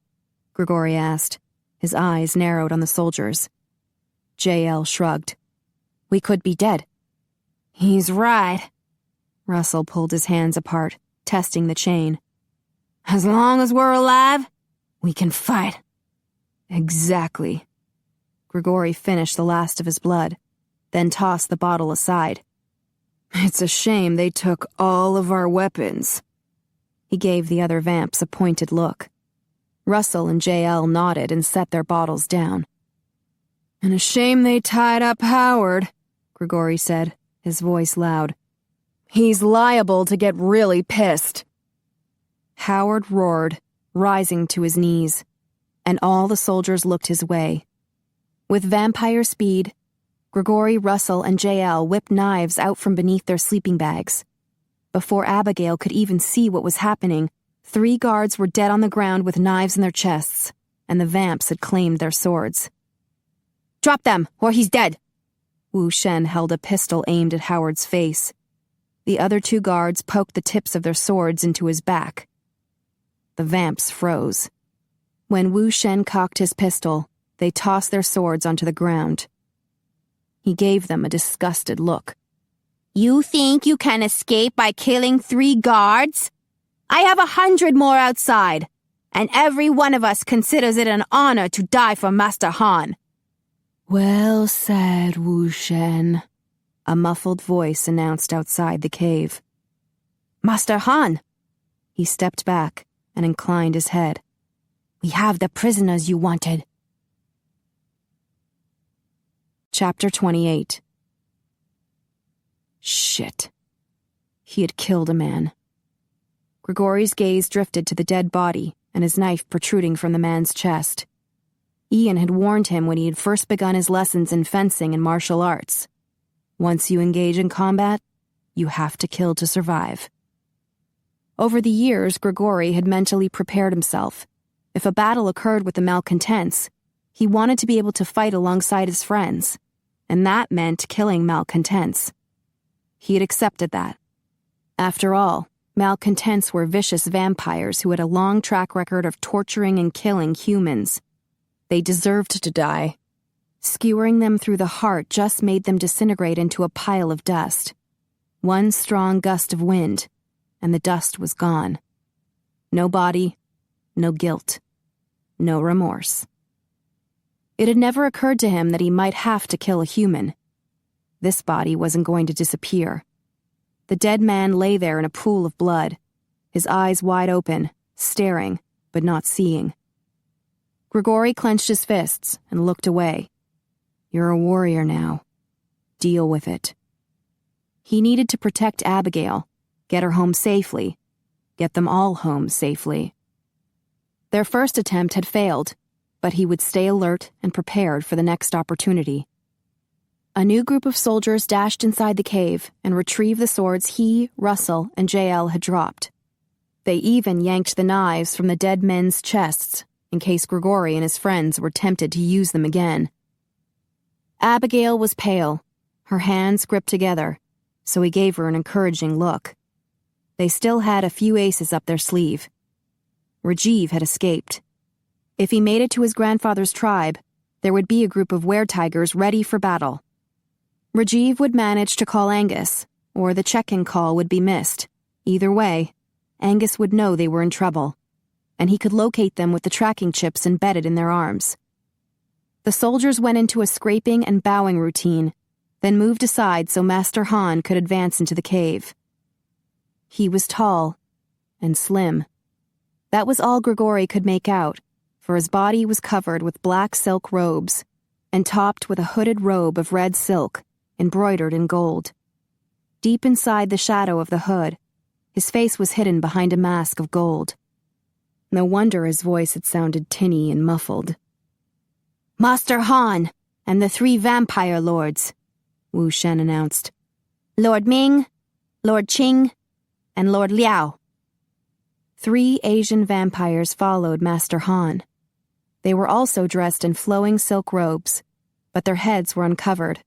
Gregori asked. His eyes narrowed on the soldiers. JL shrugged. We could be dead. He's right. Russell pulled his hands apart, testing the chain. As long as we're alive, we can fight. Exactly. Gregori finished the last of his blood, then tossed the bottle aside. It's a shame they took all of our weapons. He gave the other vamps a pointed look. Russell and JL nodded and set their bottles down. And a shame they tied up Howard, Gregori said, his voice loud. He's liable to get really pissed. Howard roared, rising to his knees, and all the soldiers looked his way. With vampire speed, Gregori, Russell, and JL whipped knives out from beneath their sleeping bags. Before Abigail could even see what was happening, 3 guards were dead on the ground with knives in their chests, and the vamps had claimed their swords. Drop them, or he's dead! Wu Shen held a pistol aimed at Howard's face. The other 2 guards poked the tips of their swords into his back. The vamps froze. When Wu Shen cocked his pistol, they tossed their swords onto the ground. He gave them a disgusted look. You think you can escape by killing 3 guards? I have 100 more outside, and every one of us considers it an honor to die for Master Han. Well said, Wu Shen, a muffled voice announced outside the cave. Master Han! He stepped back and inclined his head. We have the prisoners you wanted. Chapter 28. Shit. He had killed a man. Gregori's gaze drifted to the dead body and his knife protruding from the man's chest. Ian had warned him when he had first begun his lessons in fencing and martial arts. Once you engage in combat, you have to kill to survive. Over the years, Gregori had mentally prepared himself. If a battle occurred with the malcontents, he wanted to be able to fight alongside his friends, and that meant killing malcontents. He had accepted that. After all, malcontents were vicious vampires who had a long track record of torturing and killing humans. They deserved to die. Skewering them through the heart just made them disintegrate into a pile of dust. One strong gust of wind, and the dust was gone. No body, no guilt, no remorse. It had never occurred to him that he might have to kill a human. This body wasn't going to disappear. The dead man lay there in a pool of blood, his eyes wide open, staring, but not seeing. Gregori clenched his fists and looked away. You're a warrior now. Deal with it. He needed to protect Abigail, get her home safely, get them all home safely. Their first attempt had failed, but he would stay alert and prepared for the next opportunity. A new group of soldiers dashed inside the cave and retrieved the swords he, Russell, and JL had dropped. They even yanked the knives from the dead men's chests in case Gregori and his friends were tempted to use them again. Abigail was pale, her hands gripped together, so he gave her an encouraging look. They still had a few aces up their sleeve. Rajiv had escaped. If he made it to his grandfather's tribe, there would be a group of were-tigers ready for battle. Rajiv would manage to call Angus, or the check-in call would be missed. Either way, Angus would know they were in trouble, and he could locate them with the tracking chips embedded in their arms. The soldiers went into a scraping and bowing routine, then moved aside so Master Han could advance into the cave. He was tall and slim. That was all Gregori could make out, for his body was covered with black silk robes and topped with a hooded robe of red silk, embroidered in gold. Deep inside the shadow of the hood, his face was hidden behind a mask of gold. No wonder his voice had sounded tinny and muffled. Master Han and the 3 vampire lords, Wu Shen announced. Lord Ming, Lord Qing, and Lord Liao. 3 Asian vampires followed Master Han. They were also dressed in flowing silk robes, but their heads were uncovered.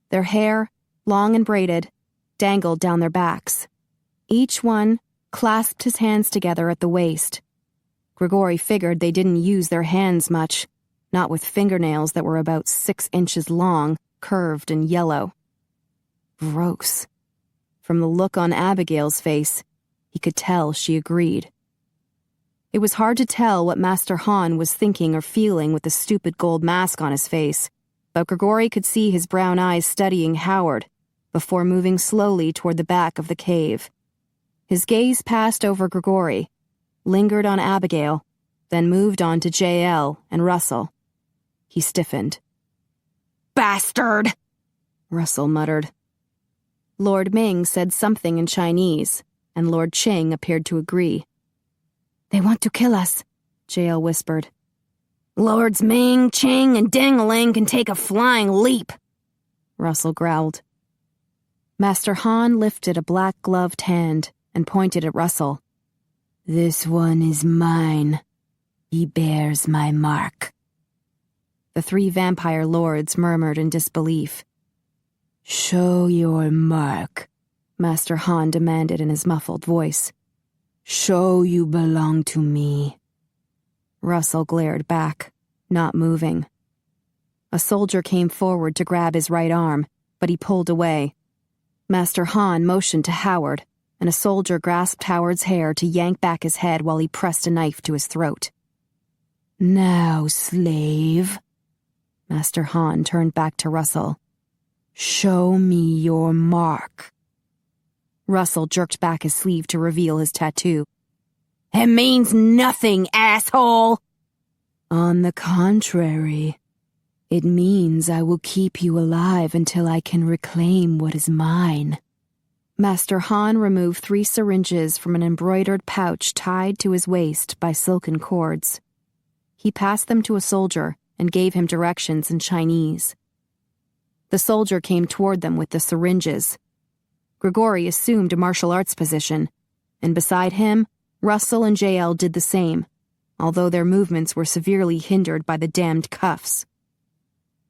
Their hair, long and braided, dangled down their backs. Each one clasped his hands together at the waist. Gregori figured they didn't use their hands much, not with fingernails that were about 6 inches long, curved and yellow. Gross. From the look on Abigail's face, he could tell she agreed. It was hard to tell what Master Han was thinking or feeling with the stupid gold mask on his face, but Gregori could see his brown eyes studying Howard before moving slowly toward the back of the cave. His gaze passed over Gregori, lingered on Abigail, then moved on to JL and Russell. He stiffened. Bastard! Russell muttered. Lord Ming said something in Chinese, and Lord Qing appeared to agree. They want to kill us, JL whispered. Lords Ming, Qing, and Dingaling can take a flying leap, Russell growled. Master Han lifted a black-gloved hand and pointed at Russell. This one is mine. He bears my mark. The 3 vampire lords murmured in disbelief. Show your mark, Master Han demanded in his muffled voice. Show you belong to me. Russell glared back, not moving. A soldier came forward to grab his right arm, but he pulled away. Master Han motioned to Howard, and a soldier grasped Howard's hair to yank back his head while he pressed a knife to his throat. Now, slave. Master Han turned back to Russell. Show me your mark. Russell jerked back his sleeve to reveal his tattoo. It means nothing, asshole! On the contrary, it means I will keep you alive until I can reclaim what is mine. Master Han removed 3 syringes from an embroidered pouch tied to his waist by silken cords. He passed them to a soldier and gave him directions in Chinese. The soldier came toward them with the syringes. Gregori assumed a martial arts position, and beside him, Russell and JL did the same, although their movements were severely hindered by the damned cuffs.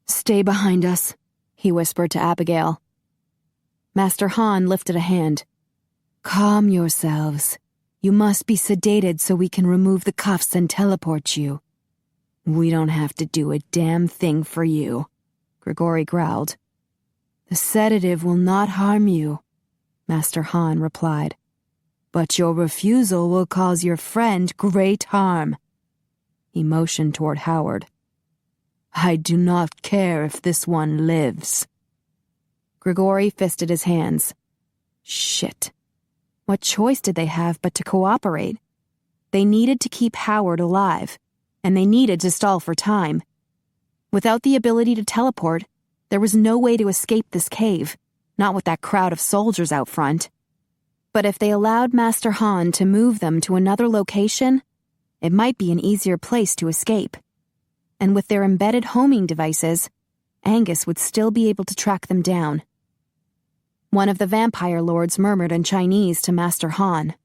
Stay behind us, he whispered to Abigail. Master Han lifted a hand. Calm yourselves. You must be sedated so we can remove the cuffs and teleport you. We don't have to do a damn thing for you, Gregori growled. The sedative will not harm you, Master Han replied. But your refusal will cause your friend great harm. He motioned toward Howard. I do not care if this one lives. Gregori fisted his hands. Shit. What choice did they have but to cooperate? They needed to keep Howard alive, and they needed to stall for time. Without the ability to teleport, there was no way to escape this cave, not with that crowd of soldiers out front. But if they allowed Master Han to move them to another location, it might be an easier place to escape. And with their embedded homing devices, Angus would still be able to track them down. One of the vampire lords murmured in Chinese to Master Han.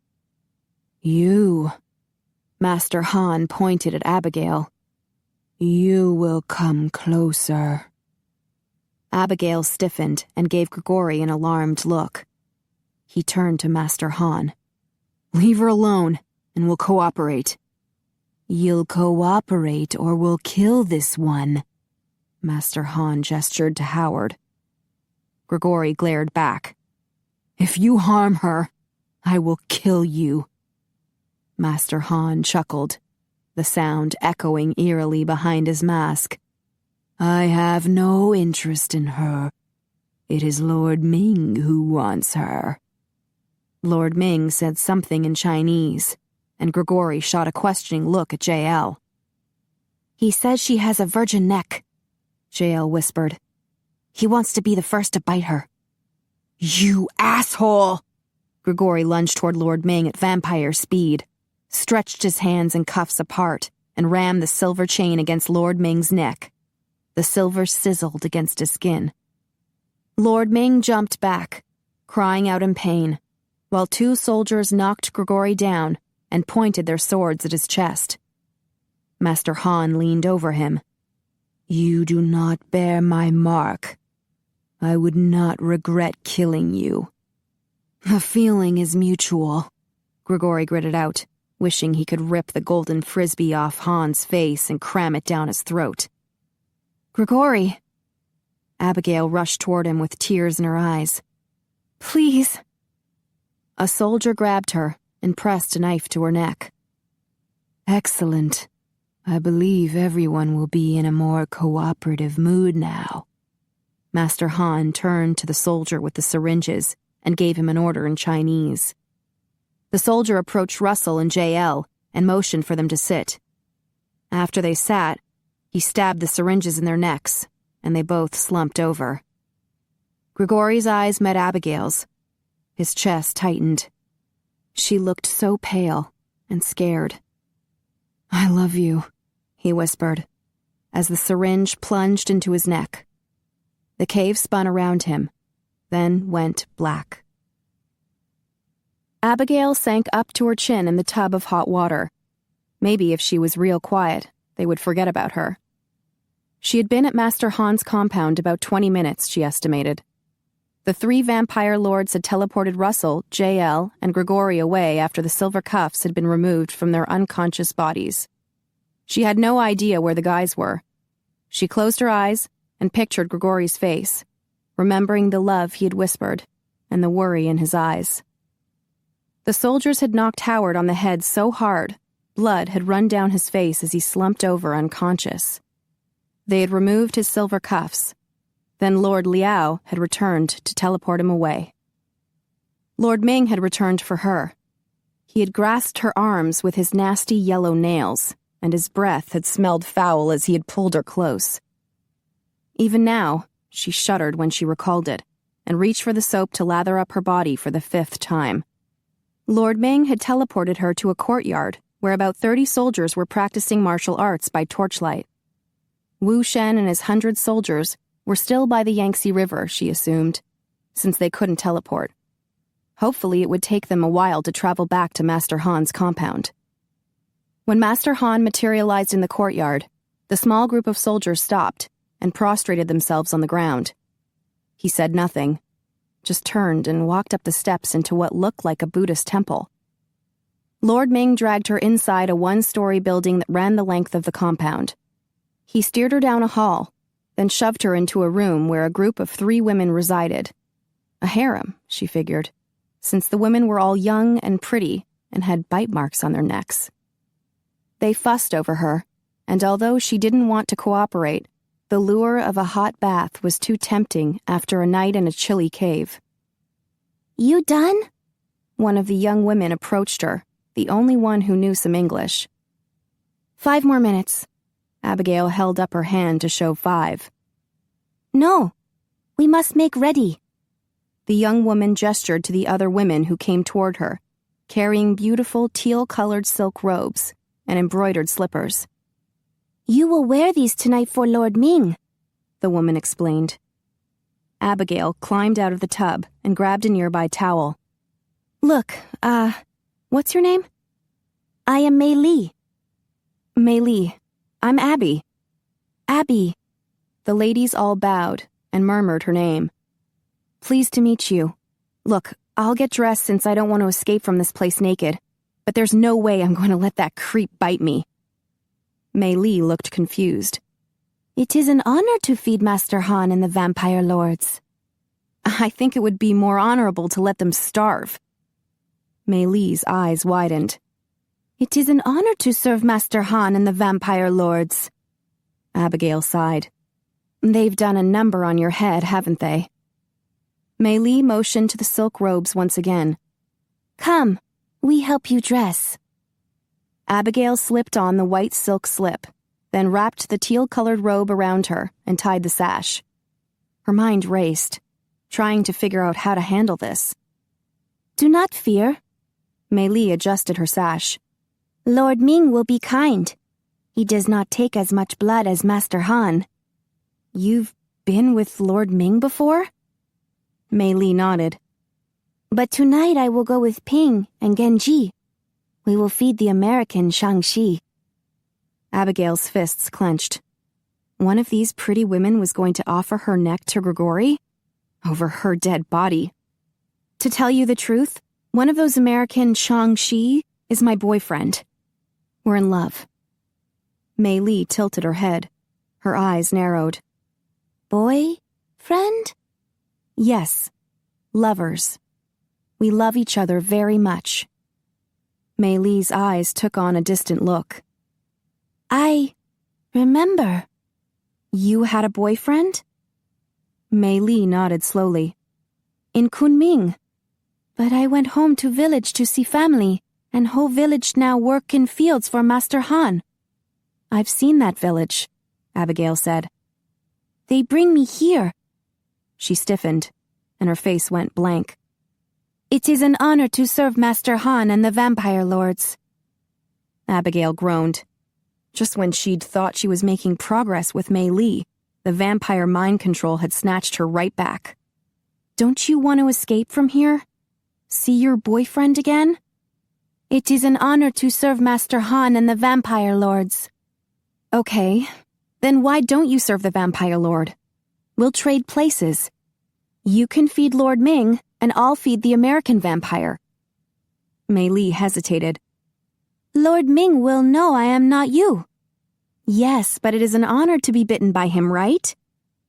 You, Master Han pointed at Abigail. You will come closer. Abigail stiffened and gave Gregori an alarmed look. He turned to Master Han. Leave her alone, and we'll cooperate. You'll cooperate or we'll kill this one. Master Han gestured to Howard. Gregori glared back. If you harm her, I will kill you. Master Han chuckled, the sound echoing eerily behind his mask. I have no interest in her. It is Lord Ming who wants her. Lord Ming said something in Chinese, and Gregori shot a questioning look at JL. He says she has a virgin neck, JL whispered. He wants to be the first to bite her. You asshole! Gregori lunged toward Lord Ming at vampire speed, stretched his hands and cuffs apart, and rammed the silver chain against Lord Ming's neck. The silver sizzled against his skin. Lord Ming jumped back, crying out in pain, while two soldiers knocked Gregori down and pointed their swords at his chest. Master Han leaned over him. You do not bear my mark. I would not regret killing you. The feeling is mutual, Gregori gritted out, wishing he could rip the golden frisbee off Han's face and cram it down his throat. Gregori! Abigail rushed toward him with tears in her eyes. Please! A soldier grabbed her and pressed a knife to her neck. Excellent. I believe everyone will be in a more cooperative mood now. Master Han turned to the soldier with the syringes and gave him an order in Chinese. The soldier approached Russell and JL and motioned for them to sit. After they sat, he stabbed the syringes in their necks, and they both slumped over. Gregori's eyes met Abigail's. His chest tightened. She looked so pale and scared. I love you, he whispered, as the syringe plunged into his neck. The cave spun around him, then went black. Abigail sank up to her chin in the tub of hot water. Maybe if she was real quiet, they would forget about her. She had been at Master Han's compound about 20 minutes, she estimated. The three vampire lords had teleported Russell, JL, and Gregori away after the silver cuffs had been removed from their unconscious bodies. She had no idea where the guys were. She closed her eyes and pictured Gregori's face, remembering the love he had whispered and the worry in his eyes. The soldiers had knocked Howard on the head so hard, blood had run down his face as he slumped over unconscious. They had removed his silver cuffs. Then Lord Liao had returned to teleport him away. Lord Ming had returned for her. He had grasped her arms with his nasty yellow nails, and his breath had smelled foul as he had pulled her close. Even now, she shuddered when she recalled it, and reached for the soap to lather up her body for the 5th time. Lord Ming had teleported her to a courtyard where about 30 soldiers were practicing martial arts by torchlight. Wu Shen and his 100 soldiers were still by the Yangtze River, she assumed, since they couldn't teleport. Hopefully it would take them a while to travel back to Master Han's compound. When Master Han materialized in the courtyard, the small group of soldiers stopped and prostrated themselves on the ground. He said nothing, just turned and walked up the steps into what looked like a Buddhist temple. Lord Ming dragged her inside a 1-story building that ran the length of the compound. He steered her down a hall, then shoved her into a room where a group of 3 women resided. A harem, she figured, since the women were all young and pretty and had bite marks on their necks. They fussed over her, and although she didn't want to cooperate, the lure of a hot bath was too tempting after a night in a chilly cave. You done? One of the young women approached her, the only one who knew some English. 5 more minutes. Abigail held up her hand to show 5. No, we must make ready. The young woman gestured to the other women who came toward her, carrying beautiful teal-colored silk robes and embroidered slippers. You will wear these tonight for Lord Ming, the woman explained. Abigail climbed out of the tub and grabbed a nearby towel. Look, what's your name? I am Mei Li. Mei Li. I'm Abby. Abby. The ladies all bowed and murmured her name. Pleased to meet you. Look, I'll get dressed since I don't want to escape from this place naked, but there's no way I'm going to let that creep bite me. Mei Li looked confused. It is an honor to feed Master Han and the vampire lords. I think it would be more honorable to let them starve. Mei Li's eyes widened. It is an honor to serve Master Han and the vampire lords. Abigail sighed. They've done a number on your head, haven't they? Mei Li motioned to the silk robes once again. Come, we help you dress. Abigail slipped on the white silk slip, then wrapped the teal-colored robe around her and tied the sash. Her mind raced, trying to figure out how to handle this. Do not fear. Mei Li adjusted her sash. Lord Ming will be kind. He does not take as much blood as Master Han. You've been with Lord Ming before? Mei Li nodded. But tonight I will go with Ping and Genji. We will feed the American Shang-Chi. Abigail's fists clenched. One of these pretty women was going to offer her neck to Gregori? Over her dead body. To tell you the truth, one of those American Shang-Chi is my boyfriend. We're in love. Mei Li tilted her head. Her eyes narrowed. Boyfriend? Yes. Lovers. We love each other very much. Mei Li's eyes took on a distant look. I remember. You had a boyfriend? Mei Li nodded slowly. In Kunming. But I went home to village to see family, and whole village now work in fields for Master Han. I've seen that village, Abigail said. They bring me here. She stiffened, and her face went blank. It is an honor to serve Master Han and the vampire lords. Abigail groaned. Just when she'd thought she was making progress with Mei Li, the vampire mind control had snatched her right back. Don't you want to escape from here? See your boyfriend again? It is an honor to serve Master Han and the vampire lords. Okay, then why don't you serve the vampire lord? We'll trade places. You can feed Lord Ming, and I'll feed the American vampire. Mei Li hesitated. Lord Ming will know I am not you. Yes, but it is an honor to be bitten by him, right?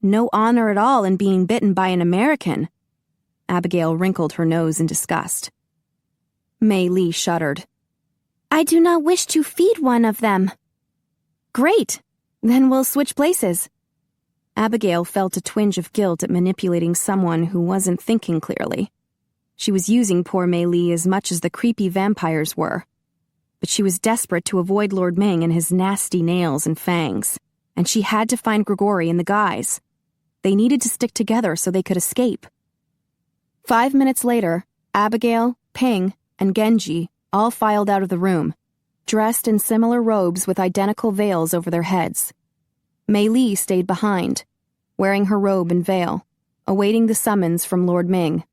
No honor at all in being bitten by an American. Abigail wrinkled her nose in disgust. Mei Li shuddered. I do not wish to feed one of them. Great. Then we'll switch places. Abigail felt a twinge of guilt at manipulating someone who wasn't thinking clearly. She was using poor Mei Li as much as the creepy vampires were. But she was desperate to avoid Lord Ming and his nasty nails and fangs, and she had to find Gregori and the guys. They needed to stick together so they could escape. 5 minutes later, Abigail, Ping, and Genji all filed out of the room, dressed in similar robes with identical veils over their heads. Mei Li stayed behind, wearing her robe and veil, awaiting the summons from Lord Ming.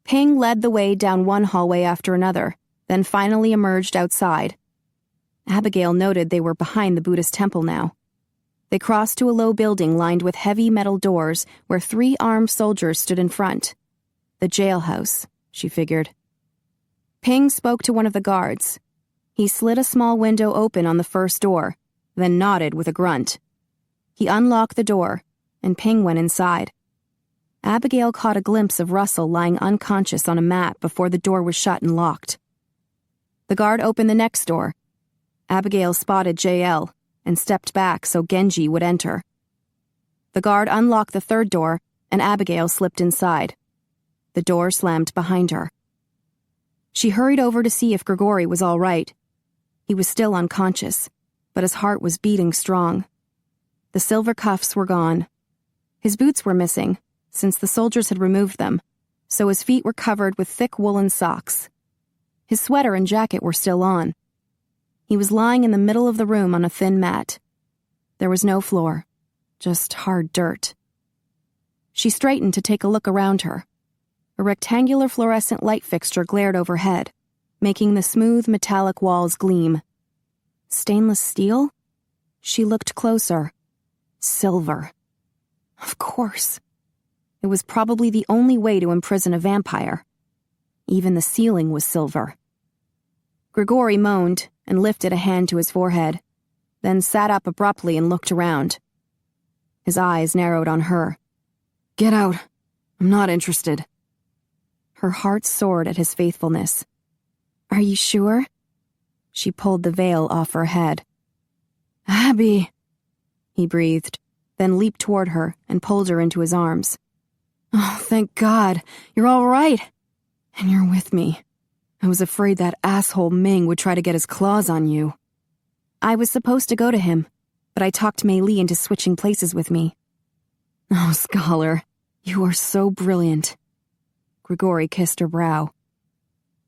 Ping led the way down one hallway after another, then finally emerged outside. Abigail noted they were behind the Buddhist temple now. They crossed to a low building lined with heavy metal doors where 3 armed soldiers stood in front. The jailhouse, she figured. Ping spoke to one of the guards. He slid a small window open on the first door, then nodded with a grunt. He unlocked the door, and Ping went inside. Abigail caught a glimpse of Russell lying unconscious on a mat before the door was shut and locked. The guard opened the next door. Abigail spotted JL and stepped back so Genji would enter. The guard unlocked the third door, and Abigail slipped inside. The door slammed behind her. She hurried over to see if Gregori was all right. He was still unconscious, but his heart was beating strong. The silver cuffs were gone. His boots were missing, since the soldiers had removed them, so his feet were covered with thick woolen socks. His sweater and jacket were still on. He was lying in the middle of the room on a thin mat. There was no floor, just hard dirt. She straightened to take a look around her. A rectangular fluorescent light fixture glared overhead, making the smooth metallic walls gleam. Stainless steel? She looked closer. Silver. Of course. It was probably the only way to imprison a vampire. Even the ceiling was silver. Gregori moaned and lifted a hand to his forehead, then sat up abruptly and looked around. His eyes narrowed on her. "Get out. I'm not interested." Her heart soared at his faithfulness. "Are you sure?" She pulled the veil off her head. "Abby," he breathed, then leaped toward her and pulled her into his arms. "Oh, thank God. You're all right. And you're with me. I was afraid that asshole Ming would try to get his claws on you." "I was supposed to go to him, but I talked Mei Li into switching places with me." "Oh, Scholar, you are so brilliant." Gregori kissed her brow.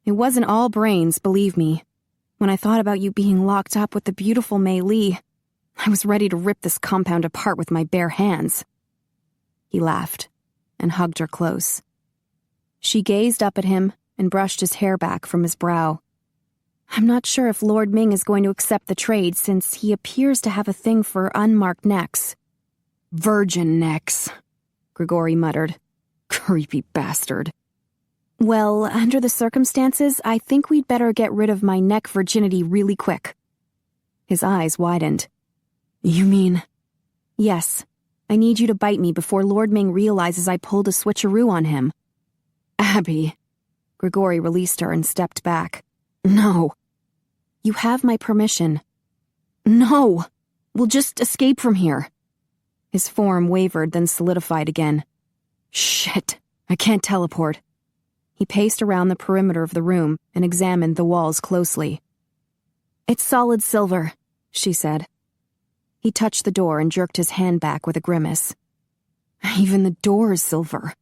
"It wasn't all brains, believe me. When I thought about you being locked up with the beautiful Mei Li, I was ready to rip this compound apart with my bare hands." He laughed and hugged her close. She gazed up at him and brushed his hair back from his brow. "I'm not sure if Lord Ming is going to accept the trade since he appears to have a thing for unmarked necks." "Virgin necks," Gregori muttered. "Creepy bastard." "Well, under the circumstances, I think we'd better get rid of my neck virginity really quick." His eyes widened. "You mean?" "Yes. I need you to bite me before Lord Ming realizes I pulled a switcheroo on him." "Abby." Gregori released her and stepped back. "No." "You have my permission." "No. We'll just escape from here." His form wavered, then solidified again. "Shit. I can't teleport." He paced around the perimeter of the room and examined the walls closely. "It's solid silver," she said. He touched the door and jerked his hand back with a grimace. "Even the door is silver."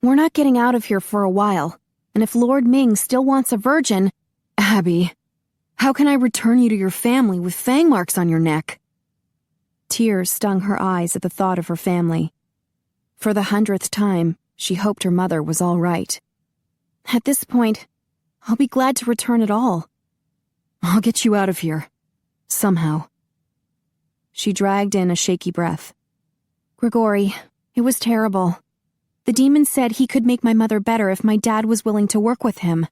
"We're not getting out of here for a while, and if Lord Ming still wants a virgin—" "Abby, how can I return you to your family with fang marks on your neck?" Tears stung her eyes at the thought of her family. For the 100th time, she hoped her mother was all right. "At this point, I'll be glad to return it all." "I'll get you out of here. Somehow." She dragged in a shaky breath. "Gregori, it was terrible. The demon said he could make my mother better if my dad was willing to work with him.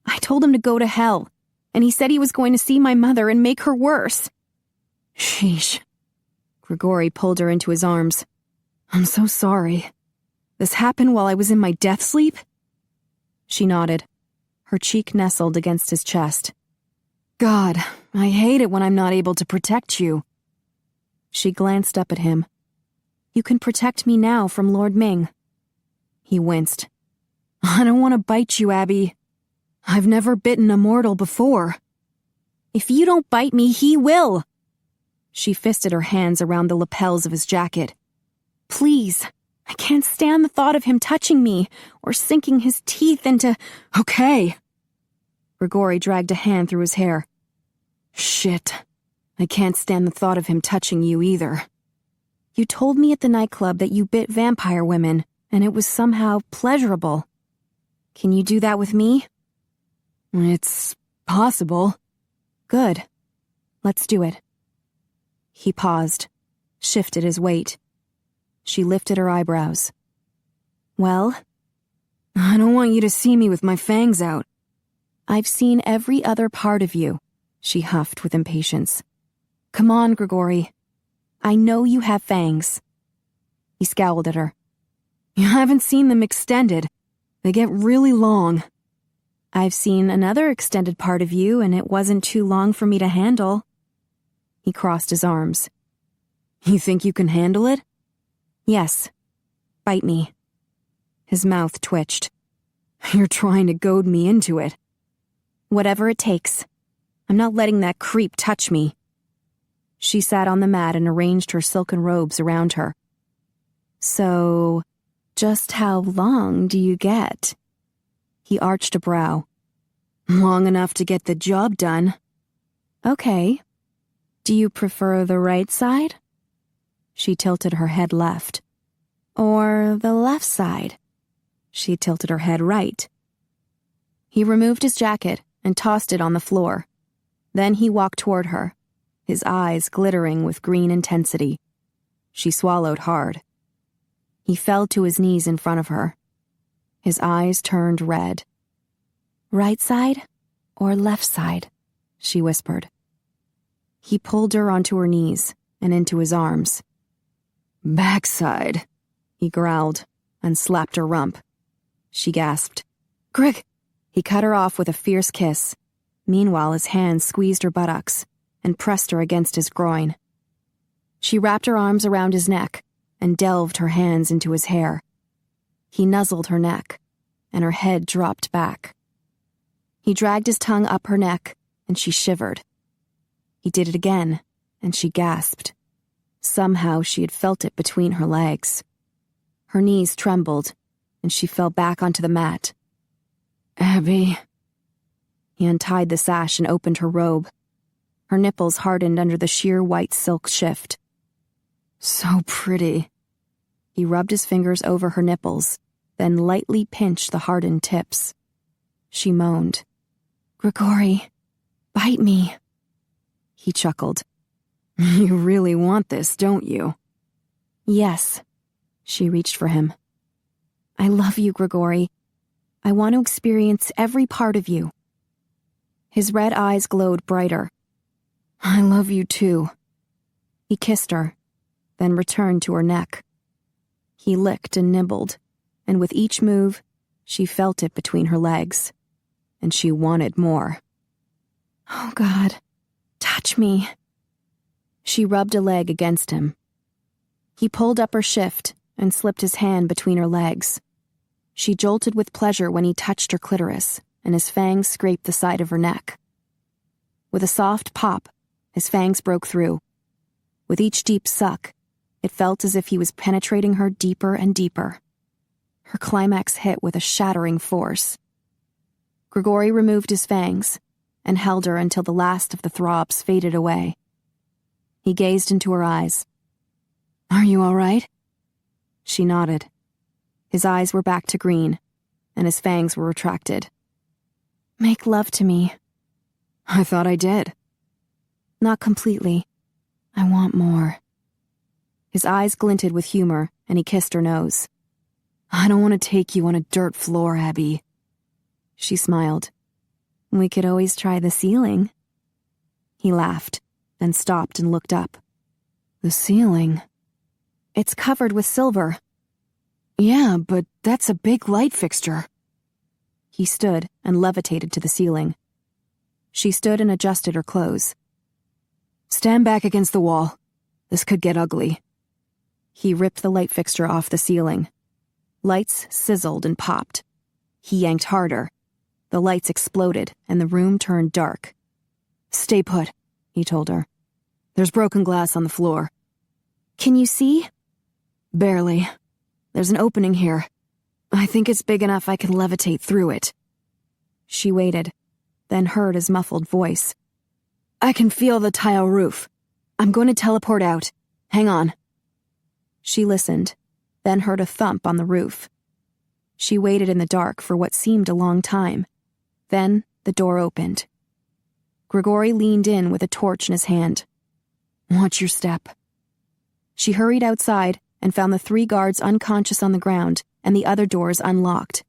I told him to go to hell, and he said he was going to see my mother and make her worse." "Sheesh." Gregori pulled her into his arms. "I'm so sorry. This happened while I was in my death sleep?" She nodded. Her cheek nestled against his chest. "God, I hate it when I'm not able to protect you." She glanced up at him. "You can protect me now from Lord Ming." He winced. "I don't want to bite you, Abby. I've never bitten a mortal before." "If you don't bite me, he will." She fisted her hands around the lapels of his jacket. "Please, I can't stand the thought of him touching me or sinking his teeth into—" "Okay." Gregori dragged a hand through his hair. "Shit. I can't stand the thought of him touching you either." "You told me at the nightclub that you bit vampire women, and it was somehow pleasurable. Can you do that with me?" "It's possible." "Good. Let's do it." He paused, shifted his weight. She lifted her eyebrows. "Well?" "I don't want you to see me with my fangs out." "I've seen every other part of you," she huffed with impatience. "Come on, Gregori. I know you have fangs." He scowled at her. "You haven't seen them extended. They get really long." "I've seen another extended part of you, and it wasn't too long for me to handle." He crossed his arms. "You think you can handle it?" "Yes. Bite me." His mouth twitched. "You're trying to goad me into it." "Whatever it takes. I'm not letting that creep touch me." She sat on the mat and arranged her silken robes around her. "So, Just how long do you get? He arched a brow. Long enough to get the job done. Okay. Do you prefer the right side? She tilted her head left. Or the left side? She tilted her head right. He removed his jacket and tossed it on the floor. Then he walked toward her, his eyes glittering with green intensity. She swallowed hard. He fell to his knees in front of her. His eyes turned red. Right side or left side? She whispered. He pulled her onto her knees and into his arms. Backside, he growled and slapped her rump. She gasped. Greg! He cut her off with a fierce kiss. Meanwhile, his hands squeezed her buttocks and pressed her against his groin. She wrapped her arms around his neck and delved her hands into his hair. He nuzzled her neck, and her head dropped back. He dragged his tongue up her neck, and she shivered. He did it again, and she gasped. Somehow she had felt it between her legs. Her knees trembled, and she fell back onto the mat. Abby. He untied the sash and opened her robe. Her nipples hardened under the sheer white silk shift. So pretty. He rubbed his fingers over her nipples, then lightly pinched the hardened tips. She moaned. Gregori, bite me. He chuckled. You really want this, don't you? Yes. She reached for him. I love you, Gregori. I want to experience every part of you. His red eyes glowed brighter. I love you too. He kissed her, then returned to her neck. He licked and nibbled, and with each move, she felt it between her legs, and she wanted more. Oh, God, touch me. She rubbed a leg against him. He pulled up her shift and slipped his hand between her legs. She jolted with pleasure when he touched her clitoris, and his fangs scraped the side of her neck. With a soft pop, his fangs broke through. With each deep suck, it felt as if he was penetrating her deeper and deeper. Her climax hit with a shattering force. Gregori removed his fangs and held her until the last of the throbs faded away. He gazed into her eyes. Are you all right? She nodded. His eyes were back to green, and his fangs were retracted. Make love to me. I thought I did. Not completely. I want more. His eyes glinted with humor, and he kissed her nose. I don't want to take you on a dirt floor, Abby. She smiled. We could always try the ceiling. He laughed, then stopped and looked up. The ceiling? It's covered with silver. Yeah, but that's a big light fixture. He stood and levitated to the ceiling. She stood and adjusted her clothes. Stand back against the wall. This could get ugly. He ripped the light fixture off the ceiling. Lights sizzled and popped. He yanked harder. The lights exploded, and the room turned dark. Stay put, he told her. There's broken glass on the floor. Can you see? Barely. There's an opening here. I think it's big enough I can levitate through it. She waited, then heard his muffled voice. I can feel the tile roof. I'm going to teleport out. Hang on. She listened, then heard a thump on the roof. She waited in the dark for what seemed a long time. Then the door opened. Gregori leaned in with a torch in his hand. Watch your step. She hurried outside and found the 3 guards unconscious on the ground and the other doors unlocked.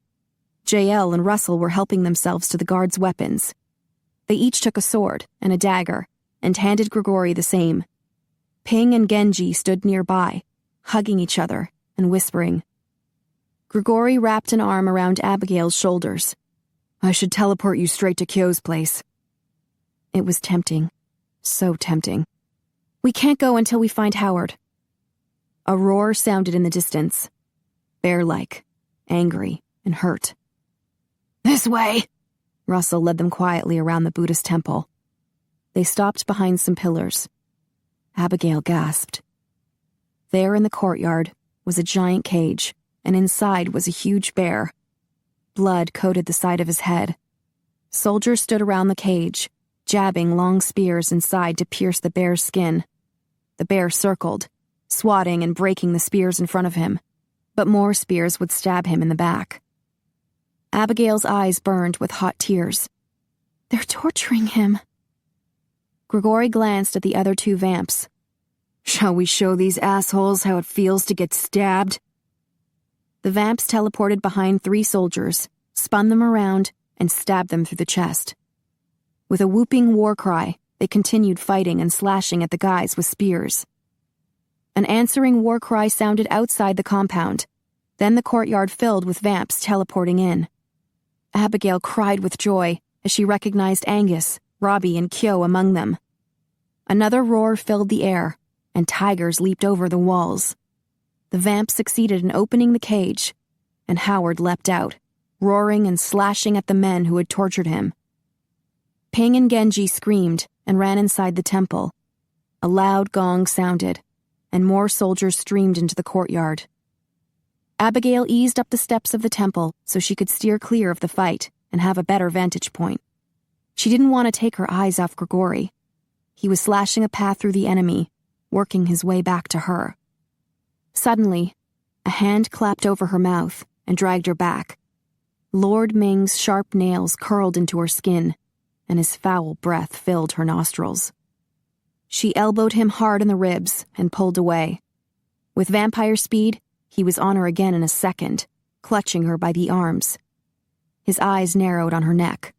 JL and Russell were helping themselves to the guards' weapons. They each took a sword and a dagger and handed Gregori the same. Ping and Genji stood nearby, hugging each other and whispering. Gregori wrapped an arm around Abigail's shoulders. I should teleport you straight to Kyo's place. It was tempting. So tempting. We can't go until we find Howard. A roar sounded in the distance. Bear-like, angry, and hurt. This way! Russell led them quietly around the Buddhist temple. They stopped behind some pillars. Abigail gasped. There in the courtyard was a giant cage, and inside was a huge bear. Blood coated the side of his head. Soldiers stood around the cage, jabbing long spears inside to pierce the bear's skin. The bear circled, swatting and breaking the spears in front of him, but more spears would stab him in the back. Abigail's eyes burned with hot tears. They're torturing him. Gregori glanced at the other two vamps. Shall we show these assholes how it feels to get stabbed? The vamps teleported behind 3 soldiers, spun them around, and stabbed them through the chest. With a whooping war cry, they continued fighting and slashing at the guys with spears. An answering war cry sounded outside the compound. Then the courtyard filled with vamps teleporting in. Abigail cried with joy as she recognized Angus, Robbie, and Kyo among them. Another roar filled the air, and tigers leaped over the walls. The vamp succeeded in opening the cage, and Howard leapt out, roaring and slashing at the men who had tortured him. Ping and Genji screamed and ran inside the temple. A loud gong sounded, and more soldiers streamed into the courtyard. Abigail eased up the steps of the temple so she could steer clear of the fight and have a better vantage point. She didn't want to take her eyes off Gregori. He was slashing a path through the enemy, working his way back to her. Suddenly, a hand clapped over her mouth and dragged her back. Lord Ming's sharp nails curled into her skin, and his foul breath filled her nostrils. She elbowed him hard in the ribs and pulled away. With vampire speed, he was on her again in a second, clutching her by the arms. His eyes narrowed on her neck.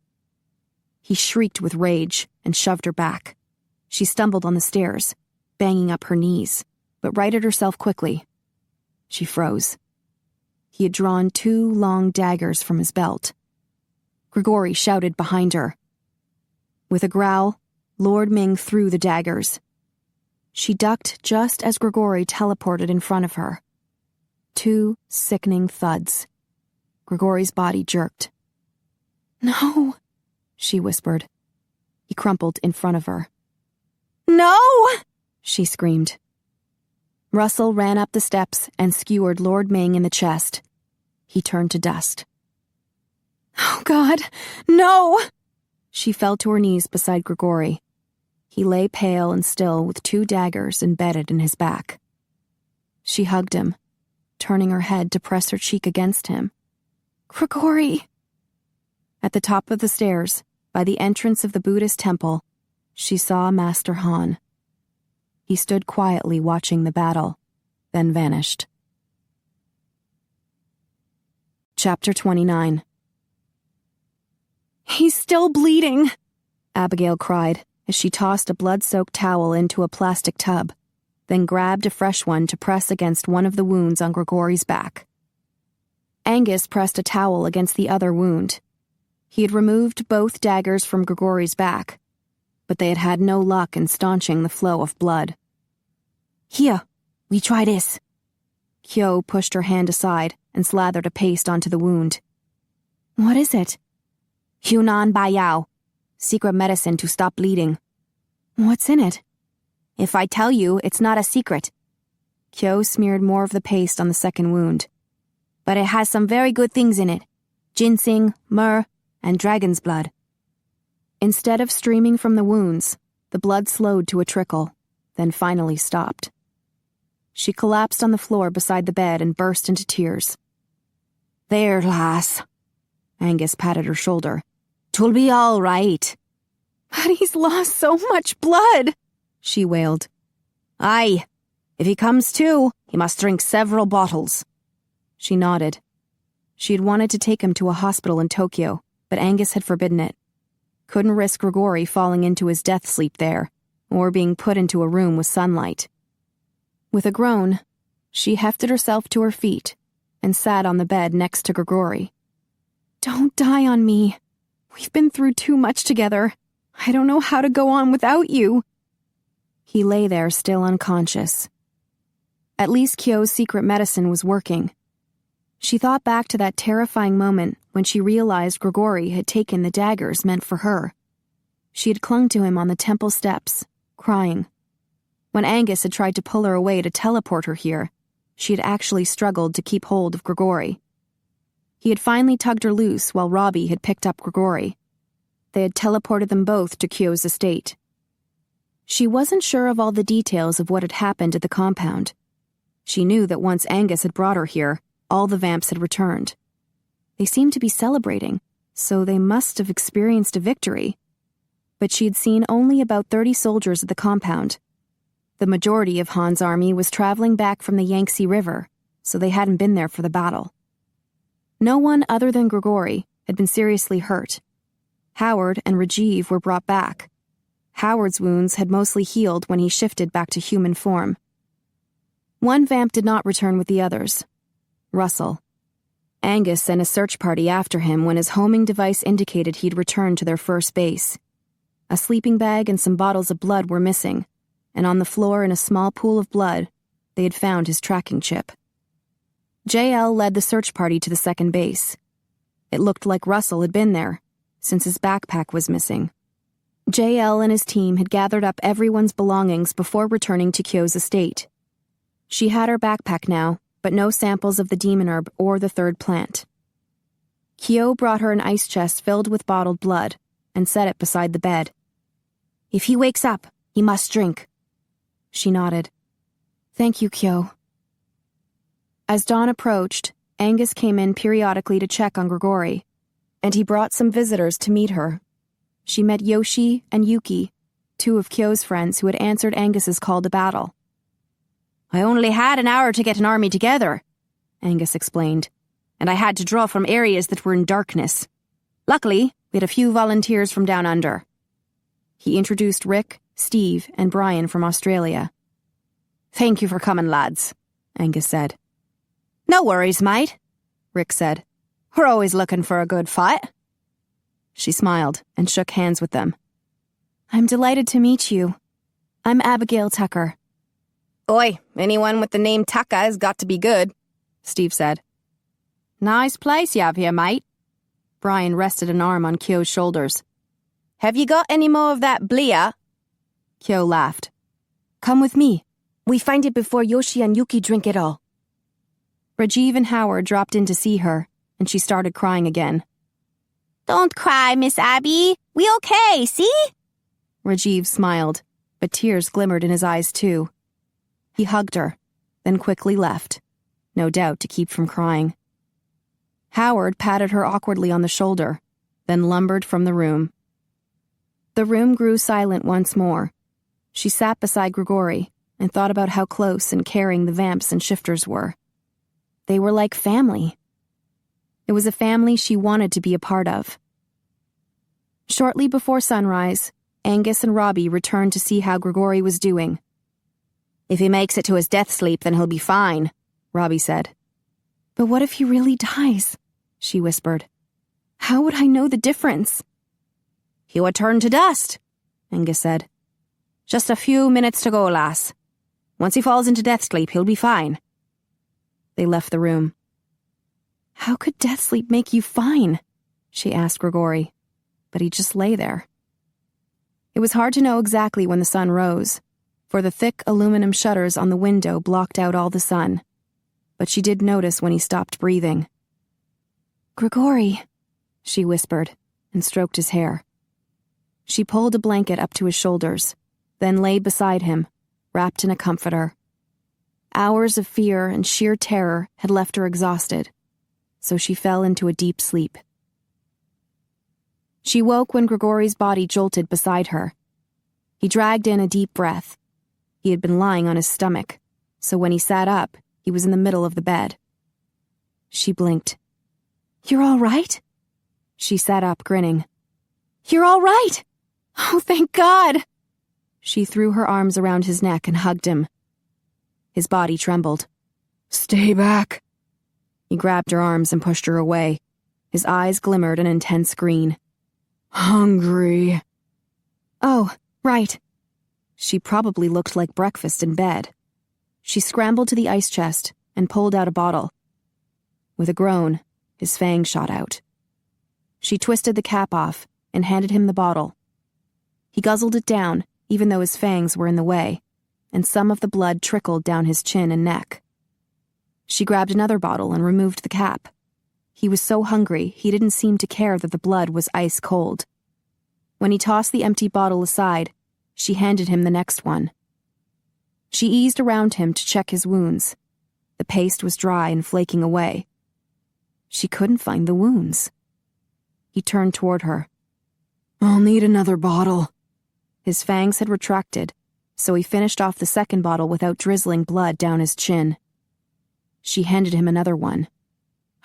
He shrieked with rage and shoved her back. She stumbled on the stairs, banging up her knees, but righted herself quickly. She froze. He had drawn 2 long daggers from his belt. Gregori shouted behind her. With a growl, Lord Ming threw the daggers. She ducked just as Gregori teleported in front of her. 2 sickening thuds. Gregori's body jerked. "No," she whispered. He crumpled in front of her. "No!" she screamed. Russell ran up the steps and skewered Lord Ming in the chest. He turned to dust. "Oh, God, no!" She fell to her knees beside Gregori. He lay pale and still with 2 daggers embedded in his back. She hugged him, turning her head to press her cheek against him. "Gregori!" At the top of the stairs, by the entrance of the Buddhist temple, she saw Master Han. He stood quietly watching the battle, then vanished. Chapter 29. "He's still bleeding," Abigail cried as she tossed a blood-soaked towel into a plastic tub, then grabbed a fresh one to press against one of the wounds on Gregori's back. Angus pressed a towel against the other wound. He had removed both daggers from Gregori's back, but they had had no luck in staunching the flow of blood. "Here, we try this." Kyo pushed her hand aside and slathered a paste onto the wound. "What is it?" "Hunan Bayao. Secret medicine to stop bleeding." "What's in it?" "If I tell you, it's not a secret." Kyo smeared more of the paste on the second wound. "But it has some very good things in it. Ginseng, myrrh, and dragon's blood." Instead of streaming from the wounds, the blood slowed to a trickle, then finally stopped. She collapsed on the floor beside the bed and burst into tears. "There, lass." Angus patted her shoulder. "'Twill be all right." "But he's lost so much blood," she wailed. "Aye. If he comes to, he must drink several bottles." She nodded. She had wanted to take him to a hospital in Tokyo, but Angus had forbidden it. Couldn't risk Gregori falling into his death sleep there, or being put into a room with sunlight. With a groan, she hefted herself to her feet and sat on the bed next to Gregori. "Don't die on me. We've been through too much together. I don't know how to go on without you." He lay there still unconscious. At least Kyo's secret medicine was working. She thought back to that terrifying moment when she realized Gregori had taken the daggers meant for her. She had clung to him on the temple steps, crying. When Angus had tried to pull her away to teleport her here, she had actually struggled to keep hold of Gregori. He had finally tugged her loose while Robbie had picked up Gregori. They had teleported them both to Kyo's estate. She wasn't sure of all the details of what had happened at the compound. She knew that once Angus had brought her here, all the vamps had returned. They seemed to be celebrating, so they must have experienced a victory. But she had seen only about 30 soldiers at the compound. The majority of Han's army was traveling back from the Yangtze River, so they hadn't been there for the battle. No one other than Gregori had been seriously hurt. Howard and Rajiv were brought back. Howard's wounds had mostly healed when he shifted back to human form. One vamp did not return with the others. Russell. Angus sent a search party after him when his homing device indicated he'd returned to their first base. A sleeping bag and some bottles of blood were missing, and on the floor in a small pool of blood, they had found his tracking chip. JL led the search party to the second base. It looked like Russell had been there, since his backpack was missing. JL and his team had gathered up everyone's belongings before returning to Kyo's estate. She had her backpack now, but no samples of the demon herb or the third plant. Kyo brought her an ice chest filled with bottled blood and set it beside the bed. "If he wakes up, he must drink." She nodded. "Thank you, Kyo." As dawn approached, Angus came in periodically to check on Gregori, and he brought some visitors to meet her. She met Yoshi and Yuki, two of Kyo's friends who had answered Angus's call to battle. "I only had an hour to get an army together," Angus explained, "and I had to draw from areas that were in darkness. Luckily, we had a few volunteers from down under." He introduced Rick, Steve, and Brian from Australia. "Thank you for coming, lads," Angus said. "No worries, mate," Rick said. "We're always looking for a good fight." She smiled and shook hands with them. "I'm delighted to meet you. I'm Abigail Tucker." "Oi, anyone with the name Tucker has got to be good," Steve said. "Nice place you have here, mate." Brian rested an arm on Kyo's shoulders. "Have you got any more of that blia?" Kyo laughed. "Come with me. We find it before Yoshi and Yuki drink it all." Rajiv and Howard dropped in to see her, and she started crying again. "Don't cry, Miss Abby. We okay, see?" Rajiv smiled, but tears glimmered in his eyes too. He hugged her, then quickly left, no doubt to keep from crying. Howard patted her awkwardly on the shoulder, then lumbered from the room. The room grew silent once more. She sat beside Gregori and thought about how close and caring the vamps and shifters were. They were like family. It was a family she wanted to be a part of. Shortly before sunrise, Angus and Robbie returned to see how Gregori was doing. "If he makes it to his death sleep, then he'll be fine," Robbie said. "But what if he really dies?" she whispered. "How would I know the difference?" "He would turn to dust," Angus said. "Just a few minutes to go, lass. Once he falls into death sleep, he'll be fine." They left the room. "How could death sleep make you fine?" she asked Gregori, but he just lay there. It was hard to know exactly when the sun rose, for the thick aluminum shutters on the window blocked out all the sun, but she did notice when he stopped breathing. "Gregori," she whispered, and stroked his hair. She pulled a blanket up to his shoulders, then lay beside him, wrapped in a comforter. Hours of fear and sheer terror had left her exhausted, so she fell into a deep sleep. She woke when Gregori's body jolted beside her. He dragged in a deep breath. He had been lying on his stomach, so when he sat up, he was in the middle of the bed. She blinked. "You're all right?" She sat up, grinning. "You're all right! Oh, thank God!" She threw her arms around his neck and hugged him. His body trembled. "Stay back." He grabbed her arms and pushed her away. His eyes glimmered an intense green. "Hungry." "Oh, right." She probably looked like breakfast in bed. She scrambled to the ice chest and pulled out a bottle. With a groan, his fangs shot out. She twisted the cap off and handed him the bottle. He guzzled it down, even though his fangs were in the way, and some of the blood trickled down his chin and neck. She grabbed another bottle and removed the cap. He was so hungry, he didn't seem to care that the blood was ice cold. When he tossed the empty bottle aside, she handed him the next one. She eased around him to check his wounds. The paste was dry and flaking away. She couldn't find the wounds. He turned toward her. I'll need another bottle. His fangs had retracted, so he finished off the second bottle without drizzling blood down his chin. She handed him another one.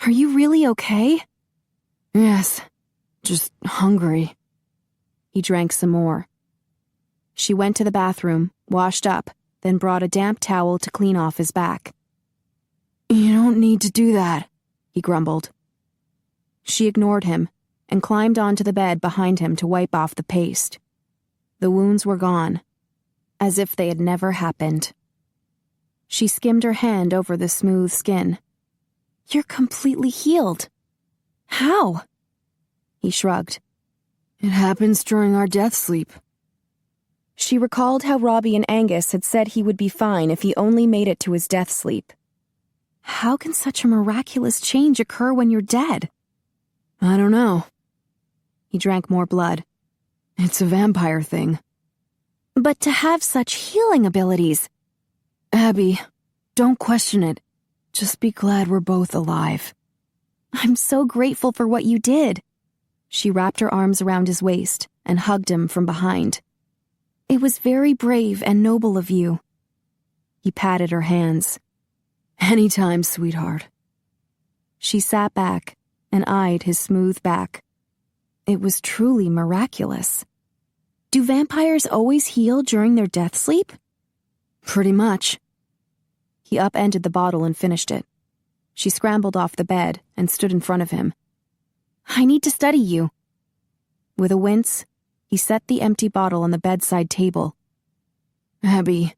Are you really okay? Yes, just hungry. He drank some more. She went to the bathroom, washed up, then brought a damp towel to clean off his back. You don't need to do that, he grumbled. She ignored him and climbed onto the bed behind him to wipe off the paste. The wounds were gone, as if they had never happened. She skimmed her hand over the smooth skin. You're completely healed. How? He shrugged. It happens during our death sleep. She recalled how Robbie and Angus had said he would be fine if he only made it to his death sleep. How can such a miraculous change occur when you're dead? I don't know. He drank more blood. It's a vampire thing. But to have such healing abilities... Abby, don't question it. Just be glad we're both alive. I'm so grateful for what you did. She wrapped her arms around his waist and hugged him from behind. It was very brave and noble of you. He patted her hands. Anytime, sweetheart. She sat back and eyed his smooth back. It was truly miraculous. Do vampires always heal during their death sleep? Pretty much. He upended the bottle and finished it. She scrambled off the bed and stood in front of him. I need to study you. With a wince, he set the empty bottle on the bedside table. Abby,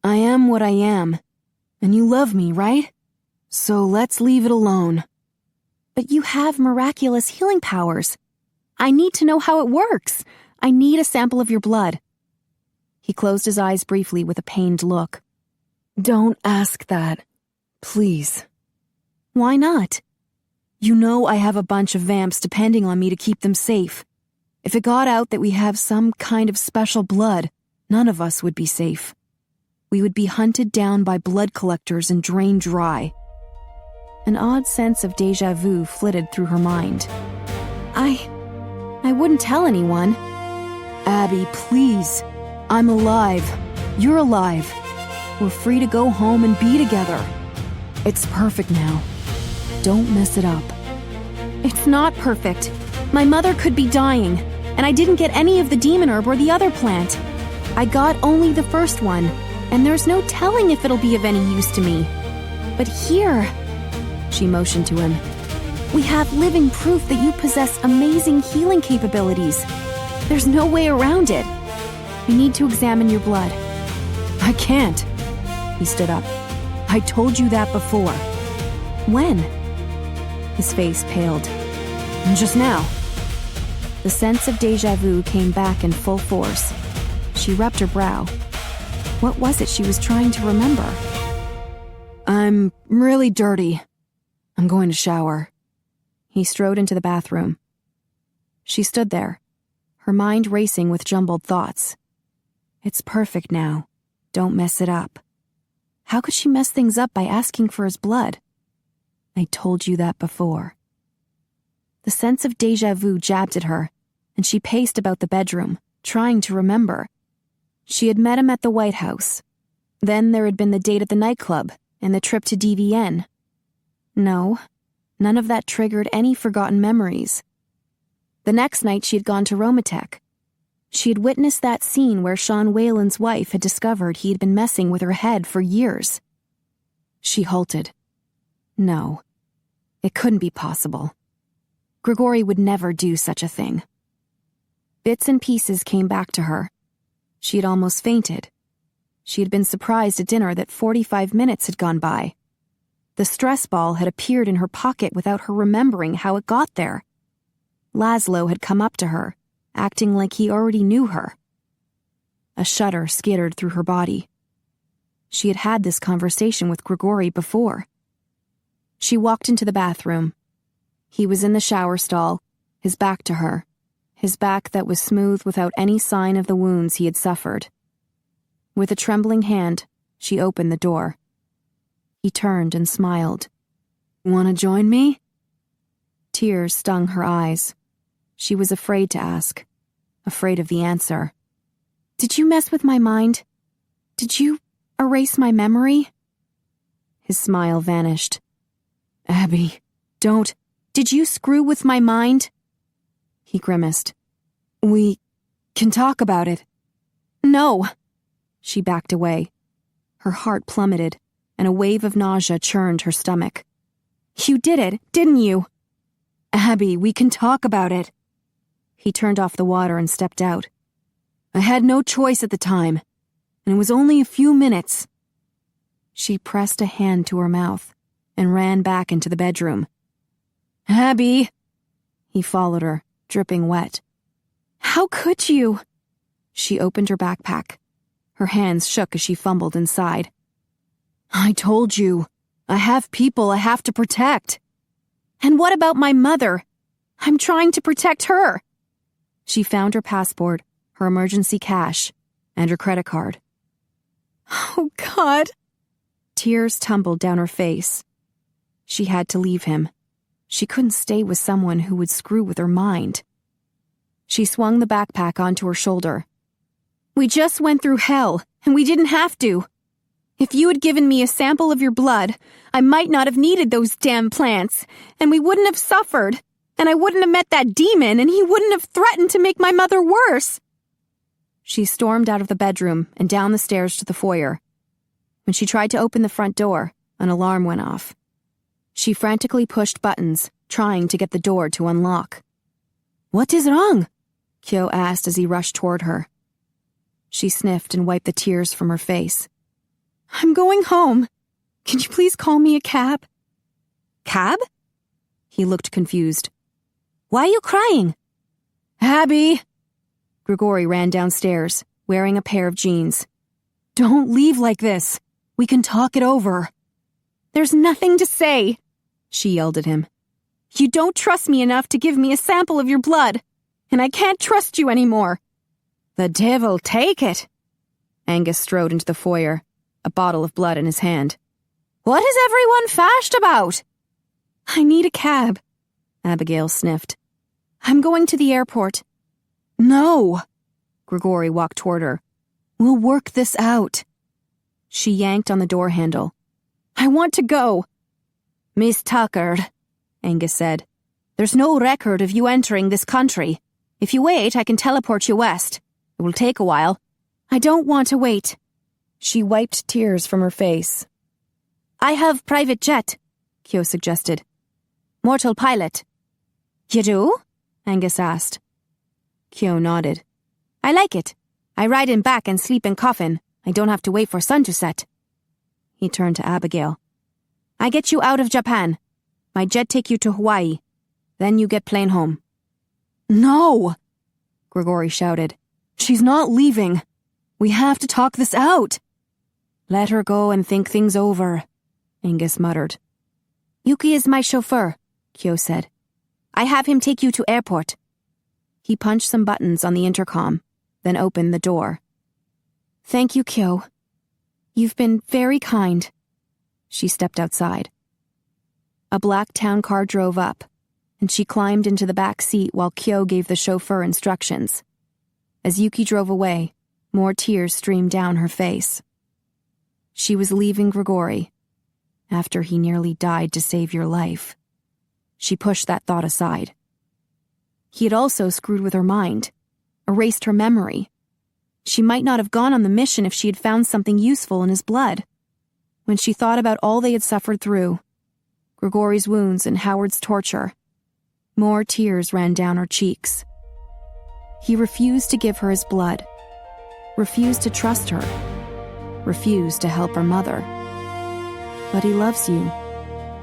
I am what I am, and you love me, right? So let's leave it alone. But you have miraculous healing powers. I need to know how it works. I need a sample of your blood. He closed his eyes briefly with a pained look. Don't ask that. Please. Why not? You know I have a bunch of vamps depending on me to keep them safe. If it got out that we have some kind of special blood, none of us would be safe. We would be hunted down by blood collectors and drained dry. An odd sense of déjà vu flitted through her mind. I wouldn't tell anyone. Abby, please. I'm alive. You're alive. We're free to go home and be together. It's perfect now. Don't mess it up. It's not perfect. My mother could be dying, and I didn't get any of the demon herb or the other plant. I got only the first one, and there's no telling if it'll be of any use to me. But here, she motioned to him, we have living proof that you possess amazing healing capabilities. There's no way around it. We need to examine your blood. I can't. He stood up. I told you that before. When? His face paled. Just now. The sense of déjà vu came back in full force. She rubbed her brow. What was it she was trying to remember? I'm really dirty. I'm going to shower. He strode into the bathroom. She stood there, her mind racing with jumbled thoughts. It's perfect now. Don't mess it up. How could she mess things up by asking for his blood? I told you that before. The sense of déjà vu jabbed at her, and she paced about the bedroom, trying to remember. She had met him at the White House. Then there had been the date at the nightclub and the trip to DVN. No, none of that triggered any forgotten memories. The next night she had gone to Romatech. She had witnessed that scene where Sean Whalen's wife had discovered he had been messing with her head for years. She halted. No, it couldn't be possible. Gregori would never do such a thing. Bits and pieces came back to her. She had almost fainted. She had been surprised at dinner that 45 minutes had gone by. The stress ball had appeared in her pocket without her remembering how it got there. Laszlo had come up to her, acting like he already knew her. A shudder skittered through her body. She had had this conversation with Gregori before. She walked into the bathroom. He was in the shower stall, his back to her, his back that was smooth without any sign of the wounds he had suffered. With a trembling hand, she opened the door. He turned and smiled. "Want to join me?" Tears stung her eyes. She was afraid to ask, afraid of the answer. "Did you mess with my mind? Did you erase my memory?" His smile vanished. "Abby, don't. Did you screw with my mind?" He grimaced. "We can talk about it." "No." She backed away. Her heart plummeted, and a wave of nausea churned her stomach. "You did it, didn't you?" "Abby, we can talk about it." He turned off the water and stepped out. "I had no choice at the time, and it was only a few minutes." She pressed a hand to her mouth and ran back into the bedroom. "Abby!" He followed her, dripping wet. "How could you?" She opened her backpack. Her hands shook as she fumbled inside. "I told you. I have people I have to protect." "And what about my mother? I'm trying to protect her." She found her passport, her emergency cash, and her credit card. "Oh, God." Tears tumbled down her face. She had to leave him. She couldn't stay with someone who would screw with her mind. She swung the backpack onto her shoulder. "We just went through hell, and we didn't have to. If you had given me a sample of your blood, I might not have needed those damn plants, and we wouldn't have suffered, and I wouldn't have met that demon, and he wouldn't have threatened to make my mother worse." She stormed out of the bedroom and down the stairs to the foyer. When she tried to open the front door, an alarm went off. She frantically pushed buttons, trying to get the door to unlock. "What is wrong?" Kyo asked as he rushed toward her. She sniffed and wiped the tears from her face. "I'm going home. Can you please call me a cab?" "Cab?" He looked confused. "Why are you crying?" "Abby!" Gregori ran downstairs, wearing a pair of jeans. "Don't leave like this. We can talk it over." "There's nothing to say," she yelled at him. "You don't trust me enough to give me a sample of your blood, and I can't trust you anymore." "The devil take it!" Angus strode into the foyer, a bottle of blood in his hand. "What is everyone fashed about?" "I need a cab," Abigail sniffed. "I'm going to the airport." "No!" Gregori walked toward her. "We'll work this out." She yanked on the door handle. "I want to go." "Miss Tucker," Angus said, "there's no record of you entering this country. If you wait, I can teleport you west. It will take a while." "I don't want to wait." She wiped tears from her face. "I have private jet," Kyo suggested. "Mortal pilot." "You do?" Angus asked. Kyo nodded. "I like it. I ride in back and sleep in coffin. I don't have to wait for sun to set." He turned to Abigail. "I get you out of Japan. My jet take you to Hawaii. Then you get plane home." "No!" Gregori shouted. "She's not leaving. We have to talk this out." "Let her go and think things over," Angus muttered. "Yuki is my chauffeur," Kyo said. "I have him take you to airport." He punched some buttons on the intercom, then opened the door. "Thank you, Kyo. You've been very kind." She stepped outside. A black town car drove up, and she climbed into the back seat while Kyo gave the chauffeur instructions. As Yuki drove away, more tears streamed down her face. She was leaving Gregori after he nearly died to save your life. She pushed that thought aside. He had also screwed with her mind, erased her memory. She might not have gone on the mission if she had found something useful in his blood. When she thought about all they had suffered through, Gregori's wounds and Howard's torture, more tears ran down her cheeks. He refused to give her his blood, refused to trust her, refused to help her mother. But he loves you.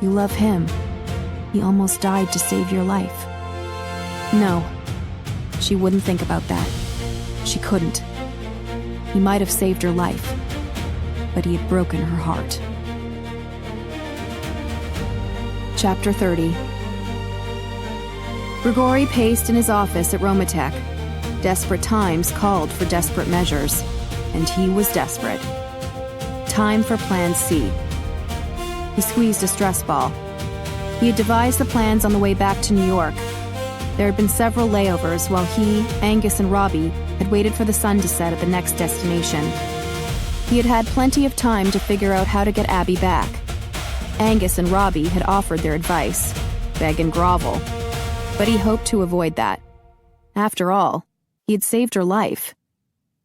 You love him. He almost died to save your life. No, she wouldn't think about that. She couldn't. He might have saved her life, but he had broken her heart. Chapter 30. Gregori paced in his office at Romatech. Desperate times called for desperate measures, and he was desperate. Time for Plan C. He squeezed a stress ball. He had devised the plans on the way back to New York. There had been several layovers while he, Angus, and Robbie had waited for the sun to set at the next destination. He had had plenty of time to figure out how to get Abby back. Angus and Robbie had offered their advice, beg and grovel, but he hoped to avoid that. After all, he had saved her life.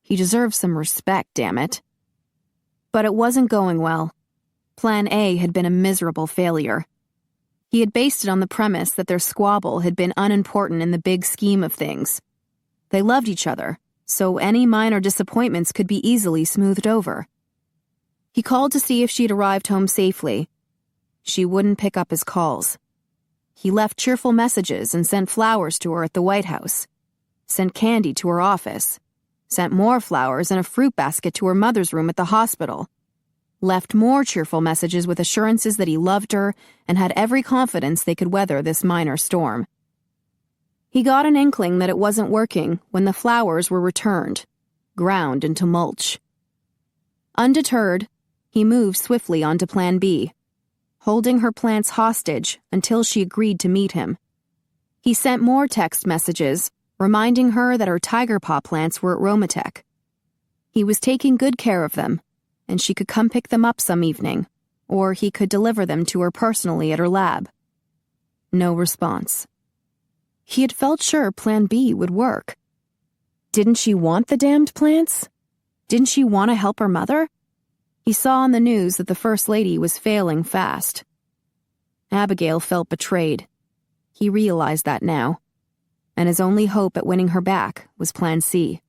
He deserved some respect, damn it. But it wasn't going well. Plan A had been a miserable failure. He had based it on the premise that their squabble had been unimportant in the big scheme of things. They loved each other, so any minor disappointments could be easily smoothed over. He called to see if she'd arrived home safely. She wouldn't pick up his calls. He left cheerful messages and sent flowers to her at the White House, sent candy to her office, sent more flowers and a fruit basket to her mother's room at the hospital, left more cheerful messages with assurances that he loved her and had every confidence they could weather this minor storm. He got an inkling that it wasn't working when the flowers were returned, ground into mulch. Undeterred, he moved swiftly onto Plan B, holding her plants hostage until she agreed to meet him. He sent more text messages, reminding her that her tiger paw plants were at Romatech. He was taking good care of them, and she could come pick them up some evening, or he could deliver them to her personally at her lab. No response. He had felt sure Plan B would work. Didn't she want the damned plants? Didn't she want to help her mother? He saw on the news that the First Lady was failing fast. Abigail felt betrayed. He realized that now, and his only hope at winning her back was Plan C.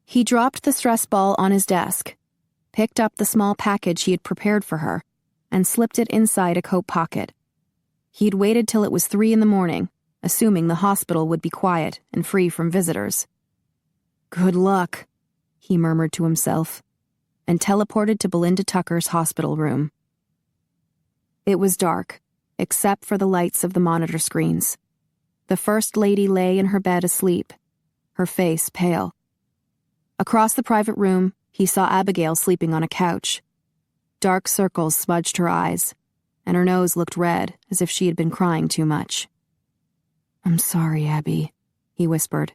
He dropped the stress ball on his desk, picked up the small package he had prepared for her, and slipped it inside a coat pocket. He'd waited till it was 3 a.m, assuming the hospital would be quiet and free from visitors. Good luck, he murmured to himself, and teleported to Belinda Tucker's hospital room. It was dark, except for the lights of the monitor screens. The First Lady lay in her bed asleep, her face pale. Across the private room, he saw Abigail sleeping on a couch. Dark circles smudged her eyes, and her nose looked red as if she had been crying too much. "I'm sorry, Abby," he whispered.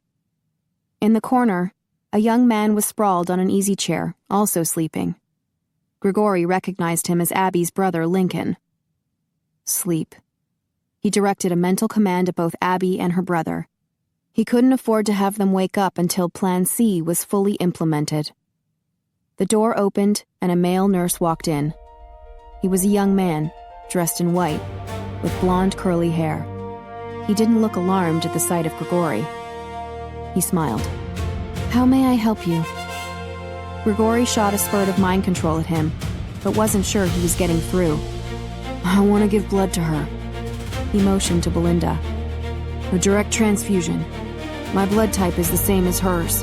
In the corner, a young man was sprawled on an easy chair, also sleeping. Gregori recognized him as Abby's brother, Lincoln. Sleep. He directed a mental command at both Abby and her brother. He couldn't afford to have them wake up until Plan C was fully implemented. The door opened and a male nurse walked in. He was a young man, dressed in white, with blonde curly hair. He didn't look alarmed at the sight of Gregori. He smiled. "How may I help you?" Gregori shot a spurt of mind control at him, but wasn't sure he was getting through. "I want to give blood to her." He motioned to Belinda. "A direct transfusion. My blood type is the same as hers."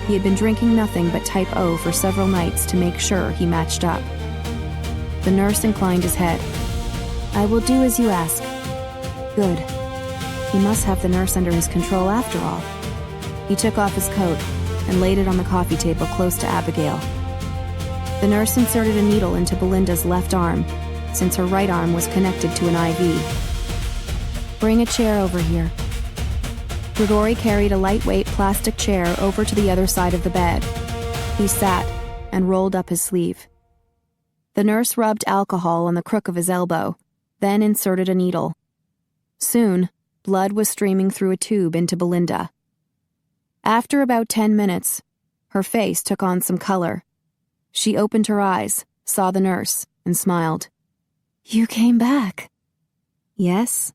He had been drinking nothing but type O for several nights to make sure he matched up. The nurse inclined his head. "I will do as you ask." Good. He must have the nurse under his control after all. He took off his coat and laid it on the coffee table close to Abigail. The nurse inserted a needle into Belinda's left arm, since her right arm was connected to an IV. "Bring a chair over here." Gregori carried a lightweight plastic chair over to the other side of the bed. He sat and rolled up his sleeve. The nurse rubbed alcohol on the crook of his elbow, then inserted a needle. Soon, blood was streaming through a tube into Belinda. After about 10 minutes, her face took on some color. She opened her eyes, saw the nurse, and smiled. "You came back." "Yes,"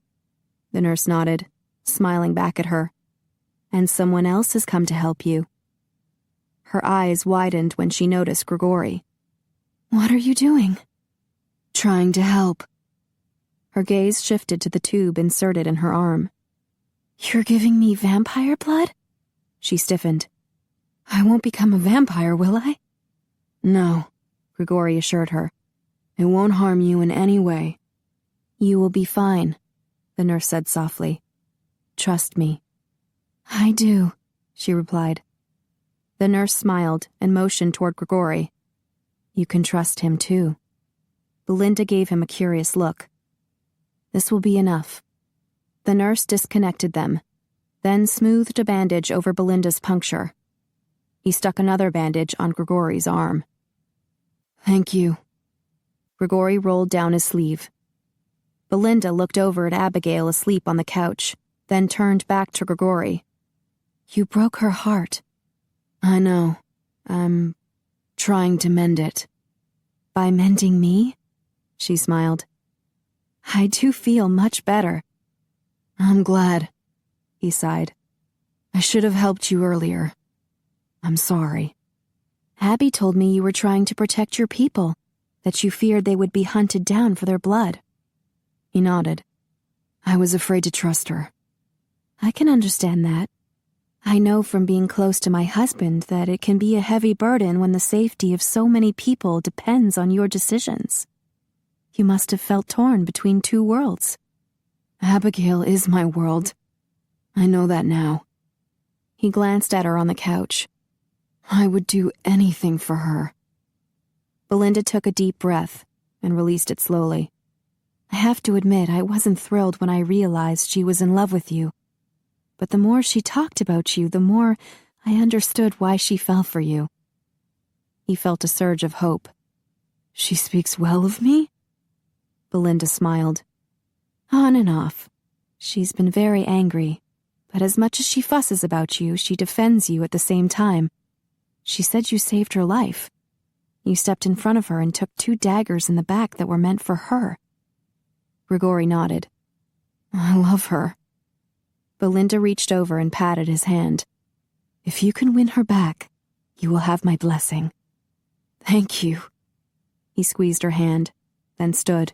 the nurse nodded, smiling back at her. "And someone else has come to help you." Her eyes widened when she noticed Gregori. "What are you doing?" "Trying to help." Her gaze shifted to the tube inserted in her arm. "You're giving me vampire blood?" She stiffened. "I won't become a vampire, will I?" "No," Gregori assured her. "It won't harm you in any way." You will be fine, the nurse said softly. Trust me. I do, she replied. The nurse smiled and motioned toward Gregori. You can trust him too. Belinda gave him a curious look. This will be enough. The nurse disconnected them, then smoothed a bandage over Belinda's puncture. He stuck another bandage on Gregori's arm. Thank you. Gregori rolled down his sleeve. Belinda looked over at Abigail asleep on the couch, then turned back to Gregori. You broke her heart. I know. I'm trying to mend it. By mending me? She smiled. I do feel much better. I'm glad, he sighed. I should have helped you earlier. I'm sorry. Abby told me you were trying to protect your people, that you feared they would be hunted down for their blood. He nodded. I was afraid to trust her. I can understand that. I know from being close to my husband that it can be a heavy burden when the safety of so many people depends on your decisions. You must have felt torn between two worlds. Abigail is my world. I know that now. He glanced at her on the couch. I would do anything for her. Belinda took a deep breath and released it slowly. I have to admit I wasn't thrilled when I realized she was in love with you. But the more she talked about you, the more I understood why she fell for you. He felt a surge of hope. She speaks well of me? Belinda smiled. On and off. She's been very angry, but as much as she fusses about you, she defends you at the same time. She said you saved her life. You stepped in front of her and took 2 daggers in the back that were meant for her. Gregori nodded. I love her. Belinda reached over and patted his hand. If you can win her back, you will have my blessing. Thank you. He squeezed her hand, then stood.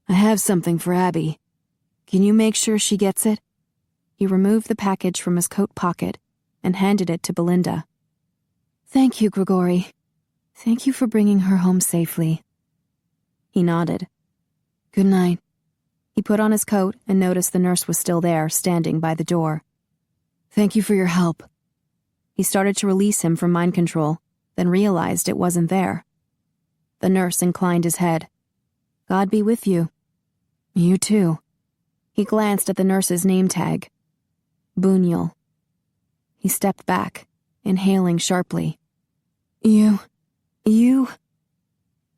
I have something for Abby. Can you make sure she gets it? He removed the package from his coat pocket and handed it to Belinda. Thank you, Gregori. Thank you for bringing her home safely. He nodded. Good night. He put on his coat and noticed the nurse was still there, standing by the door. Thank you for your help. He started to release him from mind control, then realized it wasn't there. The nurse inclined his head. God be with you. You too. He glanced at the nurse's name tag. Bunyal. He stepped back, inhaling sharply. You...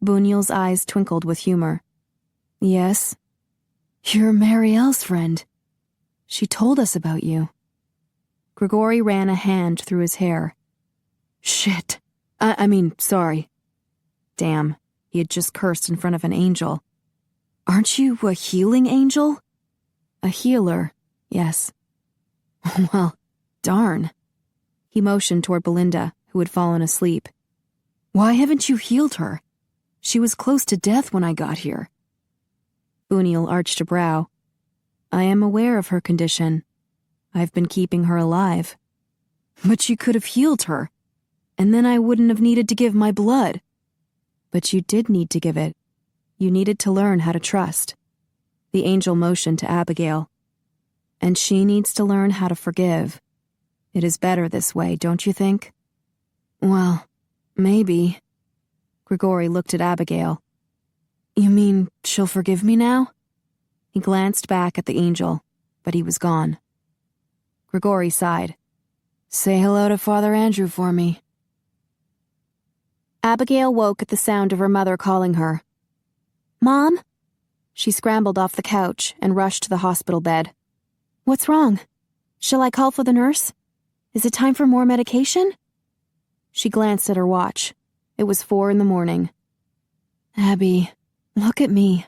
Bunyal's eyes twinkled with humor. Yes? You're Marielle's friend. She told us about you. Gregori ran a hand through his hair. Shit. I mean, sorry. Damn, he had just cursed in front of an angel. Aren't you a healing angel? A healer, yes. Well, darn. He motioned toward Belinda, who had fallen asleep. Why haven't you healed her? She was close to death when I got here. Bunyal arched a brow. I am aware of her condition. I've been keeping her alive. But you could have healed her, and then I wouldn't have needed to give my blood. But you did need to give it. You needed to learn how to trust. The angel motioned to Abigail. And she needs to learn how to forgive. It is better this way, don't you think? Well, maybe. Gregori looked at Abigail. You mean she'll forgive me now? He glanced back at the angel, but he was gone. Gregori sighed. Say hello to Father Andrew for me. Abigail woke at the sound of her mother calling her. Mom? She scrambled off the couch and rushed to the hospital bed. What's wrong? Shall I call for the nurse? Is it time for more medication? She glanced at her watch. It was 4 a.m. Abby, look at me.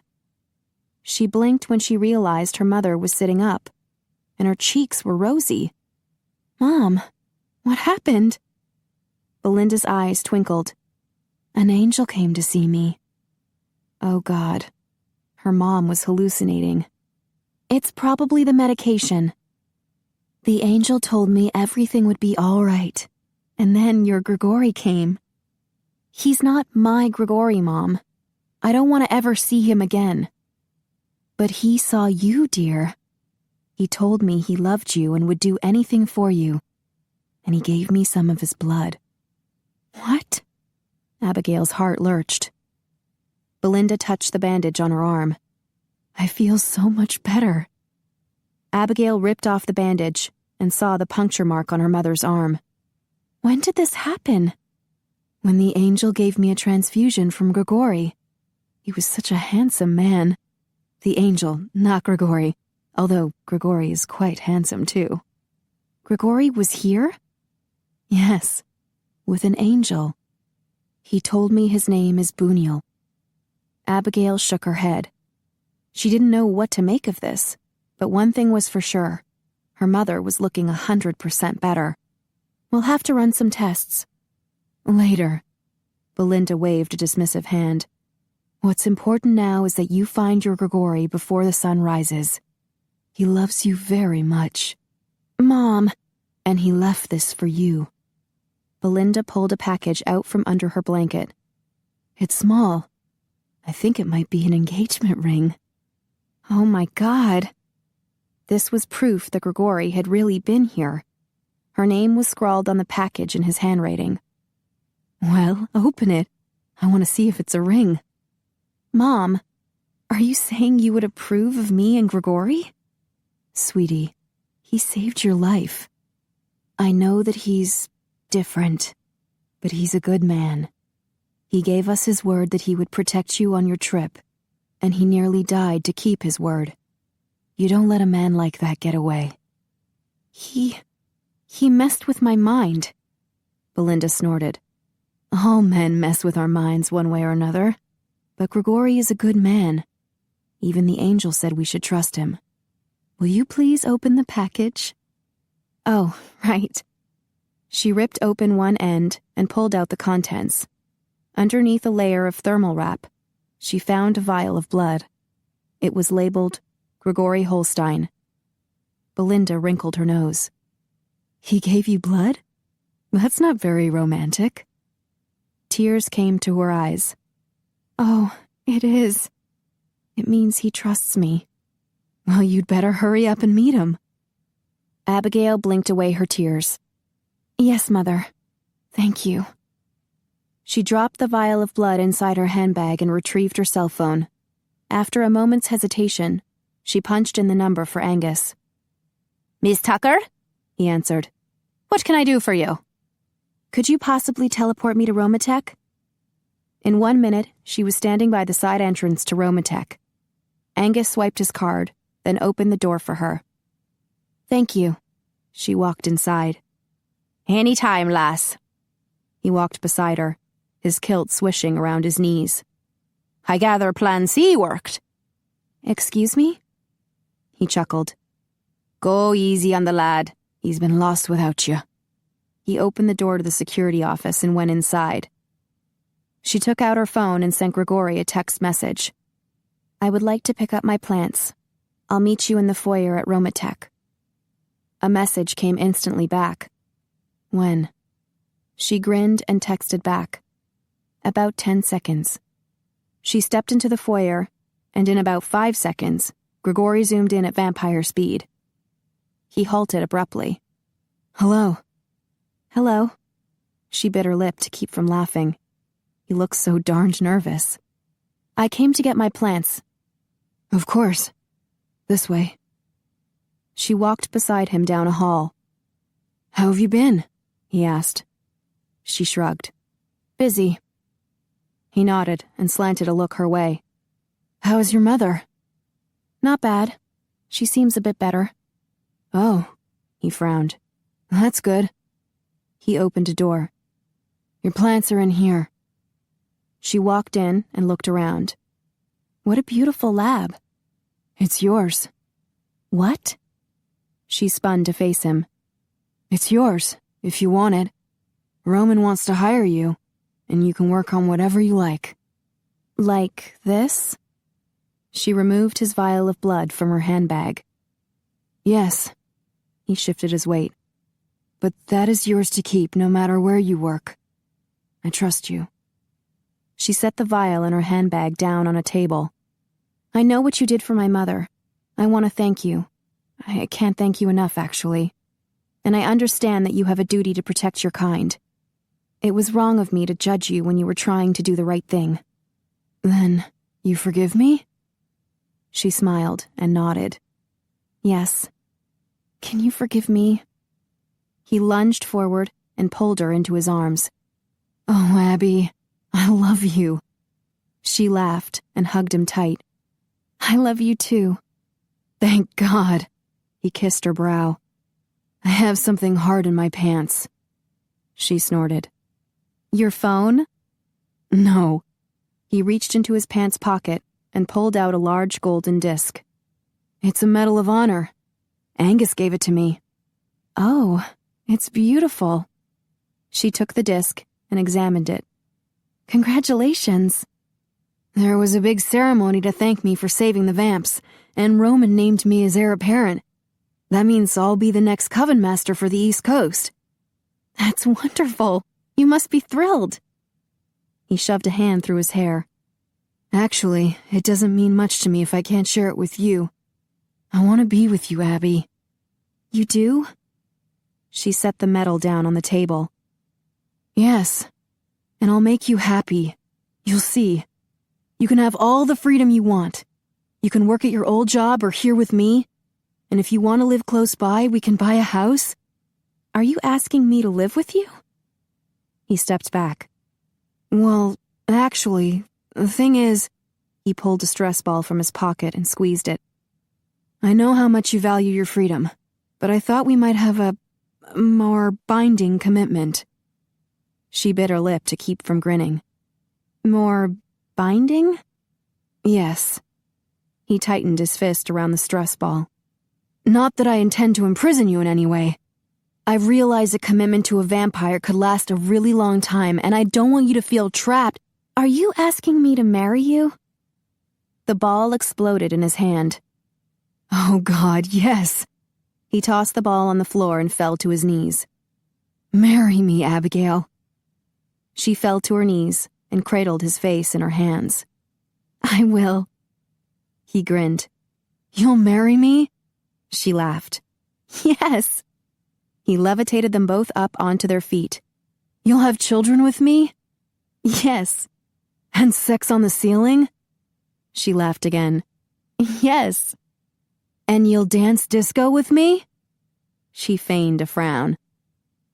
She blinked when she realized her mother was sitting up, and her cheeks were rosy. Mom, what happened? Belinda's eyes twinkled. An angel came to see me. Oh, God. Her mom was hallucinating. It's probably the medication. The angel told me everything would be all right, and then your Gregori came. He's not my Gregori, Mom. I don't want to ever see him again. But he saw you, dear. He told me he loved you and would do anything for you. And he gave me some of his blood. What? Abigail's heart lurched. Belinda touched the bandage on her arm. I feel so much better. Abigail ripped off the bandage and saw the puncture mark on her mother's arm. When did this happen? When the angel gave me a transfusion from Gregori. He was such a handsome man. The angel, not Gregori, although Gregori is quite handsome too. Gregori was here? Yes, with an angel. He told me his name is Buniel. Abigail shook her head. She didn't know what to make of this, but one thing was for sure. Her mother was looking 100% better. We'll have to run some tests. Later. Belinda waved a dismissive hand. What's important now is that you find your Gregori before the sun rises. He loves you very much. Mom! And he left this for you. Belinda pulled a package out from under her blanket. It's small. I think it might be an engagement ring. Oh my God. This was proof that Gregori had really been here. Her name was scrawled on the package in his handwriting. Well, open it. I want to see if it's a ring. Mom, are you saying you would approve of me and Gregori? Sweetie, he saved your life. I know that he's different, but he's a good man. He gave us his word that he would protect you on your trip, and he nearly died to keep his word. You don't let a man like that get away. He messed with my mind. Belinda snorted. All men mess with our minds one way or another, but Gregori is a good man. Even the angel said we should trust him. Will you please open the package? Oh, right. She ripped open one end and pulled out the contents. Underneath a layer of thermal wrap, she found a vial of blood. It was labeled Gregori Holstein. Belinda wrinkled her nose. He gave you blood? That's not very romantic. Tears came to her eyes. Oh, it is. It means he trusts me. Well, you'd better hurry up and meet him. Abigail blinked away her tears. Yes, Mother. Thank you. She dropped the vial of blood inside her handbag and retrieved her cell phone. After a moment's hesitation, she punched in the number for Angus. Miss Tucker? He answered. What can I do for you? Could you possibly teleport me to Romatech? In 1 minute, she was standing by the side entrance to Romatech. Angus swiped his card, then opened the door for her. Thank you. She walked inside. Any time, lass. He walked beside her, his kilt swishing around his knees. I gather Plan C worked. Excuse me? He chuckled. Go easy on the lad. He's been lost without you. He opened the door to the security office and went inside. She took out her phone and sent Gregori a text message. I would like to pick up my plants. I'll meet you in the foyer at Romatech. A message came instantly back. When? She grinned and texted back. About 10 seconds. She stepped into the foyer, and in about 5 seconds, Gregori zoomed in at vampire speed. He halted abruptly. Hello. Hello. She bit her lip to keep from laughing. He looked so darned nervous. I came to get my plants. Of course. This way. She walked beside him down a hall. How have you been? He asked. She shrugged. Busy. He nodded and slanted a look her way. How is your mother? Not bad. She seems a bit better. Oh, he frowned. That's good. He opened a door. Your plants are in here. She walked in and looked around. What a beautiful lab. It's yours. What? She spun to face him. It's yours, if you want it. Roman wants to hire you, and you can work on whatever you like. Like this? She removed his vial of blood from her handbag. Yes. He shifted his weight. But that is yours to keep no matter where you work. I trust you. She set the vial in her handbag down on a table. I know what you did for my mother. I want to thank you. I can't thank you enough, actually. And I understand that you have a duty to protect your kind. It was wrong of me to judge you when you were trying to do the right thing. Then, you forgive me? She smiled and nodded. Yes. Can you forgive me? He lunged forward and pulled her into his arms. Oh, Abby, I love you. She laughed and hugged him tight. I love you too. Thank God. He kissed her brow. I have something hard in my pants. She snorted. Your phone? No. He reached into his pants pocket and pulled out a large golden disc. It's a Medal of Honor. Angus gave it to me. Oh, it's beautiful. She took the disc and examined it. Congratulations. There was a big ceremony to thank me for saving the vamps, and Roman named me as heir apparent. That means I'll be the next Coven Master for the East Coast. That's wonderful. You must be thrilled. He shoved a hand through his hair. Actually, it doesn't mean much to me if I can't share it with you. I want to be with you, Abby. You do? She set the medal down on the table. Yes, and I'll make you happy. You'll see. You can have all the freedom you want. You can work at your old job or here with me. And if you want to live close by, we can buy a house. Are you asking me to live with you? He stepped back. Well, actually, the thing is, he pulled a stress ball from his pocket and squeezed it. I know how much you value your freedom, but I thought we might have a more binding commitment. She bit her lip to keep from grinning. More binding? Yes. He tightened his fist around the stress ball. Not that I intend to imprison you in any way. I've realized a commitment to a vampire could last a really long time, and I don't want you to feel trapped. Are you asking me to marry you? The ball exploded in his hand. Oh, God, yes. He tossed the ball on the floor and fell to his knees. Marry me, Abigail. She fell to her knees and cradled his face in her hands. I will. He grinned. You'll marry me? She laughed. Yes. He levitated them both up onto their feet. You'll have children with me? Yes. And sex on the ceiling? She laughed again. Yes. And you'll dance disco with me? She feigned a frown.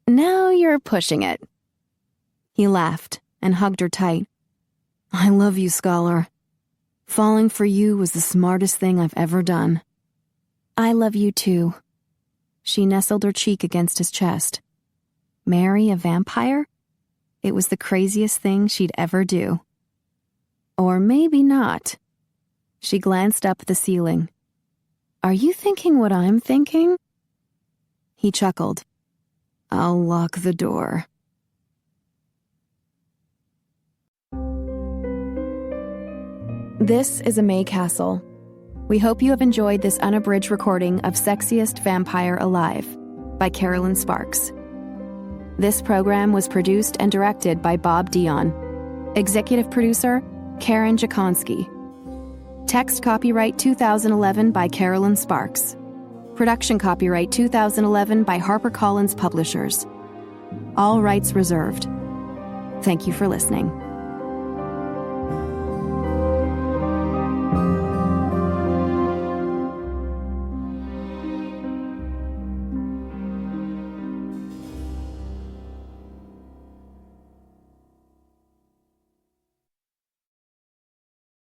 Now you're pushing it. He laughed and hugged her tight. I love you, Scholar. Falling for you was the smartest thing I've ever done. I love you too. She nestled her cheek against his chest. Marry a vampire? It was the craziest thing she'd ever do. Or maybe not. She glanced up at the ceiling. Are you thinking what I'm thinking? He chuckled. I'll lock the door. This is a May Castle. We hope you have enjoyed this unabridged recording of Sexiest Vampire Alive by Carolyn Sparks. This program was produced and directed by Bob Dion. Executive producer, Karen Jakonski. Text copyright 2011 by Carolyn Sparks. Production copyright 2011 by HarperCollins Publishers. All rights reserved. Thank you for listening.